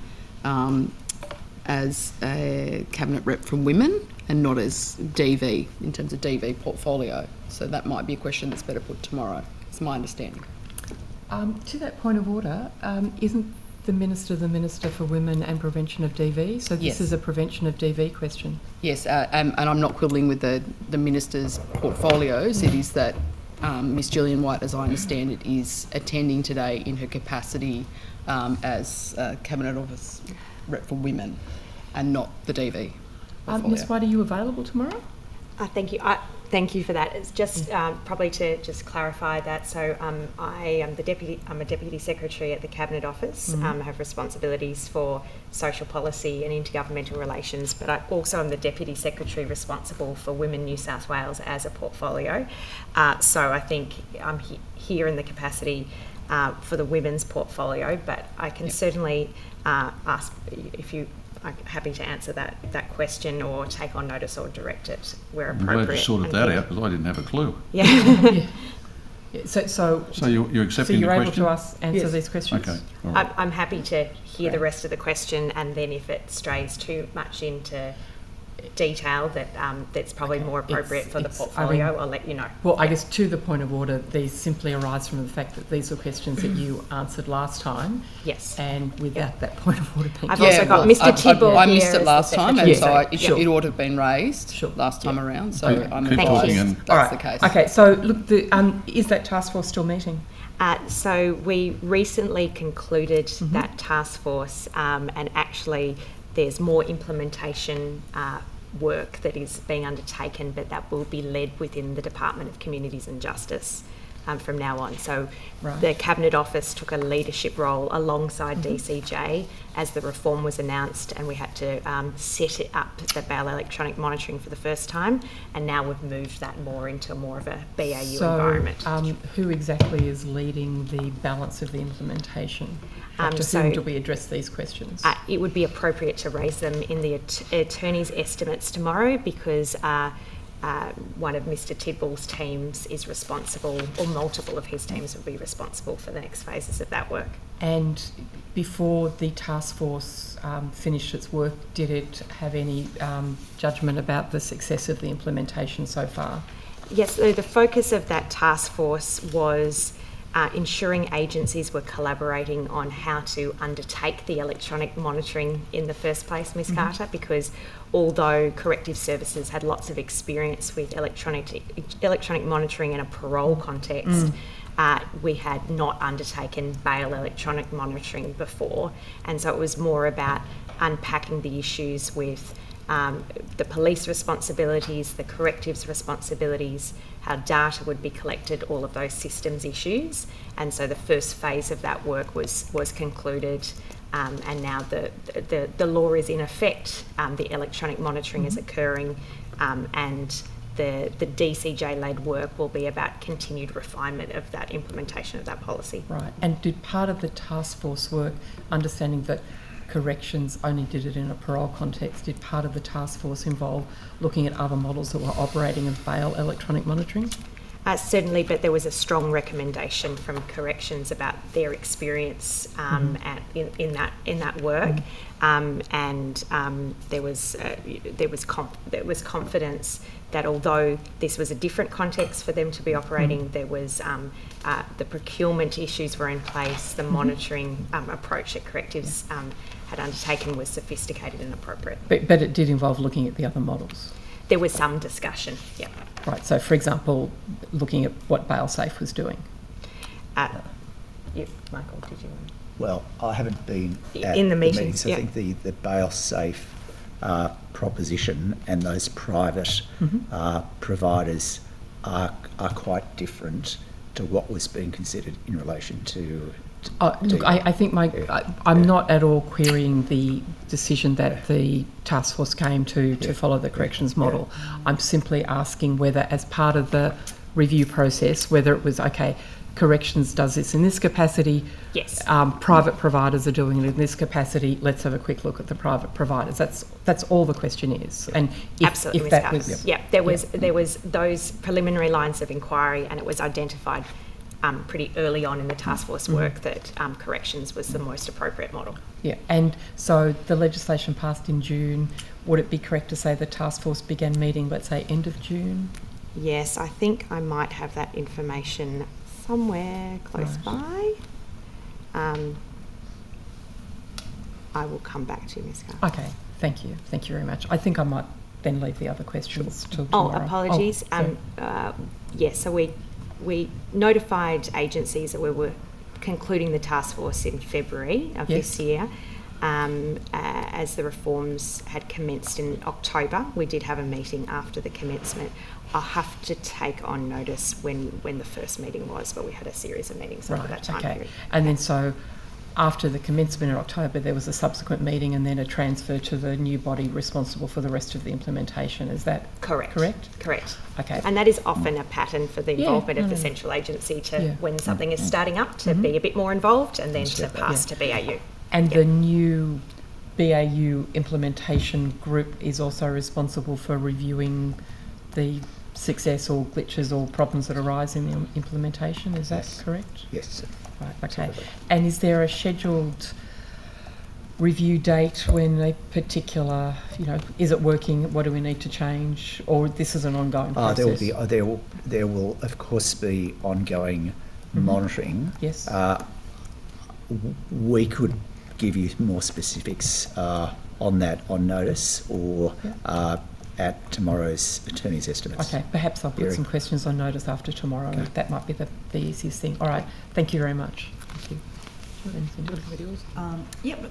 as a cabinet rep from women and not as DV in terms of DV portfolio. So that might be a question that's better put tomorrow. It's my understanding. To that point of order, isn't the Minister for Women and Prevention of DV? So this Yes. is a prevention of DV question. Yes, and I'm not quibbling with the Minister's portfolios. It is that Ms. Gillian White, as I understand it, is attending today in her capacity as Cabinet Office Rep for Women and not the DV portfolio. Ms. White, are you available tomorrow? Thank you. Thank you for that. It's just probably to just clarify that. So I'm a deputy secretary at the Cabinet Office. I have responsibilities for social policy and intergovernmental relations, but I also am the deputy secretary responsible for Women New South Wales as a portfolio. So I think I'm here in the capacity for the women's portfolio, but I can certainly ask if you. I'm happy to answer that question or take on notice or direct it where I'm appropriate. glad you sorted that out because I didn't have a clue. Yeah. So you're accepting the you're question? able to answer these questions? Okay. All right. I'm happy to hear the rest of the question, and then if it strays too much into detail that that's probably more appropriate for the portfolio, I'll let you know. Well, I guess to the point of order, these simply arise from the fact that these were questions that you answered last time. Yes. And without that point of order being... I've also got Mr. Tibble I missed it last time, and so Sure. it ought to have been raised last time around, so I'm advised that's All right. the case. Okay, so look, is that task force still meeting? So we recently concluded that task force, and actually there's more implementation work that is being undertaken, but that will be led within the Department of Communities and Justice from now on. So the Cabinet Office took a leadership role alongside DCJ as the reform was announced, and we had to set it up, the bail electronic monitoring, for the first time, and now we've moved that more into more of a BAU environment. Who exactly is leading the balance of the implementation? To whom do we address these questions? It would be appropriate to raise them in the attorney's estimates tomorrow, because one of Mr. Tidball's teams is responsible, or multiple of his teams will be responsible for the next phases of that work. And before the task force finished its work, did it have any judgment about the success of the implementation so far? Yes, so the focus of that task force was ensuring agencies were collaborating on how to undertake the electronic monitoring in the first place, Ms. Carter, because although corrective services had lots of experience with electronic monitoring in a parole context, we had not undertaken bail electronic monitoring before, and so it was more about unpacking the issues with the police responsibilities, the correctives responsibilities, how data would be collected, all of those systems issues. And so the first phase of that work was concluded, and now the law is in effect. The electronic monitoring is occurring, and the DCJ-led work will be about continued refinement of that implementation of that policy. Right. And did part of the task force work, understanding that corrections only did it in a parole context, did part of the task force involve looking at other models that were operating of bail electronic monitoring? Certainly, but there was a strong recommendation from corrections about their experience in that work, and there was confidence that although this was a different context for them to be operating, there was the procurement issues were in place, the monitoring approach that correctives had undertaken was sophisticated and appropriate. But it did involve looking at the other models? There was some discussion, yeah. Right, so for example, looking at what BailSafe was doing. Michael, did you want to? Well, I haven't been at in the meetings. So I think the BailSafe proposition and those private providers are quite different to what was being considered in relation to... Look, I think I'm not at all querying the decision that the task force came to follow the corrections model. I'm simply asking whether, as part of the review process, whether it was, okay, corrections does this in this capacity, yes. Private providers are doing it in this capacity, let's have a quick look at the private providers. That's all the question is. And absolutely, if that was... there was those preliminary lines of inquiry, and it was identified pretty early on in the task force work that corrections was the most appropriate model. Yeah, and so the legislation passed in June. Would it be correct to say the task force began meeting, let's say, end of June? Yes, I think I might have that information somewhere close by. I will come back to you, Ms. Carr. Okay, thank you. Thank you very much. I think I might then leave the other questions till tomorrow. Apologies. Yes, so we notified agencies that we were concluding the task force in February of this year. As the reforms had commenced in October, we did have a meeting after the commencement. I'll have to take on notice when the first meeting was, but we had a series of meetings over that time period. And then so after the commencement in October, there was a subsequent meeting and then a transfer to the new body responsible for the rest of the implementation. Is that correct? Correct. Okay. And that is often a pattern for the involvement of the central agency to, when something is starting up, to be a bit more involved and then to pass to BAU. And the new BAU implementation group is also responsible for reviewing the success or glitches or problems that arise in the implementation. Is that correct? Yes. Right, okay. And is there a scheduled review date when a particular, is it working? What do we need to change? Or this is an ongoing process? There will of course be ongoing monitoring. Yes. We could give you more specifics on that on notice or at tomorrow's attorney's estimates. Okay, perhaps I'll put some questions on notice after tomorrow. Okay. That might be the easiest thing. All right, thank you very much. Thank you.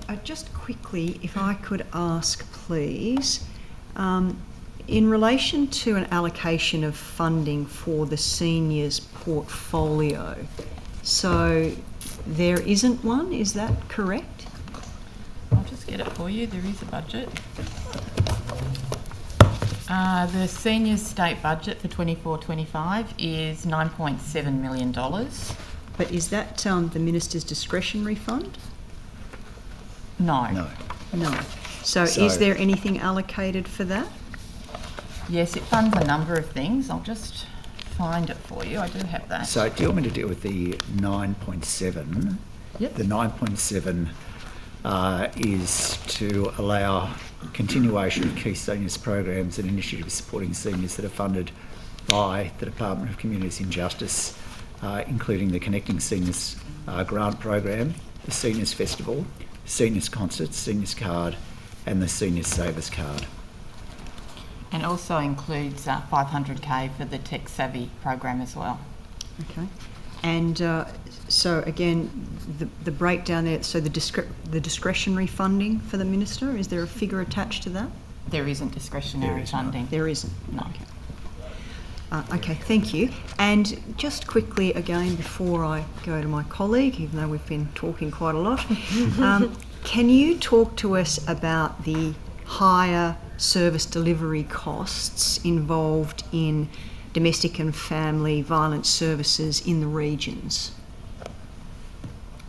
But just quickly, if I could ask, please, in relation to an allocation of funding for the seniors portfolio, so there isn't one, is that correct? I'll just get it for you. There is a budget. The senior state budget for 24-25 is $9.7 million. But is that the Minister's discretionary fund? No. No. So is there anything allocated for that? Yes, it funds a number of things. I'll just find it for you. I do have that. So do you want me to deal with the 9.7? Yep. The 9.7 is to allow continuation of key seniors programs and initiatives supporting seniors that are funded by the Department of Communities and Justice, including the Connecting Seniors grant program, the Seniors Festival, Seniors Concerts, Seniors Card and the Seniors Savers Card. And also includes $500K for the Tech Savvy program as well. Okay. And so again, the breakdown there, so the discretionary funding for the Minister, is there a figure attached to that? There isn't discretionary funding. There isn't? No. Okay. Okay, thank you. And just quickly again, before I go to my colleague, even though we've been talking quite a lot, can you talk to us about the higher service delivery costs involved in domestic and family violence services in the regions?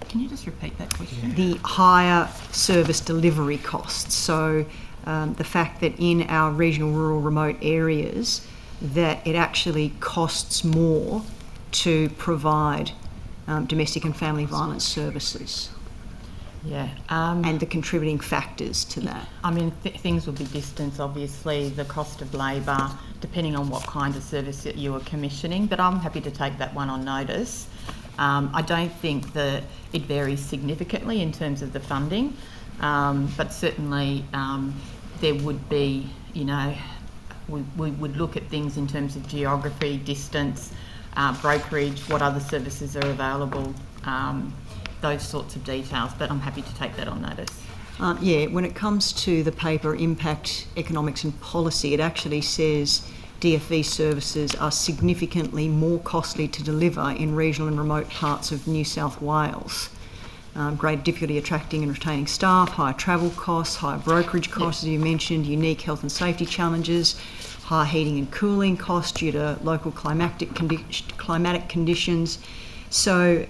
Can you just repeat that question? The higher service delivery costs. So the fact that in our regional, rural, remote areas that it actually costs more to provide domestic and family violence services. Yeah. And the contributing factors to that. I mean, things will be distance, obviously, the cost of labour, depending on what kind of service that you are commissioning, but I'm happy to take that one on notice. I don't think that it varies significantly in terms of the funding, but certainly there would be, we would look at things in terms of geography, distance, brokerage, what other services are available, those sorts of details, but I'm happy to take that on notice. When it comes to the paper Impact, Economics and Policy, it actually says DFV services are significantly more costly to deliver in regional and remote parts of New South Wales. Great difficulty attracting and retaining staff, higher travel costs, higher brokerage costs, as you mentioned, unique health and safety challenges, higher heating and cooling costs due to local climatic conditions. So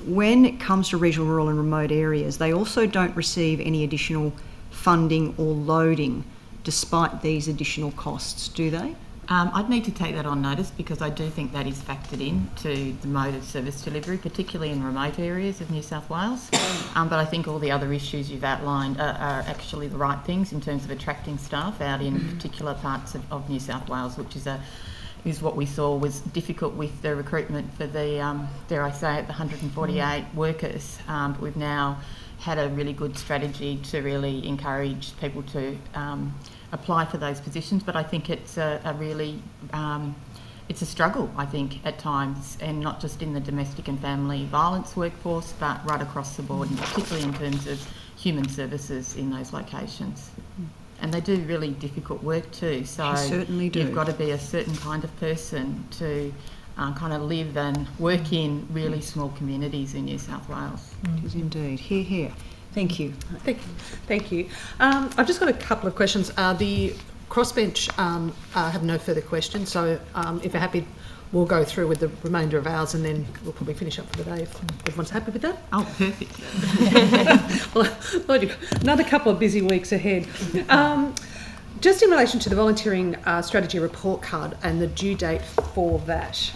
when it comes to regional, rural and remote areas, they also don't receive any additional funding or loading despite these additional costs, do they? I'd need to take that on notice because I do think that is factored into the mode of service delivery, particularly in remote areas of New South Wales. But I think all the other issues you've outlined are actually the right things in terms of attracting staff out in particular parts of New South Wales, which is what we saw was difficult with the recruitment for the, dare I say it, the 148 workers. But we've now had a really good strategy to really encourage people to apply for those positions. But I think it's a really, it's a struggle, I think, at times, and not just in the domestic and family violence workforce, but right across the board, and particularly in terms of human services in those locations. And they do really difficult work too. So They certainly do. You've got to be a certain kind of person to kind of live and work in really small communities in New South Wales. It is indeed. Hear, hear. Thank you. Thank you. I've just got a couple of questions. The crossbench have no further questions, so if you're happy, we'll go through with the remainder of ours and then we'll probably finish up for the day if everyone's happy with that. Oh, perfect. Well, another couple of busy weeks ahead. Just in relation to the volunteering strategy report card and the due date for that.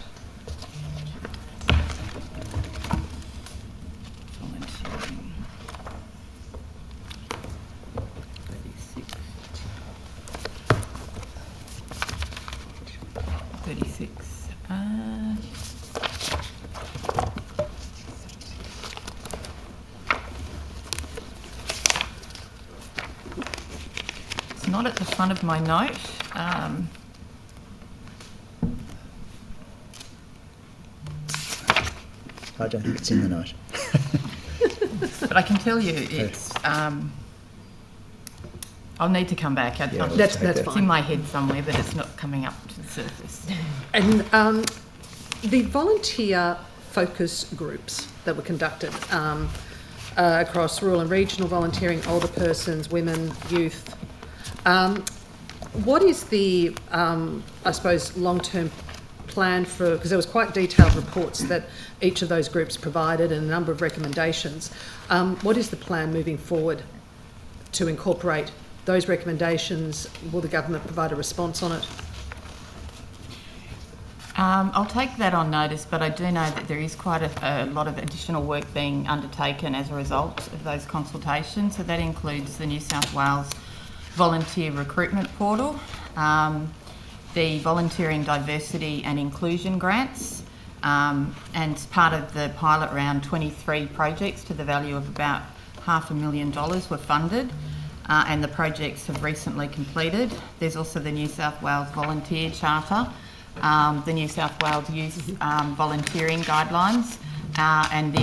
not at the front of my note. I don't think it's in the note. But I can tell you it's... I'll need to come back. That's it's fine. in my head somewhere, but it's not coming up to the surface. And the volunteer focus groups that were conducted across rural and regional volunteering, older persons, women, youth, what is the, I suppose, long-term plan for, because there was quite detailed reports that each of those groups provided and a number of recommendations. What is the plan moving forward to incorporate those recommendations? Will the government provide a response on it? I'll take that on notice, but I do know that there is quite a lot of additional work being undertaken as a result of those consultations. So that includes the New South Wales Volunteer Recruitment Portal, the Volunteering Diversity and Inclusion Grants, and part of the pilot round, 23 projects to the value of about $500,000 were funded, and the projects have recently completed. There's also the New South Wales Volunteer Charter, the New South Wales Youth Volunteering Guidelines, and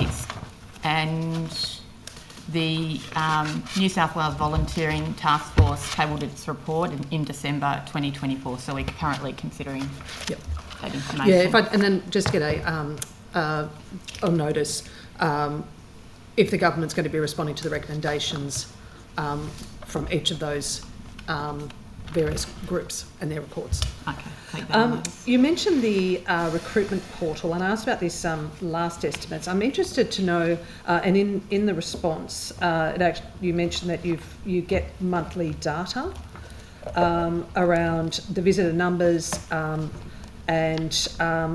the New South Wales Volunteering Task Force tabled its report in December 2024. So we're currently considering that information. Yeah, and then just get on notice if the government's going to be responding to the recommendations from each of those various groups and their reports. Okay, take that on notice. You mentioned the recruitment portal, and I asked about this last estimates. I'm interested to know, and in the response, you mentioned that you get monthly data around the visitor numbers and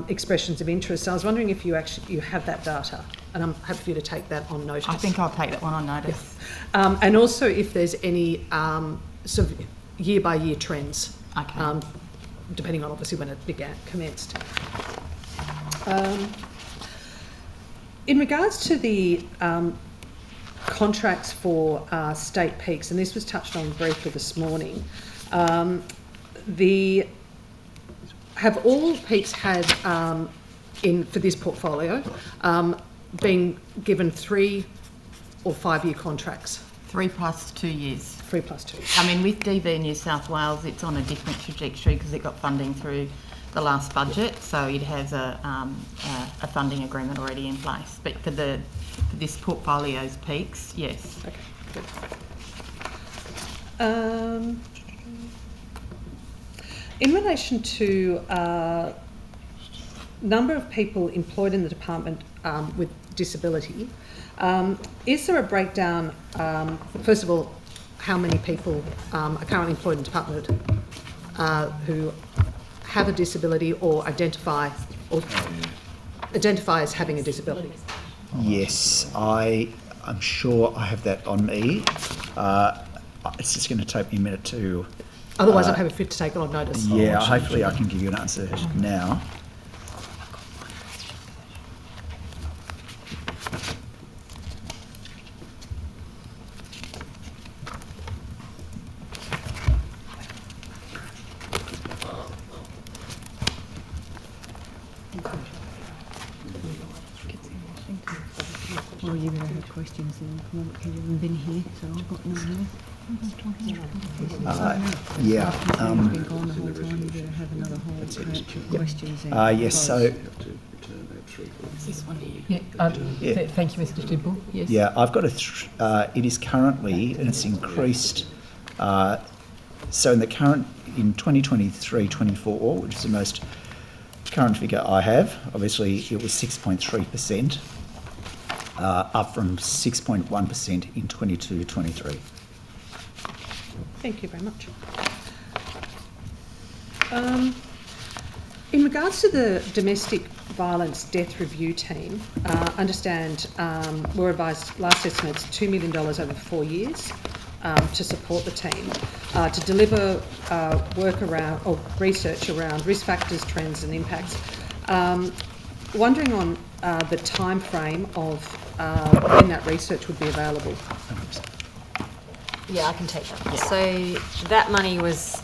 expressions of interest. So I was wondering if you have that data, and I'm happy for you to take that on notice. I think I'll take that one on notice. Yeah. And also if there's any sort of year-by-year trends, depending on obviously when it commenced. In regards to the contracts for state peaks, and this was touched on briefly this morning, have all peaks had, for this portfolio, been given 3 or 5 year contracts? 3 plus 2 years. 3 plus 2. I mean, with DV New South Wales, it's on a different trajectory because it got funding through the last budget, so it has a funding agreement already in place. But for this portfolio's peaks, yes. Okay, good. In relation to number of people employed in the department with disability, is there a breakdown, first of all, how many people are currently employed in the department who have a disability or identify as having a disability? Yes, I'm sure I have that on me. It's just going to take me a minute to... Otherwise, I'd have a fit to take it on notice. Yeah, hopefully I can give you an answer now. Well, you're going to have questions then, because you haven't been here, so I've got no idea. Yeah. Been gone the whole time, you better have another whole questions then. Yes, so... This one here. Yeah, thank you, Mr. Tidball. Yes. Yeah, I've got it is currently, and it's increased, so in 2023-24, which is the most current figure I have, obviously it was 6.3%, up from 6.1% in 22-23. Thank you very much. In regards to the domestic violence death review team, understand we're advised last estimate's $2 million over 4 years to support the team, to deliver work around or research around risk factors, trends and impacts. Wondering on the time frame of when that research would be available. Yeah, I can take that one. So that money was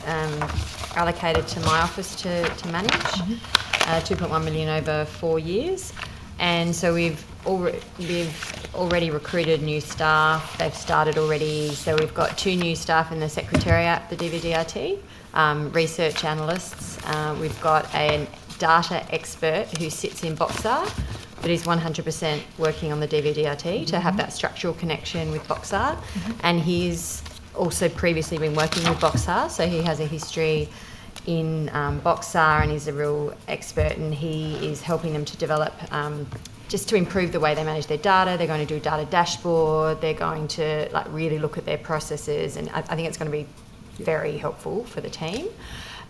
allocated to my office to manage, 2.1 million over 4 years. And so we've already recruited new staff. They've started already. So we've got 2 new staff in the Secretariat, the DVDRT, research analysts. We've got a data expert who sits in Boxar, but is 100% working on the DVDRT to have that structural connection with Boxar. And he's also previously been working with Boxar, so he has a history in Boxar and is a real expert, and he is helping them to develop just to improve the way they manage their data. They're going to do a data dashboard. They're going to really look at their processes, and I think it's going to be very helpful for the team.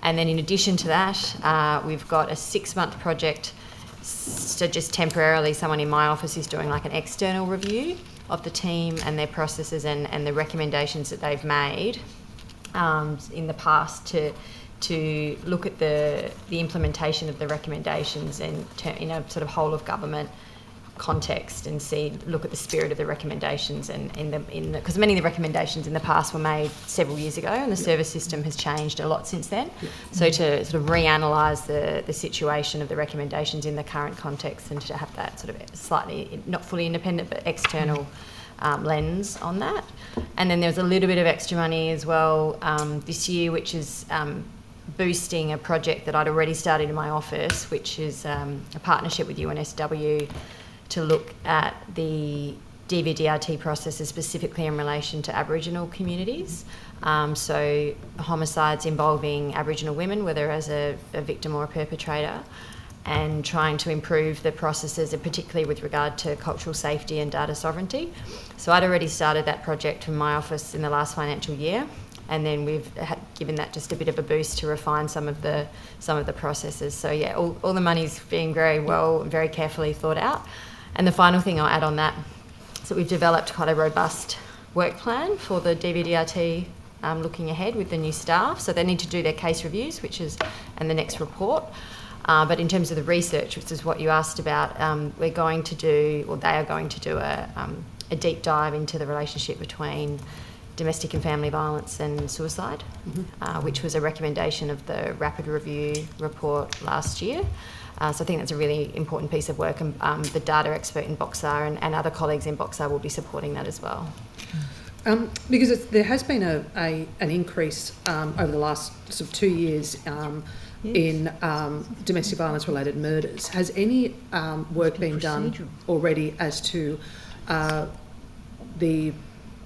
And then in addition to that, we've got a 6-month project. So just temporarily, someone in my office is doing an external review of the team and their processes and the recommendations that they've made in the past to look at the implementation of the recommendations and in a sort of whole of government context and look at the spirit of the recommendations and because many of the recommendations in the past were made several years ago and the service system has changed a lot since then. So to sort of reanalyse the situation of the recommendations in the current context and to have that sort of slightly not fully independent but external lens on that. And then there's a little bit of extra money as well this year, which is boosting a project that I'd already started in my office, which is a partnership with UNSW to look at the DVDRT processes specifically in relation to Aboriginal communities. So homicides involving Aboriginal women, whether as a victim or a perpetrator, and trying to improve the processes, and particularly with regard to cultural safety and data sovereignty. So I'd already started that project from my office in the last financial year, and then we've given that just a bit of a boost to refine some of the processes. So yeah, all the money's being very carefully thought out. And the final thing I'll add on that is that we've developed quite a robust work plan for the DVDRT looking ahead with the new staff. So they need to do their case reviews, and the next report. But in terms of the research, which is what you asked about, they are going to do a deep dive into the relationship between domestic and family violence and suicide, which was a recommendation of the rapid review report last year. So I think that's a really important piece of work, and the data expert in Boxar and other colleagues in Boxar will be supporting that as well. Because there has been an increase over the last sort of 2 years in domestic violence related murders. Has any work been done already as to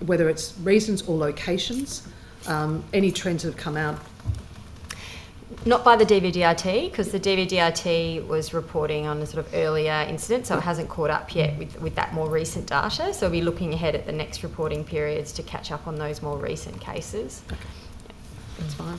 whether it's reasons or locations? Any trends that have come out? Not by the DVDRT, because the DVDRT was reporting on a sort of earlier incident, so it hasn't caught up yet with that more recent data. So we'll be looking ahead at the next reporting periods to catch up on those more recent cases. Okay. That's fine.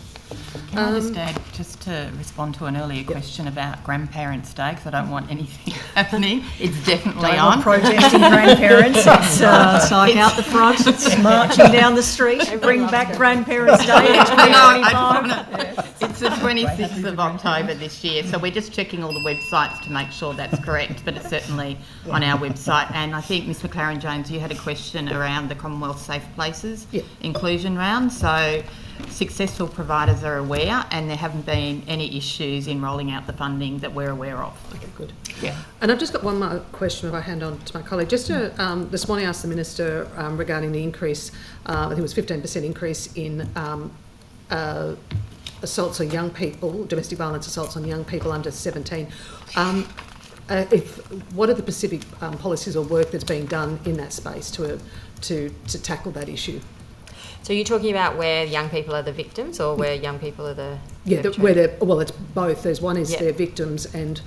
Can I just add, just to respond to an earlier question about Grandparents' Day, because I don't want anything happening. It's definitely don't on. want protesting grandparents. It's like out the front, it's marching down the street. Bring back Grandparents' Day in 2025. It's the 26th of October this year, so we're just checking all the websites to make sure that's correct, but it's certainly on our website. And I think, Ms McLaren-Jones, you had a question around the Commonwealth Safe Places inclusion round. So successful providers are aware, and there haven't been any issues in rolling out the funding that we're aware of. Okay, good. Yeah. And I've just got one more question if I hand on to my colleague. Just to, this morning I asked the Minister regarding the increase, I think it was 15% increase in assaults on young people, domestic violence assaults on young people under 17. What are the specific policies or work that's being done in that space to tackle that issue? So you're talking about where young people are the victims or where young people are the... Well, it's both. There's one is they're victims and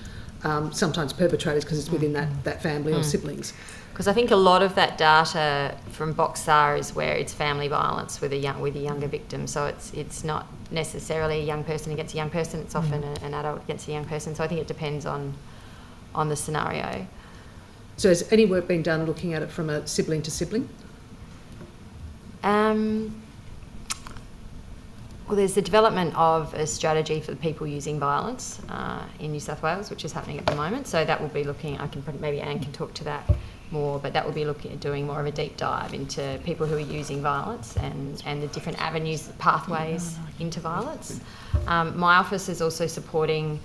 sometimes perpetrators because it's within that family or siblings. Because I think a lot of that data from Boxar is where it's family violence with a younger victim. So it's not necessarily a young person against a young person. It's often an adult against a young person. So I think it depends on the scenario. So has any work been done looking at it from a sibling to sibling? Well, there's the development of a strategy for people using violence in New South Wales, which is happening at the moment. So that will be looking. Maybe Anne can talk to that more, but that will be looking at doing more of a deep dive into people who are using violence and the different avenues, pathways into violence. My office is also supporting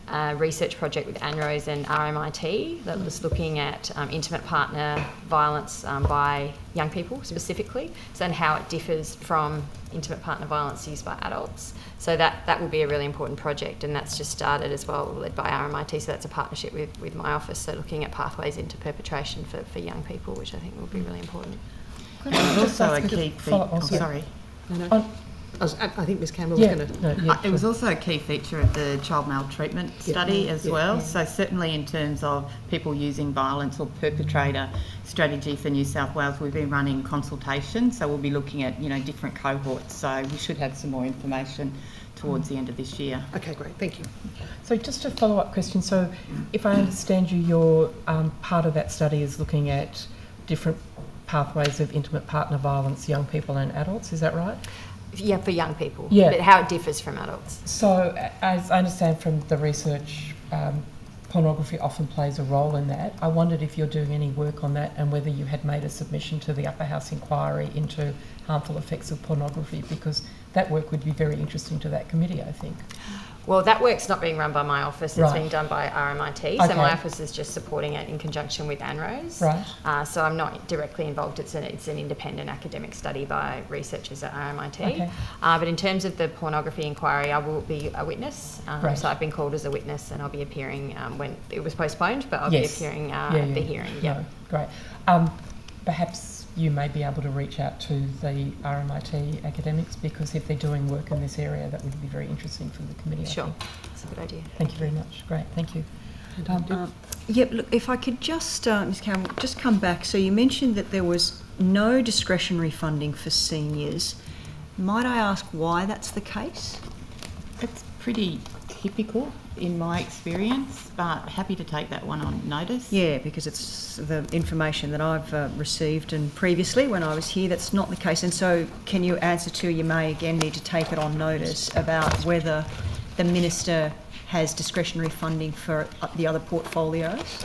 a research project with ANROS and RMIT that was looking at intimate partner violence by young people specifically, and how it differs from intimate partner violence used by adults. So that will be a really important project, and that's just started as well, led by RMIT, so that's a partnership with my office, so looking at pathways into perpetration for young people, which I think will be really important. And also a key feature. Oh, sorry. I think Ms Campbell was going to... It was also a key feature of the child maltreatment study as well. So certainly in terms of people using violence or perpetrator strategy for New South Wales, we've been running consultations. So we'll be looking at, different cohorts. So we should have some more information towards the end of this year. Okay, great. Thank you. So just a follow-up question. So if I understand you, your part of that study is looking at different pathways of intimate partner violence, young people and adults. Is that right? Yeah, for young people, yeah. But how it differs from adults. So, as I understand from the research, pornography often plays a role in that. I wondered if you're doing any work on that and whether you had made a submission to the Upper House inquiry into harmful effects of pornography, because that work would be very interesting to that committee, I think. Well, that work's not being run by my office, it's being done by RMIT. Okay. So my office is just supporting it in conjunction with ANROS. Right. So I'm not directly involved, it's an independent academic study by researchers at RMIT. Okay. But in terms of the pornography inquiry, I will be a witness. Right. So I've been called as a witness and I'll be appearing when it was postponed, but I'll be appearing at the hearing. No, great. Perhaps you may be able to reach out to the RMIT academics, because if they're doing work in this area, that would be very interesting for the committee. Sure, I think. that's a good idea. Thank you very much. Great, thank you. Look, if I could just, Ms Campbell, just come back. So you mentioned that there was no discretionary funding for seniors. Might I ask why that's the case? It's pretty typical in my experience, but happy to take that one on notice. Yeah, because it's the information that I've received, and previously when I was here, that's not the case. And so can you answer to, you may again need to take it on notice, about whether the Minister has discretionary funding for the other portfolios?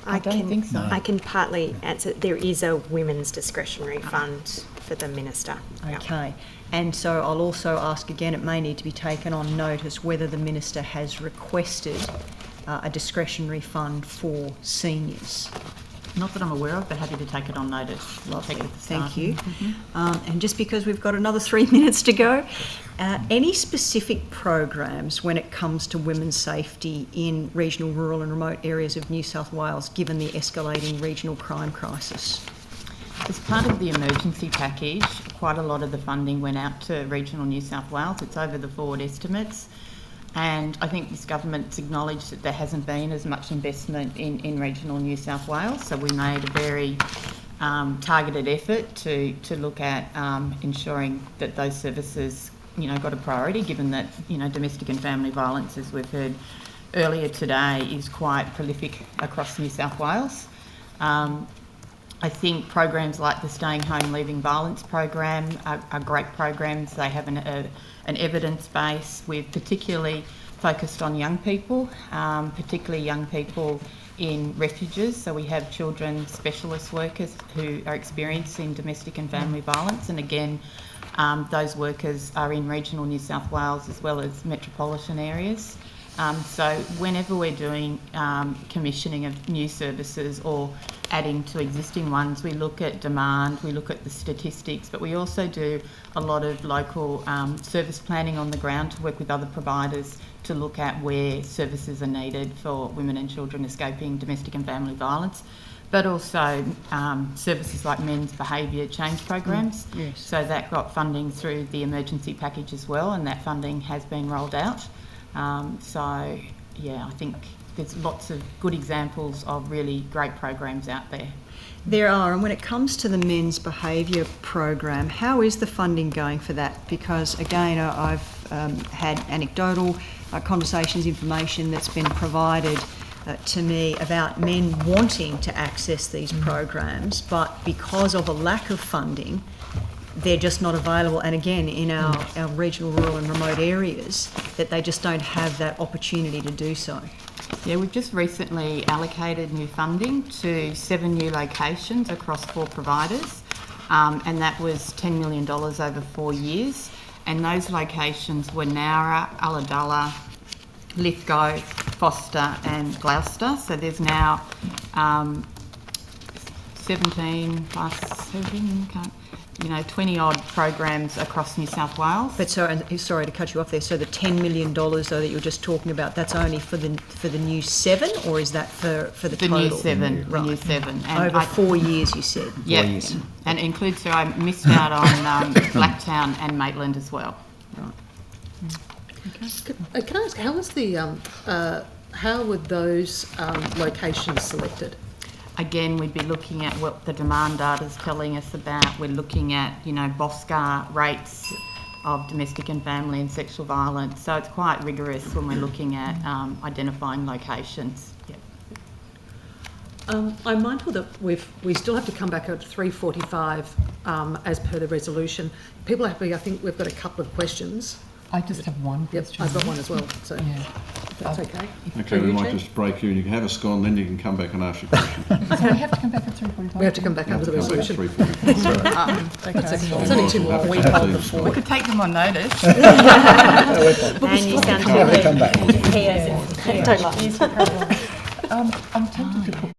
I don't think so. I can partly answer. There is a women's discretionary fund for the Minister. Okay. And so I'll also ask again, it may need to be taken on notice whether the Minister has requested a discretionary fund for seniors. Not that I'm aware of, but happy to take it on notice. Lovely. Take it at the start. Thank you. And just because we've got another 3 minutes to go, any specific programs when it comes to women's safety in regional, rural and remote areas of New South Wales, given the escalating regional crime crisis? As part of the emergency package, quite a lot of the funding went out to regional New South Wales. It's over the forward estimates. And I think this government's acknowledged that there hasn't been as much investment in regional New South Wales. So we made a very targeted effort to look at ensuring that those services, got a priority, given that, domestic and family violence, as we've heard earlier today, is quite prolific across New South Wales. I think programs like the Staying Home Leaving Violence program are great programs. They have an evidence base. We've particularly focused on young people, particularly young people in refuges. So we have children specialist workers who are experiencing domestic and family violence. And again, those workers are in regional New South Wales as well as metropolitan areas. So whenever we're doing commissioning of new services or adding to existing ones, we look at demand, we look at the statistics, but we also do a lot of local service planning on the ground to work with other providers to look at where services are needed for women and children escaping domestic and family violence, but also services like men's behaviour change programs. Yes. So that got funding through the emergency package as well, and that funding has been rolled out. I think there's lots of good examples of really great programs out there. There are, and when it comes to the men's behaviour program, how is the funding going for that? Because again, I've had anecdotal conversations, information that's been provided to me about men wanting to access these programs, but because of a lack of funding, they're just not available. And again, in our regional, rural and remote areas, that they just don't have that opportunity to do so. Yeah, we've just recently allocated new funding to 7 new locations across 4 providers, and that was $10 million over 4 years. And those locations were Nowra, Ulladulla, Lithgow, Foster and Gloucester. So there's now 17 plus 7, 20 odd programs across New South Wales. But sorry to cut you off there. So the $10 million though that you were just talking about, that's only for the new 7, or is that for the total? New 7, the new 7. And over 4 years, you said. Yeah, 4 years. And it includes. So I missed out on Blacktown and Maitland as well. Right. Can I ask, how were those locations selected? Again, we'd be looking at what the demand data is telling us about. We're looking at, BOSCAR rates of domestic and family and sexual violence. So it's quite rigorous when we're looking at identifying locations. Yeah. I'm mindful that we still have to come back at 3:45 as per the resolution. People have to be, I think we've got a couple of questions. I just have one question. Yep, I've got one as well, so if that's okay. Okay, we might just break you and you can have a scone, then you can come back and ask your question. So we have to come back at 3:45? We have to come back after the resolution. 3:45. That's okay. It's only 2 more. We could take them on notice. And you sound Come back. I'm tempted to put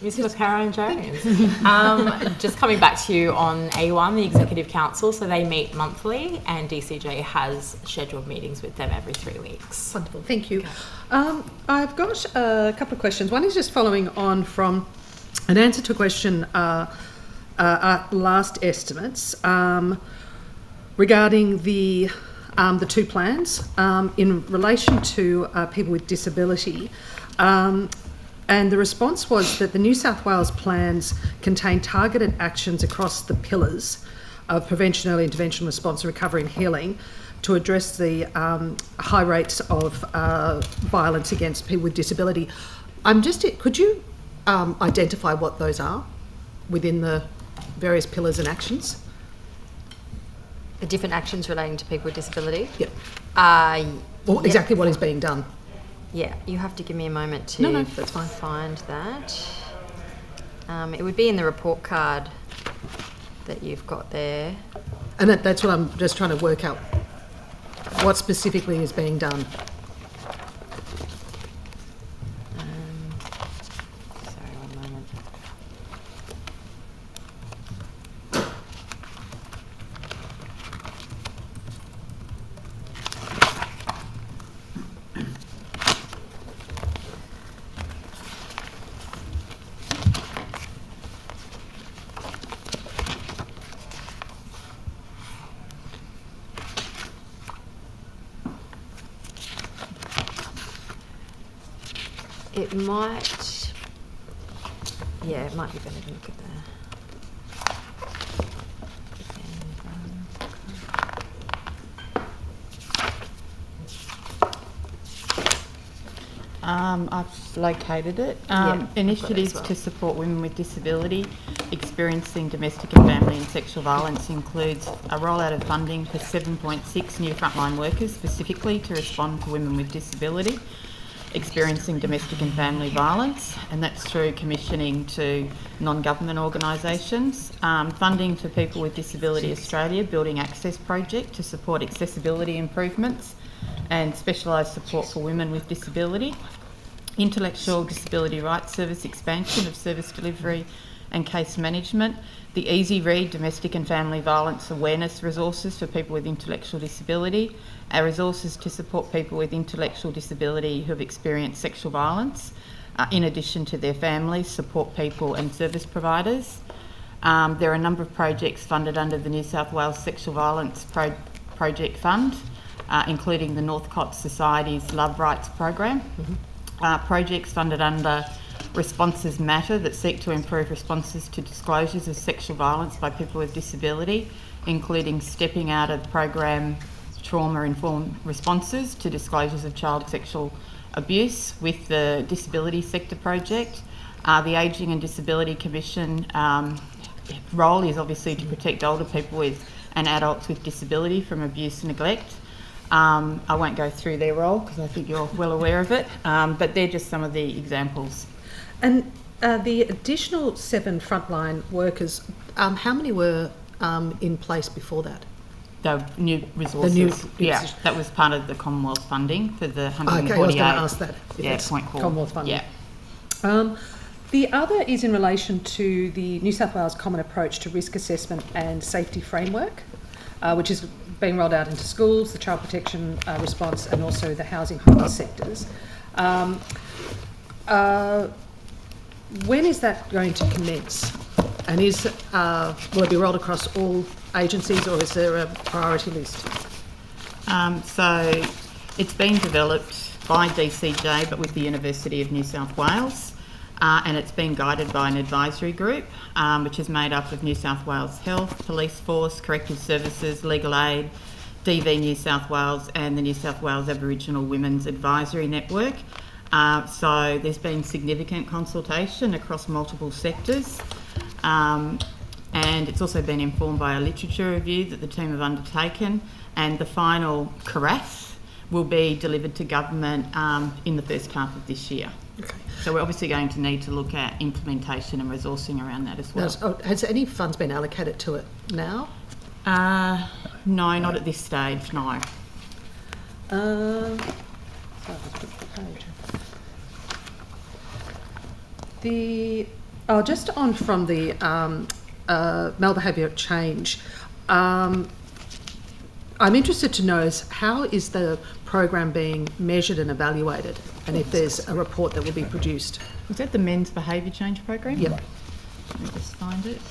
Ms. McLaren-Jones. Just coming back to you on A1, the Executive Council, so they meet monthly and DCJ has scheduled meetings with them every 3 weeks. Wonderful, thank you. I've got a couple of questions. One is just following on from an answer to a question last estimates regarding the two plans in relation to people with disability. And the response was that the New South Wales plans contain targeted actions across the pillars of prevention, early intervention, response, recovery and healing to address the high rates of violence against people with disability. Could you identify what those are within the various pillars and actions? The different actions relating to people with disability? Yep. Yep. Exactly what is being done. Yeah, you have to give me a moment to No, that's fine. Find that. It would be in the report card that you've got there. And that's what I'm just trying to work out. What specifically is being done? Sorry, one moment. It might be better to look at I've located it. Initiatives to support women with disability experiencing domestic and family and sexual violence includes a rollout of funding for 7.6 new frontline workers specifically to respond to women with disability experiencing domestic and family violence, and that's through commissioning to non-government organisations. Funding for People with Disability Australia Building Access Project to support accessibility improvements and specialised support for women with disability. Intellectual Disability Rights Service expansion of service delivery and case management. The Easy Read Domestic and Family Violence Awareness resources for people with intellectual disability. Our resources to support people with intellectual disability who have experienced sexual violence, in addition to their families, support people and service providers. There are a number of projects funded under the New South Wales Sexual Violence Project Fund, including the Northcote Society's Love Rights Program. Projects funded under Responses Matter that seek to improve responses to disclosures of sexual violence by people with disability, including stepping out of program trauma-informed responses to disclosures of child sexual abuse with the Disability Sector Project. The Ageing and Disability Commission role is obviously to protect older people with and adults with disability from abuse and neglect. I won't go through their role because I think you're well aware of it, but they're just some of the examples. And the additional 7 frontline workers, how many were in place before that? The new resources. That was part of the Commonwealth funding for the 148. Okay, I was going to ask that. Point call. Commonwealth funding. Yeah. The other is in relation to the New South Wales Common Approach to Risk Assessment and Safety Framework, which is being rolled out into schools, the child protection response, and also the housing homeless sectors. When is that going to commence? And will it be rolled across all agencies, or is there a priority list? So it's been developed by DCJ, but with the University of New South Wales, and it's been guided by an advisory group, which is made up of New South Wales Health, Police Force, Corrective Services, Legal Aid, DV New South Wales, and the New South Wales Aboriginal Women's Advisory Network. So there's been significant consultation across multiple sectors. And it's also been informed by a literature review that the team have undertaken, and the final carafe will be delivered to government in the first half of this year. Okay. So we're obviously going to need to look at implementation and resourcing around that as well. Has any funds been allocated to it now? No, not at this stage, no. Just on from the malbehaviour change, I'm interested to know how is the program being measured and evaluated, and if there's a report that will be produced. Was that the men's behaviour change program? Yep. Let me just find it.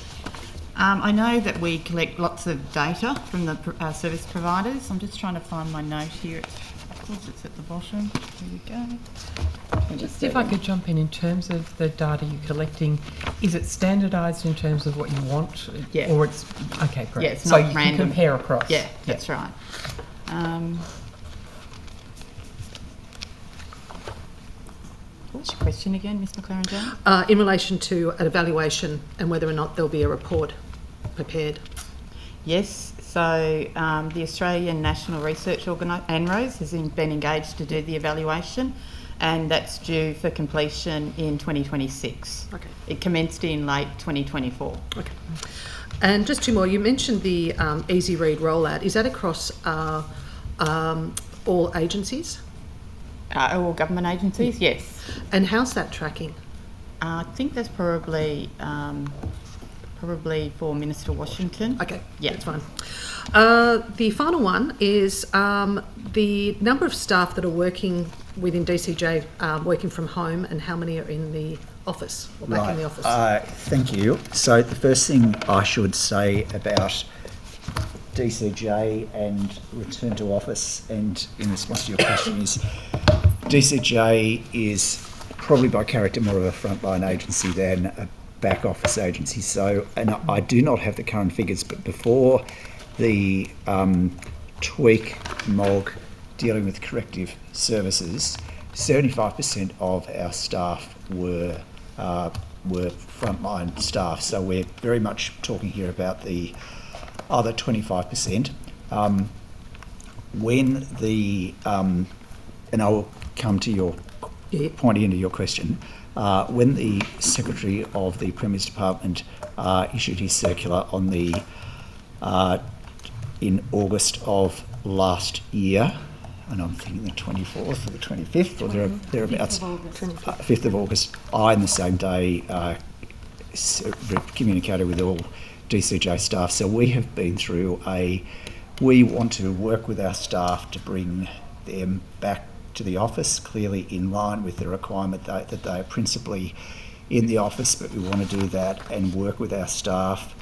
I know that we collect lots of data from the service providers. I'm just trying to find my note here. Of course, it's at the bottom. Here we go. Just if I could jump in terms of the data you're collecting, is it standardised in terms of what you want? Yeah. Or it's, okay, great. Yeah, it's so not you random. can compare across. Yeah, that's right. What's your question again, Ms McLaren-Jones? In relation to an evaluation and whether or not there'll be a report prepared. Yes, so the Australian National Research Organisation, ANROS, has been engaged to do the evaluation, and that's due for completion in 2026. Okay. It commenced in late 2024. Okay. And just two more. You mentioned the Easy Read rollout. Is that across all agencies? All government agencies, yes. And how's that tracking? I think that's probably for Minister Washington. Okay, yeah, that's fine. The final one is the number of staff that are working within DCJ working from home, and how many are in the office or back in the office? Thank you. So the first thing I should say about DCJ and return to office, and in response to your question, is DCJ is probably by character more of a frontline agency than a back office agency. So, and I do not have the current figures, but before the tweak MOG dealing with corrective services, 75% of our staff were frontline staff. So we're very much talking here about the other 25%. When the and I will come to your pointing into your question. When the Secretary of the Premier's Department issued his circular on the in August of last year, and I'm thinking the 24th or the 25th or thereabouts, 5th of August, I, on the same day, communicated with all DCJ staff. So we have been through we want to work with our staff to bring them back to the office, clearly in line with the requirement that they are principally in the office, but we want to do that and work with our staff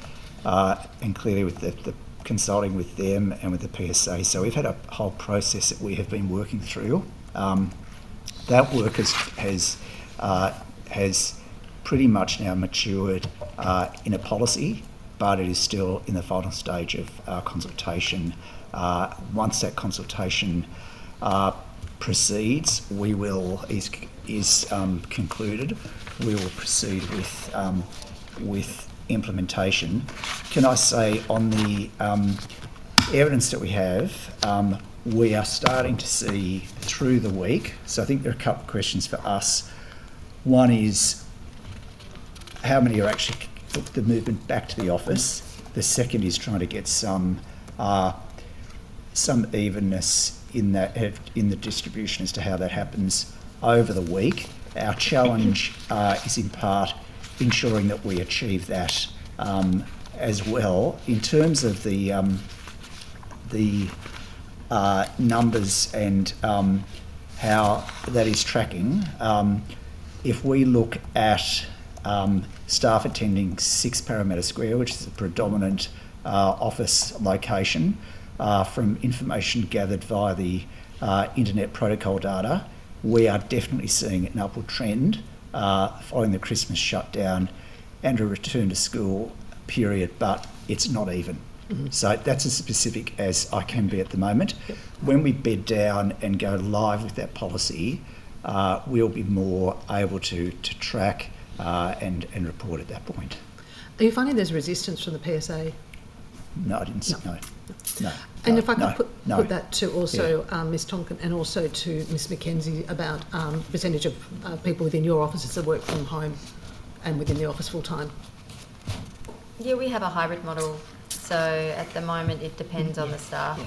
and clearly with the consulting with them and with the PSA. So we've had a whole process that we have been working through. That work has pretty much now matured in a policy, but it is still in the final stage of consultation. Once that consultation proceeds, we will is concluded, we will proceed with implementation. Can I say on the evidence that we have, we are starting to see through the week. So I think there are a couple of questions for us. One is how many are actually the movement back to the office. The second is trying to get some evenness in the distribution as to how that happens over the week. Our challenge is in part ensuring that we achieve that as well. In terms of the numbers and how that is tracking, if we look at staff attending 6 Parramatta Square, which is a predominant office location, from information gathered via the internet protocol data, we are definitely seeing an upward trend following the Christmas shutdown and a return to school period, but it's not even. Mm-hmm. So that's as specific as I can be at the moment. Yep. When we bed down and go live with that policy, we'll be more able to track and report at that point. Are you finding there's resistance from the PSA? No, I didn't. No. And if I could put that to also Ms Tonkin and also to Ms Mackenzie about percentage of people within your offices that work from home and within the office full time. Yeah, we have a hybrid model. So So at the moment, it depends on the staff,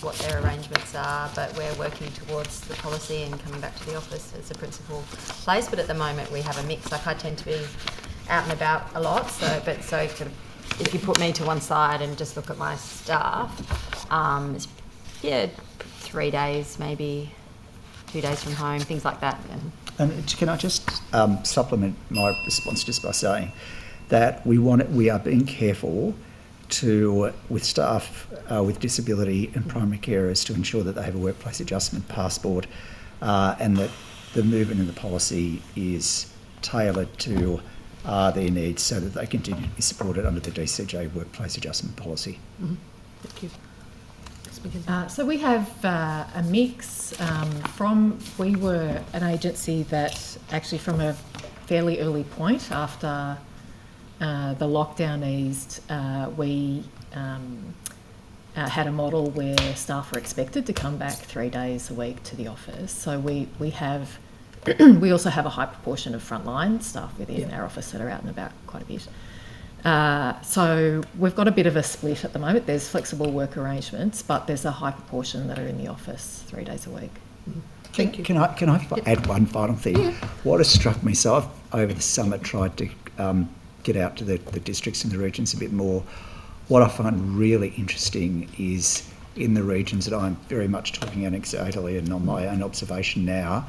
what their arrangements are, but we're working towards the policy and coming back to the office as a principal place. But at the moment, we have a mix. Like, I tend to be out and about a lot, so sort of, if you put me to one side and just look at my staff, it's, 3 days, maybe 2 days from home, things like that. And can I just supplement my response just by saying that we are being careful with staff with disability and primary carers to ensure that they have a workplace adjustment passport, and that the movement in the policy is tailored to their needs so that they continue to be supported under the DCJ workplace adjustment policy. Mm-hmm. Thank you. So we have a mix we were an agency that actually from a fairly early point after the lockdown eased, we had a model where staff were expected to come back 3 days a week to the office. So we have, we also have a high proportion of frontline staff within our office that are out and about quite a bit. So we've got a bit of a split at the moment. There's flexible work arrangements, but there's a high proportion that are in the office 3 days a week. Thank you. Can I add one final thing? Yeah. What has struck me, so I've over the summer tried to get out to the districts and the regions a bit more. What I find really interesting is in the regions that I'm very much talking anecdotally and on my own observation now,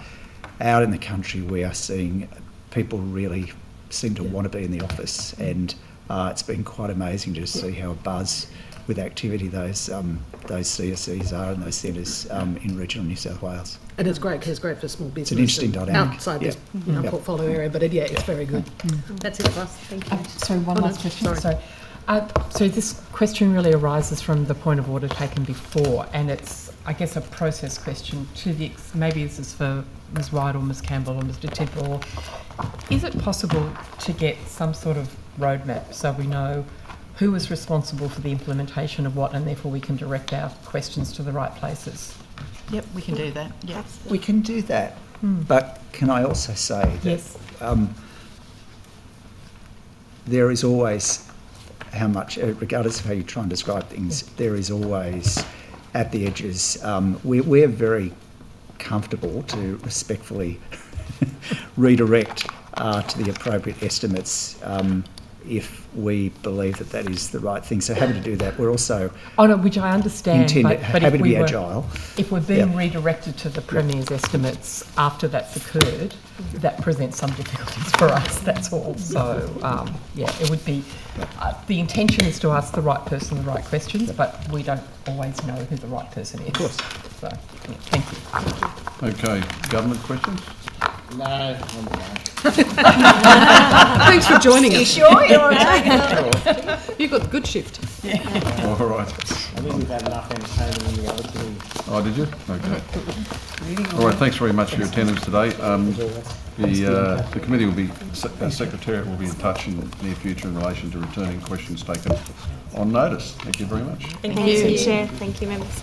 out in the country we are seeing people really seem to want to be in the office, and it's been quite amazing to see how buzz with activity those CSCs are and those centres in regional New South Wales. And it's great because it's great for small business. It's an interesting dynamic. Outside this portfolio area, but it's very good. That's it for us. Thank you. Sorry, one last question. So this question really arises from the point of order taken before, and it's, I guess, a process question to the maybe this is for Ms. White or Ms. Campbell or Mr. Temple. Is it possible to get some sort of roadmap so we know who is responsible for the implementation of what, and therefore we can direct our questions to the right places? Yep, we can do that. Yep. We can do that, but can I also say that there is always how much, regardless of how you try and describe things, there is always at the edges. We're very comfortable to respectfully redirect to the appropriate estimates if we believe that that is the right thing. So happy to do that. We're also which I understand, but happy to be agile. If we're being redirected to the Premier's estimates after that's occurred, that presents some difficulties for us, that's all. So, it would be, the intention is to ask the right person the right questions, but we don't always know who the right person is. Of course. So, thank you. Okay, government questions? No, I'm fine. Thanks for joining us. You sure? You're all right? You got the good shift. All right. I think we've had enough entertaining in the other two. Oh, did you? Okay. All right, thanks very much for your attendance today. The committee will be, Secretariat will be in touch in the near future in relation to returning questions taken on notice. Thank you very much. Thank you, Chair. Thank you, members.